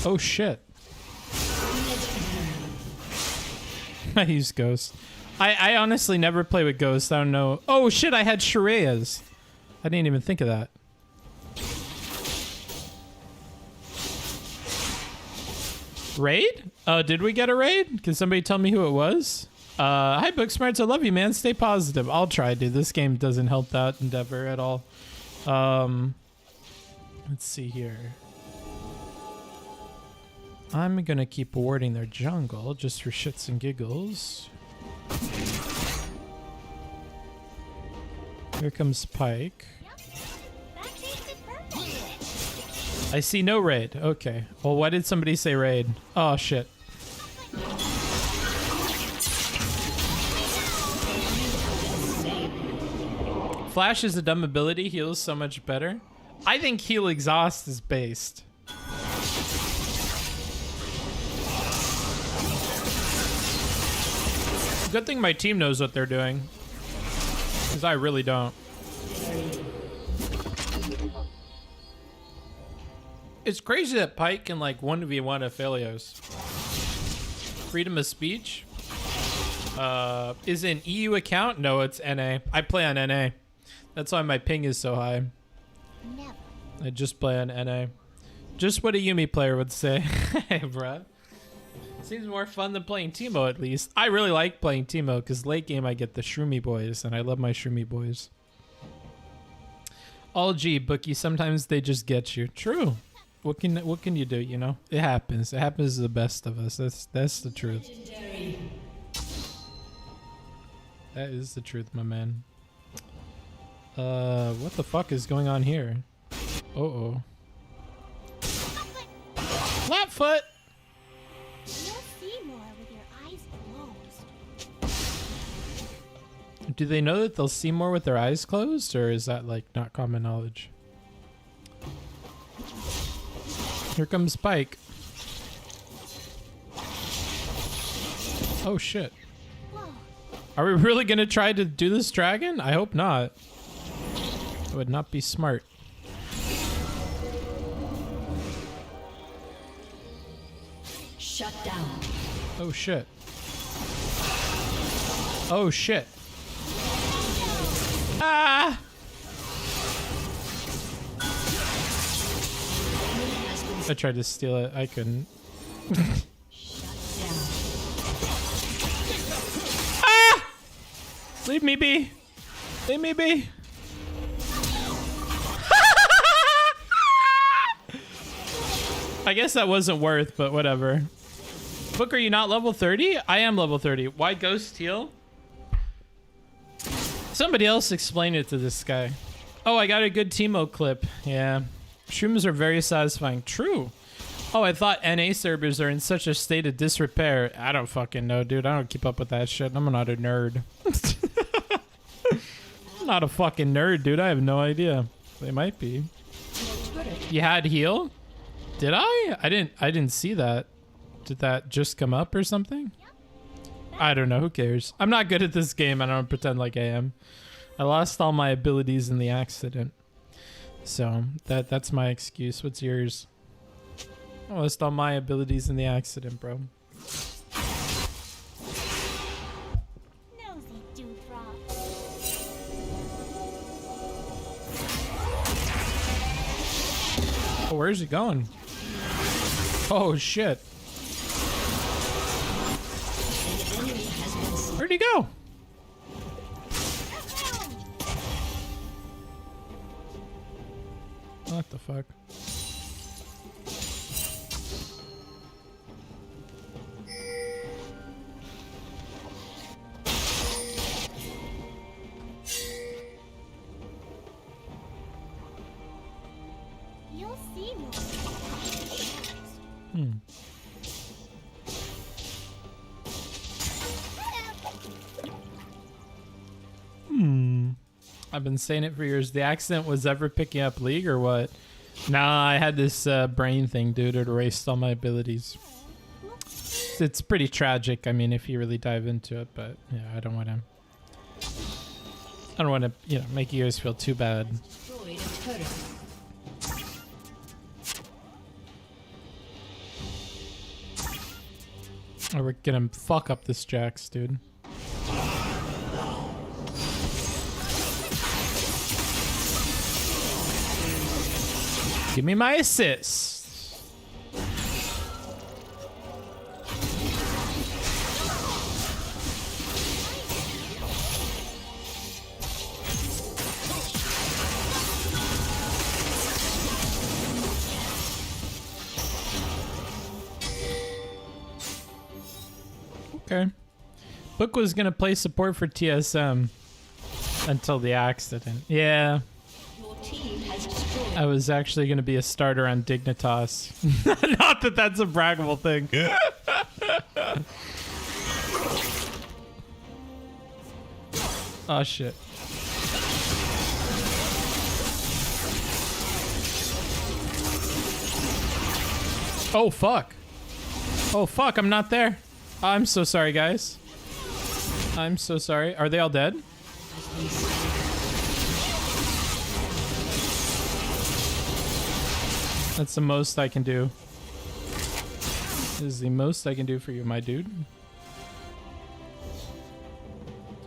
Oh shit. I use Ghost. I honestly never play with Ghost. I don't know. Oh shit, I had Shreya's. I didn't even think of that. Raid? Did we get a raid? Can somebody tell me who it was? Hi Booksmarts, I love you, man. Stay positive. I'll try, dude. This game doesn't help that endeavor at all. Let's see here. I'm gonna keep warding their jungle just for shits and giggles. Here comes Pike. I see no raid. Okay. Well, why did somebody say raid? Oh, shit. Flash is a dumb ability. Heals so much better. I think heal exhaust is based. Good thing my team knows what they're doing. Because I really don't. It's crazy that Pike can like 1v1 Aphelios. Freedom of speech? Is it an EU account? No, it's NA. I play on NA. That's why my ping is so high. Never. I just play on NA. Just what a Yumi player would say. Hey, bruh. Seems more fun than playing Teemo, at least. I really like playing Teemo, because late game I get the Shroomy boys, and I love my Shroomy boys. All G, Bookie, sometimes they just get you. True. What can you do, you know? It happens. It happens to the best of us. That's the truth. That is the truth, my man. What the fuck is going on here? Uh-oh. Flat foot! You'll see more with your eyes closed. Do they know that they'll see more with their eyes closed, or is that like not common knowledge? Here comes Spike. Oh shit. Are we really gonna try to do this dragon? I hope not. It would not be smart. Shut down. Oh shit. Oh shit. Ah! I tried to steal it. I couldn't. Ah! Leave me be. Leave me be. I guess that wasn't worth, but whatever. Book, are you not level 30? I am level 30. Why Ghost Heal? Somebody else explain it to this guy. Oh, I got a good Teemo clip. Yeah. Shrooms are very satisfying. True. Oh, I thought NA servers are in such a state of disrepair. I don't fucking know, dude. I don't keep up with that shit. I'm not a nerd. I'm not a fucking nerd, dude. I have no idea. They might be. You had heal? Did I? I didn't see that. Did that just come up or something? I don't know. Who cares? I'm not good at this game. I don't pretend like I am. I lost all my abilities in the accident. So that's my excuse. What's yours? I lost all my abilities in the accident, bro. Nosy dewdrop. Oh, where's he going? Oh shit. Where'd he go? What the fuck? You'll see more. I've been saying it for years. The accident was ever picking up League or what? Nah, I had this brain thing, dude. It erased all my abilities. It's pretty tragic. I mean, if you really dive into it, but yeah, I don't want to, you know, make you guys feel too bad. Or we're gonna fuck up this Jax, dude. Give me my assist. Okay. Book was gonna play support for TSM until the accident. Yeah. I was actually going to be a starter on Dignitas. Not that that's a braggable thing. Oh, shit. Oh, fuck. Oh, fuck. I'm not there. I'm so sorry, guys. I'm so sorry. Are they all dead? That's the most I can do. This is the most I can do for you, my dude.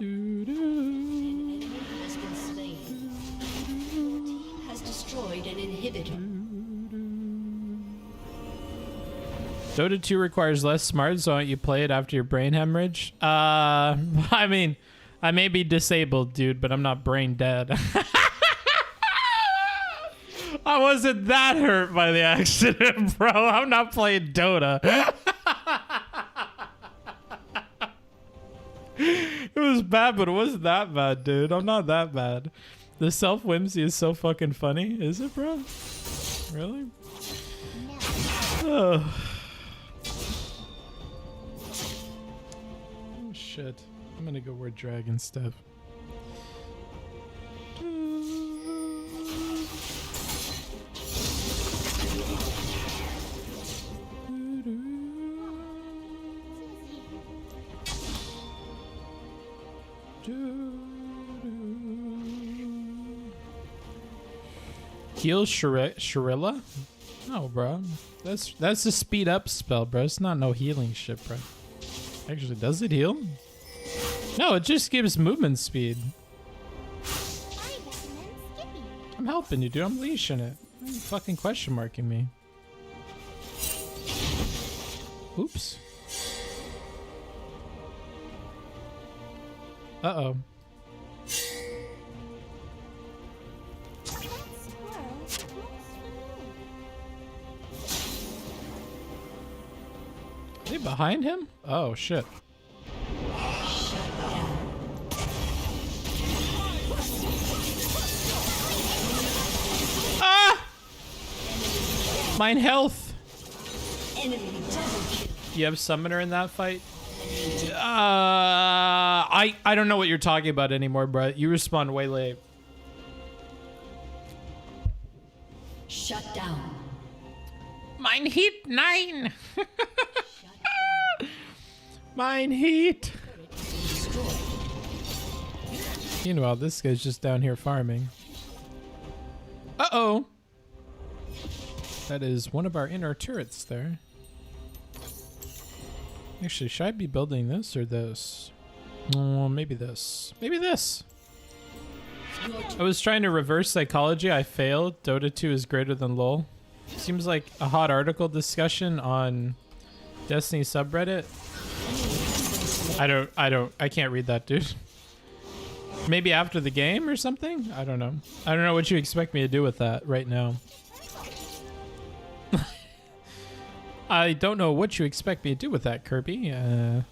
enemy has been slain. Your team has destroyed an inhibitor. Dota 2 requires less smarts, so why don't you play it after your brain hemorrhage? I mean, I may be disabled, dude, but I'm not brain dead. I wasn't that hurt by the accident, bro. I'm not playing Dota. It was bad, but it wasn't that bad, dude. I'm not that bad. The self-whimsy is so fucking funny. Is it, bro? Really? Oh. Oh, shit. I'm gonna go wear dragon stuff. Heal Shirilla? No, bro. That's a speed up spell, bro. It's not no healing shit, bro. Actually, does it heal? No, it just gives movement speed. I'm helping you, dude. I'm leashing it. Why are you fucking question marking me? Oops. Uh-oh. Are they behind him? Oh, shit. Ah! Mine health. You have summoner in that fight? I don't know what you're talking about anymore, bro. You respawned way late. Shut down. Mine heat 9. Mine heat. Meanwhile, this guy's just down here farming. Uh-oh. That is one of our inner turrets there. Actually, should I be building this or this? Oh, maybe this. Maybe this. I was trying to reverse psychology. I failed. Dota 2 is greater than LoL. Seems like a hot article discussion on Destiny subreddit. I can't read that, dude. Maybe after the game or something? I don't know. I don't know what you expect me to do with that right now. I don't know what you expect me to do with that, Kirby. I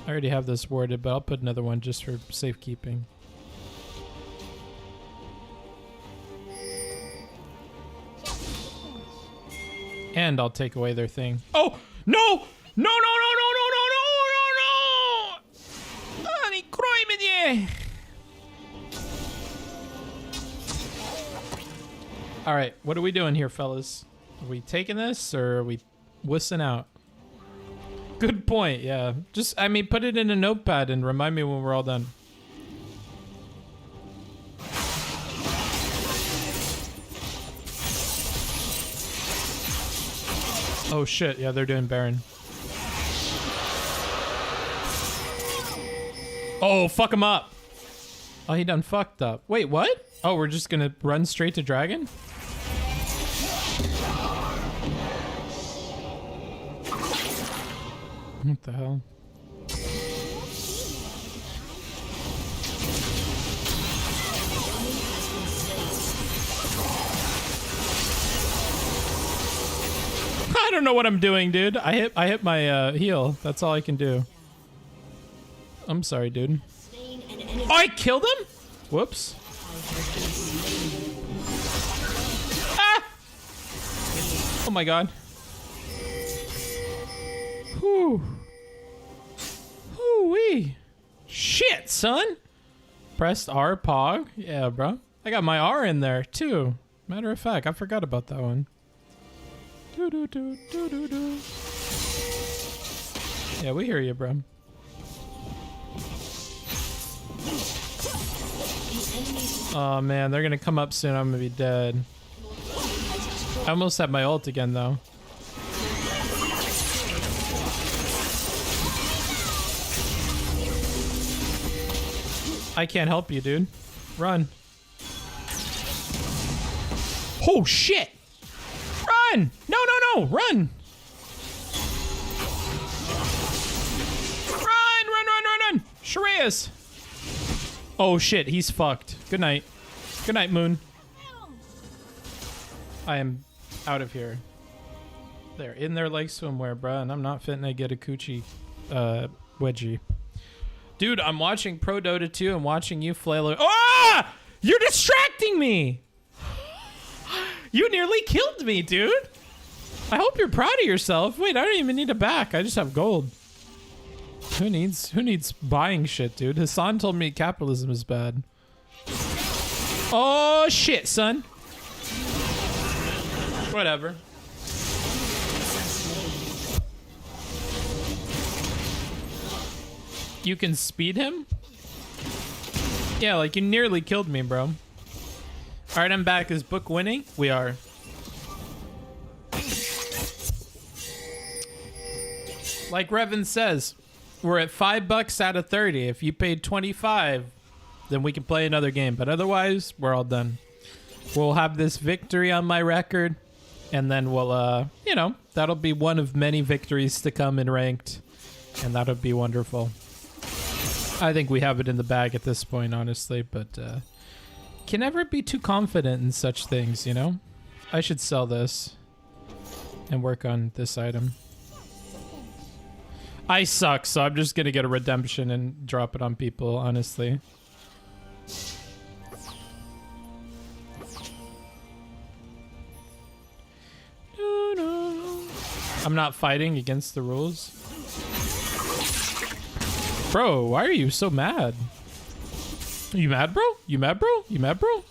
already have this worded, but I'll put another one just for safekeeping. And I'll take away their thing. Oh! No! No, no, no, no, no, no, no, no, no! Ani kroimenie! Alright, what are we doing here, fellas? Are we taking this, or are we wussing out? Good point, yeah. Just, I mean, put it in a notepad and remind me when we're all done. Oh shit, yeah, they're doing Baron. Oh, fuck him up. Oh, he done fucked up. Wait, what? Oh, we're just gonna run straight to Dragon? What the hell? I don't know what I'm doing, dude. I hit my heal. That's all I can do. I'm sorry, dude. Oh, I killed him? Whoops. Ah! Oh my god. Whew. Whoo-wee. Shit, son. Pressed R, Pog. Yeah, bro. I got my R in there, too. Matter of fact, I forgot about that one. Do-do-do-do-do-do. Yeah, we hear you, bro. Oh, man. They're gonna come up soon. I'm gonna be dead. I almost have my ult again, though. I can't help you, dude. Run. Oh, shit. Run. No, no, no. Run. Run. Shreyas. Oh, shit. He's fucked. Good night. Good night, Moon. I am out of here. They're in there like swimwear, bruh, and I'm not fitting to get a coochie wedgie. Dude, I'm watching Pro Dota 2 and watching you flail. Ah! You're distracting me! You nearly killed me, dude! I hope you're proud of yourself. Wait, I don't even need a back. I just have gold. Who needs buying shit, dude? Hassan told me capitalism is bad. Oh, shit, son. Whatever. You can speed him? Yeah, like you nearly killed me, bro. Alright, I'm back. Is Book winning? We are. Like Revan says, we're at $5 out of 30. If you paid 25, then we can play another game. But otherwise, we're all done. We'll have this victory on my record. And then we'll, you know, that'll be one of many victories to come in ranked. And that'll be wonderful. I think we have it in the bag at this point, honestly, but can never be too confident in such things, you know? I should sell this and work on this item. I suck, so I'm just gonna get a redemption and drop it on people, honestly. I'm not fighting against the rules. Bro, why are you so mad? You mad, bro? You mad, bro? You mad, bro?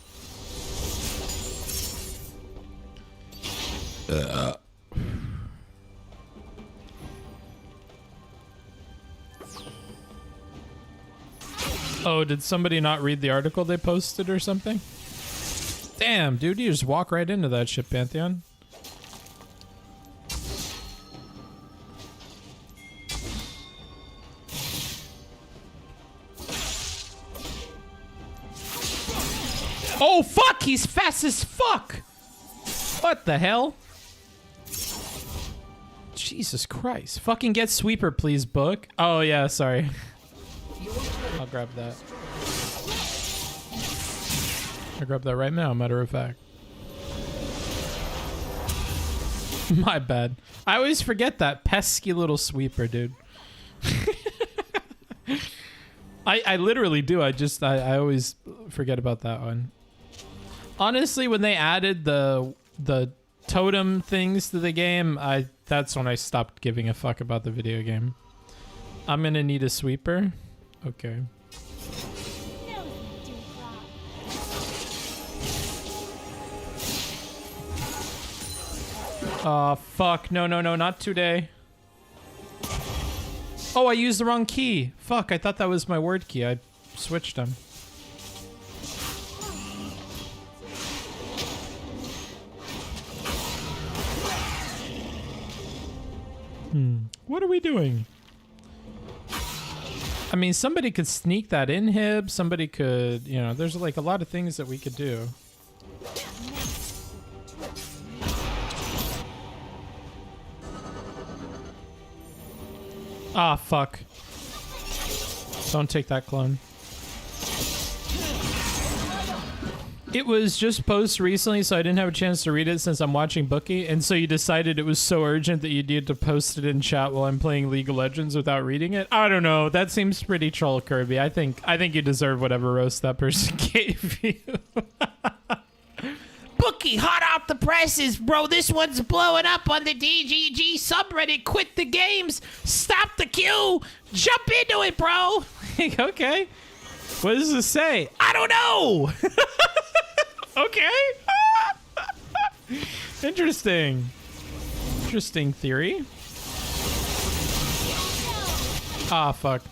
Oh, did somebody not read the article they posted or something? Damn, dude, you just walk right into that shit, Pantheon. Oh, fuck! He's fast as fuck! What the hell? Jesus Christ. Fucking get sweeper, please, Book. Oh, yeah, sorry. I'll grab that. I'll grab that right now, matter of fact. My bad. I always forget that pesky little sweeper, dude. I literally do. I always forget about that one. Honestly, when they added the totem things to the game, that's when I stopped giving a fuck about the video game. I'm gonna need a sweeper. Okay. Oh, fuck. No, not today. Oh, I used the wrong key. Fuck, I thought that was my word key. I switched them. What are we doing? I mean, somebody could sneak that inhib. Somebody could, you know, there's like a lot of things that we could do. Ah, fuck. Don't take that clone. It was just posted recently, so I didn't have a chance to read it since I'm watching Bookie, and so you decided it was so urgent that you needed to post it in chat while I'm playing League of Legends without reading it? I don't know. That seems pretty troll, Kirby. I think you deserve whatever roast that person gave you. Bookie, hot off the presses, bro. This one's blowing up on the DGG subreddit. Quit the games. Stop the queue. Jump into it, bro. Okay. What does this say? I don't know. Okay. Interesting. Interesting theory. Ah, fuck.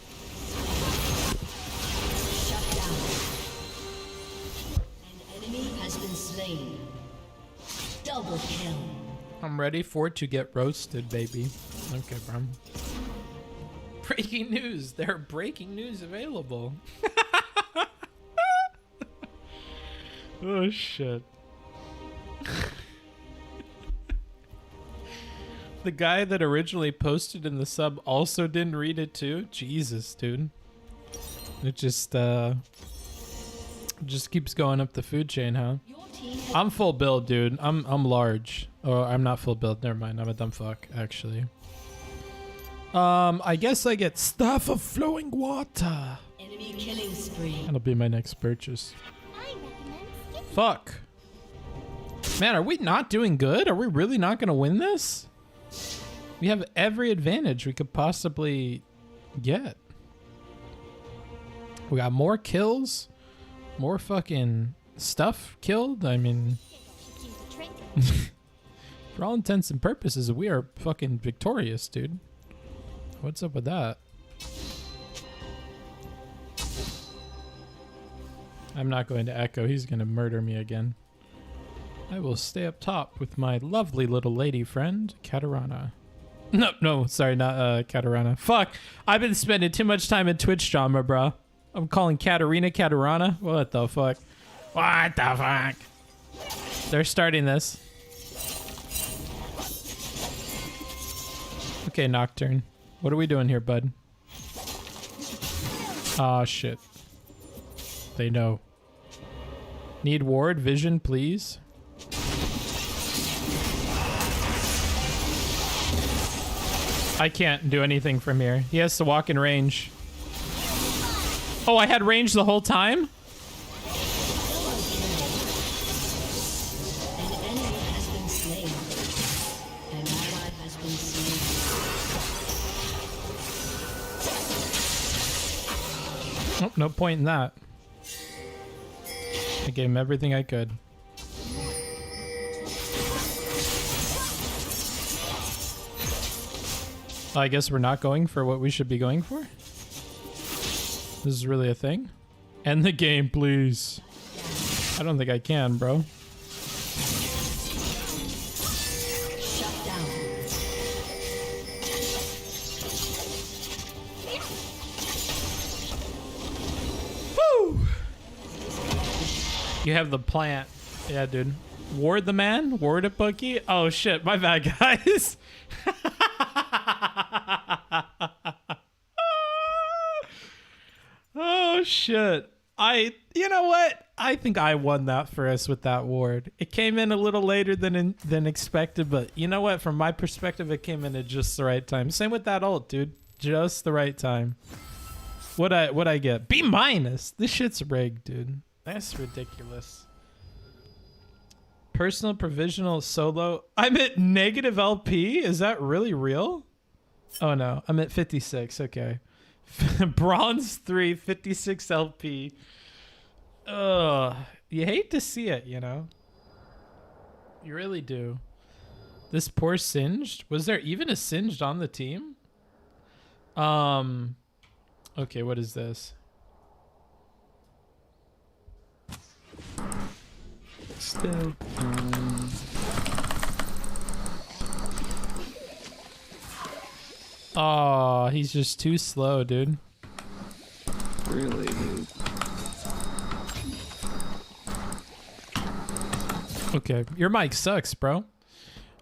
An enemy has been slain. Double kill. I'm ready for it to get roasted, baby. Okay, bro. Breaking news. There are breaking news available. Oh shit. The guy that originally posted in the sub also didn't read it too? Jesus, dude. It just keeps going up the food chain, huh? I'm full build, dude. I'm large. Oh, I'm not full build. Never mind. I'm a dumb fuck, actually. I guess I get Staff of Flowing Water. Enemy killing spree. That'll be my next purchase. Fuck. Man, are we not doing good? Are we really not gonna win this? We have every advantage we could possibly get. We got more kills, more fucking stuff killed. I mean, for all intents and purposes, we are fucking victorious, dude. What's up with that? I'm not going to echo. He's going to murder me again. I will stay up top with my lovely little lady friend, Katarana. No, sorry, not Katarana. Fuck, I've been spending too much time in Twitch drama, bro. I'm calling Katarina Katarana? What the fuck? What the fuck? They're starting this. Okay, Nocturne. What are we doing here, bud? Aw, shit. They know. Need ward vision, please? I can't do anything from here. He has to walk in range. Oh, I had range the whole time? Oh, no point in that. I gave him everything I could. I guess we're not going for what we should be going for. This is really a thing. End the game, please. I don't think I can, bro. Shut down. Woo! You have the plant. Yeah, dude. Ward the man? Ward a bookie? Oh shit, my bad, guys. Oh shit. You know what? I think I won that for us with that ward. It came in a little later than expected, but you know what? From my perspective, it came in at just the right time. Same with that ult, dude. Just the right time. What'd I get? B-. This shit's rigged, dude. That's ridiculous. Personal provisional solo. I'm at negative LP? Is that really real? Oh no, I'm at 56. Okay. Bronze 3, 56 LP. Ugh. You hate to see it, you know? You really do. This poor Singed? Was there even a Singed on the team? Okay, what is this? Still. Oh, he's just too slow, dude. Really, dude. Okay, your mic sucks, bro.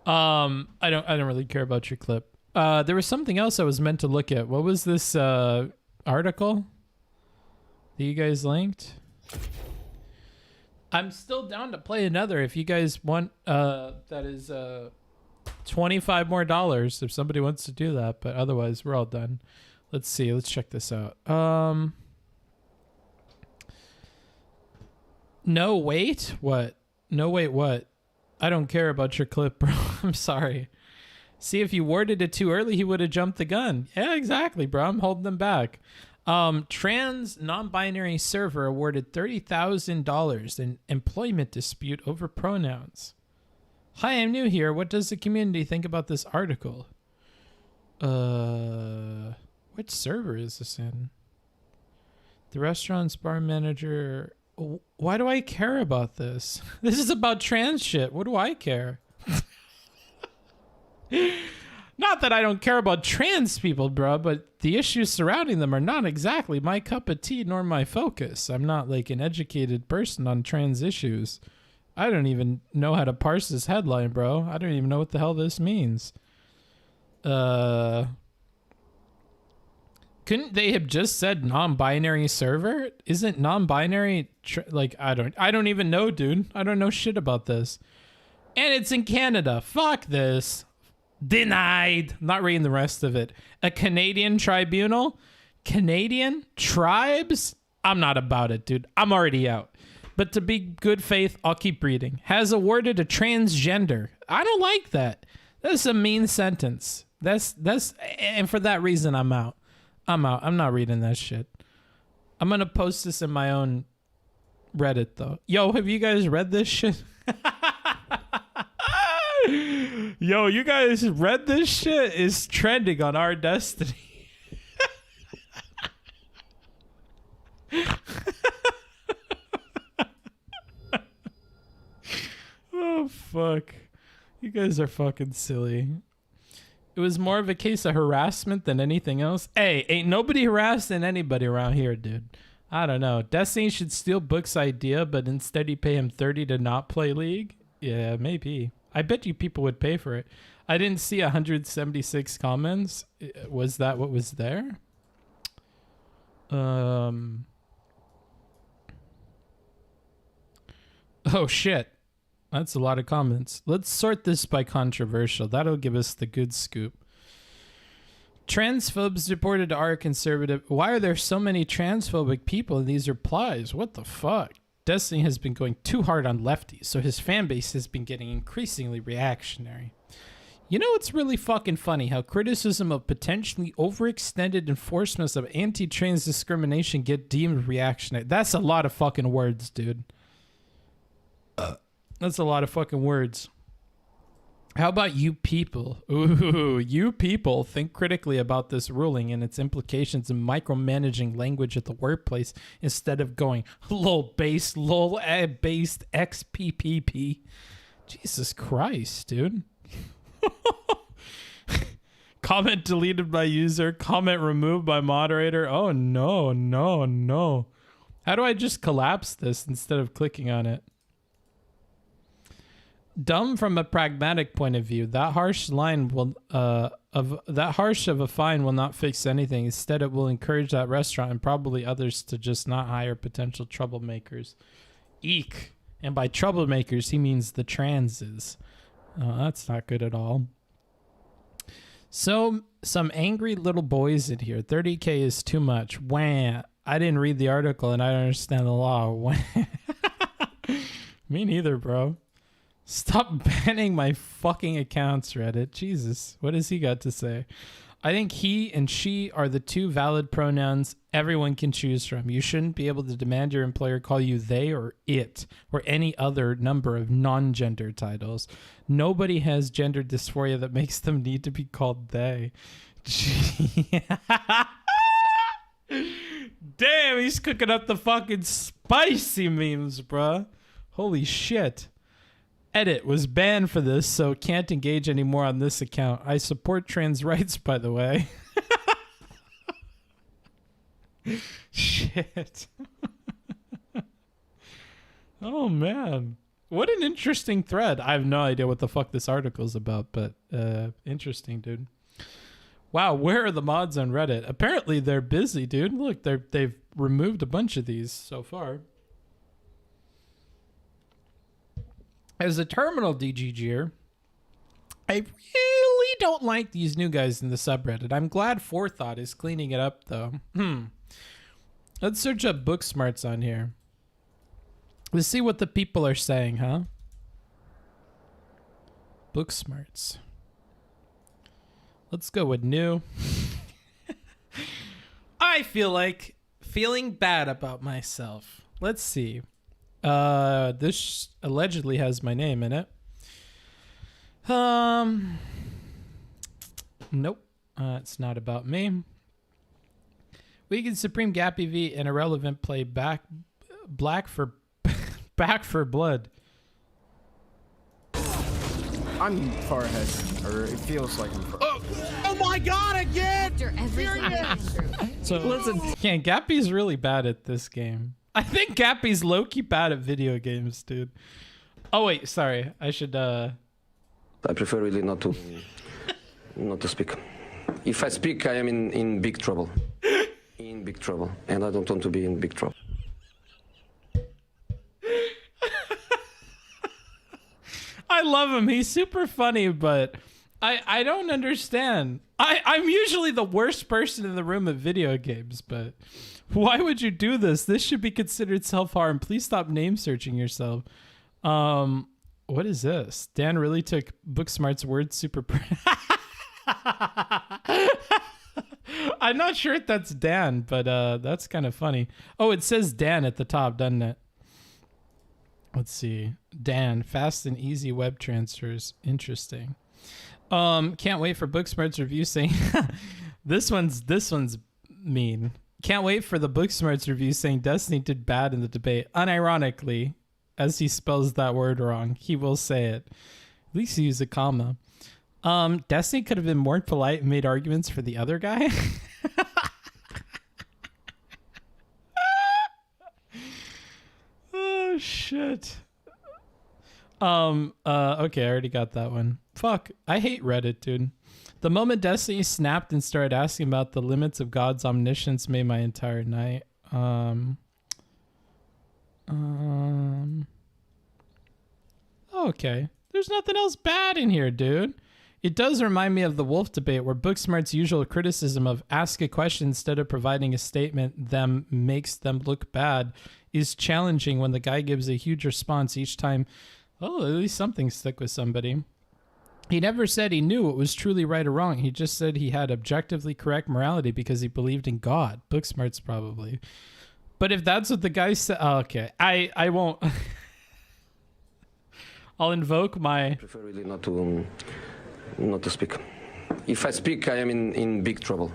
I don't really care about your clip. There was something else I was meant to look at. What was this article that you guys linked? I'm still down to play another if you guys want. That is $25 more if somebody wants to do that, but otherwise we're all done. Let's see. Let's check this out. No wait. What? No wait. What? I don't care about your clip, bro. I'm sorry. See, if you worded it too early, he would have jumped the gun. Yeah, exactly, bro. I'm holding them back. Trans non-binary server awarded $30,000 in employment dispute over pronouns. Hi, I'm new here. What does the community think about this article? Which server is this in? The restaurant's bar manager. Why do I care about this? This is about trans shit. What do I care? Not that I don't care about trans people, bro, but the issues surrounding them are not exactly my cup of tea nor my focus. I'm not like an educated person on trans issues. I don't even know how to parse this headline, bro. I don't even know what the hell this means. Couldn't they have just said non-binary server? Isn't non-binary like I don't even know, dude. I don't know shit about this. And it's in Canada. Fuck this. Denied. Not reading the rest of it. A Canadian tribunal? Canadian tribes? I'm not about it, dude. I'm already out. But to be good faith, I'll keep reading. Has awarded a transgender. I don't like that. That's a mean sentence. And for that reason, I'm out. I'm not reading that shit. I'm gonna post this in my own Reddit though. Yo, have you guys read this shit? Yo, you guys read this shit? Is trending on our Destiny. Oh, fuck. You guys are fucking silly. It was more of a case of harassment than anything else. Hey, ain't nobody harassing anybody around here, dude. I don't know. Destiny should steal Book's idea, but instead you pay him $30 to not play League? Yeah, maybe. I bet you people would pay for it. I didn't see 176 comments. Was that what was there? Oh, shit. That's a lot of comments. Let's sort this by controversial. That'll give us the good scoop. Transphobes deported to our conservative. Why are there so many transphobic people in these replies? What the fuck? Destiny has been going too hard on lefties, so his fan base has been getting increasingly reactionary. You know, it's really fucking funny how criticism of potentially overextended enforcements of anti-trans discrimination get deemed reactionary. That's a lot of fucking words, dude. That's a lot of fucking words. How about you people? Ooh, you people think critically about this ruling and its implications in micromanaging language at the workplace instead of going lol-based XPPP. Jesus Christ, dude. Comment deleted by user. Comment removed by moderator. Oh, no, no, no. How do I just collapse this instead of clicking on it? Dumb from a pragmatic point of view. That harsh line will of a fine will not fix anything. Instead, it will encourage that restaurant and probably others to just not hire potential troublemakers. Eek. And by troublemakers, he means the transes. That's not good at all. So, some angry little boys in here. 30K is too much. Wah. I didn't read the article and I don't understand the law. Wah. Me neither, bro. Stop banning my fucking accounts, Reddit. Jesus, what has he got to say? I think he and she are the two valid pronouns everyone can choose from. You shouldn't be able to demand your employer call you they or it or any other number of non-gender titles. Nobody has gender dysphoria that makes them need to be called they. Damn, he's cooking up the fucking spicy memes, bruh. Holy shit. Edit was banned for this, so can't engage anymore on this account. I support trans rights, by the way. Shit. Oh, man. What an interesting thread. I have no idea what the fuck this article's about, but interesting, dude. Wow, where are the mods on Reddit? Apparently they're busy, dude. Look, they've removed a bunch of these so far. As a terminal DGGer, I really don't like these new guys in the subreddit. I'm glad Forethought is cleaning it up, though. Let's search up Booksmarts on here. Let's see what the people are saying, huh? Booksmarts. Let's go with new. I feel like feeling bad about myself. Let's see. This allegedly has my name in it. Nope. It's not about me. Weekend Supreme Gappy V and Ahrelevant play back for blood. I'm far ahead, or it feels like I'm far. Oh my god, again! So listen, yeah, Gappy's really bad at this game. I think Gappy's low-key bad at video games, dude. Oh wait, sorry. I should I prefer really not to speak. If I speak, I am in big trouble. In big trouble, and I don't want to be in big trouble. I love him. He's super funny, but I don't understand. I'm usually the worst person in the room at video games, but why would you do this? This should be considered self-harm. Please stop name searching yourself. What is this? Dan really took Booksmart's word super... I'm not sure if that's Dan, but that's kind of funny. Oh, it says Dan at the top, doesn't it? Let's see. Dan, fast and easy web transfers. Interesting. Can't wait for Booksmart's review saying this one's mean. Can't wait for the Booksmart's review saying Destiny did bad in the debate. Unironically, as he spells that word wrong, he will say it. At least he used a comma. Destiny could have been more polite and made arguments for the other guy. Oh shit. Okay, I already got that one. Fuck, I hate Reddit, dude. The moment Destiny snapped and started asking about the limits of God's omniscience made my entire night. Okay. There's nothing else bad in here, dude. It does remind me of the Wolf debate, where Booksmart's usual criticism of ask a question instead of providing a statement them makes them look bad is challenging when the guy gives a huge response each time. Oh, at least something stuck with somebody. He never said he knew what was truly right or wrong. He just said he had objectively correct morality because he believed in God. Booksmart's probably. But if that's what the guy said... Oh, okay, I won't... I'll invoke my... I prefer really not to speak. If I speak, I am in big trouble.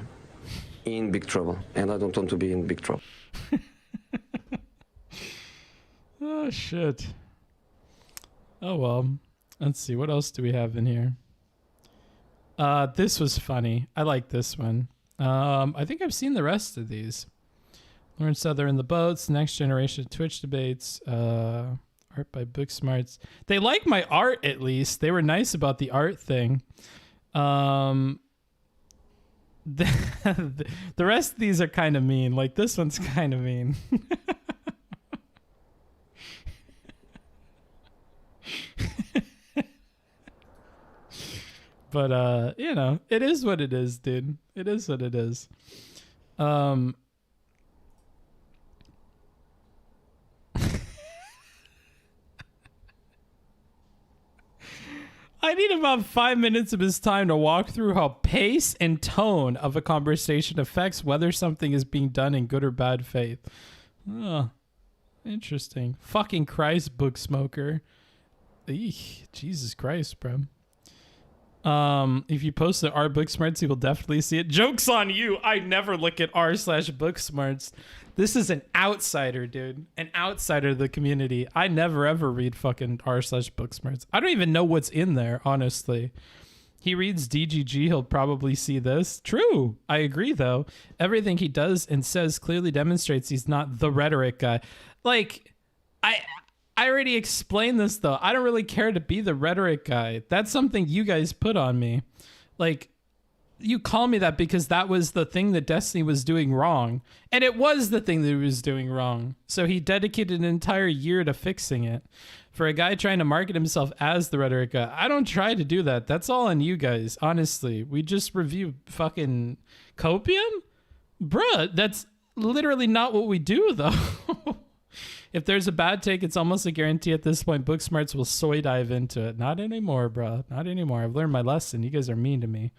In big trouble. And I don't want to be in big trouble. Oh, shit. Oh, well. Let's see. What else do we have in here? This was funny. I like this one. I think I've seen the rest of these. Lawrence Souther in the Boats, Next Generation Twitch Debates, Art by Booksmarts. They like my art, at least. They were nice about the art thing. The rest of these are kind of mean. Like, this one's kind of mean. But, you know, it is what it is, dude. It is what it is. I need about 5 minutes of his time to walk through how pace and tone of a conversation affects whether something is being done in good or bad faith. Oh, interesting. Fucking Christ, book smoker. Eek, Jesus Christ, bro. If you post at r/Booksmarts, you will definitely see it. Joke's on you. I never look at r/Booksmarts. This is an outsider, dude. An outsider of the community. I never ever read fucking r/Booksmarts. I don't even know what's in there, honestly. He reads DGG, he'll probably see this. True. I agree, though. Everything he does and says clearly demonstrates he's not the rhetoric guy. Like, I already explained this, though. I don't really care to be the rhetoric guy. That's something you guys put on me. Like, you call me that because that was the thing that Destiny was doing wrong. And it was the thing that he was doing wrong. So he dedicated an entire year to fixing it. For a guy trying to market himself as the rhetoric guy, I don't try to do that. That's all on you guys, honestly. We just review fucking Copium? Bruh, that's literally not what we do, though. If there's a bad take, it's almost a guarantee at this point Booksmarts will soy dive into it. Not anymore, bro. Not anymore. I've learned my lesson. You guys are mean to me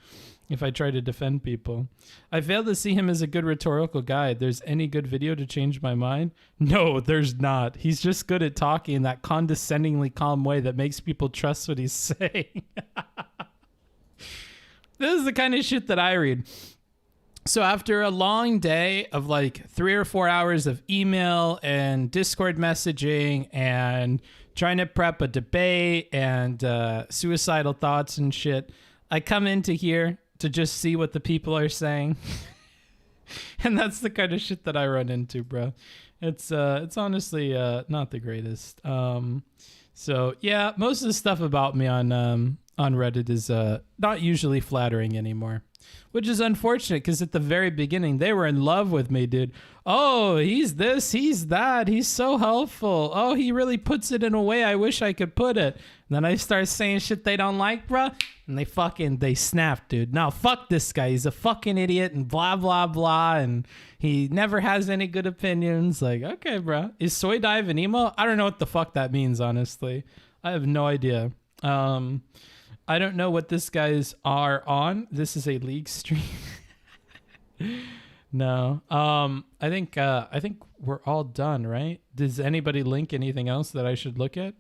if I try to defend people. I fail to see him as a good rhetorical guide. There's any good video to change my mind? No, there's not. He's just good at talking in that condescendingly calm way that makes people trust what he's saying. This is the kind of shit that I read. So after a long day of like 3 or 4 hours of email and Discord messaging and trying to prep a debate and suicidal thoughts and shit, I come into here to just see what the people are saying. And that's the kind of shit that I run into, bro. It's honestly not the greatest. So yeah, most of the stuff about me on Reddit is not usually flattering anymore, which is unfortunate because at the very beginning they were in love with me, dude. Oh, he's this, he's that, he's so helpful. Oh, he really puts it in a way I wish I could put it. And then I start saying shit they don't like, bro, and they snap, dude. No, fuck this guy. He's a fucking idiot and blah, blah, blah. And he never has any good opinions. Like, okay, bro. Is soy dive an emo? I don't know what the fuck that means, honestly. I have no idea. I don't know what this guys are on. This is a league stream. No. I think we're all done, right? Does anybody link anything else that I should look at?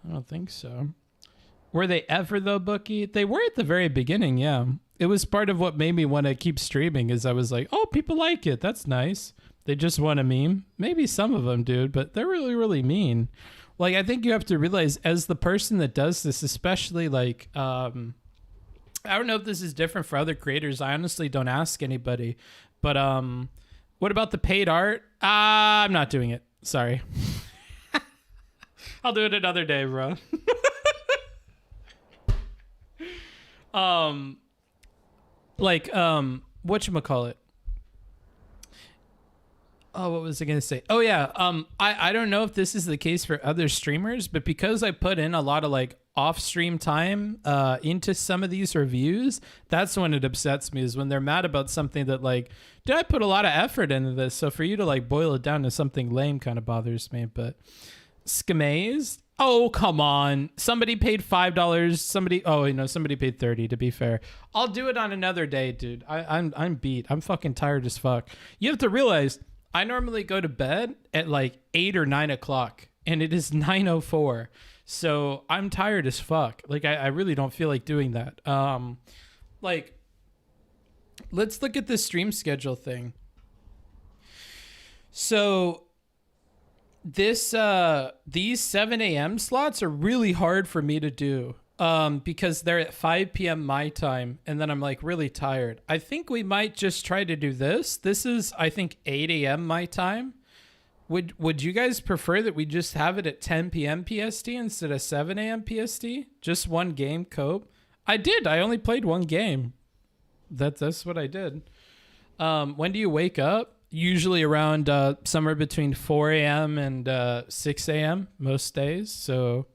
I don't think so. Were they ever though, Bookie? They were at the very beginning, yeah. It was part of what made me want to keep streaming is I was like, oh, people like it. That's nice. They just want a meme. Maybe some of them, dude, but they're really, really mean. Like, I think you have to realize as the person that does this, especially like, I don't know if this is different for other creators. I honestly don't ask anybody, but what about the paid art? I'm not doing it. Sorry. I'll do it another day, bro. Whatchamacallit? Oh, what was I going to say? Oh, yeah. I don't know if this is the case for other streamers, but because I put in a lot of like off-stream time into some of these reviews, that's when it upsets me, is when they're mad about something that like, did I put a lot of effort into this? So for you to like boil it down to something lame kind of bothers me, but Schmazed? Oh, come on. Somebody paid $5. Somebody paid $30, to be fair. I'll do it on another day, dude. I'm beat. I'm fucking tired as fuck. You have to realize I normally go to bed at like 8 or 9 o'clock, and it is 9:04. So I'm tired as fuck. Like, I really don't feel like doing that. Like, let's look at the stream schedule thing. So these 7 a.m. slots are really hard for me to do because they're at 5 p.m. my time, and then I'm like really tired. I think we might just try to do this. This is, I think, 8 a.m. my time. Would you guys prefer that we just have it at 10 p.m. PST instead of 7 a.m. PST? Just one game cope? I did. I only played one game. That's what I did. When do you wake up? Usually around somewhere between 4 a.m. and 6 a.m. most days. So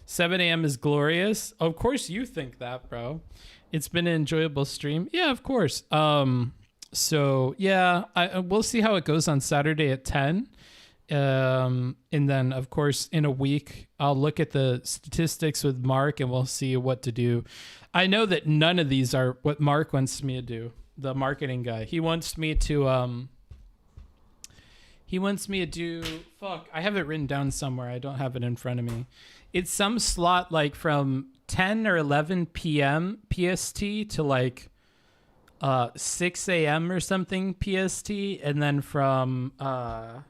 7 a.m. is glorious. Of course you think that, bro. It's been an enjoyable stream. Yeah, of course. So yeah, we'll see how it goes on Saturday at 10. And then of course in a week I'll look at the statistics with Mark and we'll see what to do. I know that none of these are what Mark wants me to do. The marketing guy. He wants me to do, fuck, I have it written down somewhere. I don't have it in front of me. It's some slot like from 10 or 11 p.m. PST to like 6 a.m. or something PST. And then from, I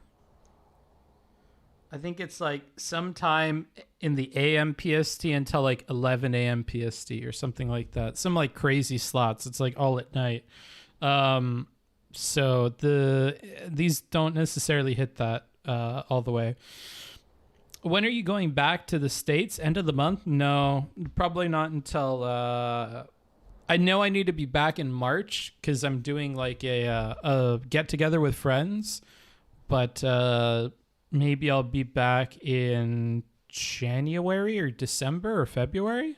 think it's like sometime in the AM PST until like 11 a.m. PST or something like that. Some like crazy slots. It's like all at night. So these don't necessarily hit that all the way. When are you going back to the States? End of the month? No, probably not until I know I need to be back in March because I'm doing like a get together with friends, but maybe I'll be back in January or December or February.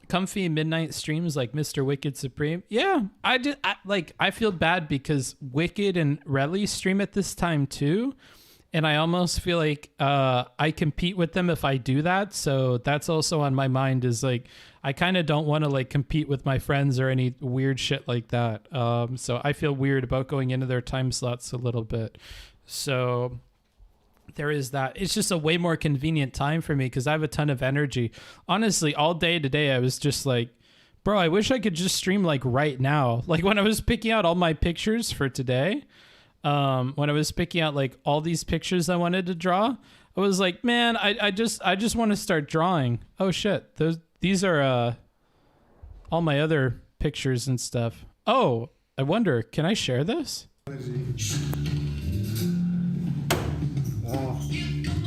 Comfy midnight streams like Mr. Wicked Supreme. Yeah, I feel bad because Wicked and Relly stream at this time too. And I almost feel like I compete with them if I do that. So that's also on my mind, is like, I kind of don't want to like compete with my friends or any weird shit like that. So I feel weird about going into their time slots a little bit. So there is that. It's just a way more convenient time for me because I have a ton of energy. Honestly, all day today, I was just like Bro, I wish I could just stream like right now. Like when I was picking out all my pictures for today, when I was picking out like all these pictures I wanted to draw, I was like, man, I just want to start drawing. Oh shit. These are all my other pictures and stuff. Oh, I wonder, can I share this?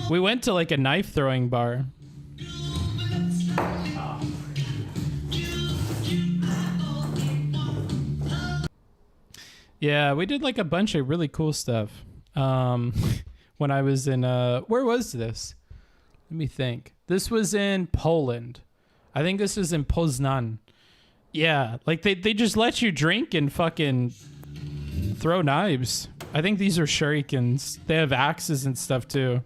We went to like a knife throwing bar. Yeah, we did like a bunch of really cool stuff. When I was in where was this? Let me think. This was in Poland. I think this is in Poznan. Yeah, like they just let you drink and fucking throw knives. I think these are shurikens. They have axes and stuff too.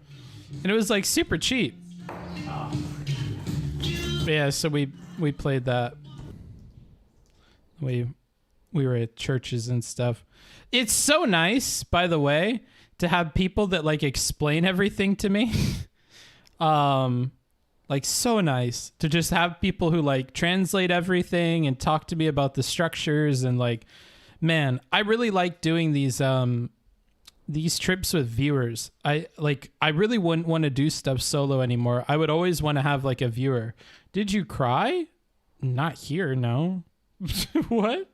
And it was like super cheap. Yeah, so we played that. We were at churches and stuff. It's so nice, by the way, to have people that like explain everything to me. Like so nice to just have people who like translate everything and talk to me about the structures and like, man, I really like doing these trips with viewers. I really wouldn't want to do stuff solo anymore. I would always want to have like a viewer. Did you cry? Not here, no. What?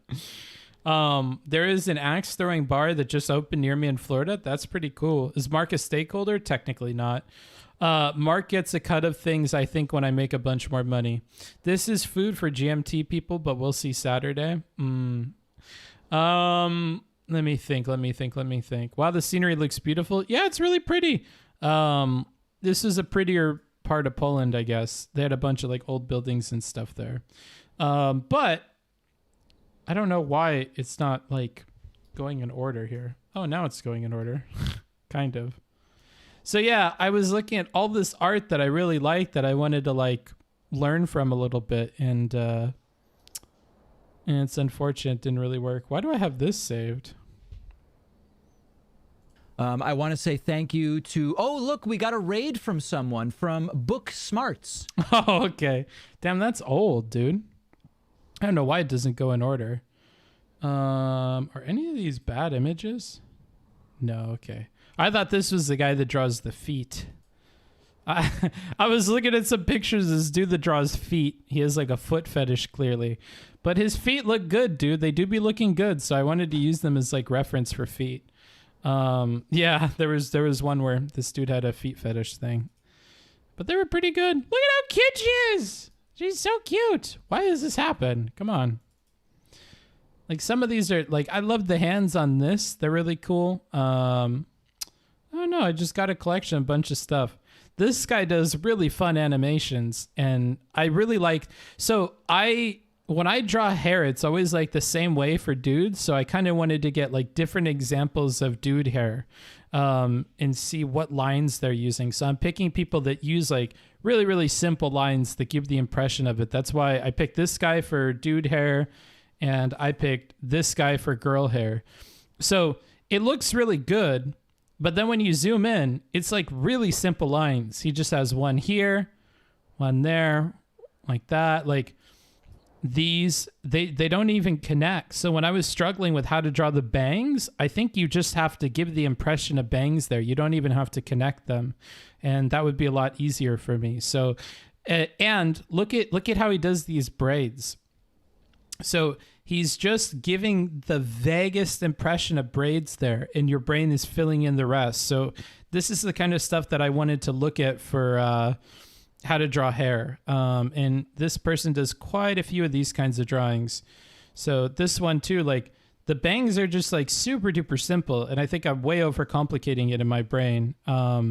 There is an axe throwing bar that just opened near me in Florida. That's pretty cool. Is Mark a stakeholder? Technically not. Mark gets a cut of things, I think, when I make a bunch more money. This is food for GMT people, but we'll see Saturday. Let me think. Wow, the scenery looks beautiful. Yeah, it's really pretty. This is a prettier part of Poland, I guess. They had a bunch of like old buildings and stuff there. But I don't know why it's not like going in order here. Oh, now it's going in order. Kind of. So yeah, I was looking at all this art that I really liked that I wanted to like learn from a little bit, and it's unfortunate it didn't really work. Why do I have this saved? I want to say thank you to... Oh, look, we got a raid from someone from Booksmarts. Oh, okay. Damn, that's old, dude. I don't know why it doesn't go in order. Are any of these bad images? No, okay. I thought this was the guy that draws the feet. I was looking at some pictures of this dude that draws feet. He has like a foot fetish, clearly. But his feet look good, dude. They do be looking good, so I wanted to use them as like reference for feet. Yeah, there was one where this dude had a feet fetish thing. But they were pretty good. Look at how cute she is! She's so cute. Why does this happen? Come on. Like some of these are like, I love the hands on this. They're really cool. I don't know. I just got a collection, a bunch of stuff. This guy does really fun animations, and I really like. So when I draw hair, it's always like the same way for dudes. So I kind of wanted to get like different examples of dude hair, and see what lines they're using. So I'm picking people that use like really, really simple lines that give the impression of it. That's why I picked this guy for dude hair, and I picked this guy for girl hair. So it looks really good. But then when you zoom in, it's like really simple lines. He just has one here, one there, like that. Like these, they don't even connect. So when I was struggling with how to draw the bangs, I think you just have to give the impression of bangs there. You don't even have to connect them. And that would be a lot easier for me. So, and look at how he does these braids. So he's just giving the vaguest impression of braids there, and your brain is filling in the rest. So this is the kind of stuff that I wanted to look at for how to draw hair. And this person does quite a few of these kinds of drawings. So this one too, like the bangs are just like super duper simple. And I think I'm way overcomplicating it in my brain. Yeah,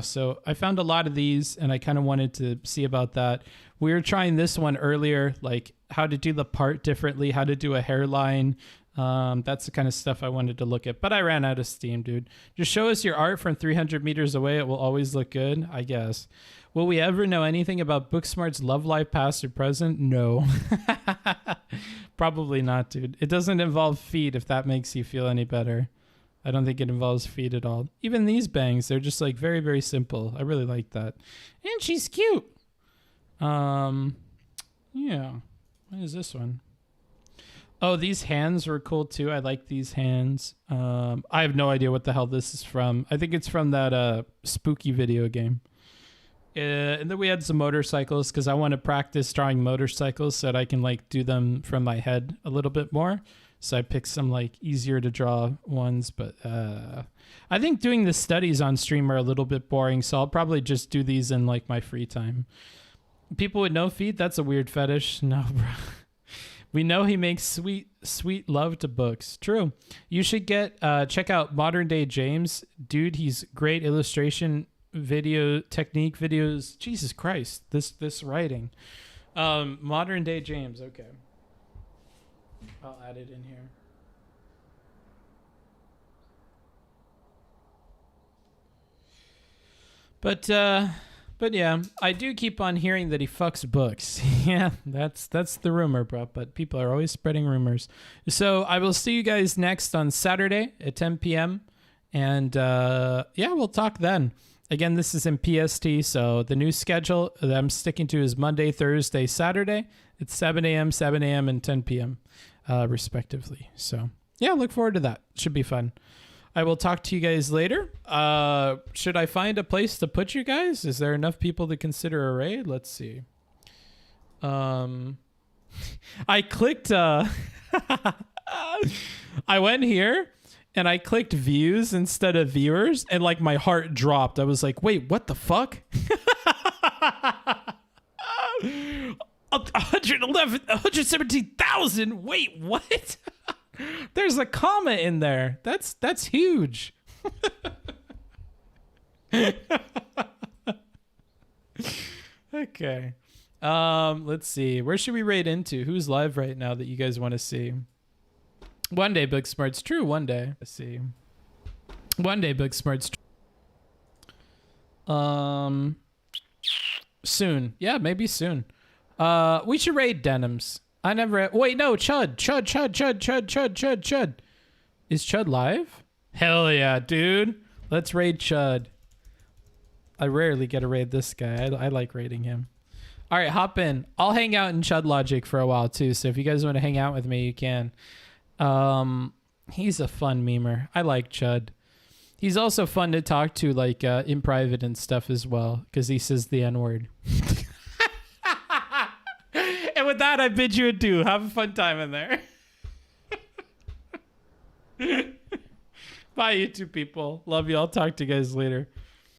so I found a lot of these, and I kind of wanted to see about that. We were trying this one earlier, like how to do the part differently, how to do a hairline. That's the kind of stuff I wanted to look at, but I ran out of steam, dude. Just show us your art from 300 meters away. It will always look good, I guess. Will we ever know anything about Booksmart's love life, past or present? No. Probably not, dude. It doesn't involve feet, if that makes you feel any better. I don't think it involves feet at all. Even these bangs, they're just like very, very simple. I really like that. And she's cute. Yeah. What is this one? Oh, these hands were cool too. I like these hands. I have no idea what the hell this is from. I think it's from that spooky video game. And then we had some motorcycles because I want to practice drawing motorcycles so that I can like do them from my head a little bit more. So I picked some like easier to draw ones, but I think doing the studies on stream are a little bit boring. So I'll probably just do these in like my free time. People with no feet, that's a weird fetish. No, bro. We know he makes sweet love to books. True. You should check out Modern Day James. Dude, he's great illustration video technique videos. Jesus Christ, this writing. Modern Day James. Okay, I'll add it in here. But yeah, I do keep on hearing that he fucks books. Yeah, that's the rumor, bro. But people are always spreading rumors. So I will see you guys next on Saturday at 10 p.m. And yeah, we'll talk then. Again, this is in PST, so the new schedule that I'm sticking to is Monday, Thursday, Saturday. It's 7 a.m., 7 a.m., and 10 p.m., respectively. So, yeah, look forward to that. Should be fun. I will talk to you guys later. Should I find a place to put you guys? Is there enough people to consider a raid? Let's see. I clicked... I went here... and I clicked views instead of viewers, and like my heart dropped. I was like, wait, what the fuck? 117,000. Wait, what? There's a comma in there. That's huge. Okay. Let's see. Where should we raid into? Who's live right now that you guys want to see? One day, Booksmarts. True, one day. Let's see. One day, Booksmarts. Soon. Yeah, maybe soon. We should raid Denims. I never... Wait, no, Chud. Chud. Is Chud live? Hell yeah, dude. Let's raid Chud. I rarely get to raid this guy. I like raiding him. All right, hop in. I'll hang out in Chud Logic for a while, too. So if you guys want to hang out with me, you can. He's a fun memer. I like Chud. He's also fun to talk to, like, in private and stuff as well, because he says the N-word. And with that, I bid you adieu. Have a fun time in there. Bye, you two people. Love you. I'll talk to you guys later.